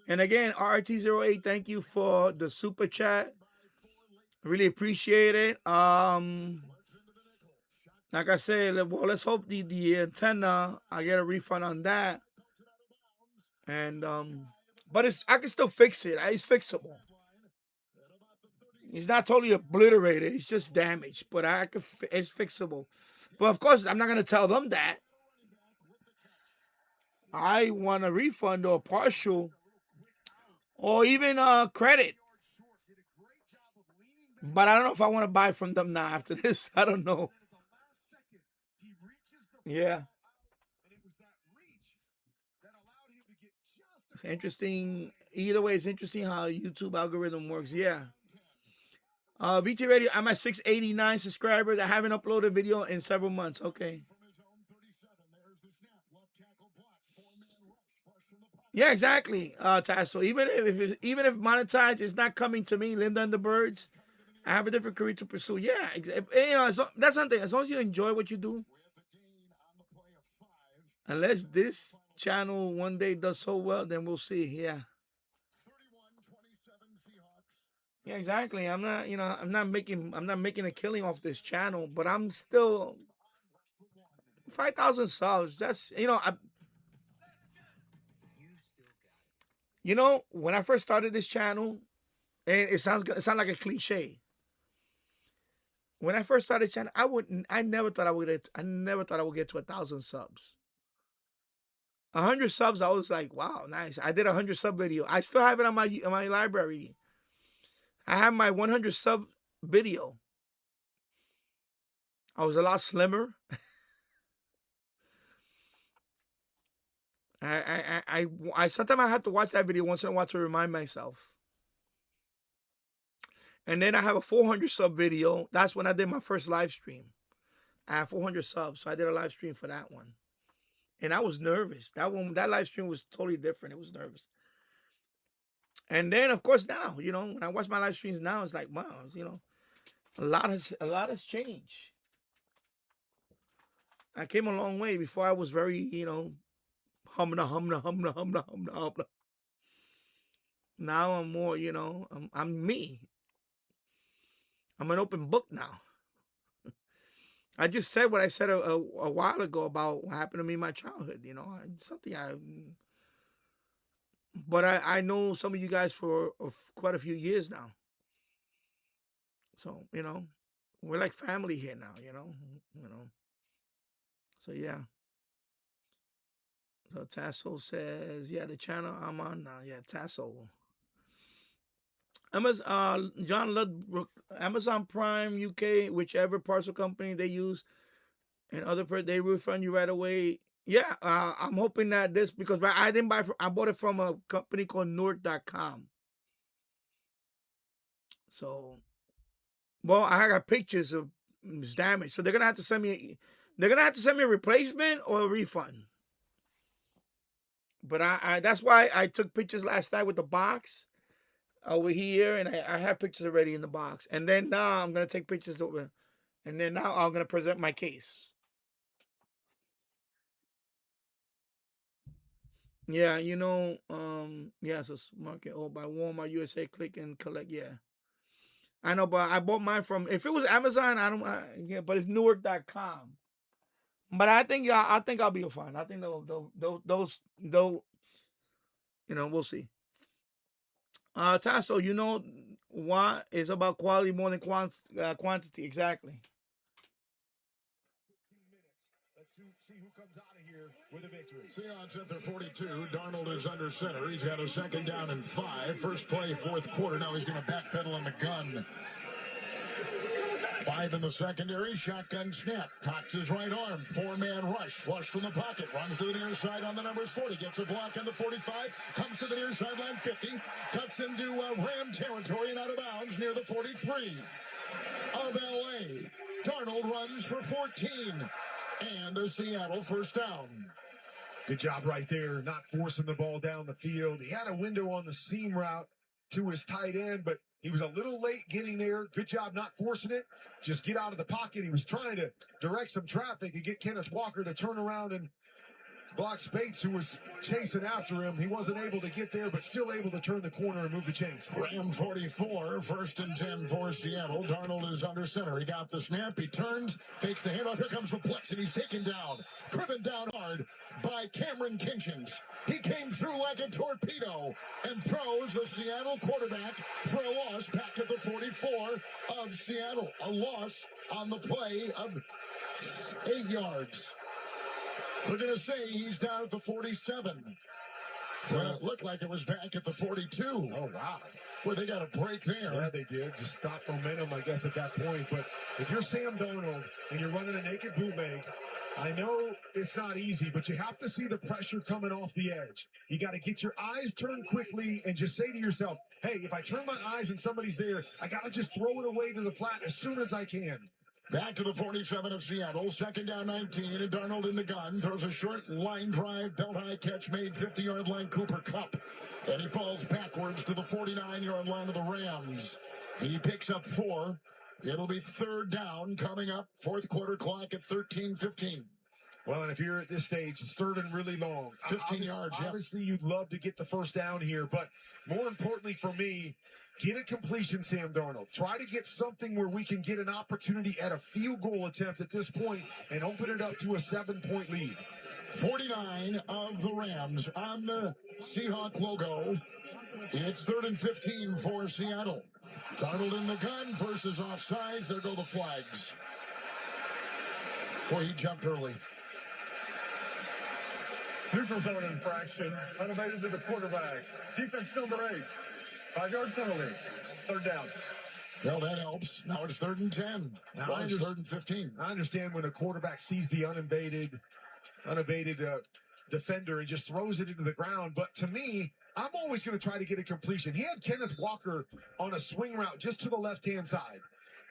And again, RT08, thank you for the super chat. Really appreciate it. Like I said, well, let's hope the antenna, I get a refund on that. And but I can still fix it. It's fixable. It's not totally obliterated. It's just damaged, but it's fixable. But of course, I'm not gonna tell them that. I want a refund or partial, or even credit. But I don't know if I want to buy from them now after this. I don't know. Yeah. It's interesting. Either way, it's interesting how YouTube algorithm works. Yeah. VT Radio, I'm at 689 subscribers. I haven't uploaded video in several months. Okay. Yeah, exactly. Tasso. Even if monetized, it's not coming to me. Linda and the Birds. I have a different career to pursue. Yeah, that's something. As long as you enjoy what you do. Unless this channel one day does so well, then we'll see. Yeah. Yeah, exactly. I'm not making a killing off this channel, but I'm still 5,000 subs. That's when I first started this channel, and it sounds like a cliche. When I first started channel, I never thought I would get to 1,000 subs. 100 subs, I was like, wow, nice. I did a 100 sub video. I still have it on my library. I have my 100 sub video. I was a lot slimmer. I sometimes I have to watch that video once in a while to remind myself. And then I have a 400 sub video. That's when I did my first live stream. I have 400 subs, so I did a live stream for that one. And I was nervous. That live stream was totally different. It was nervous. And then, of course, now, when I watch my live streams now, it's like, wow, a lot has changed. I came a long way. Before I was very, humna. Now I'm more, I'm me. I'm an open book now. I just said what I said a while ago about what happened to me in my childhood. But I know some of you guys for quite a few years now. So, we're like family here now, So, yeah. So, Tasso says, yeah, the channel I'm on now. Yeah, Tasso. John Ludbrook, Amazon Prime UK, whichever parcel company they use, and they refund you right away. Yeah, I'm hoping that because I didn't I bought it from a company called Nord.com. So, well, I got pictures of damage, so they're gonna have to send me a replacement or a refund. But that's why I took pictures last night with the box over here, and I have pictures already in the box. And then now I'm gonna take pictures over, and then now I'm gonna present my case. Yeah, yeah, so market by Walmart USA, click and collect. Yeah, I know, but I bought mine from. If it was Amazon, yeah, but it's Newark.com. But I think I'll be fine. I think those we'll see. Tasso, why it's about quality more than quantity. Exactly. See who comes out of here with a victory. Seahawks at the 42. Darnold is under center. He's got a 2nd down and 5. First play, 4th quarter. Now he's going to backpedal on the gun. 5 in the secondary, shotgun snap. Cocks his right arm, 4-man rush, flush from the pocket, runs to the near side on the numbers 40, gets a block on the 45, comes to the near sideline 50, cuts into Ram territory and out of bounds near the 43 of LA. Darnold runs for 14 and a Seattle first down. Good job right there, not forcing the ball down the field. He had a window on the seam route to his tight end, but he was a little late getting there. Good job not forcing it. Just get out of the pocket. He was trying to direct some traffic and get Kenneth Walker to turn around and block Spates, who was chasing after him. He wasn't able to get there, but still able to turn the corner and move the chains. Ram 44, 1st and 10 for Seattle. Darnold is under center. He got the snap. He turns, takes the handoff. Here comes the blitz, and he's taken down. Driven down hard by Cameron Kinchins. He came through like a torpedo and throws the Seattle quarterback for a loss back at the 44 of Seattle. A loss on the play of 8 yards. We're going to say he's down at the 47. Well, it looked like it was back at the 42. Oh, wow. Well, they got a break there. Yeah, they did. Just stop momentum, I guess, at that point. But if you're Sam Darnold and you're running a naked bootleg, I know it's not easy, but you have to see the pressure coming off the edge. You got to get your eyes turned quickly and just say to yourself, hey, if I turn my eyes and somebody's there, I got to just throw it away to the flat as soon as I can. Back to the 47 of Seattle, 2nd down 19, and Darnold in the gun, throws a short line drive, belt-high catch made, 50-yard line, Cooper Kupp, and he falls backwards to the 49-yard line of the Rams. He picks up 4. It'll be 3rd down coming up, 4th quarter clock at 13:15. Well, and if you're at this stage, it's 3rd and really long. 15 yards, yeah. Obviously, you'd love to get the first down here, but more importantly for me, get a completion, Sam Darnold. Try to get something where we can get an opportunity at a field goal attempt at this point and open it up to a 7-point lead. 49 of the Rams on the Seahawk logo. It's 3rd and 15 for Seattle. Darnold in the gun versus offsides. There go the flags. Boy, he jumped early. Neutral zone infraction, unabated to the quarterback. Defense number 8. 5-yard penalty. 3rd down. Well, that helps. Now it's 3rd and 10. Now it's 3rd and 15. I understand when a quarterback sees the unabated defender and just throws it into the ground. But to me, I'm always going to try to get a completion. He had Kenneth Walker on a swing route just to the left-hand side.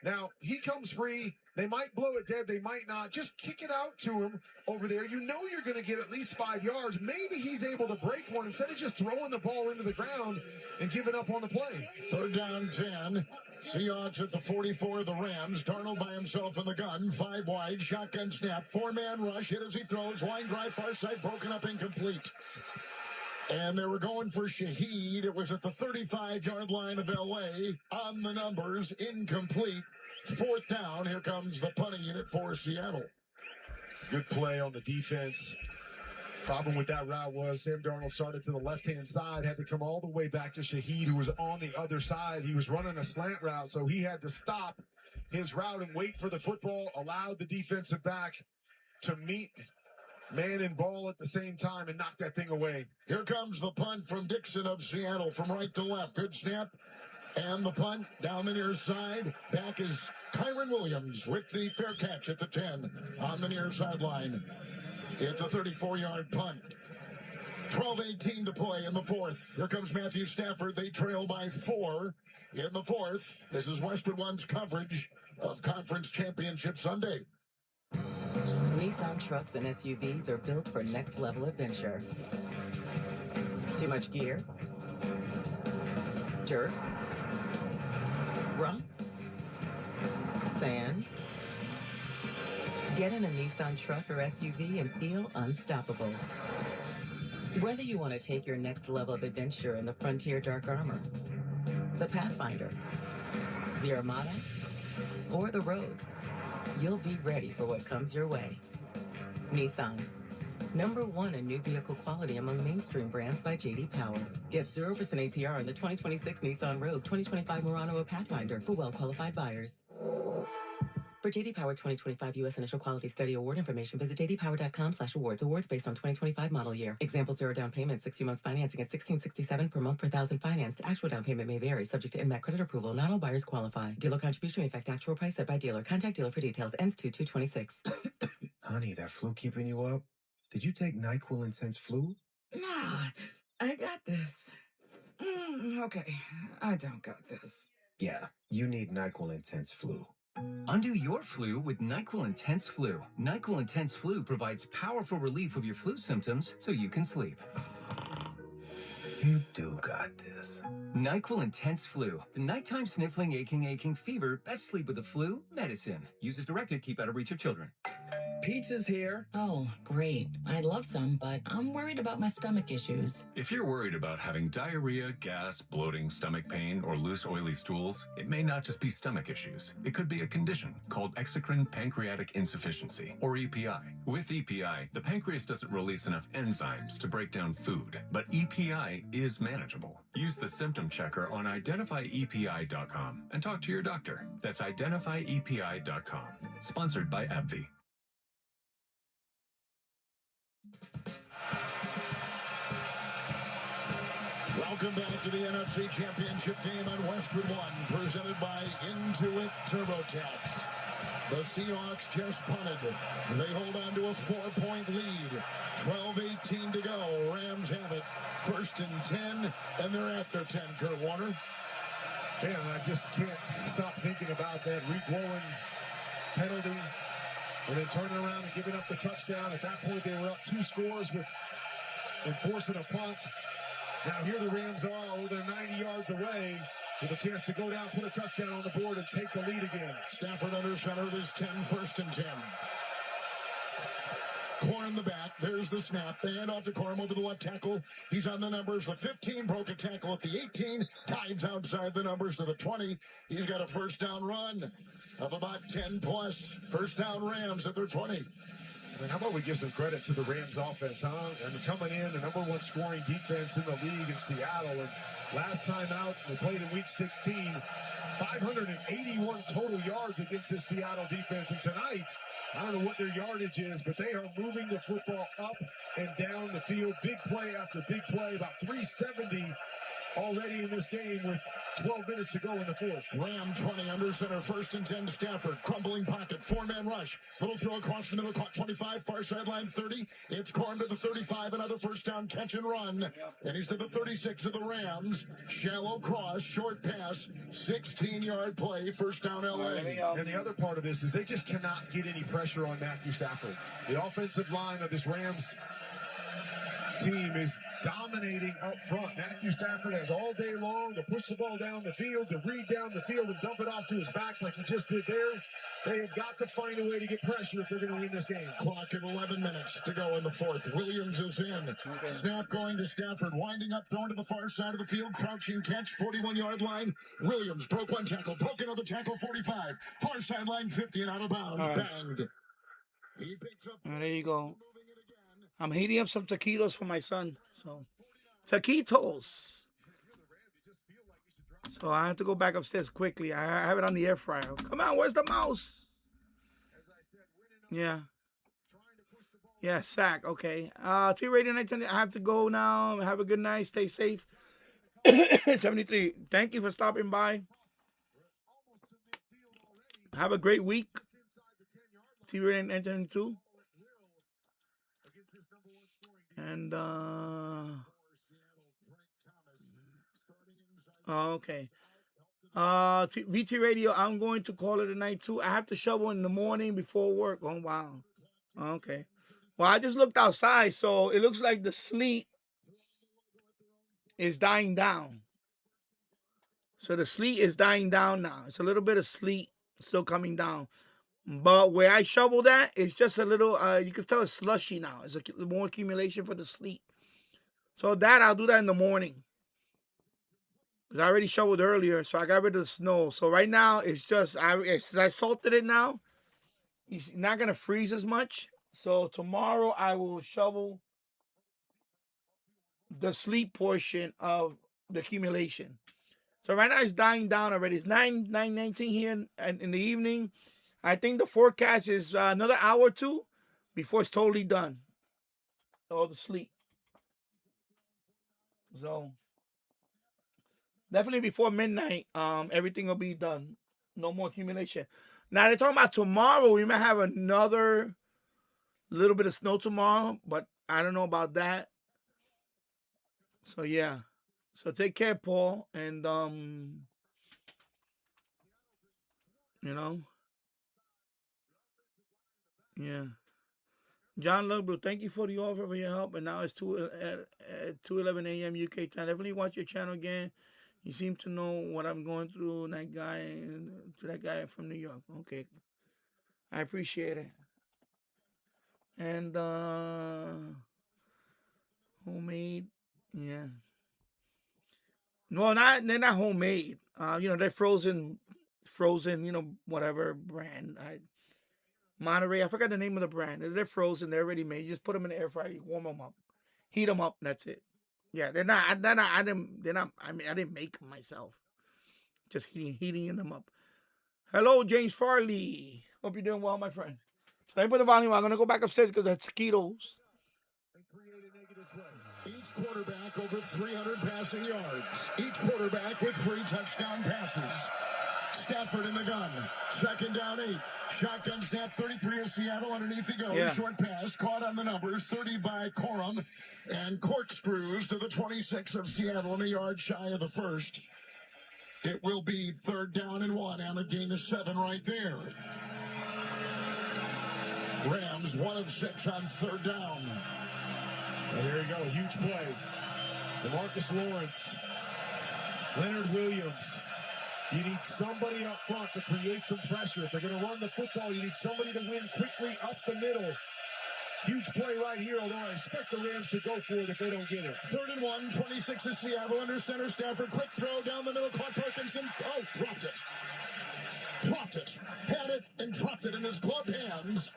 Now, he comes free. They might blow it dead. They might not. Just kick it out to him over there. You know you're going to get at least 5 yards. Maybe he's able to break one instead of just throwing the ball into the ground and giving up on the play. 3rd down 10. Seahawks at the 44 of the Rams. Darnold by himself in the gun. 5 wide. Shotgun snap. 4-man rush. Hit as he throws. Line drive far side. Broken up. Incomplete. And they were going for Shaheed. It was at the 35-yard line of L.A. On the numbers. Incomplete. 4th down. Here comes the punting unit for Seattle. Good play on the defense. Problem with that route was Sam Darnold started to the left-hand side, had to come all the way back to Shaheed, who was on the other side. He was running a slant route, so he had to stop his route and wait for the football, allowed the defensive back to meet man and ball at the same time and knock that thing away. Here comes the punt from Dixon of Seattle from right to left. Good snap. And the punt down the near side. Back is Kyron Williams with the fair catch at the 10 on the near sideline. It's a 34-yard punt. 12:18 to play in the 4th. Here comes Matthew Stafford. They trail by 4 in the 4th. This is Westwood One's coverage of Conference Championship Sunday. Nissan trucks and SUVs are built for next-level adventure. Too much gear? Dirt? Rock? Sand? Get in a Nissan truck or SUV and feel unstoppable. Whether you want to take your next level of adventure in the Frontier Dark Armor, the Pathfinder, the Armada, or the Rogue, you'll be ready for what comes your way. Nissan. #1 in new vehicle quality among mainstream brands by J.D. Power. Get 0% APR on the 2026 Nissan Rogue, 2025 Murano or Pathfinder for well-qualified buyers. For For JD Power 2025 U.S. Initial Quality Study Award information, visit jdpower.com/awards. Awards based on 2025 model year. Example: 0 down payment, 60 months financing at $1,667 per month per thousand financed. Actual down payment may vary, subject to INMAC credit approval. Not all buyers qualify. Dealer contribution may affect actual price set by dealer. Contact dealer for details. Ends 2/2/26. Honey, that flu keeping you up? Did you take NyQuil Intense Flu? Nah, I got this. Okay, I don't got this. Yeah, you need NyQuil Intense Flu. Undo your flu with NyQuil Intense Flu. NyQuil Intense Flu provides powerful relief of your flu symptoms so you can sleep. You do got this. NyQuil Intense Flu. The nighttime sniffling, aching fever. Best sleep with the flu medicine. Use as directed. Keep out of reach of children. Pizza's here. Oh, great. I'd love some, but I'm worried about my stomach issues. If you're worried about having diarrhea, gas, bloating, stomach pain, or loose oily stools, it may not just be stomach issues. It could be a condition called exocrine pancreatic insufficiency, or EPI. With EPI, the pancreas doesn't release enough enzymes to break down food, but EPI is manageable. Use the symptom checker on identifyepi.com and talk to your doctor. That's identifyepi.com. Sponsored by AbbVie. Welcome back to the NFC Championship game on Westwood One, presented by Intuit TurboTax. The Seahawks just punted. They hold on to a 4-point lead. 12:18 to go. Rams have it. 1st and 10, and they're at their 10. Kurt Warner. Man, I just can't stop thinking about that Reek Wallen penalty and then turning around and giving up the touchdown. At that point, they were up 2 scores with forcing a punt. Now here the Rams are, they're 90 yards away with a chance to go down, put a touchdown on the board, and take the lead again. Stafford under center of his 10, 1st and 10. Corn in the back. There's the snap. They hand off to Corum over the left tackle. He's on the numbers. The 15 broke a tackle at the 18. Dives outside the numbers to the 20. He's got a 1st down run of about 10 plus. 1st down Rams at their 20. And how about we give some credit to the Rams offense, huh? And coming in, the #1 scoring defense in the league in Seattle. And last time out, they played in week 16, 581 total yards against this Seattle defense. And tonight, I don't know what their yardage is, but they are moving the football up and down the field. Big play after big play, about 370 already in this game with 12 minutes to go in the 4th. Ram 20 under center, 1st and 10 Stafford. Crumbling pocket, 4-man rush. Little throw across the middle, caught 25, far sideline 30. It's Corum to the 35, another 1st down catch and run. And he's to the 36 of the Rams. Shallow cross, short pass, 16-yard play, 1st down LA. And the other part of this is they just cannot get any pressure on Matthew Stafford. The offensive line of this Rams team is dominating up front. Matthew Stafford has all day long to push the ball down the field, to read down the field and dump it off to his backs like he just did there. They have got to find a way to get pressure if they're going to win this game. Clock at 11 minutes to go in the 4th. Williams is in. Okay. Snap going to Stafford. Winding up, throwing to the far side of the field. Crouching catch, 41-yard line. Williams broke 1 tackle. Broke another tackle, 45. Far sideline, 50 and out of bounds. Right. Banged. He picks up. There you go. I'm heating up some taquitos for my son. So, taquitos. So I have to go back upstairs quickly. I have it on the air fryer. Come on, where's the mouse? Yeah. Yeah, sack. Okay. T-Radio 910. I have to go now. Have a good night. Stay safe. 73. Thank you for stopping by. Have a great week. T-Radio 910 And, okay. VT Radio, I'm going to call it a night too. I have to shovel in the morning before work. Oh, wow. Okay. Well, I just looked outside, so it looks like the sleet is dying down. So the sleet is dying down now. It's a little bit of sleet still coming down. But where I shoveled at, it's just a little, you can tell it's slushy now. It's more accumulation for the sleet. So that, I'll do that in the morning. Because I already shoveled earlier, so I got rid of the snow. So right now, it's just, I salted it now. It's not going to freeze as much. So tomorrow, I will shovel the sleet portion of the accumulation. So right now, it's dying down already. It's 9:19 here in the evening. I think the forecast is another hour or two before it's totally done. All the sleet. So definitely before midnight, everything will be done. No more accumulation. Now they're talking about tomorrow. We might have another little bit of snow tomorrow, but I don't know about that. So yeah. So take care, Paul, and you know, yeah. John Lugbrue, thank you for the offer for your help. And now it's 2:11 a.m. UK time. Definitely watch your channel again. You seem to know what I'm going through. That guy from New York. Okay, I appreciate it. And homemade, yeah. No, they're not homemade. They're frozen. Whatever brand. Monterey. I forgot the name of the brand. They're frozen. They're already made. You just put them in the air fryer, you warm them up, heat them up. And that's it. Yeah, they're not. They're not. I didn't. They're not. I mean, I didn't make them myself. Just heating them up. Hello, James Farley. Hope you're doing well, my friend. Let me put the volume on. I'm gonna go back upstairs because of mosquitoes. Each quarterback over 300 passing yards. Each quarterback with 3 touchdown passes. Stafford in the gun. 2nd down 8. Shotgun snap, 33 of Seattle. Underneath he goes. Yeah. Short pass. Caught on the numbers. 30 by Corum. And corkscrews to the 26 of Seattle. And a yard shy of the first. It will be 3rd down and 1. And a gain of 7 right there. Rams 1 of 6 on 3rd down. Well, there you go. Huge play. DeMarcus Lawrence. Leonard Williams. You need somebody up front to create some pressure. If they're going to run the football, you need somebody to win quickly up the middle. Huge play right here, although I expect the Rams to go for it if they don't get it. 3rd and 1, 26 is Seattle under center. Stafford, quick throw down the middle. Caught Parkinson. Oh, dropped it. Dropped it. Had it and dropped it in his gloved hands.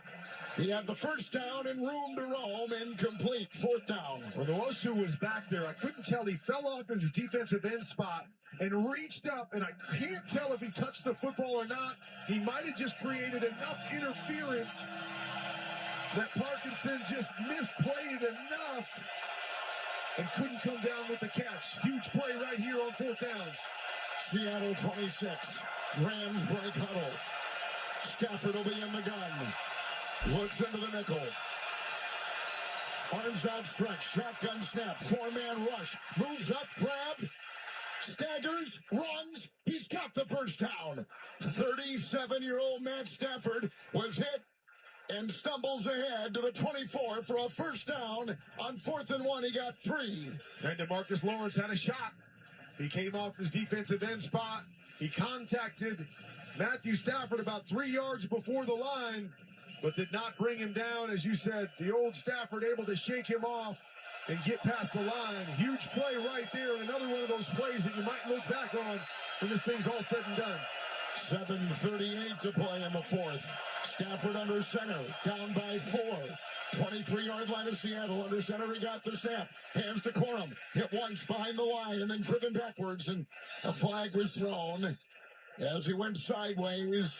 He had the 1st down and room to roam. Incomplete. 4th down. When Osu was back there, I couldn't tell. He fell off his defensive end spot and reached up, and I can't tell if he touched the football or not. He might have just created enough interference that Parkinson just misplayed enough and couldn't come down with the catch. Huge play right here on 4th down. Seattle 26. Rams break huddle. Stafford will be in the gun. Looks into the nickel. Arms outstretched. Shotgun snap. 4-man rush. Moves up. Grabbed. Staggers. Runs. He's got the 1st down. 37-year-old Matt Stafford was hit and stumbles ahead to the 24 for a 1st down. On 4th and 1, he got 3. And DeMarcus Lawrence had a shot. He came off his defensive end spot. He contacted Matthew Stafford about 3 yards before the line, but did not bring him down. As you said, the old Stafford able to shake him off and get past the line. Huge play right there. Another one of those plays that you might look back on when this thing's all said and done. 7:38 to play in the 4th. Stafford under center, down by 4. 23-yard line of Seattle under center. He got the snap. Hands to Corum. Hit once behind the line and then driven backwards. And a flag was thrown as he went sideways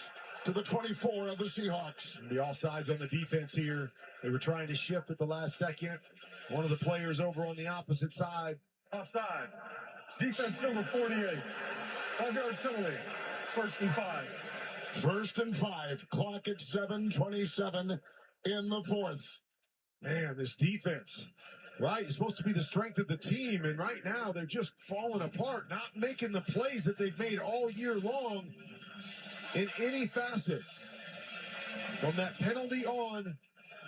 to the 24 of the Seahawks. The offsides on the defense here. They were trying to shift at the last second. One of the players over on the opposite side. Offside. Defense number 48. 5-yard penalty. 1st and 5. 1st and 5. Clock at 7:27 in the 4th. Man, this defense, right, is supposed to be the strength of the team, and right now they're just falling apart, not making the plays that they've made all year long in any facet. From that penalty on,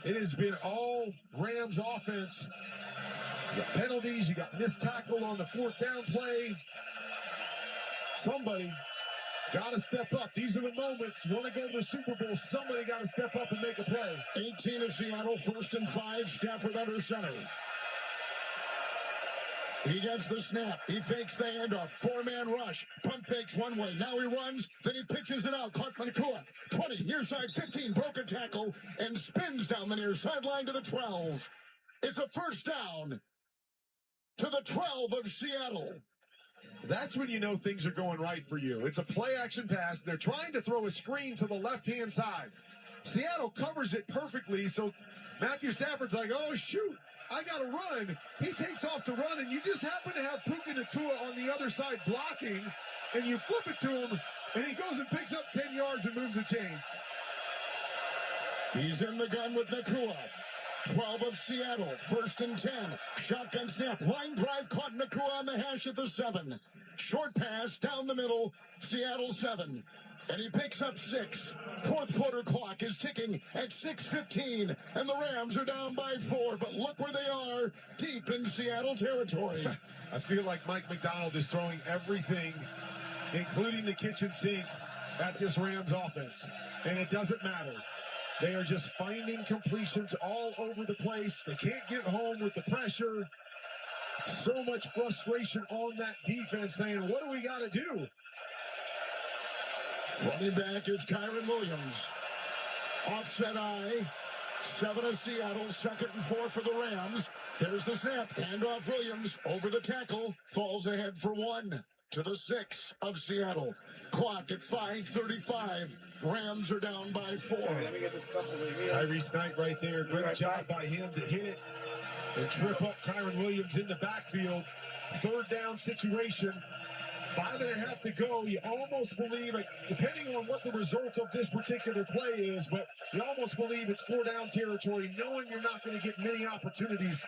it has been all Rams offense. You got penalties, you got missed tackle on the 4th down play. Somebody got to step up. These are the moments. You want to go to the Super Bowl, somebody got to step up and make a play. 18 of Seattle, 1st and 5. Stafford under center. He gets the snap. He fakes the handoff. 4-man rush. Pump fakes one way. Now he runs. Then he pitches it out. Caught Manakua. 20. Near side 15. Broke a tackle and spins down the near sideline to the 12. It's a 1st down to the 12 of Seattle. that's when you know things are going right for you. It's a play-action pass. They're trying to throw a screen to the left-hand side. Seattle covers it perfectly, so Matthew Stafford's like, oh, shoot, I got to run. He takes off to run, and you just happen to have Puka Nacua on the other side blocking, and you flip it to him, and he goes and picks up 10 yards and moves the chains. He's in the gun with Nacua. 12 of Seattle, 1st and 10. Shotgun snap, line drive, caught Nacua on the hash at the 7. Short pass down the middle, Seattle 7. And he picks up 6. Fourth quarter clock is ticking at 6:15, and the Rams are down by 4. But look where they are, deep in Seattle territory. I feel like Mike McDonald is throwing everything, including the kitchen sink, at this Rams offense. And it doesn't matter. They are just finding completions all over the place. They can't get home with the pressure. So much frustration on that defense saying, what do we got to do? Running back is Kyron Williams. Offset eye. 7 of Seattle, 2nd and 4 for the Rams. There's the snap. Handoff Williams over the tackle. Falls ahead for 1 to the 6 of Seattle. Clock at 5:35. Rams are down by 4. Let me get this couple of here. Tyrese Knight right there. Great job by him to hit it and trip up Kyron Williams in the backfield. 3rd down situation. 5.5 to go. You almost believe it, depending on what the result of this particular play is, but you almost believe it's 4-down territory, knowing you're not going to get many opportunities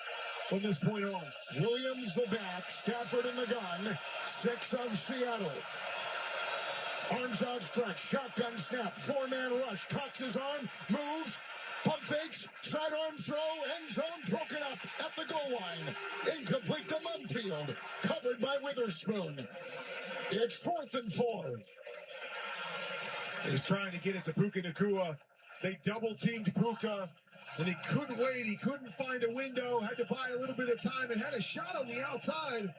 from this point on. Williams the back. Stafford in the gun. 6 of Seattle. Arms outstretched, shotgun snap, 4-man rush, cocks his arm, moves, pump fakes, sidearm throw, end zone, broken up at the goal line. Incomplete to Munfield, covered by Witherspoon. It's 4th and 4. He was trying to get it to Puka Nacua. They double-teamed Puka, and he couldn't wait. He couldn't find a window, had to buy a little bit of time, and had a shot on the outside.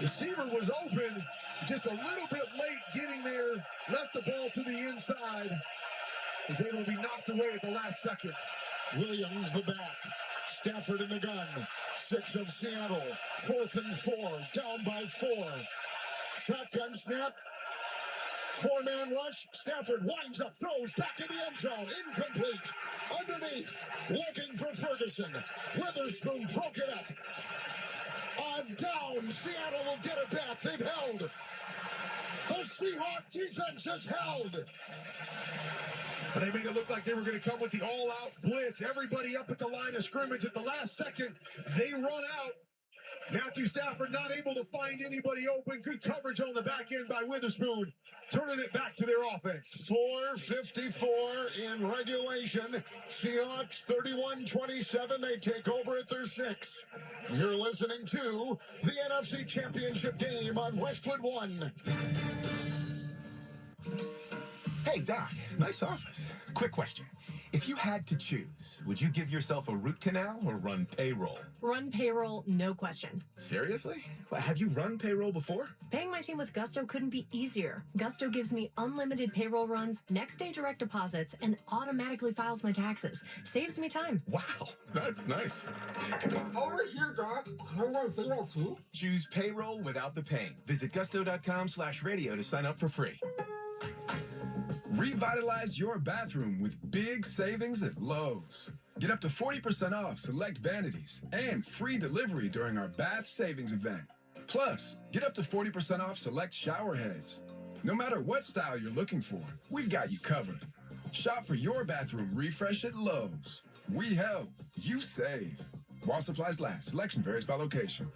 Receiver was open, just a little bit late getting there, left the ball to the inside. Was able to be knocked away at the last second. Williams the back. Stafford in the gun. 6 of Seattle. 4th and 4. Down by 4. Shotgun snap. 4-man rush. Stafford winds up, throws back in the end zone. Incomplete. Underneath. Looking for Ferguson. Witherspoon broke it up. On down. Seattle will get it back. They've held. The Seahawks defense has held. But they made it look like they were going to come with the all-out blitz. Everybody up at the line of scrimmage at the last second. They run out. Matthew Stafford not able to find anybody open. Good coverage on the back end by Witherspoon, turning it back to their offense. 4:54 in regulation. Seahawks 31-27. They take over at their 6. You're listening to the NFC Championship game on Westwood One. Hey, Doc, nice office. Quick question. If you had to choose, would you give yourself a root canal or run payroll? Run payroll, no question. Seriously? Have you run payroll before? Paying my team with Gusto couldn't be easier. Gusto gives me unlimited payroll runs, next-day direct deposits, and automatically files my taxes. Saves me time. Wow, that's nice. Over here, Doc. Can I run payroll too? Choose payroll without the pain. Visit gusto.com/radio to sign up for free. Revitalize your bathroom with big savings at Lowe's. Get up to 40% off select vanities and free delivery during our bath savings event. Plus, get up to 40% off select shower heads. No matter what style you're looking for, we've got you covered. Shop for your bathroom refresh at Lowe's. We help, you save. While supplies last, selection varies by location.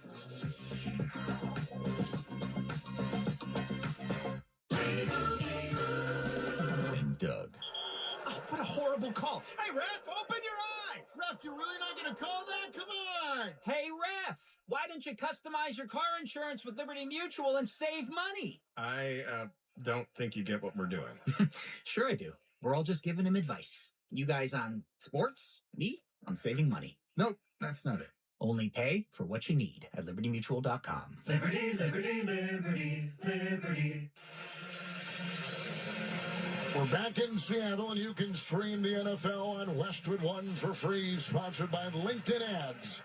Doug. Oh, what a horrible call. Hey, ref, open your eyes. Ref, you're really not going to call that? Come on. Hey, ref, why don't you customize your car insurance with Liberty Mutual and save money? I don't think you get what we're doing. Sure I do. We're all just giving him advice. You guys on sports, me on saving money. Nope, that's not it. Only pay for what you need at libertymutual.com. Liberty, liberty, liberty, liberty. We're back in Seattle, and you can stream the NFL on Westwood One for free, sponsored by LinkedIn Ads.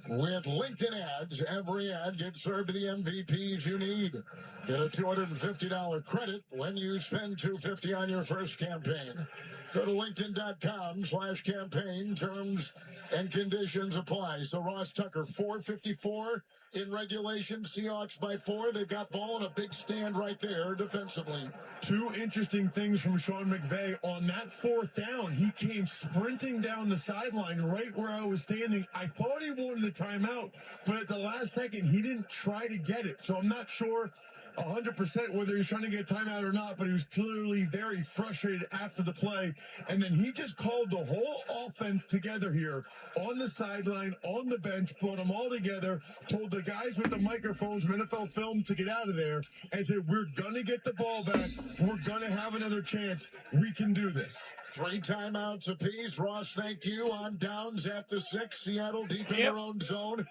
With LinkedIn ads, every ad gets served to the MVPs you need. Get a $250 credit when you spend $250 on your first campaign. Go to linkedin.com/campaign. Terms and conditions apply. So Ross Tucker, 454 in regulation. Seahawks by 4. They've got ball in a big stand right there defensively. Two interesting things from Sean McVay. On that fourth down, he came sprinting down the sideline right where I was standing. I thought he wanted a timeout, but at the last second, he didn't try to get it. So I'm not sure 100% whether he was trying to get a timeout or not, but he was clearly very frustrated after the play. And then he just called the whole offense together here on the sideline, on the bench, brought them all together, told the guys with the microphones from NFL Film to get out of there, and said, we're going to get the ball back. We're going to have another chance. We can do this. 3 timeouts apiece. Ross, thank you. On downs at the 6. Seattle deep in their own zone.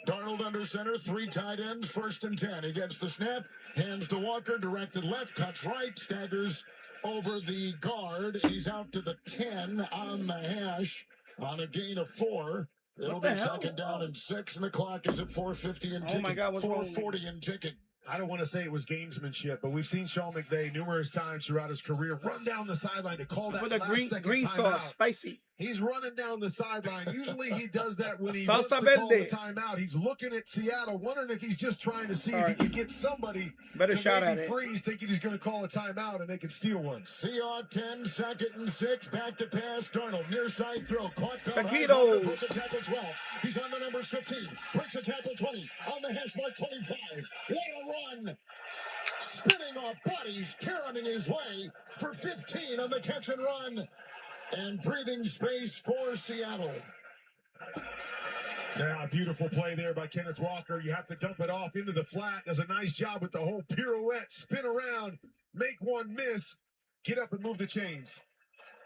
Darnold under center, 3 tight ends, 1st and 10. He gets the snap, hands to Walker, directed left, cuts right, staggers over the guard. He's out to the 10 on the hash on a gain of 4. It'll be 2nd down and 6, and the clock is at 4:50 and ticking. Oh my God, what's wrong? 4:40 and ticking. I don't want to say it was gamesmanship, but we've seen Sean McVay numerous times throughout his career run down the sideline to call that With a last green sauce, spicy. He's running down the sideline. Usually he does that when he Salsa wants to call the verde. timeout. He's looking at Seattle, wondering if he's just trying to see All if right. he can get somebody Better to shot maybe at it. freeze, thinking he's going to call a timeout and they can steal one. Seahawks 10, 2nd and 6. Back to pass. Darnold near side throw. Caught Taquitos. Broke the tackle 12. He's on the numbers 15. Breaks the tackle 20. On the hash mark 25. What a run. Spinning off bodies, carrying his way for 15 on the catch and run. And breathing space for Seattle. Yeah, beautiful play there by Kenneth Walker. You have to dump it off into the flat. Does a nice job with the whole pirouette. Spin around, make one miss, get up and move the chains.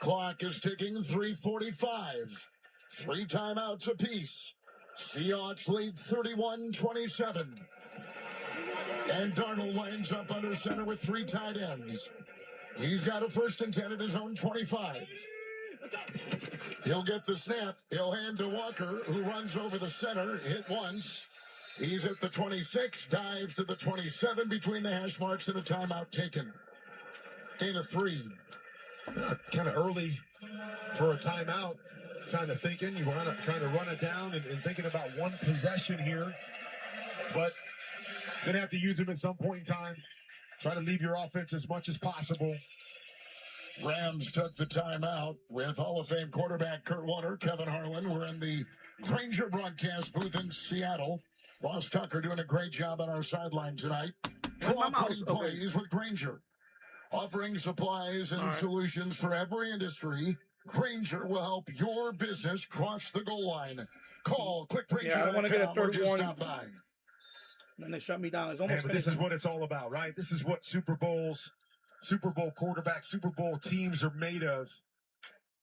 Clock is ticking, 3:45. 3 timeouts apiece. Seahawks lead 31-27. And Darnold lines up under center with 3 tight ends. He's got a 1st and 10 at his own 25. He'll get the snap. He'll hand to Walker, who runs over the center, hit once. He's at the 26, dives to the 27 between the hash marks and a timeout taken. Gain of 3. Kind of early for a timeout. Kind of thinking you want to kind of run it down and thinking about one possession here. But going to have to use him at some point in time. Try to leave your offense as much as possible. Rams took the timeout with Hall of Fame quarterback Kurt Warner, Kevin Harlan. We're in the Granger broadcast booth in Seattle. Ross Tucker doing a great job on our sideline tonight. Plays with Granger. Offering supplies and solutions for every industry, Granger will help your business cross the goal line. Call, click Granger. Yeah, I don't want to get a third warning. Stop by. Then they shut me down. It's Yeah, almost but this is what it's all about, right? This is what Super Bowl quarterbacks, Super Bowl teams are made of.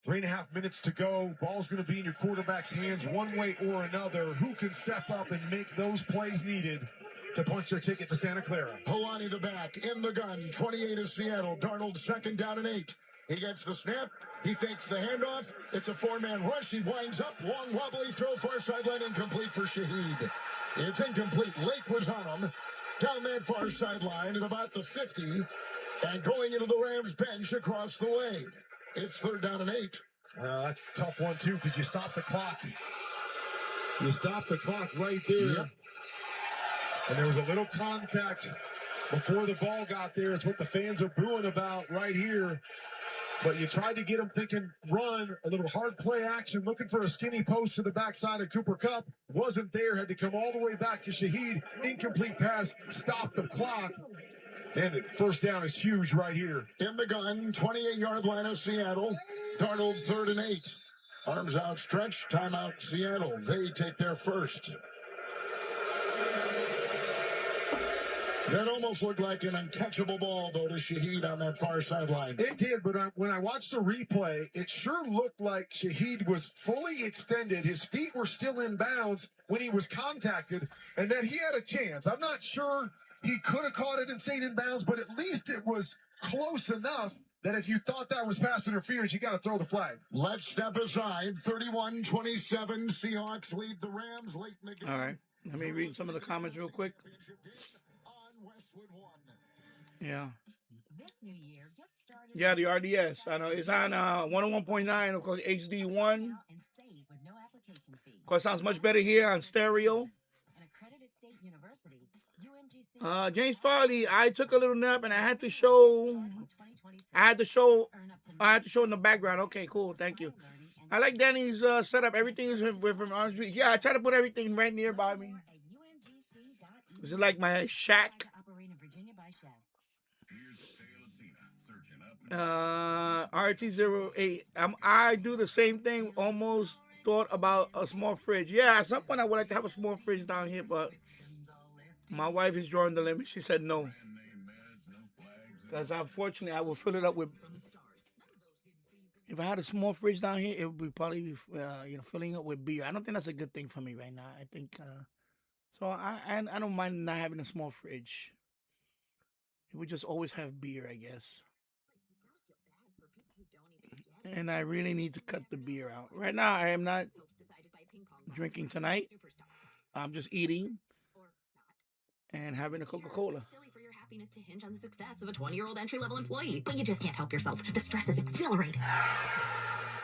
3.5 minutes to go. Ball's going to be in your quarterback's hands one way or another. Who can step up and make those plays needed to punch their ticket to Santa Clara? Holani the back, in the gun, 28 is Seattle. Darnold 2nd down and 8. He gets the snap. He fakes the handoff. It's a 4-man rush. He winds up. Long wobbly throw, far sideline, incomplete for Shaheed. It's incomplete. Lake was on him. Down that far sideline at about the 50. And going into the Rams bench across the way. It's 3rd down and 8. That's a tough one, too, because you stop the clock. You stop the clock right there. Yep. And there was a little contact before the ball got there. It's what the fans are booing about right here. But you tried to get them thinking run, a little hard play action, looking for a skinny post to the backside of Cooper Kupp. Wasn't there, had to come all the way back to Shaheed. Incomplete pass, stopped the clock. And 1st down is huge right here. In the gun, 28-yard line of Seattle. Darnold 3rd and 8. Arms outstretched, timeout Seattle. They take their first. That almost looked like an uncatchable ball, though, to Shaheed on that far sideline. It did, but when I watched the replay, it sure looked like Shaheed was fully extended. His feet were still in bounds when he was contacted, and that he had a chance. I'm not sure he could have caught it and stayed in bounds, but at least it was close enough that if you thought that was pass interference, you got to throw the flag. Let's step aside. 31-27. Seahawks lead the Rams late in the game. All right. Let me read some of the comments real quick. Yeah. Yeah, the RDS. I know it's on 101.9, of course, HD1. Of course, sounds much better here on stereo. James Farley, I took a little nap and I had to show in the background. Okay, cool. Thank you. I like Danny's setup. Everything is with him. Yeah, I try to put everything right nearby me. This is like my shack. RT08. I do the same thing. Almost thought about a small fridge. Yeah, at some point I would like to have a small fridge down here, but my wife is drawing the limit. She said no. Because unfortunately, I will fill it up with. If I had a small fridge down here, it would be probably filling up with beer. I don't think that's a good thing for me right now. I think so. I don't mind not having a small fridge. It would just always have beer, I guess. And I really need to cut the beer out. Right now, I am not drinking tonight. I'm just eating and having a Coca-Cola. Happiness to hinge on the success of a 20-year-old entry-level employee, but you just can't help yourself. The stress is exhilarating.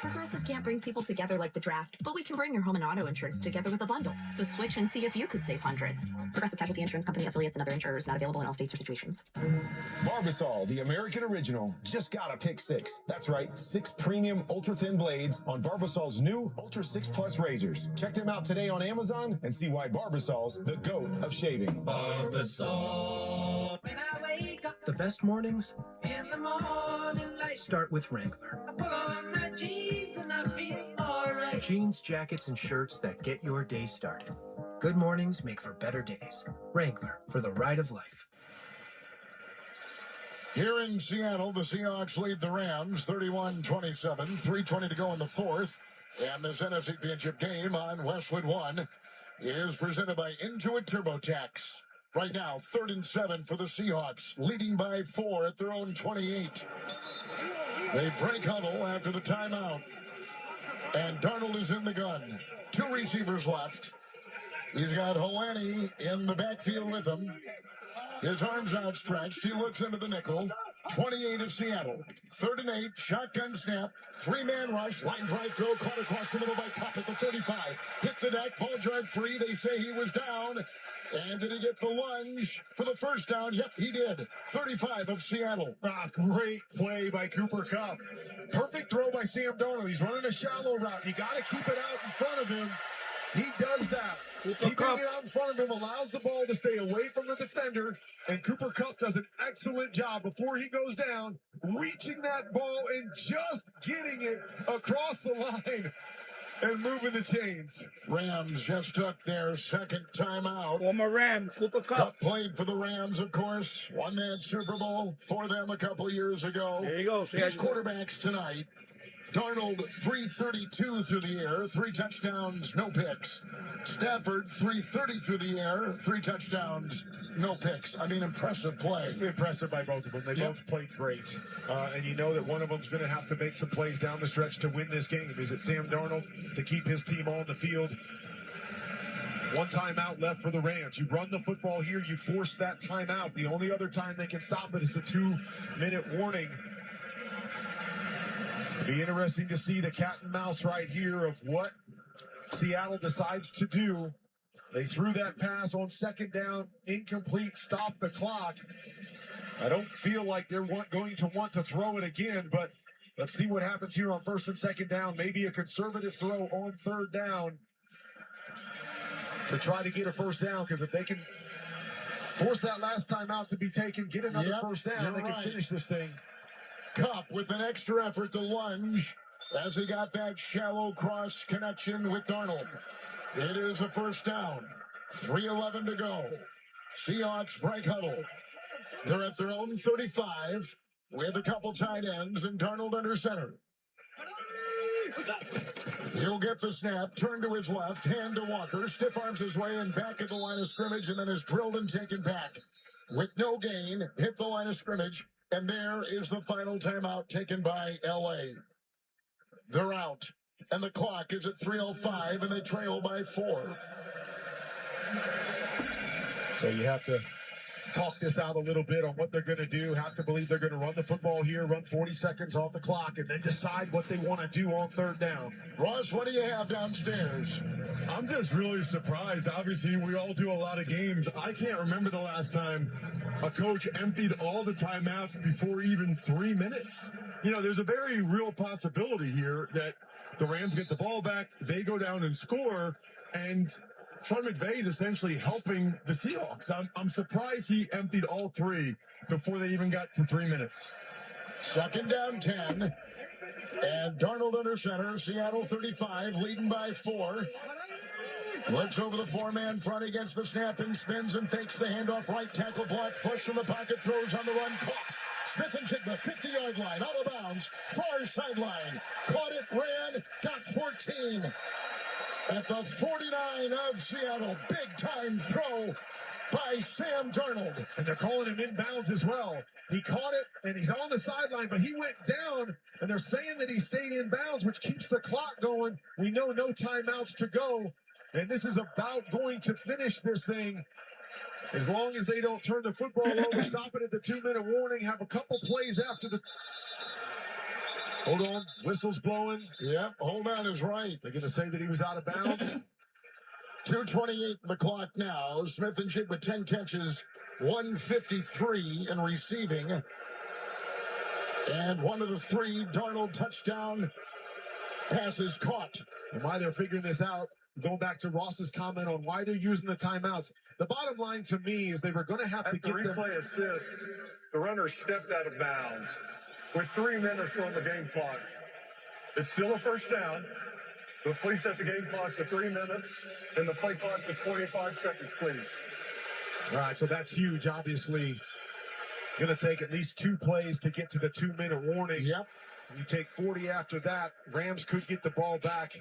Progressive can't bring people together like the draft, but we can bring your home and auto insurance together with a bundle. So switch and see if you could save hundreds. Progressive Casualty Insurance Company affiliates and other insurers not available in all states or situations. Barbasol, the American original, just got a pick 6. That's right, 6 premium ultra-thin blades on Barbasol's new Ultra 6 Plus razors. Check them out today on Amazon and see why Barbasol's the GOAT of shaving. Barbasol. When I wake up, the best mornings in the morning light start with Wrangler. I put on my jeans and I feel alright. Jeans, jackets, and shirts that get your day started. Good mornings make for better days. Wrangler, for the ride of life. Here in Seattle, the Seahawks lead the Rams 31-27. 3:20 to go in the fourth. And this NFC Championship game on Westwood One is presented by Intuit TurboTax. Right now, 3rd and 7 for the Seahawks, leading by 4 at their own 28. They break huddle after the timeout. And Darnold is in the gun. 2 receivers left. He's got Helene in the backfield with him. His arms outstretched. He looks into the nickel. 28 of Seattle. 3rd and 8. Shotgun snap. 3-man rush. Line drive throw. Caught across the middle by Pop at the 35. Hit the deck. Ball drive free. They say he was down. And did he get the lunge for the first down? Yep, he did. 35 of Seattle. Great play by Cooper Kupp. Perfect throw by Sam Darnold. He's running a shallow route. You got to keep it out in front of him. He does that. Keeping it out in front of him allows the ball to stay away from the defender. And Cooper Kupp does an excellent job before he goes down, reaching that ball and just getting it across the line. And moving the chains. Rams just took their second timeout. Former Ram, Cooper Kupp. Played for the Rams, of course. Won that Super Bowl for them a couple years ago. There you go. His quarterbacks tonight. Darnold, 332 through the air, 3 touchdowns, no picks. Stafford, 330 through the air, 3 touchdowns, no picks. I mean, impressive play. Impressive by both of them. They both played great. And you know that one of them's going to have to make some plays down the stretch to win this game. Is it Sam Darnold to keep his team on the field? 1 timeout left for the Rams. You run the football here, you force that timeout. The only other time they can stop it is the 2-minute warning. It'll be interesting to see the cat and mouse right here of what Seattle decides to do. They threw that pass on 2nd down, incomplete, stop the clock. I don't feel like they're going to want to throw it again, but let's see what happens here on 1st and 2nd down. Maybe a conservative throw on 3rd down to try to get a 1st down, because if they can force that last time out to be taken, get another 1st down, they can finish this thing. Kupp with an extra effort to lunge as he got that shallow cross connection with Darnold. It is a 1st down. 3:11 to go. Seahawks break huddle. They're at their own 35 with a couple tight ends and Darnold under center. He'll get the snap, turn to his left, hand to Walker, stiff arms his way and back at the line of scrimmage, and then is drilled and taken back. With no gain, hit the line of scrimmage And there is the final timeout taken by LA. They're out. And the clock is at 3:05, and they trail by 4. So you have to talk this out a little bit on what they're going to do. Have to believe they're going to run the football here, run 40 seconds off the clock, and then decide what they want to do on third down. Ross, what do you have downstairs? I'm just really surprised. Obviously, we all do a lot of games. I can't remember the last time a coach emptied all the timeouts before even 3 minutes. You know, there's a very real possibility here that the Rams get the ball back, they go down and score, and Sean McVay is essentially helping the Seahawks. I'm surprised he emptied all 3 before they even got to 3 minutes. Second down 10. And Darnold under center. Seattle 35, leading by 4. Looks over the 4-man front against the snap and spins and fakes the handoff. Right tackle block. Flush from the pocket. Throws on the run. Caught. Smith and Jigba, 50-yard line. Out of bounds. Far sideline. Caught it. Ran. Got 14. At the 49 of Seattle. Big-time throw by Sam Darnold. And they're calling him inbounds as well. He caught it, and he's on the sideline, but he went down, and they're saying that he stayed inbounds, which keeps the clock going. We know no timeouts to go, and this is about going to finish this thing. As long as they don't turn the football over, stop it at the 2-minute warning, have a couple plays after the... Hold on, whistle's blowing. Yep, hold on is right. They're going to say that he was out of bounds. 2:28 the clock now. Smith and Jigba 10 catches, 153 in receiving. And one of the 3 Darnold touchdown passes caught. And why they're figuring this out, going back to Ross's comment on why they're using the timeouts, the bottom line to me is they were going to have to get them... replay assist, the runner stepped out of bounds with 3 minutes on the game clock. It's still a first down. But please set the game clock to 3 minutes and the play clock to 25 seconds, please. All right, so that's huge. Obviously, going to take at least 2 plays to get to the 2-minute warning. Yep. You take 40 after that. Rams could get the ball back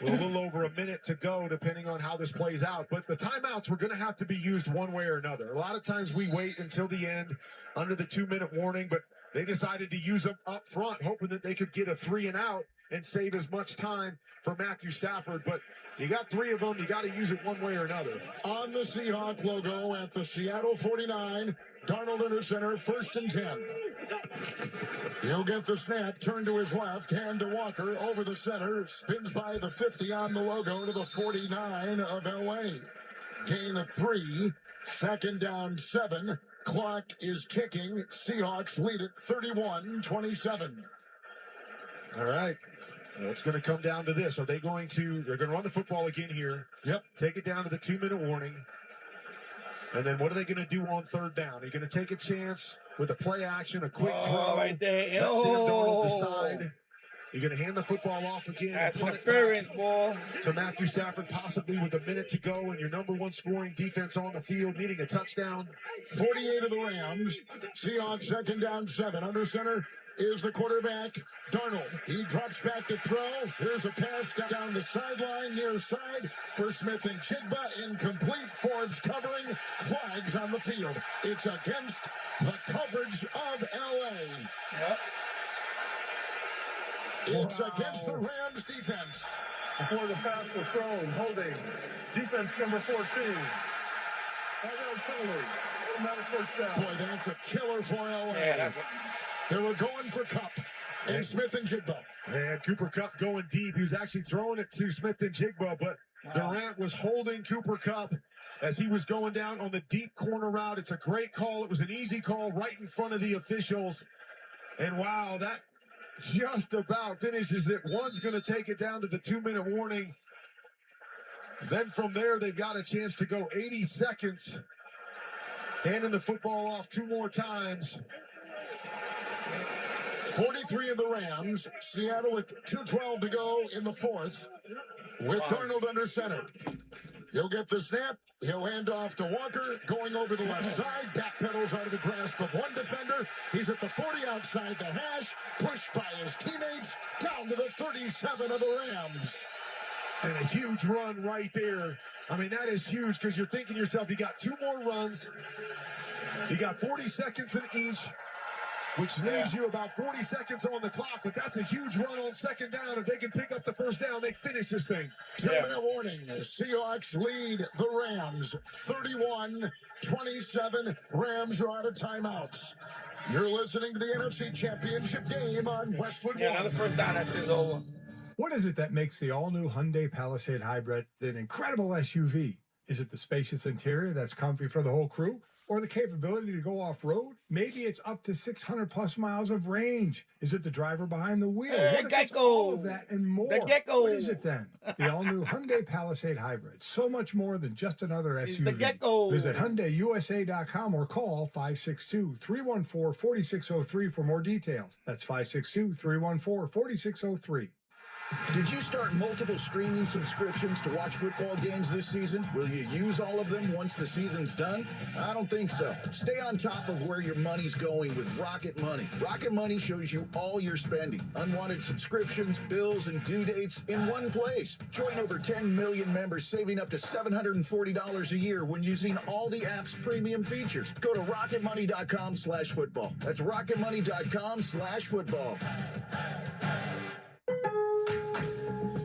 with a little over a minute to go, depending on how this plays out. But the timeouts were going to have to be used one way or another. A lot of times we wait until the end under the 2-minute warning, but they decided to use them up front, hoping that they could get a 3 and out and save as much time for Matthew Stafford. But you got 3 of them. You got to use it one way or another. On the Seahawk logo at the Seattle 49, Darnold under center, 1st and 10. He'll get the snap, turn to his left, hand to Walker, over the center, spins by the 50 on the logo to the 49 of LA. Gain of 3, 2nd down 7. Clock is ticking. Seahawks lead it 31-27. All right. Well, it's going to come down to this. Are they going to, they're going to run the football again here. Yep. Take it down to the 2-minute warning. And then what are they going to do on third down? Are you going to take a chance with a play action, a quick throw? Right there. Let Sam Darnold decide. You're going to hand the football off again. That's interference, ball. To Matthew Stafford, possibly with a minute to go, and your number 1 scoring defense on the field, needing a touchdown. 48 of the Rams. Seahawks 2nd down 7. Under center is the quarterback, Darnold. He drops back to throw. Here's a pass down the sideline, near side for Smith and Jigba. Incomplete. Forbes covering. Flags on the field. It's against the coverage of LA. Yep. It's against the Rams defense. Before the pass was thrown, holding. Defense number 14. Boy, that's a killer for LA. Yeah, they were going for Kupp and Smith and Jigba. And Cooper Kupp going deep. He was actually throwing it to Smith and Jigba, but Durant was holding Cooper Kupp as he was going down on the deep corner route. It's a great call. It was an easy call right in front of the officials. And wow, that just about finishes it. One's going to take it down to the 2-minute warning. Then from there, they've got a chance to go 80 seconds. Handing the football off 2 more times. 43 of the Rams. Seattle with 2:12 to go in the 4th. With Darnold under center. He'll get the snap. He'll hand off to Walker. Going over the left side. Backpedals out of the grasp of 1 defender. He's at the 40 outside the hash. Pushed by his teammates. Down to the 37 of the Rams. And a huge run right there. I mean, that is huge because you're thinking to yourself, you got 2 more runs. You got 40 seconds in each. which leaves you about 40 seconds on the clock, but that's a huge run on second down. If they can pick up the first down, they finish this thing. 2-minute warning. Seahawks lead the Rams 31-27. Rams are out of timeouts. You're listening to the NFC Championship game on Westwood One. Another first down. That's it over. What is it that makes the all-new Hyundai Palisade Hybrid an incredible SUV? Is it the spacious interior that's comfy for the whole crew? Or the capability to go off-road? Maybe it's up to 600-plus miles of range. Is it the driver behind the wheel? What if it's all of that and more? The Gecko. What is it then? The all-new Hyundai Palisade Hybrid. So much more than just another SUV. It's the Gecko. Visit HyundaiUSA.com or call 562-314-4603 for more details. That's 562-314-4603. Did you start multiple streaming subscriptions to watch football games this season? Will you use all of them once the season's done? I don't think so. Stay on top of where your money's going with Rocket Money. Rocket Money shows you all your spending, unwanted subscriptions, bills, and due dates in one place. Join over 10 million members saving up to $740 a year when using all the app's premium features. Go to rocketmoney.com/football. That's rocketmoney.com/football.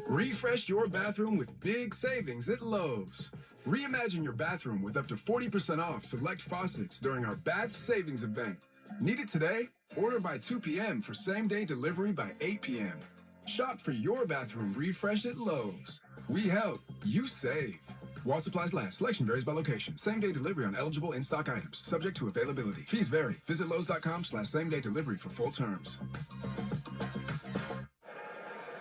Refresh your bathroom with big savings at Lowe's. Reimagine your bathroom with up to 40% off select faucets during our Bath Savings event. Need it today? Order by 2 p.m. for same-day delivery by 8 p.m. Shop for your bathroom refresh at Lowe's. We help, you save. While supplies last, selection varies by location. Same-day delivery on eligible in-stock items, subject to availability. Fees vary. Visit Lowe's.com/same-day delivery for full terms.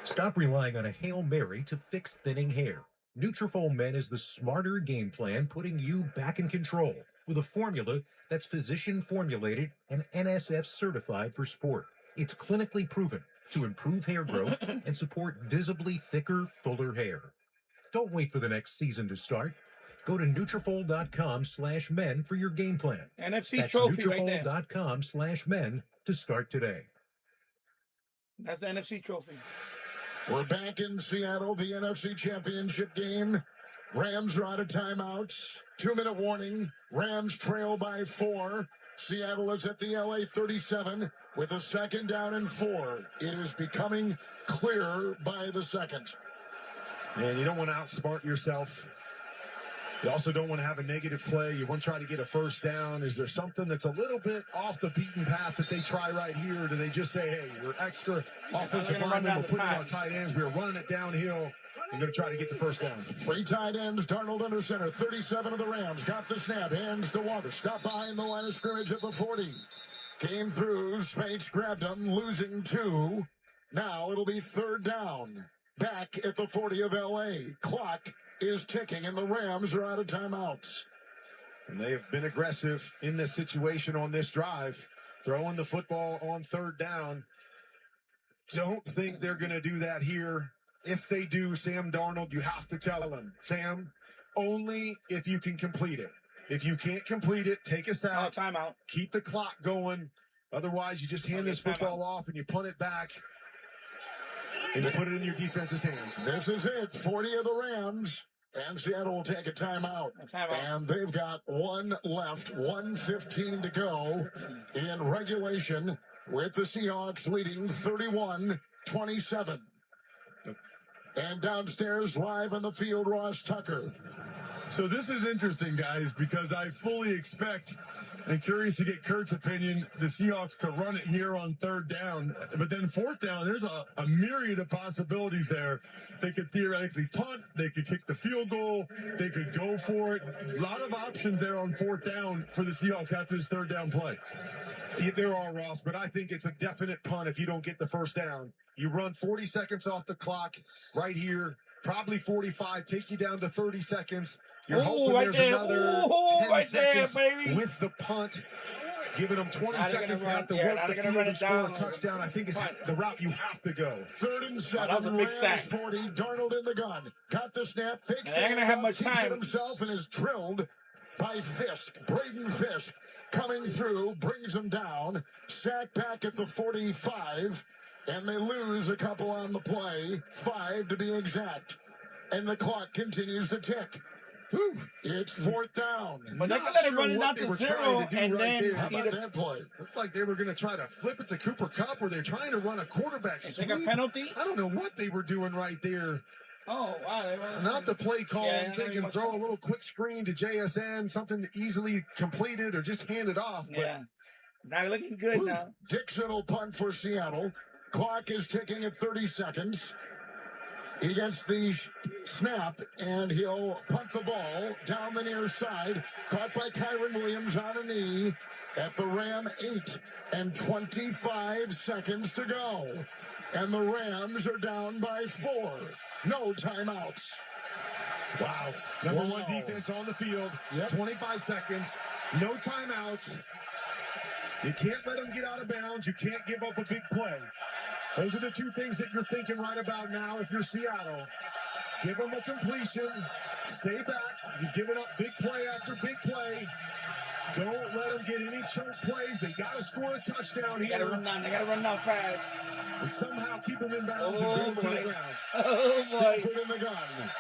Stop relying on a Hail Mary to fix thinning hair. Nutrafol Men is the smarter game plan, putting you back in control with a formula that's physician formulated and NSF certified for sport. It's clinically proven to improve hair growth and support visibly thicker, fuller hair. Don't wait for the next season to start. Go to Nutrafol.com/men for your game plan. NFC That's trophy right there. Nutrafol.com/men to start today. That's the NFC trophy. We're back in Seattle, the NFC Championship game. Rams are out of timeouts. 2-minute warning. Rams trail by 4. Seattle is at the LA 37 with a second down and 4. It is becoming clearer by the second. And you don't want to outsmart yourself. You also don't want to have a negative play. You want to try to get a first down. Is there something that's a little bit off the beaten path that they try right here? Or do they just say, hey, we're extra offensive linemen, we're putting our tight ends, we're running it downhill, we're going to try to get the first down. 3 tight ends, Darnold under center, 37 of the Rams, got the snap, hands to Water, stop behind the line of scrimmage at the 40. Came through, Spates grabbed him, losing 2. Now it'll be third down. Back at the 40 of LA. Clock is ticking, and the Rams are out of timeouts. And they have been aggressive in this situation on this drive, throwing the football on third down. Don't think they're going to do that here. If they do, Sam Darnold, you have to tell them, Sam, only if you can complete it. If you can't complete it, take us out. Timeout. Keep the clock going. Otherwise, you just hand this football off and you punt it back. And you put it in your defense's hands. This is it. 40 of the Rams. And Seattle will take a timeout. And they've got one left. 1:15 to go in regulation with the Seahawks leading 31-27. And downstairs live on the field, Ross Tucker. So this is interesting, guys, because I fully expect and curious to get Kurt's opinion, the Seahawks to run it here on third down. But then fourth down, there's a myriad of possibilities there. They could theoretically punt. They could kick the field goal. They could go for it. A lot of options there on fourth down for the Seahawks after this third down play. Yeah, there are, Ross, but I think it's a definite punt if you don't get the first down. You run 40 seconds off the clock right here, probably 45, take you down to 30 seconds. You're hoping right there's there. another 10 right seconds there, baby. with the punt, giving them 20 Now they're seconds gonna out to run- yeah, work now the they're gonna field run and it score down. a touchdown. I think it's the route you have to go. 3rd and 7. that was a big Rams sack. 40. Darnold in the gun. Got the snap. Fakes They ain't gonna have much keeps it time. himself and is drilled by Fisk. Braden Fisk coming through. Brings him down. Sack back at the 45. And they lose a couple on the play. 5 to be exact. And the clock continues to tick. It's fourth down. But they can let it run it down to 0 and then How about that play? Looks like they were going to try to flip it to Cooper Kupp, or they're trying to run a quarterback sweep. Take a penalty? I don't know what they were doing right there. Oh, wow. Not the play call. Yeah, I'm thinking throw a little quick screen to JSN, something easily completed, or just hand it off. But yeah. Now you're looking good now. Dixon will punt for Seattle. Clock is ticking at 30 seconds. He gets the snap, and he'll punt the ball down the near side. Caught by Kyron Williams on a knee at the Ram 8 and 25 seconds to go. And the Rams are down by 4. No timeouts. Wow. Number one defense on the field. 25 seconds. No timeouts. You can't let them get out of bounds. You can't give up a big play. Those are the two things that you're thinking right about now if you're Seattle. Give them a completion. Stay back. You've given up big play after big play. Don't let them get any choke plays. They got to score a touchdown here. They got to run down fast. And somehow keep them in bounds and go to the ground. Oh, boy. Stafford in the gun.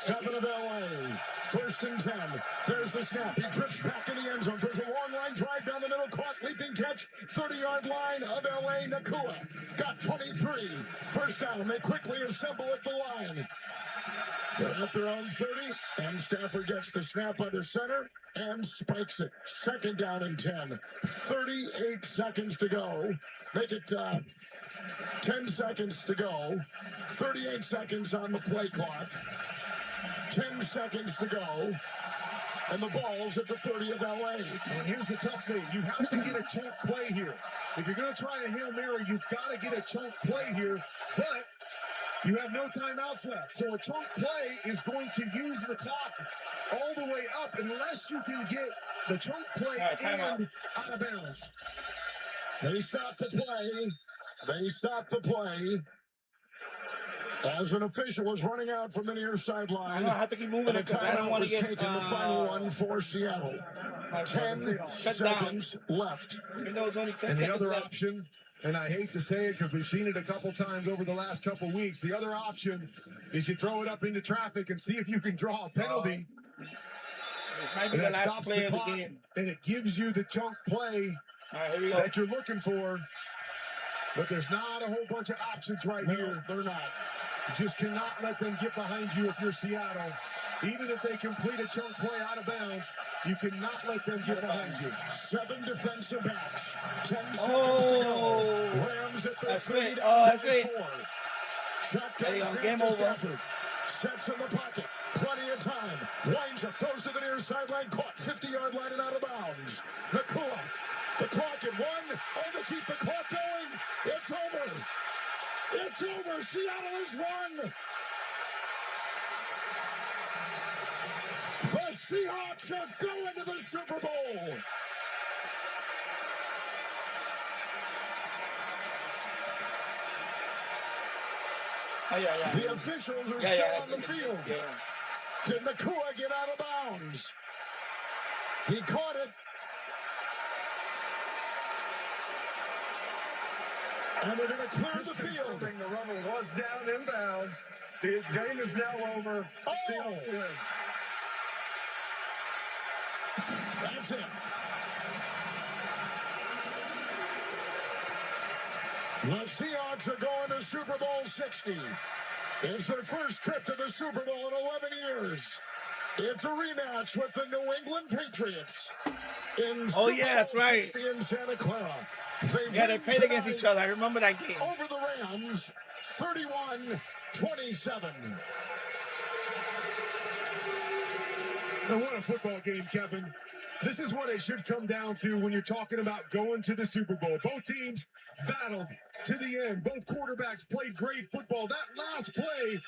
7 of LA. First and 10. There's the snap. He drifts back in the end zone. There's a long line drive down the middle. Caught, leaping catch. 30-yard line of LA. Nakua got 23. First down. They quickly assemble at the line. They're at their own 30. And Stafford gets the snap under center and spikes it. Second down and 10. 38 seconds to go. Make it 10 seconds to go. 38 seconds on the play clock. 10 seconds to go. And the ball's at the 30 of LA. And here's the tough thing. You have to get a chunk play here. If you're going to try a Hail Mary, you've got to get a chunk play here. But you have no timeouts left. So a chunk play is going to use the clock all the way up unless you can get the chunk play and out of bounds. They stop the play. They stop the play. As an official is running out from the near sideline. I have to keep moving it because I don't want to get taking the final one for Seattle. 10 seconds left. Even though it's only 10 and the seconds other left. option, and I hate to say it because we've seen it a couple times over the last couple weeks, the other option is you throw it up into traffic and see if you can draw a penalty. This might be the last play of the game. And it gives you the chunk play that you're looking for. But there's not a whole bunch of options right here. They're not. You just cannot let them get behind you if you're Seattle. Even if they complete a chunk play out of bounds, you cannot let them get behind you. 7 defensive backs. 10 seconds to go. Rams at their feet. That's it. Shotgun snap game to over. Stafford. Sets in the pocket. Plenty of time. Winds up. Throws to the near sideline. Caught. 50-yard line and out of bounds. Nakua. The clock at 1. Oh, to keep the clock going. It's over. It's over. Seattle has won. The Seahawks are going to the Super Bowl. The officials are still on the field. Did Nakua get out of bounds? He caught it. And they're going to clear the field. The rubber was down in bounds. The game is now over. Oh! That's it. The Seahawks are going to Super Bowl 60. It's their first trip to the Super Bowl in 11 years. It's a rematch with the New England Patriots. Oh, yeah, that's right. In Santa Clara. They played against each other. I remember that game. Over the Rams, 31-27. And what a football game, Kevin. This is what it should come down to when you're talking about going to the Super Bowl. Both teams battled to the end. Both quarterbacks played great football. That last play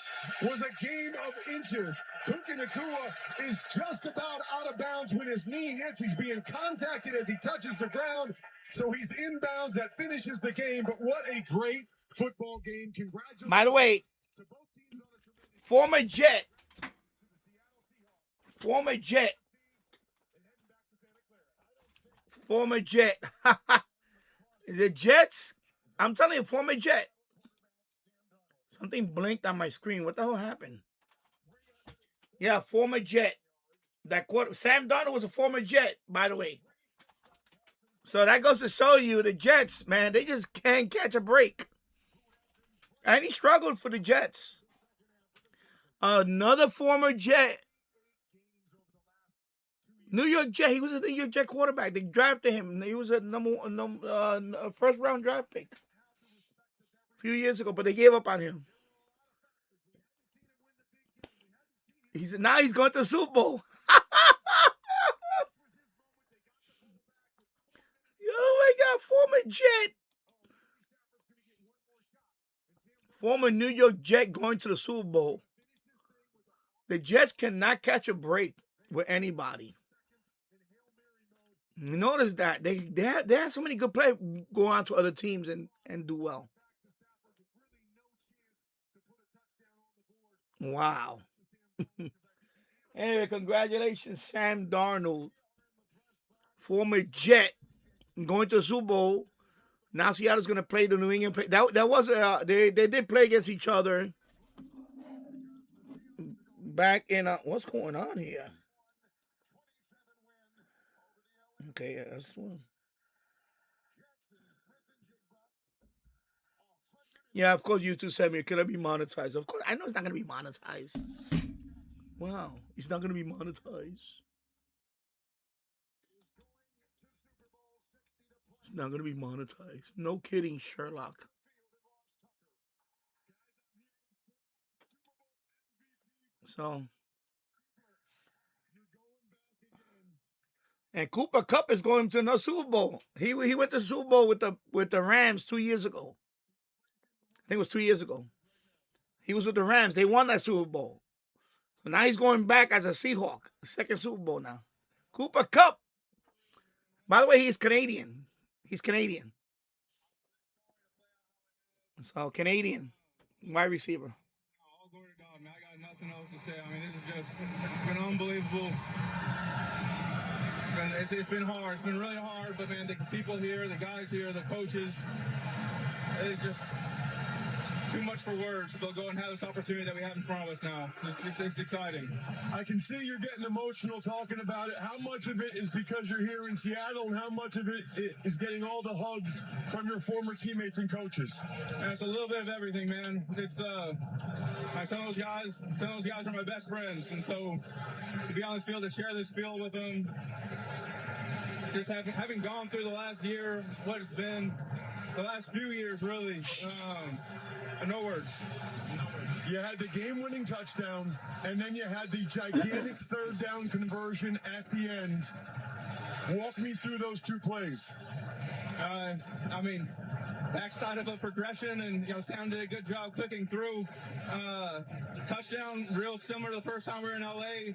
was a game of inches. Puka Nakua is just about out of bounds when his knee hits. He's being contacted as he touches the ground. So he's in bounds. That finishes the game. But what a great football game. Congratulations. By the way, former Jet. The Jets, I'm telling you, former Jet. Something blinked on my screen. What the hell happened? Yeah, former Jet. Sam Darnold was a former Jet, by the way. So that goes to show you the Jets, man, they just can't catch a break. And he struggled for the Jets. Another former Jet. New York Jet. He was a New York Jet quarterback. They drafted him. He was a first round draft pick a few years ago, but they gave up on him. Now he's going to the Super Bowl. Oh my God, former Jet. Former New York Jet going to the Super Bowl. The Jets cannot catch a break with anybody. You notice that they have so many good players go on to other teams and do well. Wow. Anyway, congratulations, Sam Darnold, former Jet, going to the Super Bowl. Now Seattle's going to play the New England. That was they did play against each other back in what's going on here? Okay, that's one. Yeah, of course, YouTube sent me. Can I be monetized? Of course, I know it's not going to be monetized. Wow, it's not going to be monetized. It's not going to be monetized. No kidding, Sherlock. So, and Cooper Kupp is going to another Super Bowl. He went to the Super Bowl with the Rams 2 years ago. I think it was 2 years ago. He was with the Rams. They won that Super Bowl. So now he's going back as a Seahawk. The second Super Bowl now. Cooper Kupp. By the way, he's Canadian. He's Canadian. So, Canadian wide receiver. All glory to God, man. I got nothing else to say. I mean, it's been unbelievable. It's been hard. It's been really hard. But, man, the people here, the guys here, the coaches, it's just too much for words to go and have this opportunity that we have in front of us now. It's exciting. I can see you're getting emotional talking about it. How much of it is because you're here in Seattle, and how much of it is getting all the hugs from your former teammates and coaches? And it's a little bit of everything, man. It's some of those guys are my best friends, and so to be on this field, to share this field with them, just having gone through the last year, what it's been, the last few years, really. No words. You had the game-winning touchdown, and then you had the gigantic third down conversion at the end. Walk me through those two plays. I mean, backside of a progression, and Sam did a good job clicking through. Touchdown, real similar to the first time we were in LA.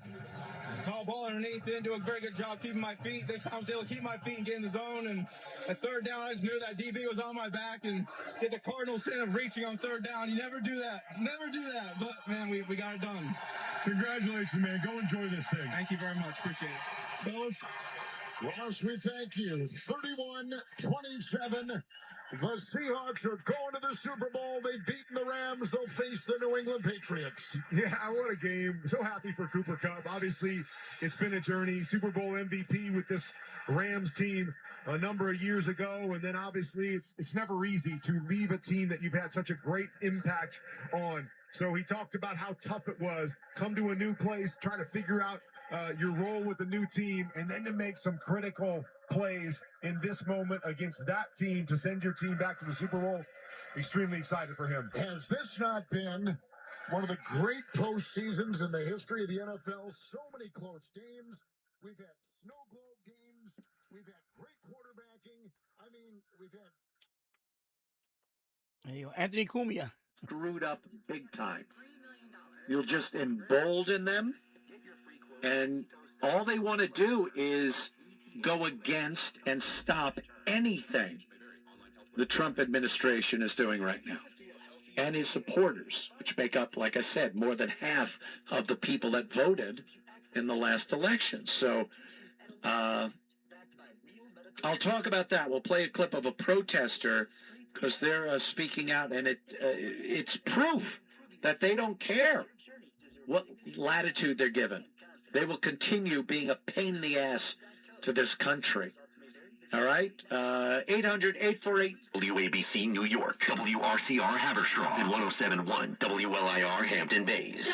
Call ball underneath, didn't do a very good job keeping my feet. This time I was able to keep my feet and get in the zone. And at third down, I just knew that DB was on my back and did the Cardinal sin of reaching on third down. You never do that. Never do that. But, man, we got it done. Congratulations, man. Go enjoy this thing. Thank you very much. Appreciate it. Fellas, Ross, we thank you. 31-27. The Seahawks are going to the Super Bowl. They've beaten the Rams. They'll face the New England Patriots. yeah, what a game. So happy for Cooper Kupp. Obviously, it's been a journey. Super Bowl MVP with this Rams team a number of years ago. And then obviously it's never easy to leave a team that you've had such a great impact on. So he talked about how tough it was. Come to a new place, try to figure out your role with the new team, and then to make some critical plays in this moment against that team to send your team back to the Super Bowl. Extremely excited for him. Has this not been one of the great postseasons in the history of the NFL? So many close games. We've had snow globe games. We've had great quarterbacking. I mean, we've had... There you go. Anthony Cumia. Screwed up big time. You'll just embolden them, and all they want to do is go against and stop anything the Trump administration is doing right now. And his supporters, which make up, like I said, more than half of the people that voted in the last election. So I'll talk about that. We'll play a clip of a protester because they're speaking out, and it's proof that they don't care what latitude they're given. They will continue being a pain in the ass to this country. All right? 800-848. WABC New York, WRCR Haverstraw, and 107.1 WLIR Hampton Bays.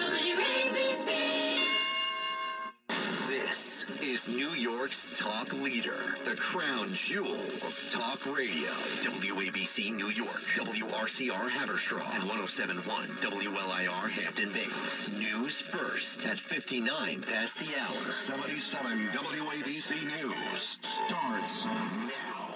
This is New York's talk leader, the crown jewel of talk radio. WABC New York, WRCR Haverstraw, and 107.1 WLIR Hampton Bays. News first at 59 past the hour. 77 WABC News starts now.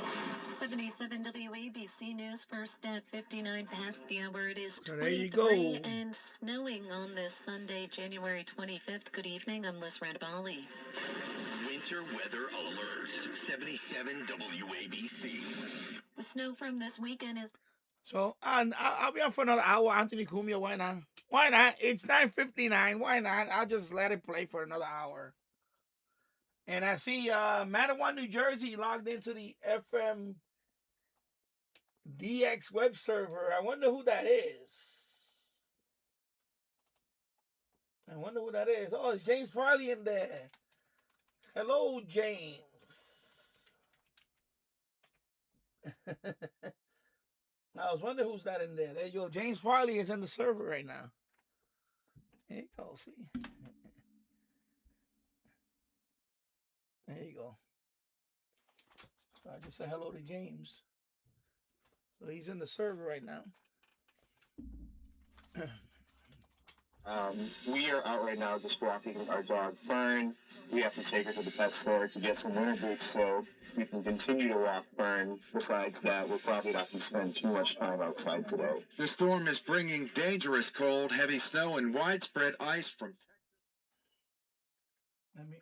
77 WABC News first at 59 past the hour. It is So there you 23 go. and snowing on this Sunday, January 25th. Good evening. I'm Liz Randabali. Winter weather alert. 77 WABC. The snow from this weekend is... So I'll be on for another hour, Anthony Cumia. Why not? Why not? It's 9:59. Why not? I'll just let it play for another hour. And I see Mattawan, New Jersey logged into the FM DX web server. I wonder who that is. Oh, it's James Farley in there. Hello, James. I was wondering who's that in there. There you go. James Farley is in the server right now. There you go. See? There you go. So I just said hello to James. So he's in the server right now. We are out right now just walking our dog Fern. We have to take her to the pet store to get some winter boots so we can continue to walk Fern. Besides that, we're probably not going to spend too much time outside today. The storm is bringing dangerous cold, heavy snow, and widespread ice from... Let me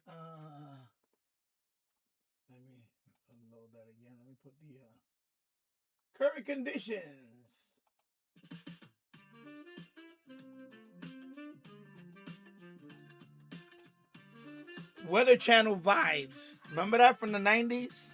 unload that again. Let me put the current conditions. Weather Channel vibes. Remember that from the 90s?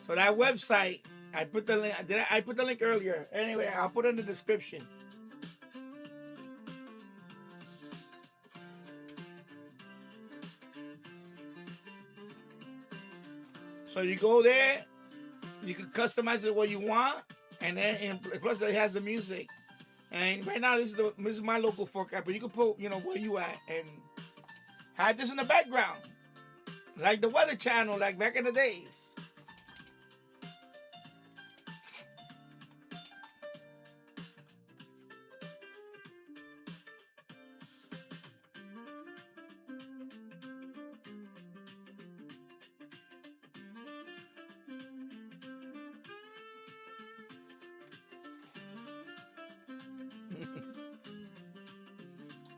So that website, I put the link. I put the link earlier. Anyway, I'll put it in the description. So you go there, you can customize it what you want, and then plus it has the music. And right now this is my local forecast, but you can put where you at and have this in the background, like the Weather Channel, like back in the days.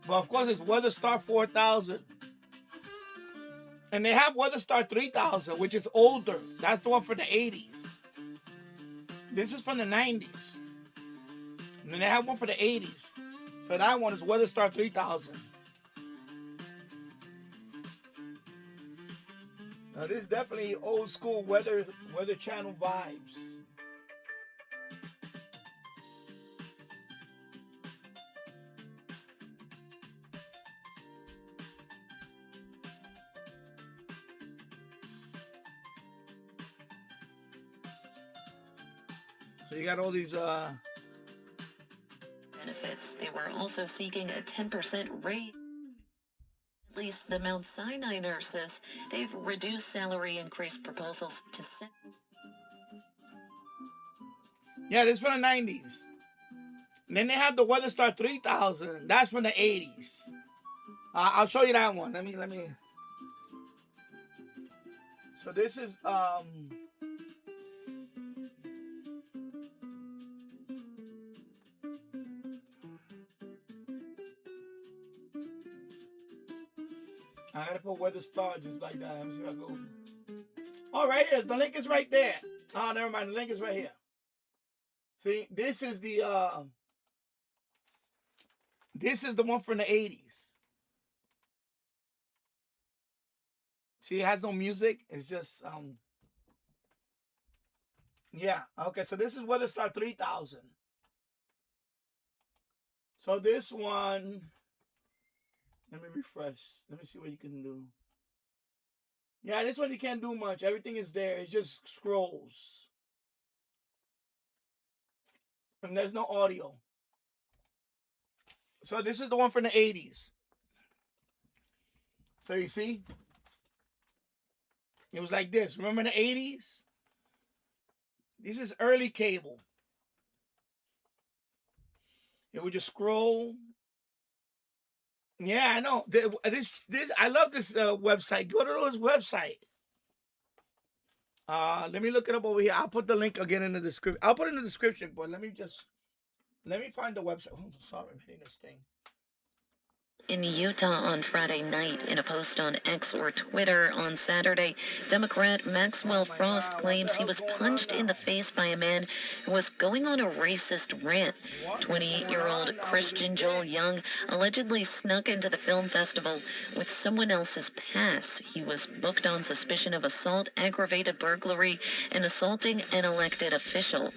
But of course, it's WeatherStar 4000. And they have WeatherStar 3000, which is older. That's the one for the 80s. This is from the 90s. And then they have one for the 80s. So that one is WeatherStar 3000. Now this is definitely old school weather channel vibes. So you got all these benefits. They were also seeking a 10% raise. At least the Mount Sinai nurses, they've reduced salary increase proposals to... Yeah, this is from the 90s. And then they have the WeatherStar 3000. That's from the 80s. I'll show you that one. Let me. So this is I gotta put WeatherStar just like that. Let me see if I go. Oh, right here. The link is right there. Oh, never mind. The link is right here. See, this is the one from the 80s. See, it has no music. It's just Yeah. Okay. So this is Weather Star 3000. So this one, let me refresh. Let me see what you can do. Yeah, this one you can't do much. Everything is there. It just scrolls. And there's no audio. So this is the one from the 80s. So you see? It was like this. Remember in the 80s? This is early cable. It would just scroll. Yeah, I know. This I love this website. Go to this website. Let me look it up over here. I'll put the link again in the description. I'll put it in the description, but let me find the website. Oh, sorry, I'm hitting this thing. In Utah on Friday night, in a post on X or Twitter on Saturday, Democrat Maxwell Frost claims he was punched in the face by a man who was going on a racist rant. 28-year-old Christian Joel Young allegedly snuck into the film festival with someone else's pass. He was booked on suspicion of assault, aggravated burglary, and assaulting an elected official.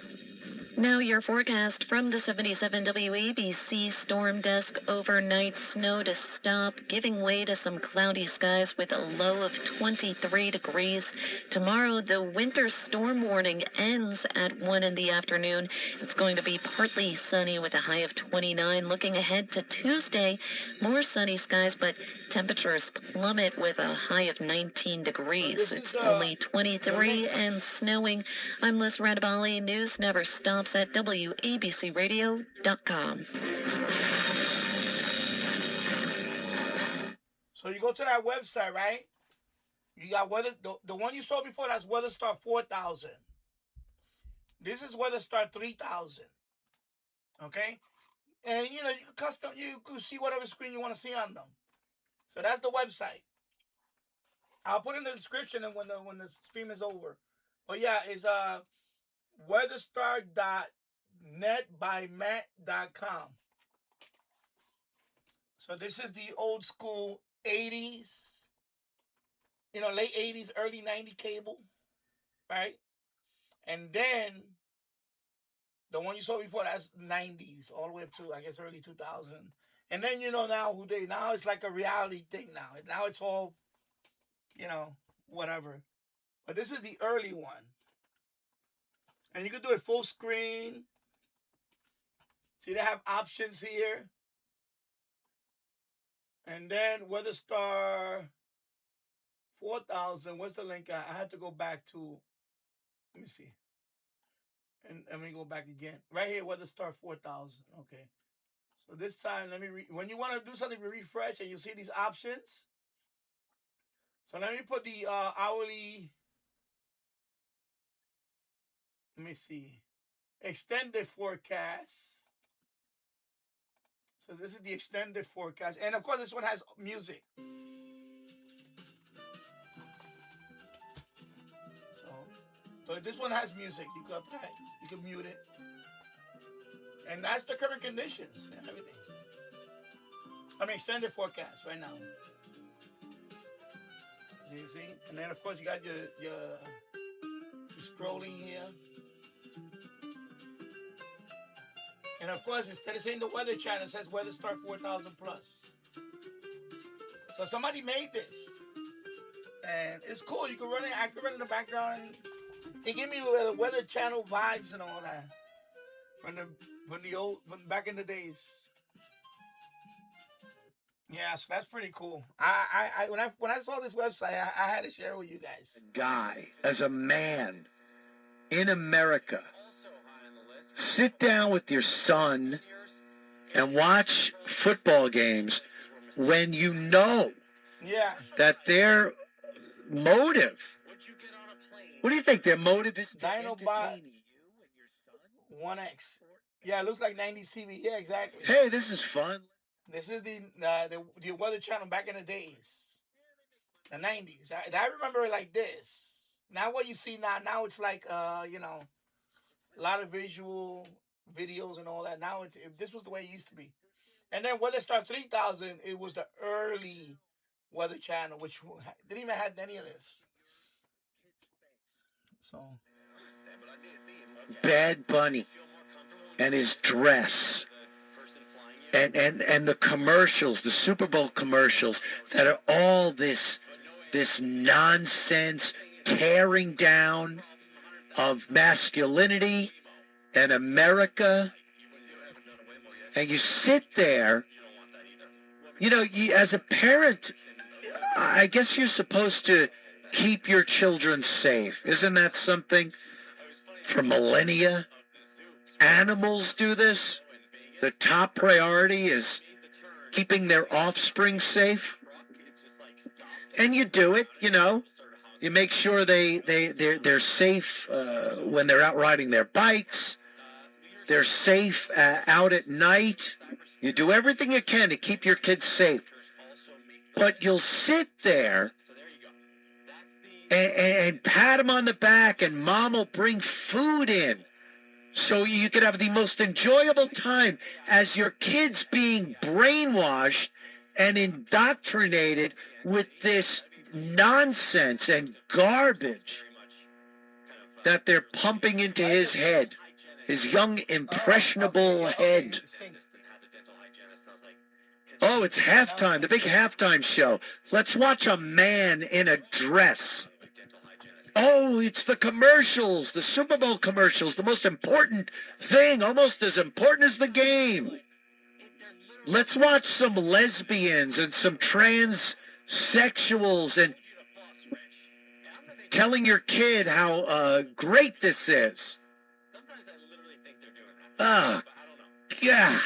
Now your forecast from the 77 WABC Storm Desk. Overnight snow to stop, giving way to some cloudy skies with a low of 23 degrees. Tomorrow, the winter storm warning ends at 1 in the afternoon. It's going to be partly sunny with a high of 29. Looking ahead to Tuesday, more sunny skies, but temperatures plummet with a high of 19 degrees. It's only 23 and snowing. I'm Liz Radabali. News never stops at WABCRadio.com. So you go to that website, right? You got weather. The one you saw before, that's Weather Star 4000. This is Weather Star 3000. Okay, and you know you can see whatever screen you want to see on them. So that's the website. I'll put in the description and when the stream is over. But yeah, it's weatherstar.netbymatt.com. So this is the old school 80s, late 80s, early 90s cable, right? And then the one you saw before, that's 90s, all the way up to, I guess, early 2000. And then now now it's like a reality thing now. Now it's all, whatever. But this is the early one. And you can do it full screen. See, they have options here. And then Weather Star 4000. What's the link? I had to go back to, let me see. And let me go back again. Right here, Weather Star 4000. Okay. So this time, when you want to do something, refresh and you see these options. So let me put the hourly, let me see, extended forecast. So this is the extended forecast. And of course, this one has music. So this one has music. You can mute it. And that's the current conditions and everything. I mean, extended forecast right now. You see? And then, of course, you got your scrolling here. And, of course, instead of saying the Weather Channel, it says Weather Star 4000 Plus. So somebody made this. And it's cool. You can run it. I can run it in the background. And it gave me the Weather Channel vibes and all that. From back in the days. Yeah, so that's pretty cool. When I saw this website, I had to share with you guys. Guy, as a man in America, sit down with your son and watch football games when you know that their motive. What do you think their motive is? Dinobot 1X. Yeah, it looks like 90s TV. Yeah, exactly. Hey, this is fun. This is the Weather Channel back in the days, the 90s. I remember it like this. Now what you see now it's like a lot of visual videos and all that. Now this was the way it used to be. And then Weather Star 3000, it was the early Weather Channel, which didn't even have any of this. So Bad Bunny and his dress and the commercials, the Super Bowl commercials that are all this nonsense tearing down of masculinity and America. And you sit there, you know, as a parent, I guess you're supposed to keep your children safe. Isn't that something for millennia? Animals do this. The top priority is keeping their offspring safe. And you do it, you know. You make sure they're safe when they're out riding their bikes. They're safe out at night. You do everything you can to keep your kids safe. But you'll sit there and pat them on the back, and mom will bring food in so you could have the most enjoyable time as your kids being brainwashed and indoctrinated with this nonsense and garbage that they're pumping into his head, his young, impressionable head. Oh, it's halftime, the big halftime show. Let's watch a man in a dress. Oh, it's the commercials, the Super Bowl commercials, the most important thing, almost as important as the game. Let's watch some lesbians and some transsexuals and telling your kid how great this is. Oh, God.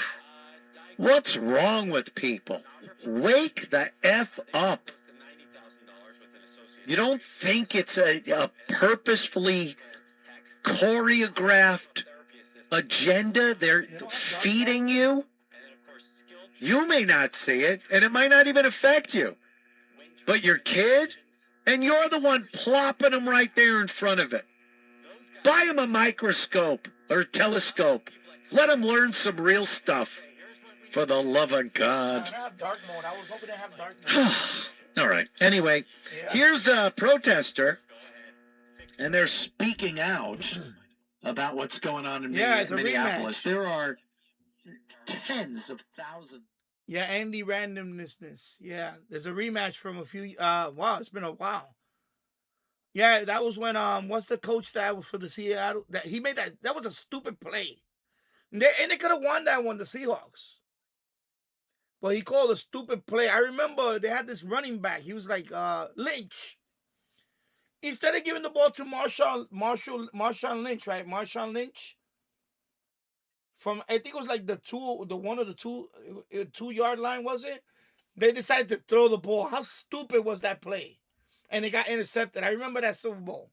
What's wrong with people? Wake the F up. You don't think it's a purposefully choreographed agenda they're feeding you? You may not see it, and it might not even affect you. But your kid, and you're the one plopping them right there in front of it. Buy them a microscope or a telescope. Let them learn some real stuff. For the love of God. I have dark mode. I was hoping to have dark mode. All right. Anyway, here's a protester, and they're speaking out about what's going on in Minneapolis. Rematch. There are tens of thousands. Yeah, Andy randomness. Yeah, there's a rematch from a few. Wow, it's been a while. Yeah, that was when what's the coach that was for the Seattle? That he made that. That was a stupid play. And they could have won that one, the Seahawks. But he called a stupid play. I remember they had this running back. He was like Lynch. Instead of giving the ball to Marshawn Lynch, right? Marshawn Lynch. From I think it was like the 2-yard line, was it? They decided to throw the ball. How stupid was that play? And it got intercepted. I remember that Super Bowl.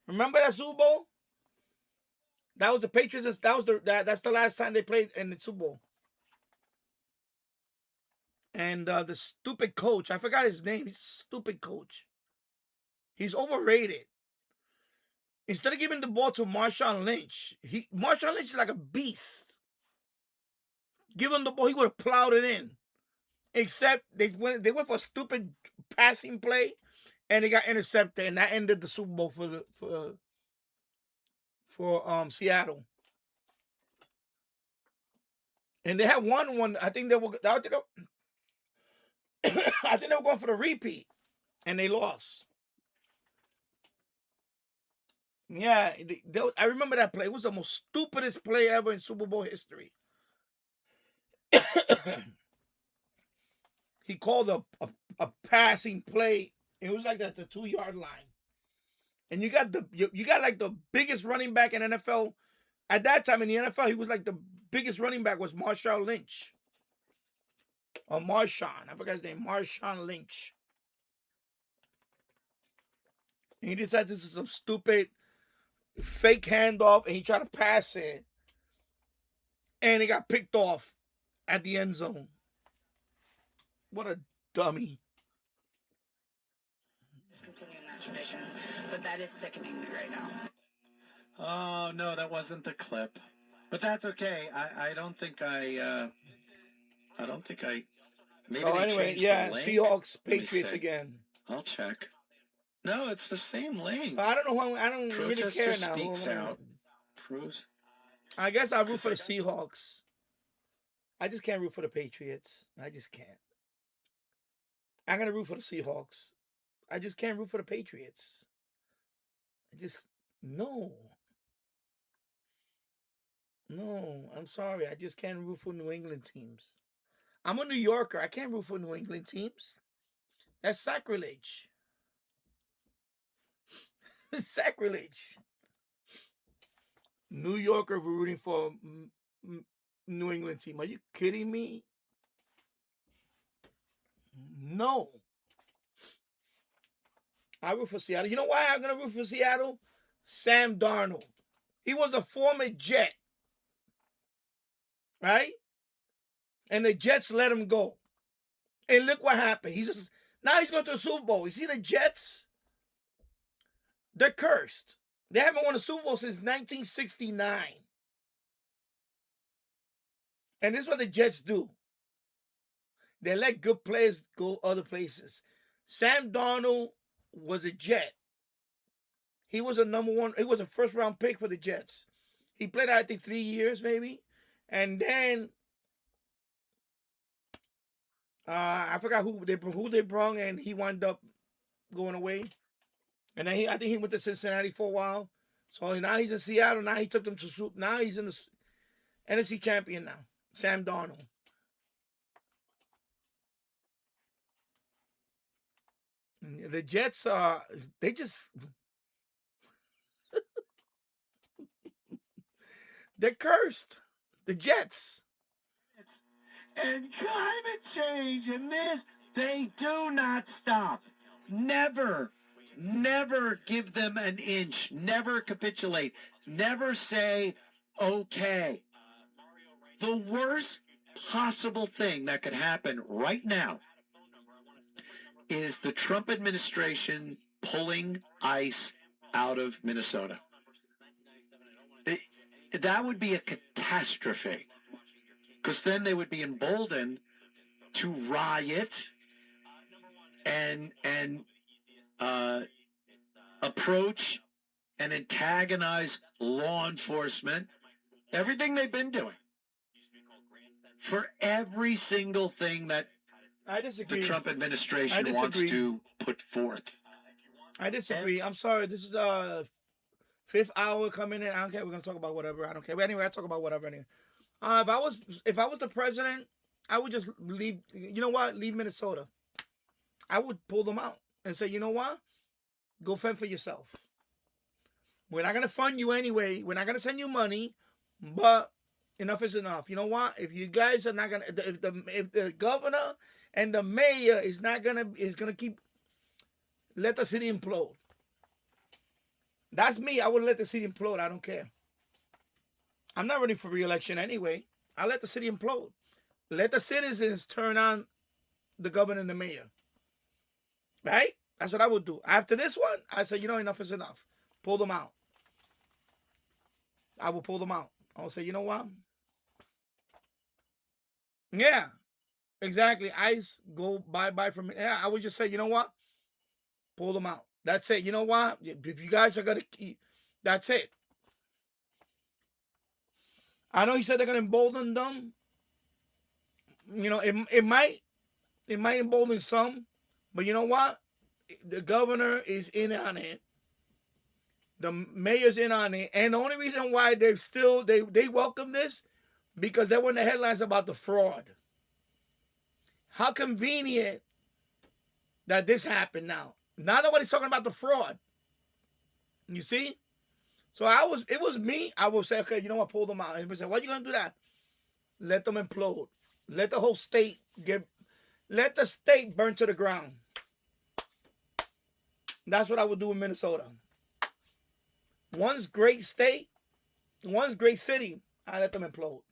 Remember that Super Bowl? That was the Patriots. That's the last time they played in the Super Bowl. And the stupid coach, I forgot his name. He's a stupid coach. He's overrated. Instead of giving the ball to Marshawn Lynch, Marshawn Lynch is like a beast. Give him the ball, he would have plowed it in. Except they went for a stupid passing play, and they got intercepted, and that ended the Super Bowl for Seattle. And they had won one. I think they were going for the repeat, and they lost. Yeah, I remember that play. It was the most stupidest play ever in Super Bowl history. He called a passing play. It was like at the 2-yard line, and you got like the biggest running back in NFL at that time in the NFL. He was like the biggest running back was Marshawn Lynch. Or Marshawn. I forgot his name. Marshawn Lynch. And he decided this is some stupid fake handoff, and he tried to pass it. And he got picked off at the end zone. What a dummy. But that is sickening me right now. Oh, no, that wasn't the clip. But that's okay. I don't think I... Maybe so anyway, yeah, Seahawks, Patriots again. I'll check. No, it's the same lane. So I don't know who I don't really Protester care now. speaks out. Proves. I guess I root for the Seahawks. I just can't root for the Patriots. I just can't. I'm gonna root for the Seahawks. I just can't root for the Patriots. No. No, I'm sorry. I just can't root for New England teams. I'm a New Yorker. I can't root for New England teams. That's sacrilege. Sacrilege. New Yorker rooting for New England team. Are you kidding me? No. I root for Seattle. You know why I'm going to root for Seattle? Sam Darnold. He was a former Jet. Right? And the Jets let him go. And look what happened. Now he's going to the Super Bowl. You see the Jets? They're cursed. They haven't won a Super Bowl since 1969. And this is what the Jets do. They let good players go other places. Sam Darnold was a Jet. He was a number one. He was a first-round pick for the Jets. He played, I think, 3 years maybe. And then I forgot who they brought, and he wound up going away. And then I think he went to Cincinnati for a while. So now he's in Seattle. Now he took them to Super. Now he's in the NFC champion now. Sam Darnold. The Jets are, they just, they're cursed. The Jets. And climate change and this, they do not stop. Never give them an inch. Never capitulate. Never say, okay. The worst possible thing that could happen right now is the Trump administration pulling ICE out of Minnesota. That would be a catastrophe, because then they would be emboldened to riot and approach and antagonize law enforcement. Everything they've been doing. For every single thing that I disagree. The Trump administration wants to put forth. I disagree. I'm sorry. This is the 5th hour coming in. I don't care. We're gonna talk about whatever. I don't care. But anyway, I talk about whatever anyway. If I was the president, I would just leave. You know what? Leave Minnesota. I would pull them out and say, you know what? Go fend for yourself. We're not gonna fund you anyway. We're not gonna send you money, but enough is enough. You know what? If you guys are not gonna, if the governor and the mayor is gonna keep, let the city implode. That's me. I would let the city implode. I don't care. I'm not running for re-election anyway. I let the city implode. Let the citizens turn on the governor and the mayor. Right? That's what I would do. After this one, I say, you know, enough is enough. Pull them out. I will pull them out. I will say, you know what? Yeah, exactly. ICE, go bye-bye from me. Yeah, I would just say, you know what? Pull them out. That's it. You know what? If you guys are going to keep, that's it. I know he said they're going to embolden them. You know, it might embolden some, but you know what? The governor is in on it. The mayor's in on it. And the only reason why they welcome this, because they were in the headlines about the fraud. How convenient that this happened now. Now nobody's talking about the fraud. You see? So it was me. I would say, okay, you know what? Pull them out. And everybody say, why are you going to do that? Let them implode. Let the whole state let the state burn to the ground. That's what I would do in Minnesota. One's great state, one's great city, I let them implode.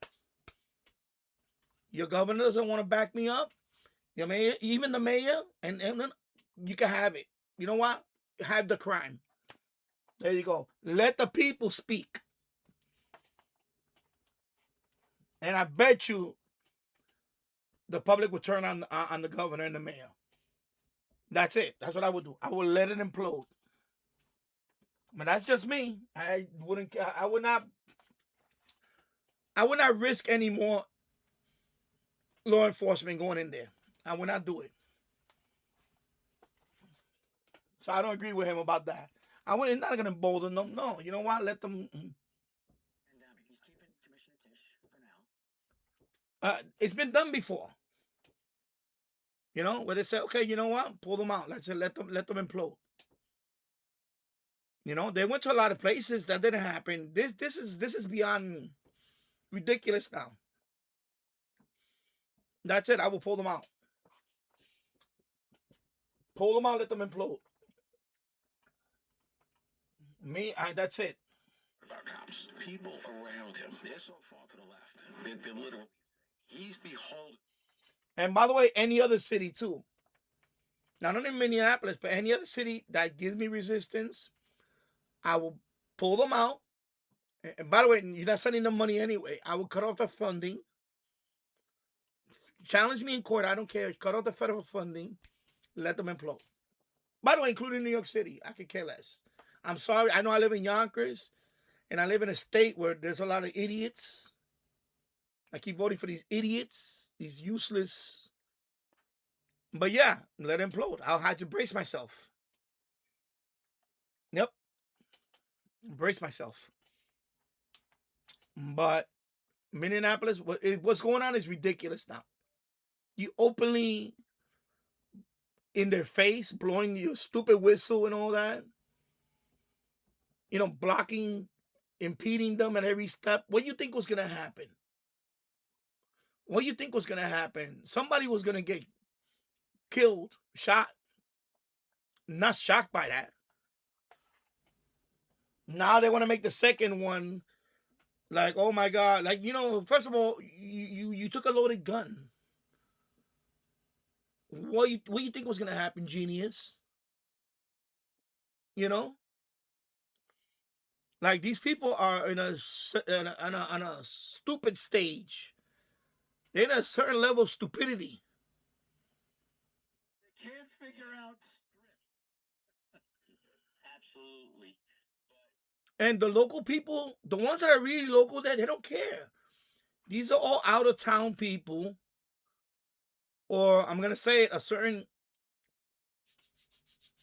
Your governor doesn't want to back me up. Your mayor, even the mayor, and you can have it. You know what? Have the crime. There you go. Let the people speak. And I bet you the public will turn on the governor and the mayor. That's it. That's what I would do. I would let it implode. But that's just me. I wouldn't. I would not. I would not risk any more law enforcement going in there. I would not do it. So I don't agree with him about that. I would not gonna embolden them. No, you know what? Let them. It's been done before. You know, where they say, okay, you know what? Pull them out. Let's let them implode. You know, they went to a lot of places that didn't happen. This is beyond ridiculous now. That's it. I will pull them out. Pull them out. Let them implode. That's it. About cops, people around him, they're so far to the left. They're literal. He's beholden. And by the way, any other city too. Not only Minneapolis, but any other city that gives me resistance, I will pull them out. And by the way, you're not sending them money anyway. I will cut off the funding. Challenge me in court. I don't care. Cut off the federal funding. Let them implode. By the way, including New York City. I could care less. I'm sorry. I know I live in Yonkers. And I live in a state where there's a lot of idiots. I keep voting for these idiots. These useless. But yeah, let it implode. I'll have to brace myself. Yep. Brace myself. But Minneapolis, what's going on is ridiculous now. You openly in their face, blowing your stupid whistle and all that. You know, blocking, impeding them at every step. What do you think was going to happen? What do you think was going to happen? Somebody was going to get killed, shot. Not shocked by that. Now they want to make the second one like, oh my God. Like, you know, first of all, you took a loaded gun. What you think was going to happen, genius? You know? Like, these people are on a stupid stage. They're in a certain level of stupidity. They can't figure out absolutely. And the local people, the ones that are really local there, they don't care. These are all out-of-town people. Or, I'm going to say it, a certain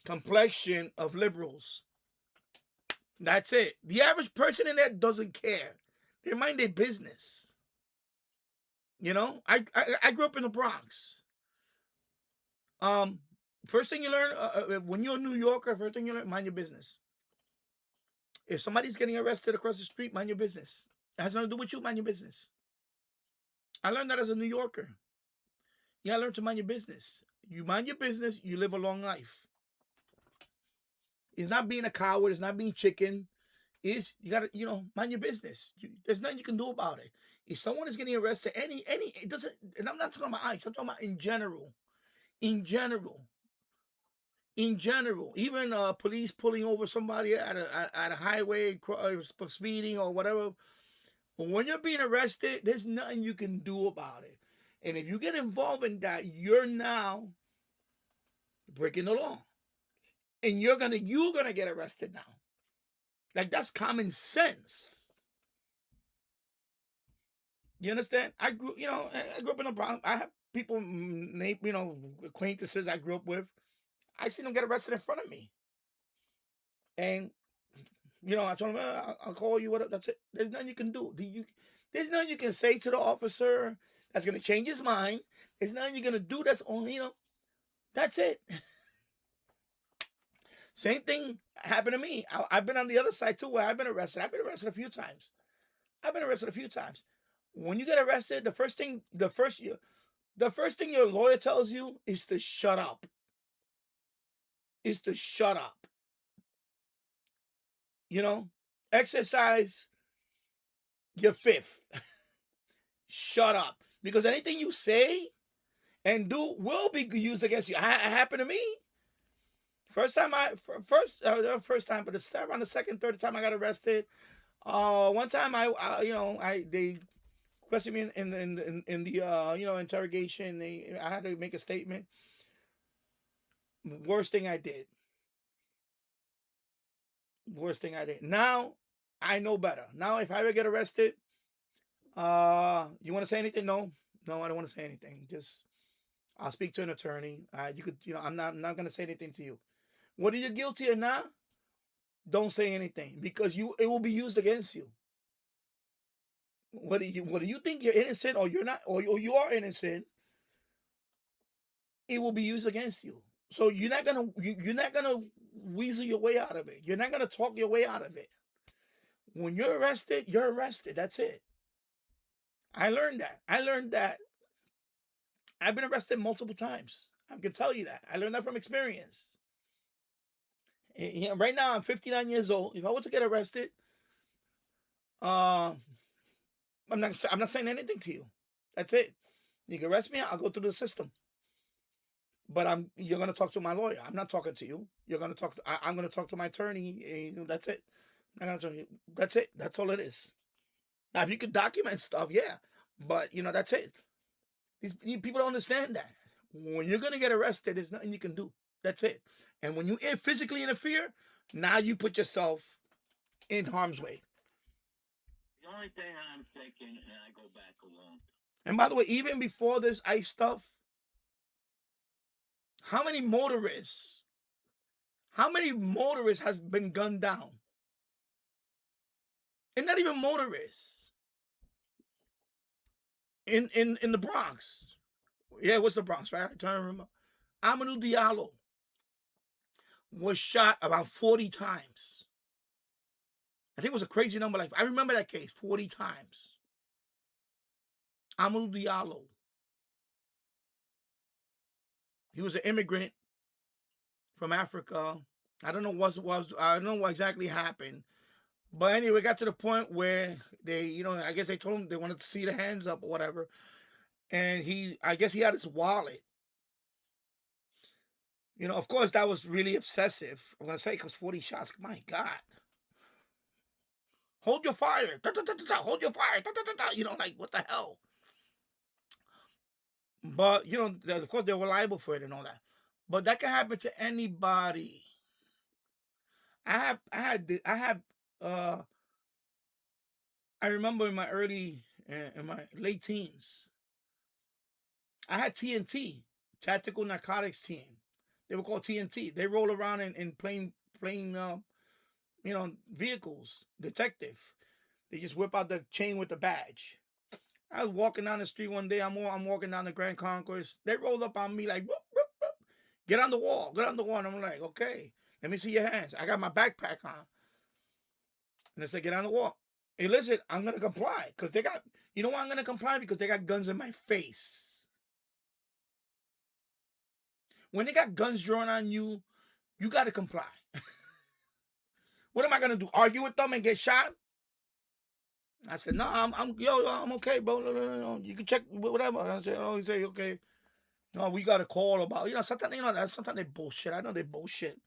complexion of liberals. That's it. The average person in there doesn't care. They mind their business. You know, I grew up in the Bronx. First thing you learn when you're a New Yorker, first thing you learn, mind your business. If somebody's getting arrested across the street, mind your business. It has nothing to do with you, mind your business. I learned that as a New Yorker. You gotta learn to mind your business. You mind your business, you live a long life. It's not being a coward, it's not being chicken. It's you gotta, you know, mind your business. There's nothing you can do about it. If someone is getting arrested, it doesn't, and I'm not talking about ICE, I'm talking about in general. In general. Even police pulling over somebody at a highway for speeding or whatever. But when you're being arrested, there's nothing you can do about it. And if you get involved in that, you're now breaking the law. And you're gonna get arrested now. Like, that's common sense. You understand? I grew up in a Bronx. I have people, you know, acquaintances I grew up with. I seen them get arrested in front of me. And, you know, I told them, I'll call you. That's it. There's nothing you can do. There's nothing you can say to the officer that's going to change his mind. There's nothing you're going to do that's only, you know, that's it. Same thing happened to me. I've been on the other side too, where I've been arrested. I've been arrested a few times. When you get arrested, the first thing your lawyer tells you is to shut up. You know, exercise your fifth. Shut up. Because anything you say and do will be used against you. It happened to me. First time, but around the second, third time I got arrested. One time they questioned me in the interrogation. I had to make a statement. Worst thing I did. Worst thing I did. Now I know better. Now if I ever get arrested, you want to say anything? No, I don't want to say anything. Just I'll speak to an attorney. You could, I'm not gonna say anything to you. Whether you're guilty or not, don't say anything because it will be used against you. Whether you think you're innocent or you're not, or you are innocent, it will be used against you. So you're not gonna weasel your way out of it. You're not gonna talk your way out of it. When you're arrested, you're arrested. That's it. I learned that. I've been arrested multiple times. I can tell you that. I learned that from experience. Right now, I'm 59 years old. If I were to get arrested, I'm not saying anything to you. That's it. You can arrest me. I'll go through the system. But you're gonna talk to my lawyer. I'm not talking to you. You're gonna talk. I'm gonna talk to my attorney. That's it. I'm gonna tell you. That's it. That's all it is. Now, if you could document stuff, yeah. But that's it. People don't understand that. When you're gonna get arrested, there's nothing you can do. That's it. And when you physically interfere, now you put yourself in harm's way. The only thing I'm thinking, and I go back alone. And by the way, even before this ICE stuff, how many motorists has been gunned down? And not even motorists. In the Bronx. Yeah, what's the Bronx, right? I'm trying to remember. Amadou Diallo was shot about 40 times. I think it was a crazy number. Like, I remember that case 40 times. Amadou Diallo. He was an immigrant from Africa. I don't know I don't know what exactly happened. But anyway, it got to the point where they, I guess they told him they wanted to see the hands up or whatever. And I guess he had his wallet. Of course, that was really obsessive. I'm going to say, because 40 shots, my God. Hold your fire. Hold your fire. Like, what the hell? But, of course, they were liable for it and all that. But that can happen to anybody. I remember in my late teens, I had TNT, Tactical Narcotics Team. They were called TNT. They roll around in plain vehicles, detective. They just whip out the chain with the badge. I was walking down the street one day. I'm walking down the Grand Concourse. They rolled up on me like, whoop, whoop, whoop. Get on the wall. And I'm like, okay, let me see your hands. I got my backpack on. And they said, get on the wall. Hey, listen, I'm going to comply. Because they got, you know why I'm going to comply? Because they got guns in my face. When they got guns drawn on you, you got to comply. What am I going to do? Argue with them and get shot? I said, no, I'm okay, bro. No. You can check whatever. I said, he say, okay. No, we got a call about, sometimes they bullshit. I know they bullshit.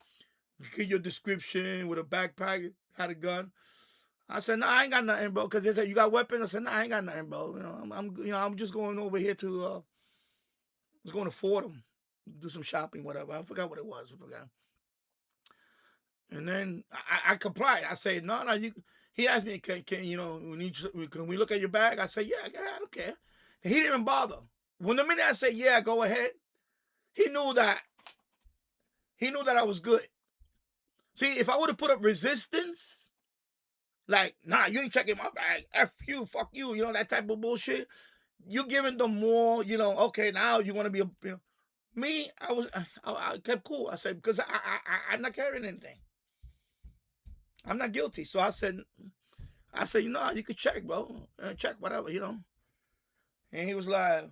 You get your description with a backpack, had a gun. I said, no, I ain't got nothing, bro. Because they said, you got weapons? I said, no, I ain't got nothing, bro. I'm just going over here to, I was going to Fordham, do some shopping, whatever. I forgot what it was. I forgot. And then I complied. I said, no, he asked me, can we look at your bag? I said, yeah, I don't care. And he didn't even bother. When the minute I said, yeah, go ahead, he knew that I was good. See, if I would have put up resistance, like, nah, you ain't checking my bag, F you, fuck you, that type of bullshit, you're giving them more, okay, now you want to be me, I kept cool. I said, because I'm not carrying anything. I'm not guilty. So I said, you could check, bro. Check whatever, And he was like,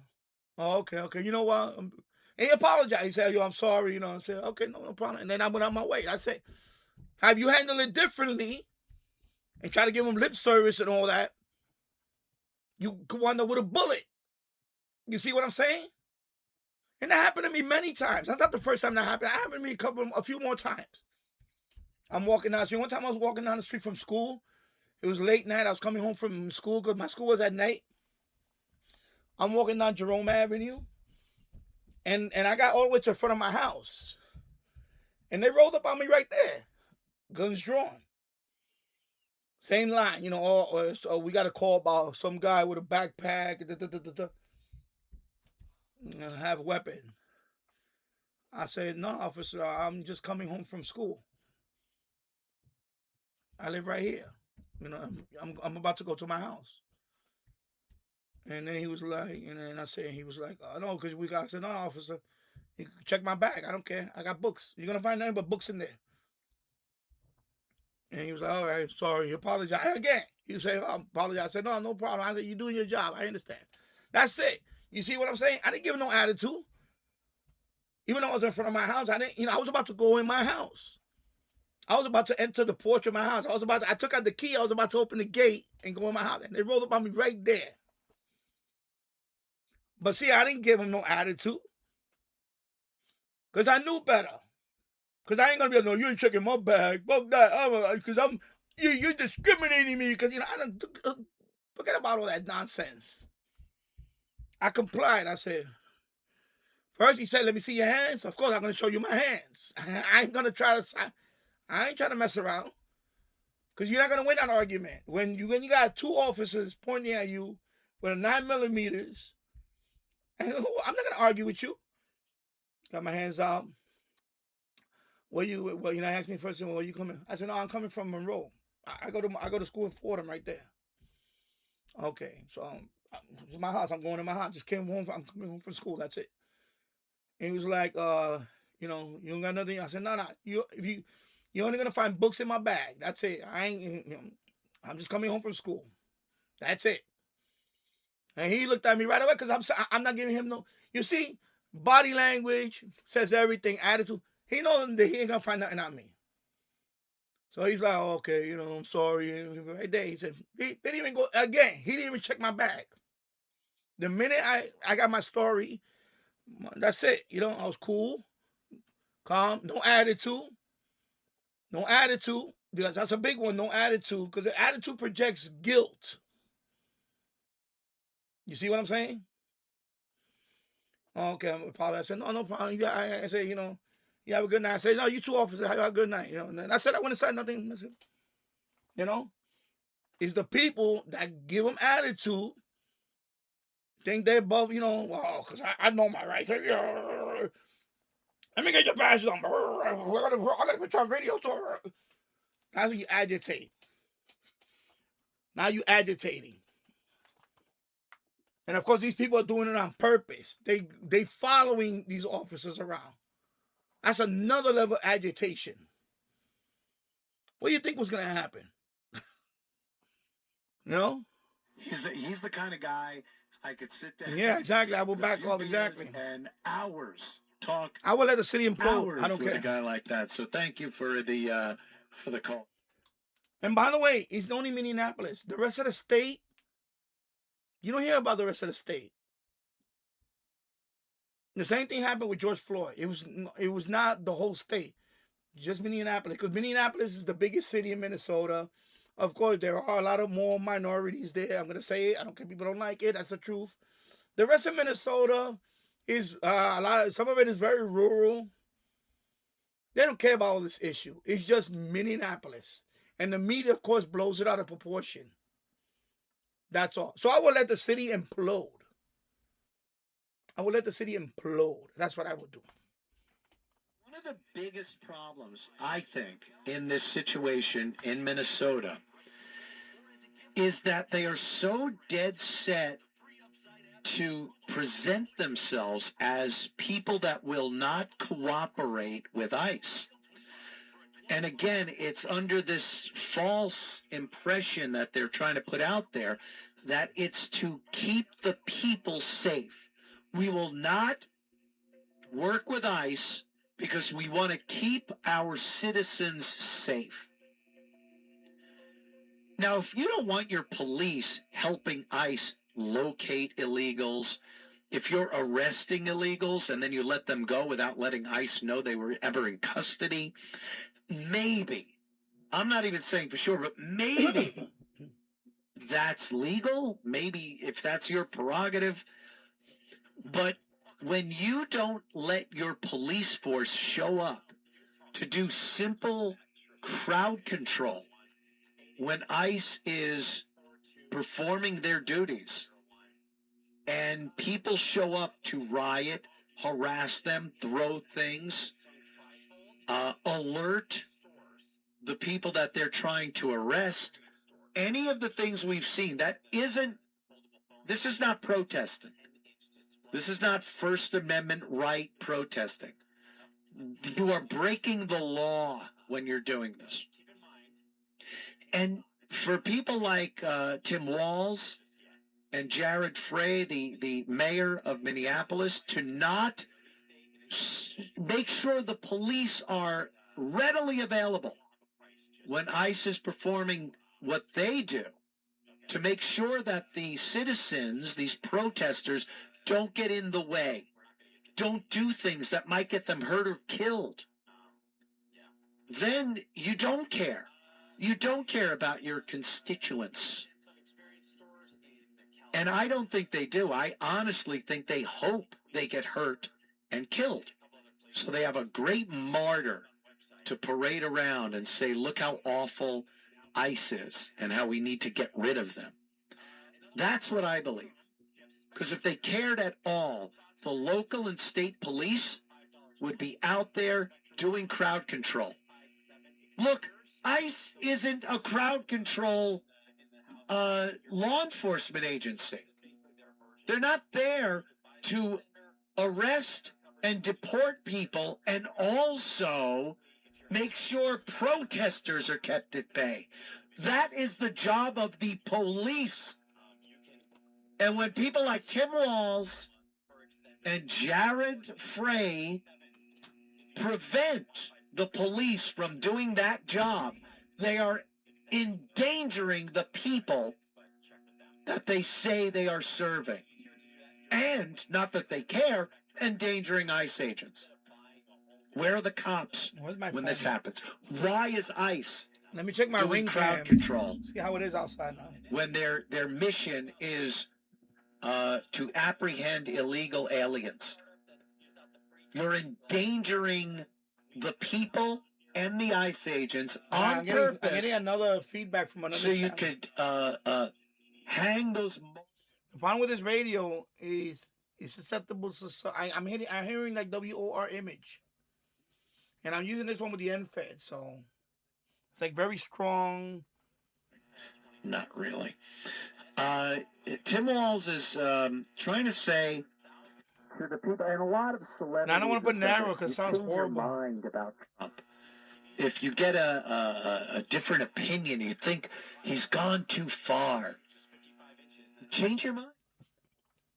oh, okay. You know what? And he apologized. He said, I'm sorry, I said, okay, no problem. And then I went on my way. I said, have you handled it differently and try to give him lip service and all that, you could wind up with a bullet. You see what I'm saying? And that happened to me many times. That's not the first time that happened. It happened to me a few more times. I'm walking down the street. One time I was walking down the street from school. It was late night. I was coming home from school because my school was at night. I'm walking down Jerome Avenue. And I got all the way to the front of my house. And they rolled up on me right there. Guns drawn. Same line, so we got a call about some guy with a backpack, have a weapon. I said, no, officer, I'm just coming home from school. I live right here. I'm about to go to my house. And then he was like, and then I said, he was like, no, because I said, no, officer, you check my bag. I don't care. I got books. You're going to find nothing but books in there. And he was like, all right, sorry. He apologized again. He said, I apologize. I said, no problem. I said, you're doing your job. I understand. That's it. You see what I'm saying? I didn't give him no attitude. Even though I was in front of my house, I was about to go in my house. I was about to enter the porch of my house. I took out the key. I was about to open the gate and go in my house. And they rolled up on me right there. But see, I didn't give him no attitude. Because I knew better. Because I ain't going to be like, no, you ain't checking my bag. Fuck that. Because you're discriminating me. Because, I don't forget about all that nonsense. I complied. I said, first he said, let me see your hands. Of course, I'm going to show you my hands. I ain't going to try to mess around. Because you're not going to win that argument. When you got two officers pointing at you with a 9mm, and I'm not going to argue with you. Got my hands out. I asked me first, where you coming? I said, no, I'm coming from Monroe. I go to school in Fordham right there. Okay, so it's my house. I'm going to my house. Just came home. I'm coming home from school. That's it. And he was like, you don't got nothing. I said, no. You're only gonna find books in my bag. That's it. I'm just coming home from school. That's it. And he looked at me right away because I'm not giving him no. You see, body language says everything. Attitude. He knows that he ain't gonna find nothing on me. So he's like, okay, I'm sorry. Right there, he said, he didn't even go again. He didn't even check my bag. The minute I got my story, that's it. I was cool, calm, no attitude. No attitude. Because that's a big one, no attitude. Because the attitude projects guilt. You see what I'm saying? Okay, I'm apologize. I said, no problem. I said, you have a good night. I said, no, you two officers, have a good night. And I said, I went inside, nothing. I said, it's the people that give them attitude, think they're above, because I know my rights. Let me get your badges on. I got to put you on video. That's when you agitate. Now you agitating. And of course, these people are doing it on purpose. They following these officers around. That's another level of agitation. What do you think was going to happen? He's the kind of guy I could sit there. Yeah, exactly. I will back off. Exactly. And hours talk. I will let the city implode. I don't care. A guy like that. So thank you for the call. And by the way, it's only Minneapolis. The rest of the state, you don't hear about the rest of the state. The same thing happened with George Floyd. It was not the whole state, just Minneapolis. Because Minneapolis is the biggest city in Minnesota. Of course, there are a lot of more minorities there. I'm going to say it. I don't care if people don't like it. That's the truth. The rest of Minnesota is some of it is very rural. They don't care about all this issue. It's just Minneapolis. And the media, of course, blows it out of proportion. That's all. So I will let the city implode. That's what I would do. One of the biggest problems, I think, in this situation in Minnesota is that they are so dead set to present themselves as people that will not cooperate with ICE. And again, it's under this false impression that they're trying to put out there that it's to keep the people safe. We will not work with ICE because we want to keep our citizens safe. Now, if you don't want your police helping ICE locate illegals, if you're arresting illegals and then you let them go without letting ICE know they were ever in custody, maybe, I'm not even saying for sure, but maybe that's legal. Maybe if that's your prerogative. But when you don't let your police force show up to do simple crowd control when ICE is performing their duties and people show up to riot, harass them, throw things, alert the people that they're trying to arrest. Any of the things we've seen, this is not protesting. This is not First Amendment right protesting. You are breaking the law when you're doing this. And for people like Tim Walz and Jared Frey, the mayor of Minneapolis, to not make sure the police are readily available when ICE is performing what they do, to make sure that the citizens, these protesters, don't get in the way, don't do things that might get them hurt or killed, then you don't care. You don't care about your constituents. And I don't think they do. I honestly think they hope they get hurt and killed, so they have a great martyr to parade around and say, look how awful ICE is and how we need to get rid of them. That's what I believe. Because if they cared at all, the local and state police would be out there doing crowd control. Look, ICE isn't a crowd control law enforcement agency. They're not there to arrest and deport people and also make sure protesters are kept at bay. That is the job of the police. And when people like Tim Walz and Jared Frey prevent the police from doing that job, they are endangering the people that they say they are serving. And, not that they care, endangering ICE agents. Where are the cops when this happens? Why is ICE Let me check my doing ring crowd cam. control See how it is outside now. when their mission is to apprehend illegal aliens? You're endangering the people and the ICE agents on I'm purpose. getting another feedback from another so you channel. could hang those. The problem with this radio is it's susceptible to. I'm hearing like WOR image, and I'm using this one with the end fed, so it's like very strong. Not really. Tim Walz is trying to say to the people, and a lot of celebrities. Now, I don't want to put have said narrow this, because it you sounds change horrible. Your mind about Trump. If you get a different opinion, you think he's gone too far, change your mind.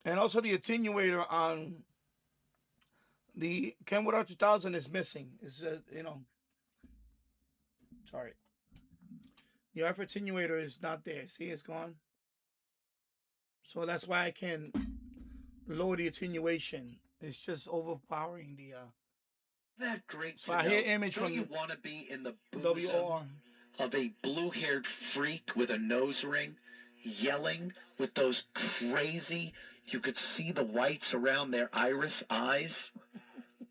And also the attenuator on the Kenwood 2000 is missing. It's sorry. The RF attenuator is not there. See, it's gone. So that's why I can lower the attenuation. It's just overpowering the. That great. So I hear image Don't from you want to be in the WOR of a blue-haired freak with a nose ring, yelling with those crazy? You could see the whites around their iris eyes.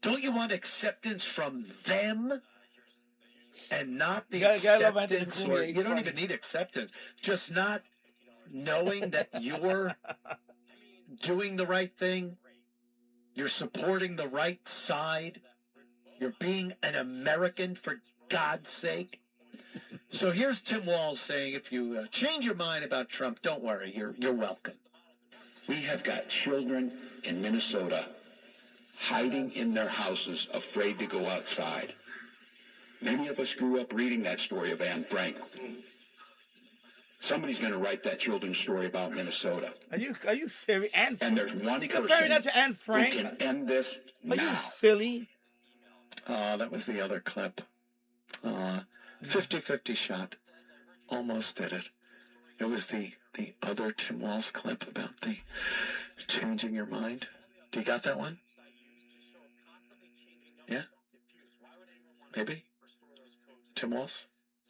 Don't you want acceptance from them? And not the acceptance, or you don't even need acceptance. Just not knowing that you're doing the right thing, you're supporting the right side, you're being an American for God's sake. So here's Tim Walz saying, if you change your mind about Trump, don't worry, you're welcome. We have got children in Minnesota hiding in their houses, afraid to go outside. Many of us grew up reading that story of Anne Frank. Somebody's going to write that children's story about Minnesota. Are you serious? Anne and there's one you person comparing that to Anne Frank? who can end this Are now. you silly? That was the other clip. 50-50 shot. Almost did it. It was the other Tim Walz clip about the changing your mind. Do you got that one? Yeah? Maybe? Tim Walz?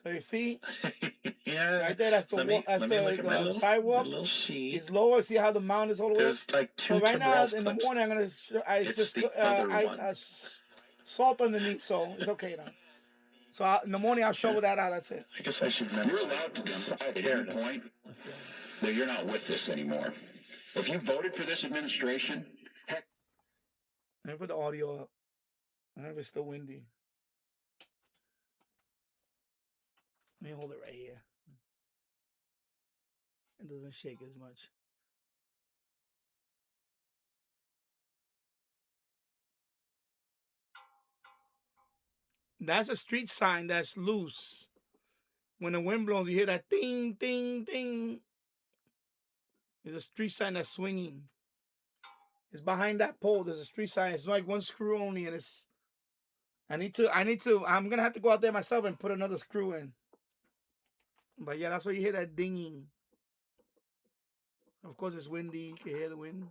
So you see? Yeah. Right there, that's the sidewalk. It's lower. See how the mound is all the way up? Like so right now, in the morning, I'm going to... I just salt underneath, so it's okay now. So in the morning, I'll show that out. That's it. I guess I should remember. You're allowed to decide at any point that you're not with this anymore. If you voted for this administration, heck. Let me put the audio up. I don't know if it's still windy. Let me hold it right here. It doesn't shake as much. That's a street sign that's loose. When the wind blows, you hear that ding, ding, ding. There's a street sign that's swinging. It's behind that pole. There's a street sign. It's like one screw only, and it's. I'm gonna have to go out there myself and put another screw in. But yeah, that's why you hear that dinging. Of course, it's windy. You can hear the wind.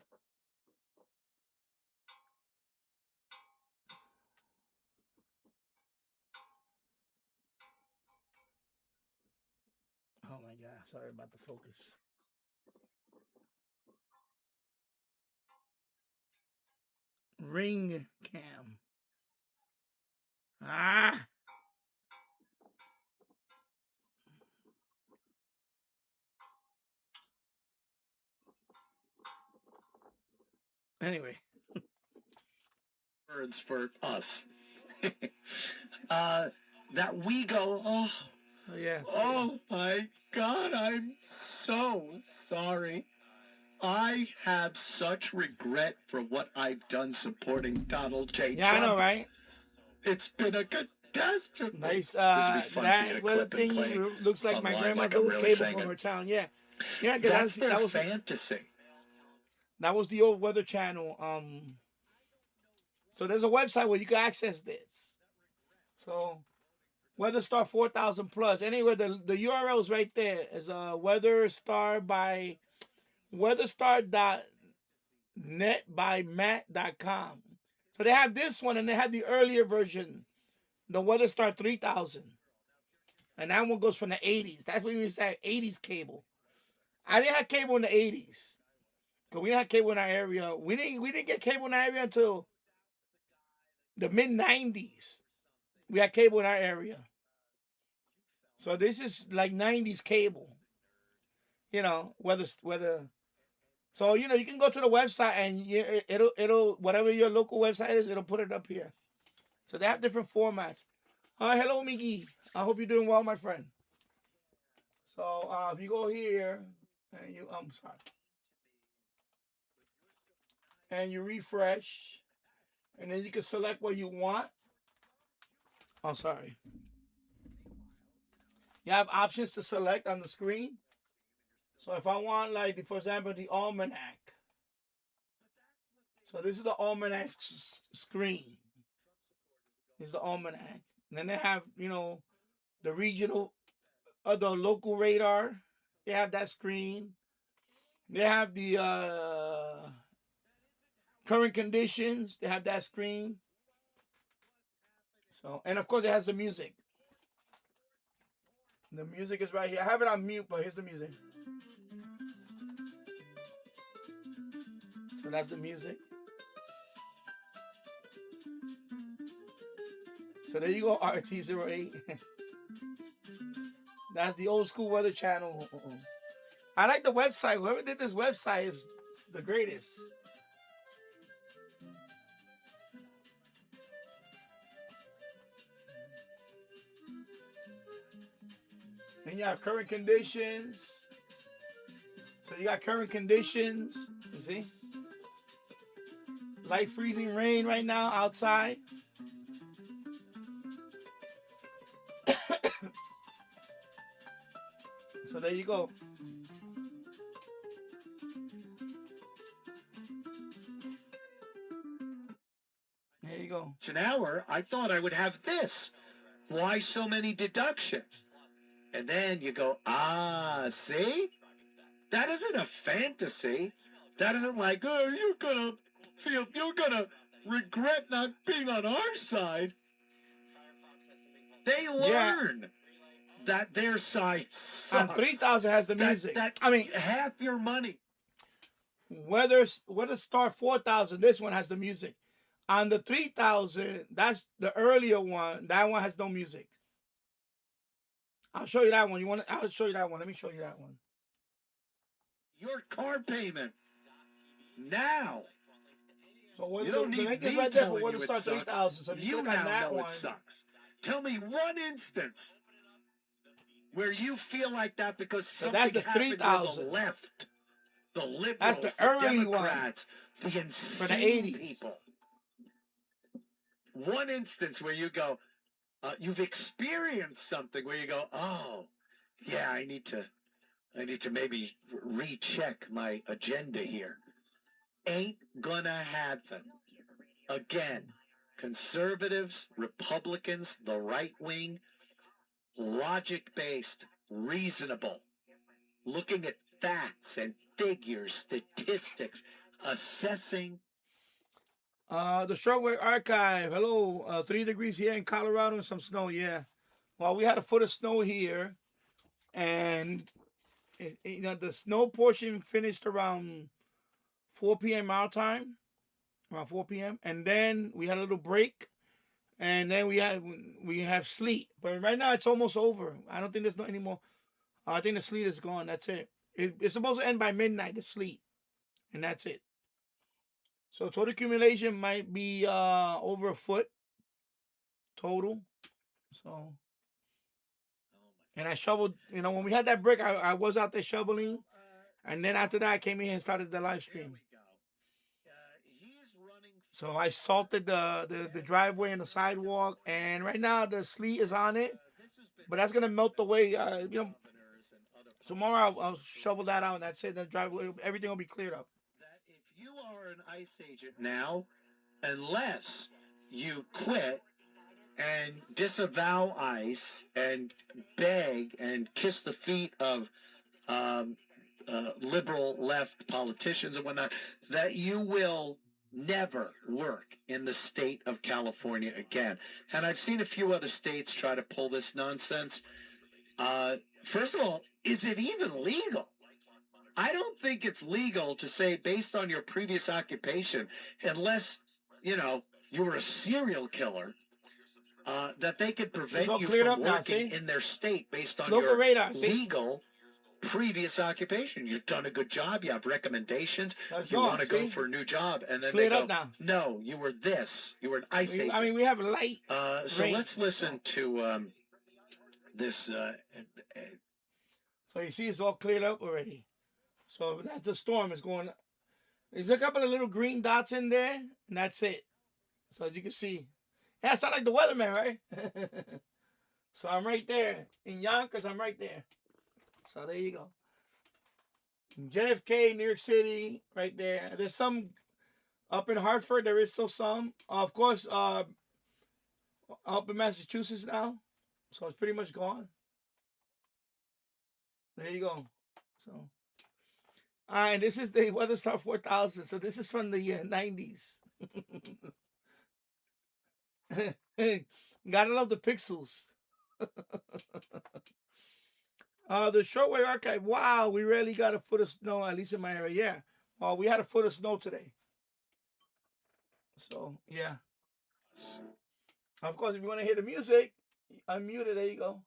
Oh my God, sorry about the focus. Ring cam. Ah! Anyway. Words for us. That we go, oh, so yeah, oh my God, I'm so sorry. I have such regret for what I've done supporting Donald J. Yeah, Trump. I know, right? It's been a catastrophe. Nice. That weather thing looks like my grandma's little cable from her town. Yeah, yeah, because that was fantasy. That was the old Weather Channel. So there's a website where you can access this. So WeatherStar 4000 plus. Anyway, the URL is right there. It's WeatherStar by weatherstar.net/by matt.com. So they have this one and they have the earlier version, the WeatherStar 3000. And that one goes from the 80s. That's when we say 80s cable. I didn't have cable in the 80s. Because we didn't have cable in our area. We didn't get cable in our area until the mid-90s. We had cable in our area. So this is like 90s cable. You know, whether so you know, you can go to the website and it'll whatever your local website is, it'll put it up here. So they have different formats. Hello, Miggy. I hope you're doing well, my friend. So if you go here and and you refresh, and then you can select what you want. Oh, sorry. You have options to select on the screen. So if I want, like, for example, the almanac. So this is the almanac screen. This is the almanac. And then they have, you know, the regional or the local radar. They have that screen. They have the current conditions. They have that screen. So, and of course it has the music. The music is right here. I have it on mute, but here's the music. So that's the music. So there you go, RT08. That's the old school Weather Channel. I like the website. Whoever did this website is the greatest. Then you have current conditions. So you got current conditions. You see? Light freezing rain right now outside. So there you go. There you go. An hour, I thought I would have this. Why so many deductions? And then you go, see? That isn't a fantasy. That isn't like, oh, you're gonna regret not being on our side. They learn that their side sucks. And 3000 has the music. I mean, half your money. WeatherStar 4000, this one has the music. On the 3000, that's the earlier one. That one has no music. I'll show you that one. I'll show you that one. Let me show you that one. Your car payment now. So when you don't the need link me is right there for telling when you to it start sucks. 3,000. So if you click on now that know one, it sucks. Tell me one instance where you feel like that because so something that's the happened with 3,000. the left, the liberals, That's the the early one Democrats, the insane for the 80s. people. One instance where you go, you've experienced something where you go, oh, yeah, I need to maybe recheck my agenda here. Ain't gonna happen. Again, conservatives, Republicans, the right wing, logic-based, reasonable, looking at facts and figures, statistics, assessing. The Shortwave archive. Hello. 3 degrees here in Colorado and some snow. Yeah. Well, we had a foot of snow here, and the snow portion finished around 4 p.m. our time, around 4 p.m. And then we had a little break, and then we have sleet. But right now it's almost over. I don't think there's no anymore. I think the sleet is gone. That's it. It's supposed to end by midnight, the sleet, and that's it. So total accumulation might be over a foot total. So, and I shoveled. When we had that break, I was out there shoveling, and then after that, I came in and started the live stream. So I salted the driveway and the sidewalk, and right now the sleet is on it, but that's gonna melt away. Tomorrow I'll shovel that out, and that's it. The driveway, everything will be cleared up. If you are an ICE agent now, unless you quit and disavow ICE and beg and kiss the feet of liberal left politicians and whatnot, that you will never work in the state of California again. And I've seen a few other states try to pull this nonsense. First of all, is it even legal? I don't think it's legal to say based on your previous occupation, unless, you were a serial killer, that they could prevent you from working in their state based on your legal previous occupation. You've done a good job. You have recommendations. You want to go for a new job, and then they go, no, you were this. You were an ICE agent. I mean, we have light so let's listen to this. So you see, it's all cleared up already. So that's the storm. It's going. There's a couple of little green dots in there, and that's it. So as you can see, yeah, I sound like the weatherman, right? So I'm right there in Yonkers. I'm right there. So there you go. JFK, New York City, right there. There's some up in Hartford. There is still some. Of course, up in Massachusetts now. So it's pretty much gone. There you go. So, and this is the WeatherStar 4000. So this is from the 90s. Gotta love the pixels. The Shortwave archive. Wow, we rarely got a foot of snow, at least in my area. Yeah. Well, we had a foot of snow today. So, yeah. Of course, if you want to hear the music, unmute it. There you go.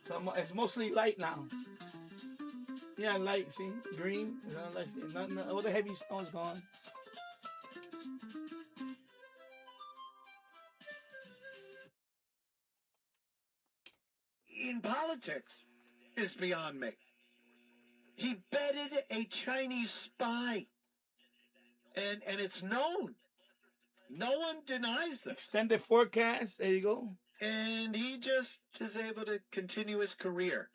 So it's mostly light now. Yeah, light. See, green. Nothing. All the heavy snow is gone. In politics is beyond me. He bedded a Chinese spy, and it's known. No one denies this. Extended forecast. There you go. And he just is able to continue his career.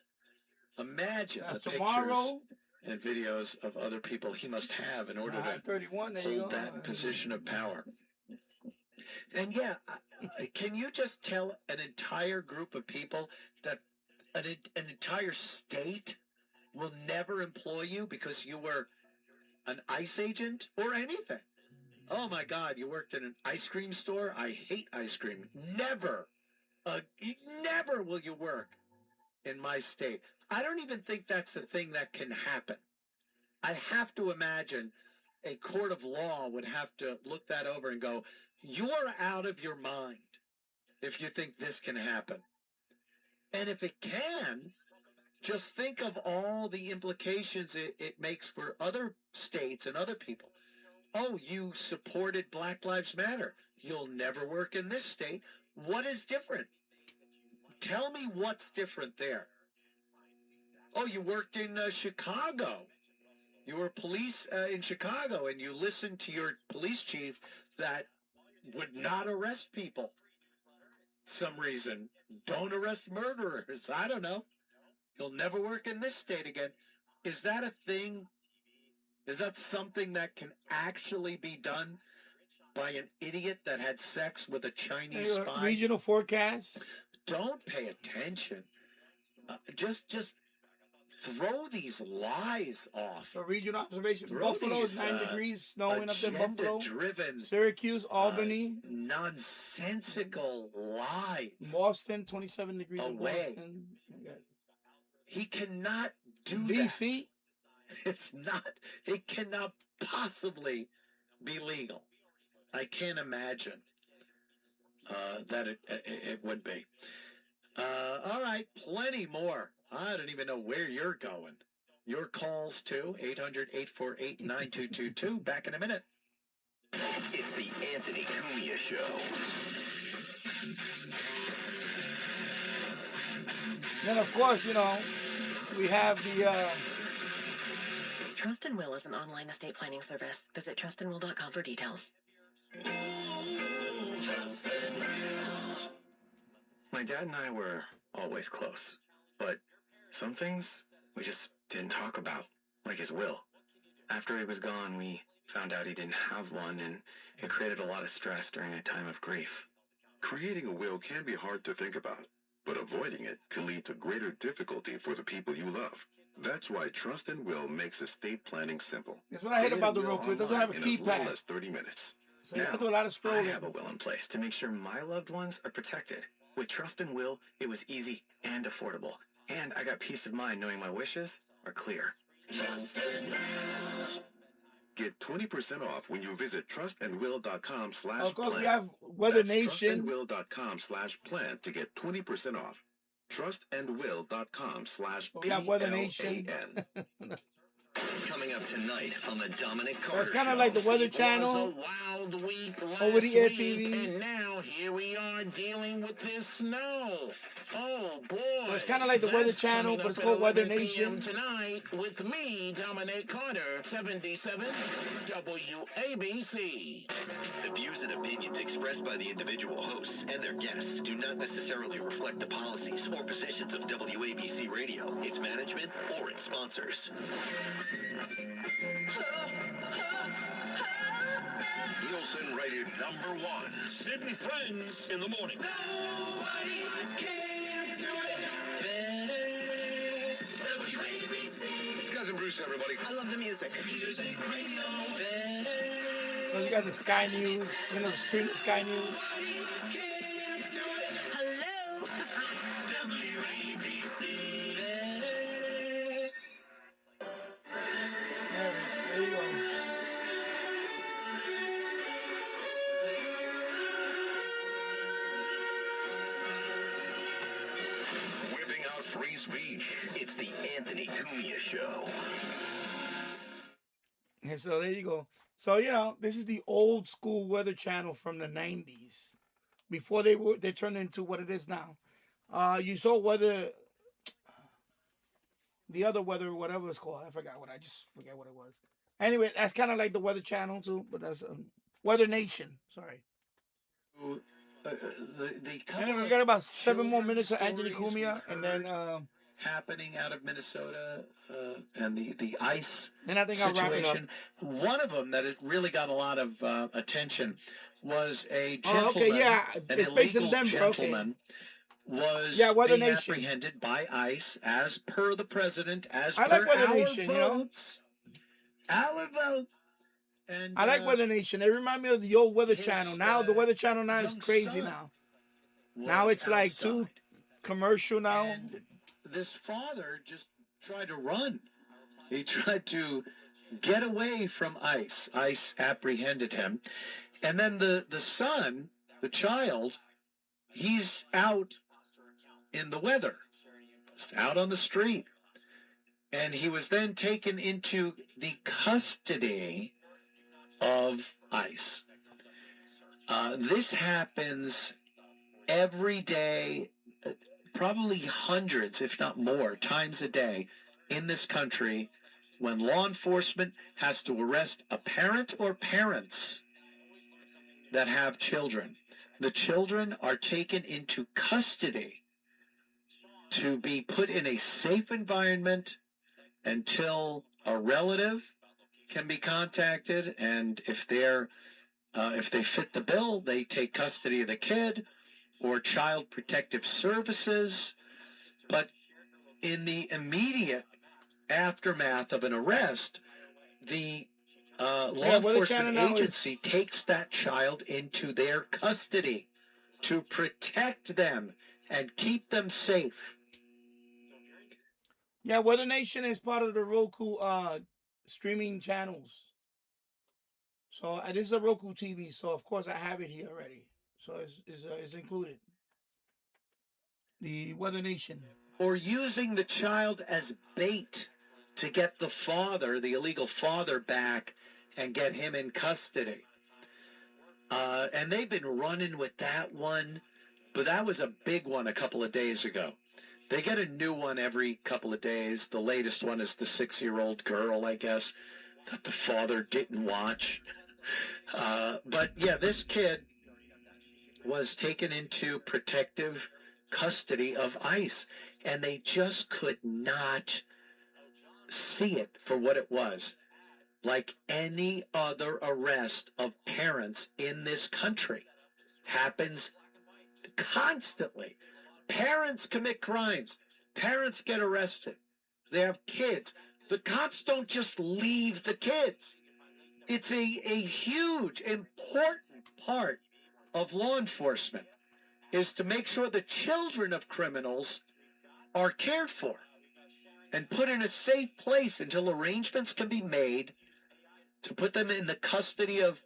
Imagine the tomorrow pictures and videos of other people he must have in order to 31, there you hold go. that position of power. And yeah, can you just tell an entire group of people that an entire state will never employ you because you were an ICE agent or anything? Oh my God, you worked in an ice cream store? I hate ice cream. Never will you work in my state. I don't even think that's a thing that can happen. I have to imagine a court of law would have to look that over and go, you're out of your mind if you think this can happen. And if it can, just think of all the implications it makes for other states and other people. Oh, you supported Black Lives Matter. You'll never work in this state. What is different? Tell me what's different there. Oh, you worked in Chicago. You were police in Chicago, and you listened to your police chief that would not arrest people. Some reason. Don't arrest murderers. I don't know. You'll never work in this state again. Is that a thing? Is that something that can actually be done by an idiot that had sex with a Chinese spy? Regional forecast. Don't pay attention. Just throw these lies off. So regional observation. Throw Buffalo is these, 9 degrees, snowing up there in Buffalo. agenda-driven, Syracuse, Albany. Nonsensical lies. Boston, 27 degrees in Away. Boston. He cannot do DC? that. It cannot possibly be legal. I can't imagine that it would be. All right, plenty more. I don't even know where you're going. Your calls too, 800-848-9222. Back in a minute. It's the Anthony Cumia Show. Then, of course, you know, we have the... Trust and Will is an online estate planning service. Visit trustandwill.com for details. My dad and I were always close, but some things we just didn't talk about, like his will. After he was gone, we found out he didn't have one, and it created a lot of stress during a time of grief. Creating a will can be hard to think about, but avoiding it can lead to greater difficulty for the people you love. That's why Trust and Will makes estate planning simple. That's what I hate about the real quick. It doesn't have a in as little keypad. as 30 minutes. So you have to do a lot of I scrolling. have a will in place to make sure my loved ones are protected. With Trust and Will, it was easy and affordable. And I got peace of mind knowing my wishes are clear. Get 20% off when you visit trustandwill.com/plan. Of course, we have Weather That's Nation. trustandwill.com/plan to get 20% off. Trustandwill.com/plan. We have Weather Nation. Coming up tonight on the Dominic So Carter it's kind of Show. like the Weather Channel. It was a wild week Over the air last week, TV. and now here we are dealing with this snow. Oh boy! So it's kind of like the Weather That's Channel, coming but it's up called at Weather 11 Nation. p.m. tonight with me, Dominic Carter, 77 WABC. The views and opinions expressed by the individual hosts and their guests do not necessarily reflect the policies or positions of WABC Radio, its management, or its sponsors. Nielsen rated #1. Sydney Friends in the morning. Nobody can do it better. WABC. It's Cousin Bruce, everybody. I love the music. Music radio. So you got the Sky News, you know, the streaming Sky News. Hello. There you go. Whipping out free speech. It's the Anthony Cumia Show. And so there you go. So, you know, this is the old school Weather Channel from the 90s. Before they turned into what it is now. You saw weather, the other weather, whatever it's called. I forget what it was. Anyway, that's kind of like the Weather Channel too, but that's Weather Nation. Sorry. Anyway, we got about 7 more minutes of Anthony Cumia, and then happening out of Minnesota and the ice then I think I'll wrap it up. situation. One of them that it really got a lot of attention was a Oh, gentleman. okay, yeah, an it's based in illegal Denver, okay. gentleman was Yeah, Weather being Nation. apprehended by ICE as per the president, as I per like Weather our Nation, you know. votes. Our votes. And I like Weather Nation. They remind me of the old Weather Channel. Now the Weather Channel now is crazy now. Now it's like too commercial now. And this father just tried to run. He tried to get away from ICE. ICE apprehended him. And then the son, the child, he's out in the weather, out on the street. And he was then taken into the custody of ICE. This happens every day, probably hundreds, if not more, times a day in this country when law enforcement has to arrest a parent or parents that have children. The children are taken into custody to be put in a safe environment until a relative can be contacted, and if they fit the bill, they take custody of the kid, or Child Protective Services. But in the immediate aftermath of an arrest, the law enforcement agency takes that child into their custody to protect them and keep them safe. Yeah, Weather Nation is part of the Roku streaming channels. So this is a Roku TV, so of course I have it here already. So it's included. The Weather Nation. Or using the child as bait to get the father, the illegal father, back and get him in custody. And they've been running with that one, but that was a big one a couple of days ago. They get a new one every couple of days. The latest one is the 6-year-old girl, I guess, that the father didn't watch. But yeah, this kid was taken into protective custody of ICE, and they just could not see it for what it was. Like any other arrest of parents in this country happens constantly. Parents commit crimes. Parents get arrested. They have kids. The cops don't just leave the kids. It's a huge, important part of law enforcement is to make sure the children of criminals are cared for and put in a safe place until arrangements can be made to put them in the custody of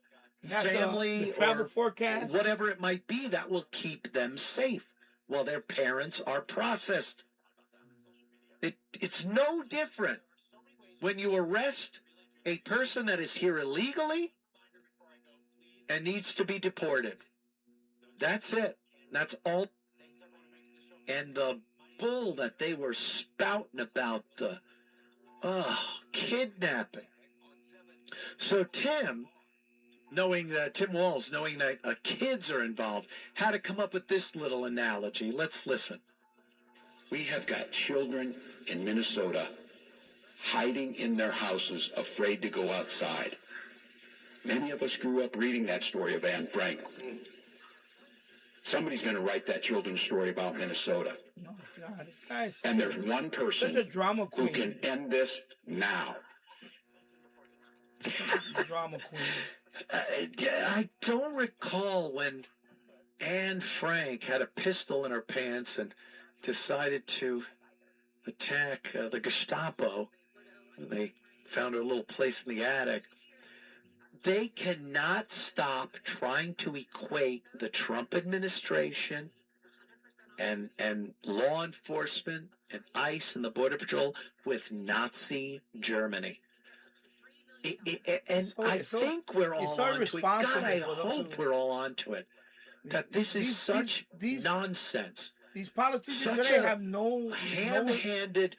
family the travel or forecast, whatever it might be that will keep them safe while their parents are processed. It's no different when you arrest a person that is here illegally and needs to be deported. That's it. That's all. And the bull that they were spouting about the kidnapping. So Tim Walls, knowing that kids are involved, had to come up with this little analogy. Let's listen. We have got children in Minnesota hiding in their houses, afraid to go outside. Many of us grew up reading that story of Anne Frank. Somebody's going to write that children's story about Minnesota. Oh God, this guy is and there's one person such a drama queen. who can end this now. Drama queen. I don't recall when Anne Frank had a pistol in her pants and decided to attack the Gestapo. They found her little place in the attic. They cannot stop trying to equate the Trump administration and law enforcement and ICE and the Border Patrol with Nazi Germany. I think we're all onto it. God, I hope we're all onto it. That this is such nonsense. These politicians Such today a have no ham-handed,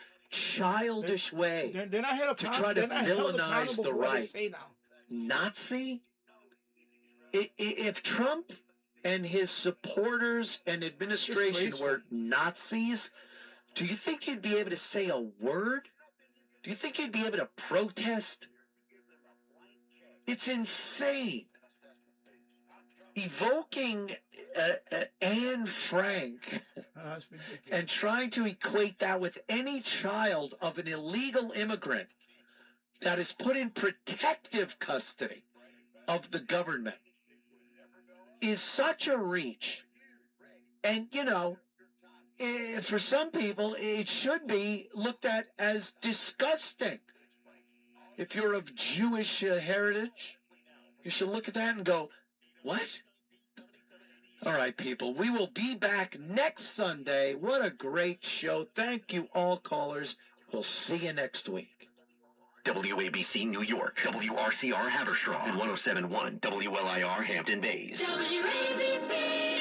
childish way they're not held to try to held villainize accountable the for what they right. say now. Nazi? If Trump and his supporters and administration were Nazis, do you think you'd be able to say a word? Do you think you'd be able to protest? It's insane. Evoking Anne Frank and trying to equate that with any child of an illegal immigrant that is put in protective custody of the government is such a reach. And, you know, for some people, it should be looked at as disgusting. if you're of Jewish heritage, you should look at that and go, what? All right, people, we will be back next Sunday. What a great show. Thank you, all callers. We'll see you next week. WABC New York, WRCR Haverstraw, and 107.1 WLIR Hampton Bays. WABC.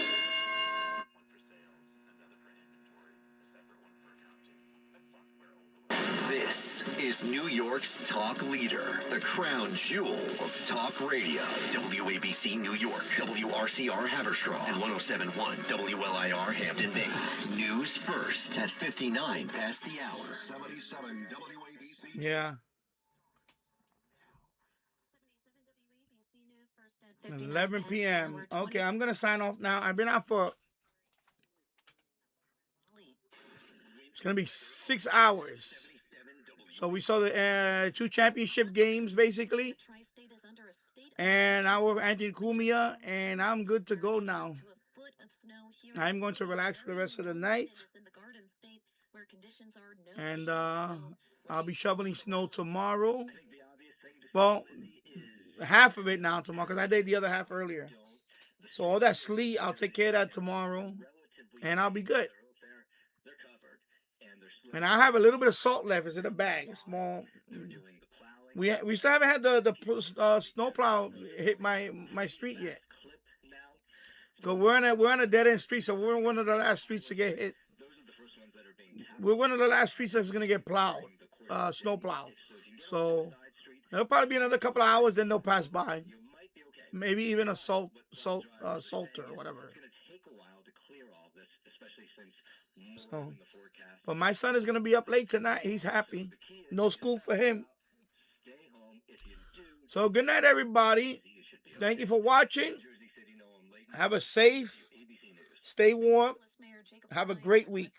This is New York's talk leader, the crown jewel of talk radio. WABC New York, WRCR Haverstraw, and 107.1 WLIR Hampton Bays. News first at 59 past the hour. 77 WABC. Yeah. 11 p.m. Okay, I'm going to sign off now. I've been out for... It's going to be 6 hours. So we saw the 2 championship games, basically. And I was Anthony Cumia, and I'm good to go now. I'm going to relax for the rest of the night. And I'll be shoveling snow tomorrow. Well, half of it now tomorrow, because I did the other half earlier. So all that sleet, I'll take care of that tomorrow, and I'll be good. And I have a little bit of salt left. It's in a bag, a small. We still haven't had the snowplow hit my street yet. Cause we're on a dead end street, so we're one of the last streets to get hit. We're one of the last streets that's gonna get plowed, snow plowed. So it'll probably be another couple of hours, then they'll pass by. Maybe even a salter or whatever. So, but my son is gonna be up late tonight. He's happy. No school for him. So good night, everybody. Thank you for watching. Have a safe, stay warm. Have a great week.